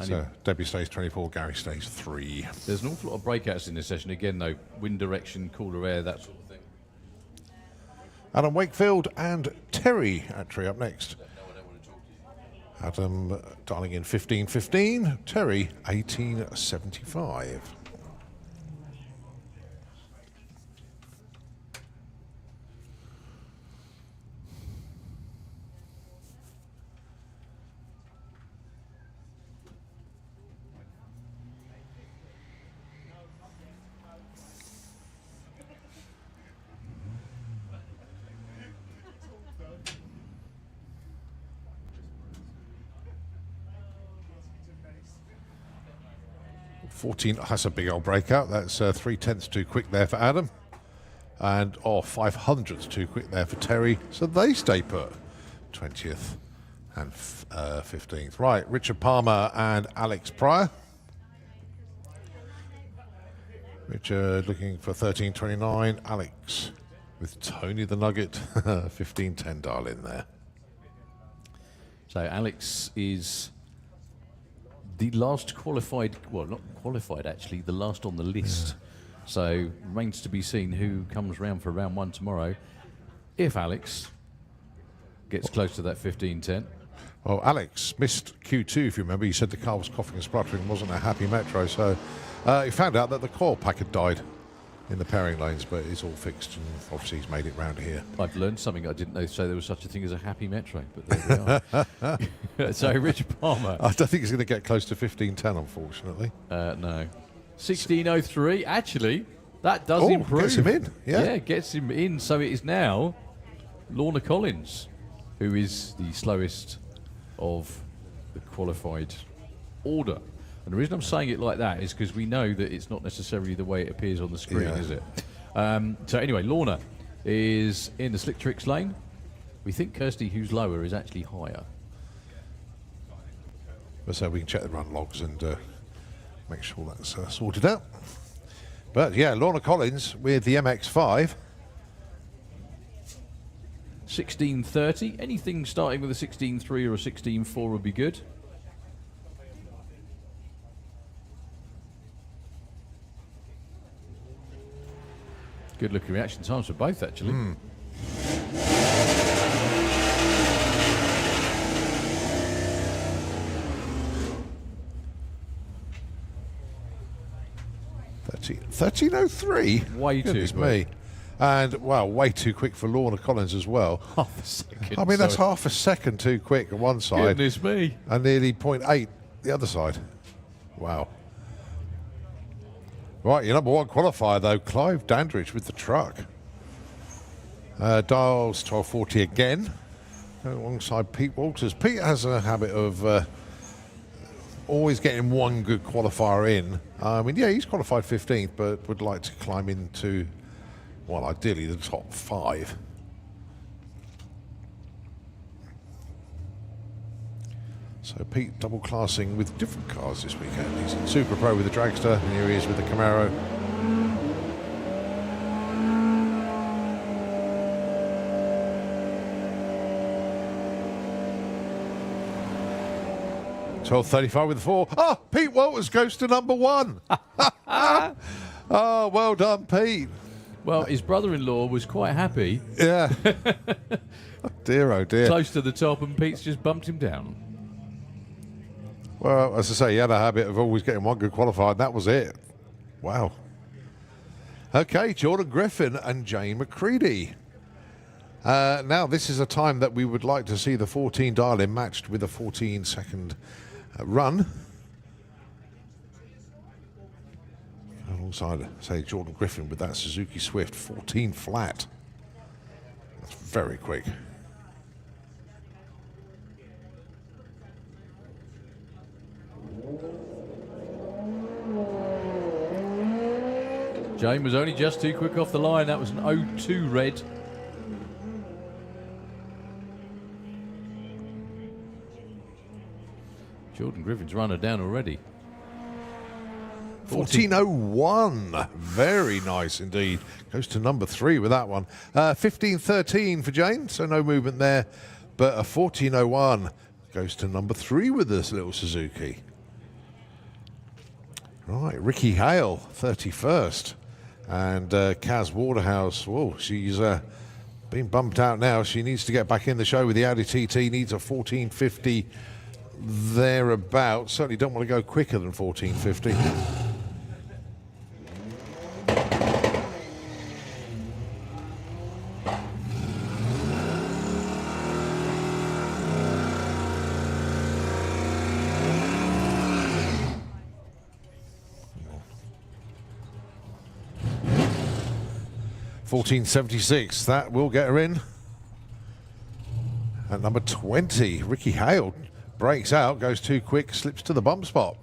So Debbie stays 24, Gary stays 3. There's an awful lot of breakouts in this session. Again, though, wind direction, cooler air, that sort of thing. Adam Wakefield and Terry actually up next. Adam dialing in 15.15, Terry 18.75. That's a big old breakout. That's 3/10 too quick there for Adam. And 500ths too quick there for Terry. So they stay put. 20th and 15th. Right, Richard Palmer and Alex Pryor. Richard looking for 13.29. Alex with Tony the Nugget. 15.10 dial in there. So Alex is the last qualified, well, not qualified actually, the last on the list. Yeah. So remains to be seen who comes round for round 1 tomorrow. If Alex gets close to that 15.10. Well, Alex missed Q2, if you remember. He said the car was coughing and spluttering, wasn't a happy Metro. So he found out that the coil pack had died in the pairing lanes, but it's all fixed, and obviously he's made it round here. I've learned something I didn't know, so there was such a thing as a happy Metro, but there we are. So Richard Palmer. I don't think he's going to get close to 15.10, unfortunately. No. 16.03, actually, that does improve. Gets him in, yeah. Gets him in, so it is now Lorna Collins, who is the slowest of the qualified order. And the reason I'm saying it like that is because we know that it's not necessarily the way it appears on the screen, is it? So anyway, Lorna is in the slick tricks lane. We think Kirsty, who's lower, is actually higher. So we can check the run logs and make sure that's sorted out. But yeah, Lorna Collins with the MX-5. 16.30. Anything starting with a 16.3 or a 16.4 would be good. Good looking reaction times for both, actually. 13.03. Way Goodness too me. And, well, way too quick for Lorna Collins as well. Half a second. I mean, that's half a second too quick on one side. Goodness me. And nearly 0.8 the other side. Wow. Right, your number 1 qualifier, though, Clive Dandridge with the truck. Dials 1240 again, alongside Pete Walters. Pete has a habit of always getting one good qualifier in. I mean, yeah, he's qualified 15th, but would like to climb into, well, ideally the top 5. So Pete double classing with different cars this weekend. He's in Super Pro with the Dragster, and here he is with the Camaro. $12.35 with the 4. Oh, Pete Walters goes to number 1. Oh, well done, Pete. Well, his brother-in-law was quite happy. Yeah. Oh dear, oh dear. Close to the top, and Pete's just bumped him down. Well, as I say, he had a habit of always getting one good qualifier, and that was it. Wow. Okay, Jordan Griffin and Jane McCready. Now, this is a time that we would like to see the 14 dial-in matched with a 14-second run. Alongside, say, Jordan Griffin with that Suzuki Swift, 14 flat. That's very quick. Jane was only just too quick off the line. That was an 0.2 red. Jordan Griffin's run her down already. 14.01. Very nice indeed. Goes to number 3 with that one. 15.13 for Jane, so no movement there. But a 14.01 goes to number 3 with this little Suzuki. Right, Ricky Hale, 31st. And Kaz Waterhouse, whoa, she's been bumped out now. She needs to get back in the show with the Audi TT, needs a 1450 thereabouts. Certainly don't want to go quicker than 1450. $14.76, that will get her in. At number 20, Ricky Hale breaks out, goes too quick, slips to the bump spot.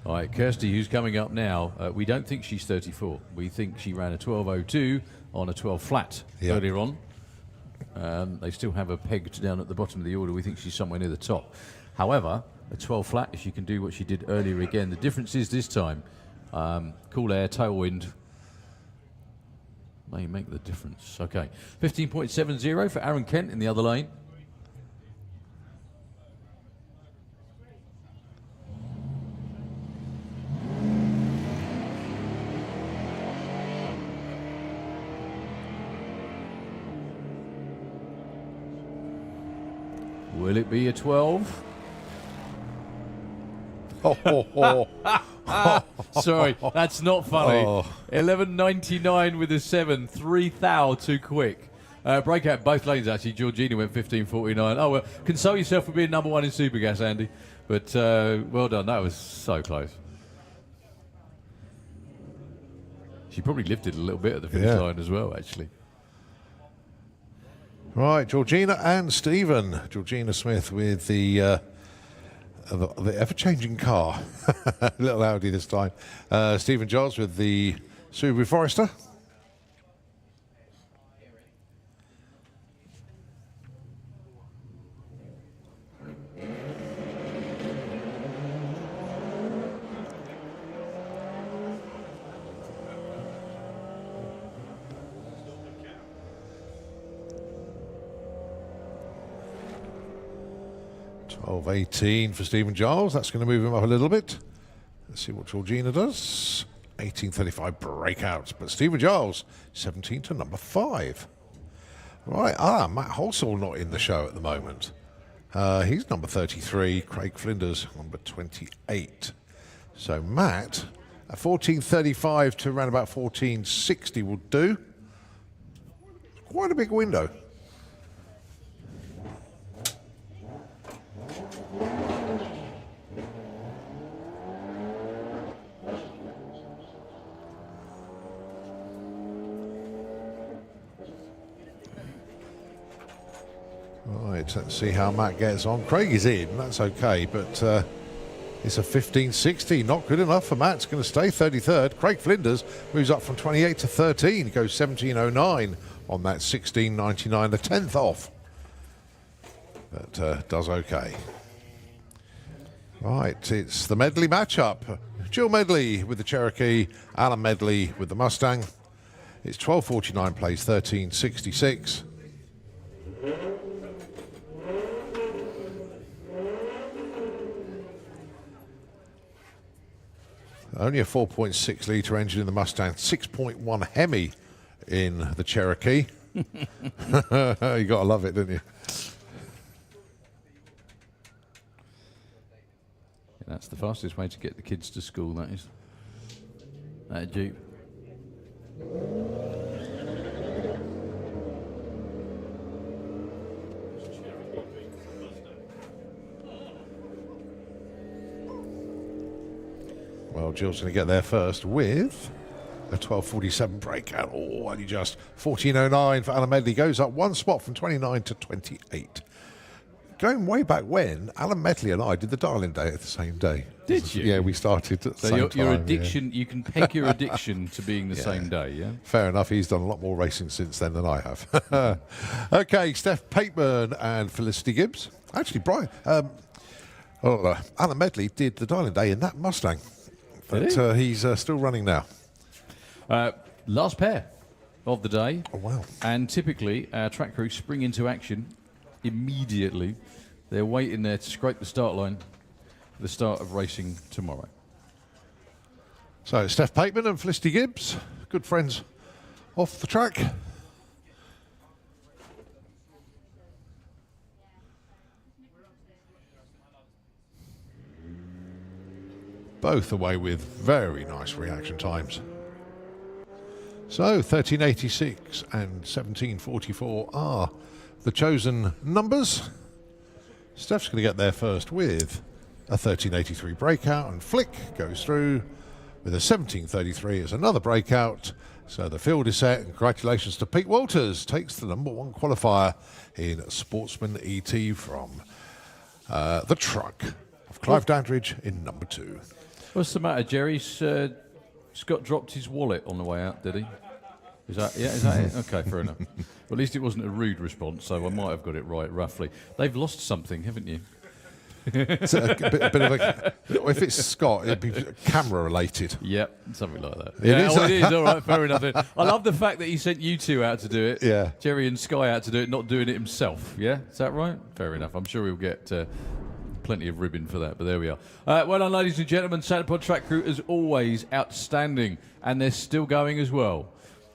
All right, Kirsty, who's coming up now, we don't think she's 34. We think she ran a 12.02 on a 12 flat earlier on. They still have her pegged down at the bottom of the order. We think she's somewhere near the top. However, a 12 flat, if she can do what she did earlier again, the difference is this time, cool air, tailwind, may make the difference. Okay, 15.70 for Aaron Kent in the other lane. Will it be a 12? Sorry, that's not funny. 11.99 with a 7, 3 thou too quick. Breakout both lanes actually. Georgina went 15.49. Oh well, console yourself for being number 1 in Supergas, Andy. But well done, that was so close. She probably lifted a little bit at the finish line as well, actually. Right, Georgina and Stephen. Georgina Smith with the ever-changing car. Little Audi this time. Stephen Giles with the Subaru Forester. Of 18 for Stephen Giles. That's going to move him up a little bit. Let's see what Georgina does. 18.35 breakouts. But Stephen Giles, 17 to number 5. Right. Matt Holsall not in the show at the moment. He's number 33. Craig Flinders, number 28. So Matt, at 14.35 to around about 14.60 will do. Quite a big window. Right, let's see how Matt gets on. Craig is in, that's okay, but it's a 15.60, not good enough for Matt. It's going to stay 33rd. Craig Flinders moves up from 28 to 13, goes 17.09 on that 16.99, the 10th off. But does okay. Right, it's the Medley matchup. Jill Medley with the Cherokee, Alan Medley with the Mustang. It's 12.49 plays 13.66. Only a 4.6 litre engine in the Mustang, 6.1 Hemi in the Cherokee. You got to love it, don't you? That's the fastest way to get the kids to school, that is. That Jeep. Well, Jill's going to get there first with a 12.47 breakout. Oh, only just 14.09 for Alan Medley. Goes up one spot from 29 to 28. Going way back when, Alan Medley and I did the Darling Day at the same day. Did you? Yeah, we started at the same time. Your addiction, you can peg your addiction to being the same day, yeah? Fair enough. He's done a lot more racing since then than I have. Okay, Steph Pateman and Felicity Gibbs. Actually, Brian, Alan Medley did the Darling Day in that Mustang. But he's still running now. Last pair of the day. Oh, wow. And typically, our track crew spring into action immediately. They're waiting there to scrape the start line for the start of racing tomorrow. So Steph Pateman and Felicity Gibbs, good friends off the track. Both away with very nice reaction times. So 1386 and 1744 are the chosen numbers. Steph's going to get there first with a 1383 breakout, and Flick goes through with a 1733 as another breakout. So the field is set, and congratulations to Pete Walters, takes the #1 qualifier in Sportsman ET from the truck of Clive Dandridge in #2. What's the matter, Jerry? Scott dropped his wallet on the way out, did he? Is that it? Okay, fair enough. Well, at least it wasn't a rude response, so I might have got it right, roughly. They've lost something, haven't you? It's a bit of a... If it's Scott, it'd be camera-related. Yep, something like that. It is, all right, fair enough. I love the fact that he sent you two out to do it. Yeah. Jerry and Sky out to do it, not doing it himself. Yeah, is that right? Fair enough. I'm sure he'll get... plenty of ribbon for that, but there we are. Well done, ladies and gentlemen. Centerpod track crew, as always, outstanding, and they're still going as well.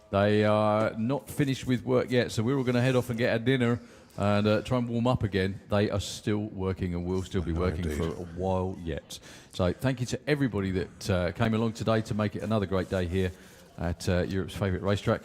They are not finished with work yet, so we're all going to head off and get our dinner and try and warm up again. They are still working and will still be working for a while yet. So thank you to everybody that came along today to make it another great day here at Europe's favourite racetrack.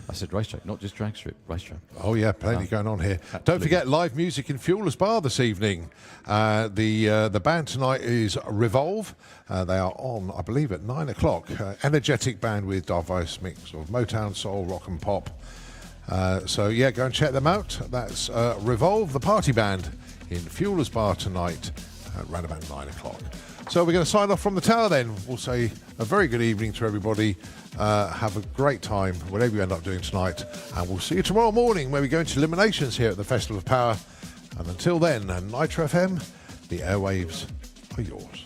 I said racetrack, not just drag strip, racetrack. Oh yeah, plenty going on here. Absolutely. Don't forget live music in Fuelers Bar this evening. The band tonight is Revolve. They are on, I believe, at 9 o'clock. Energetic band with diverse mix of Motown, soul, rock and pop. So yeah, go and check them out. That's Revolve, the party band, in Fuelers Bar tonight at around about 9 o'clock. So we're going to sign off from the tower then. We'll say a very good evening to everybody. Have a great time, whatever you end up doing tonight. And we'll see you tomorrow morning where we go into eliminations here at the Festival of Power. And until then, Nitro FM, the airwaves are yours.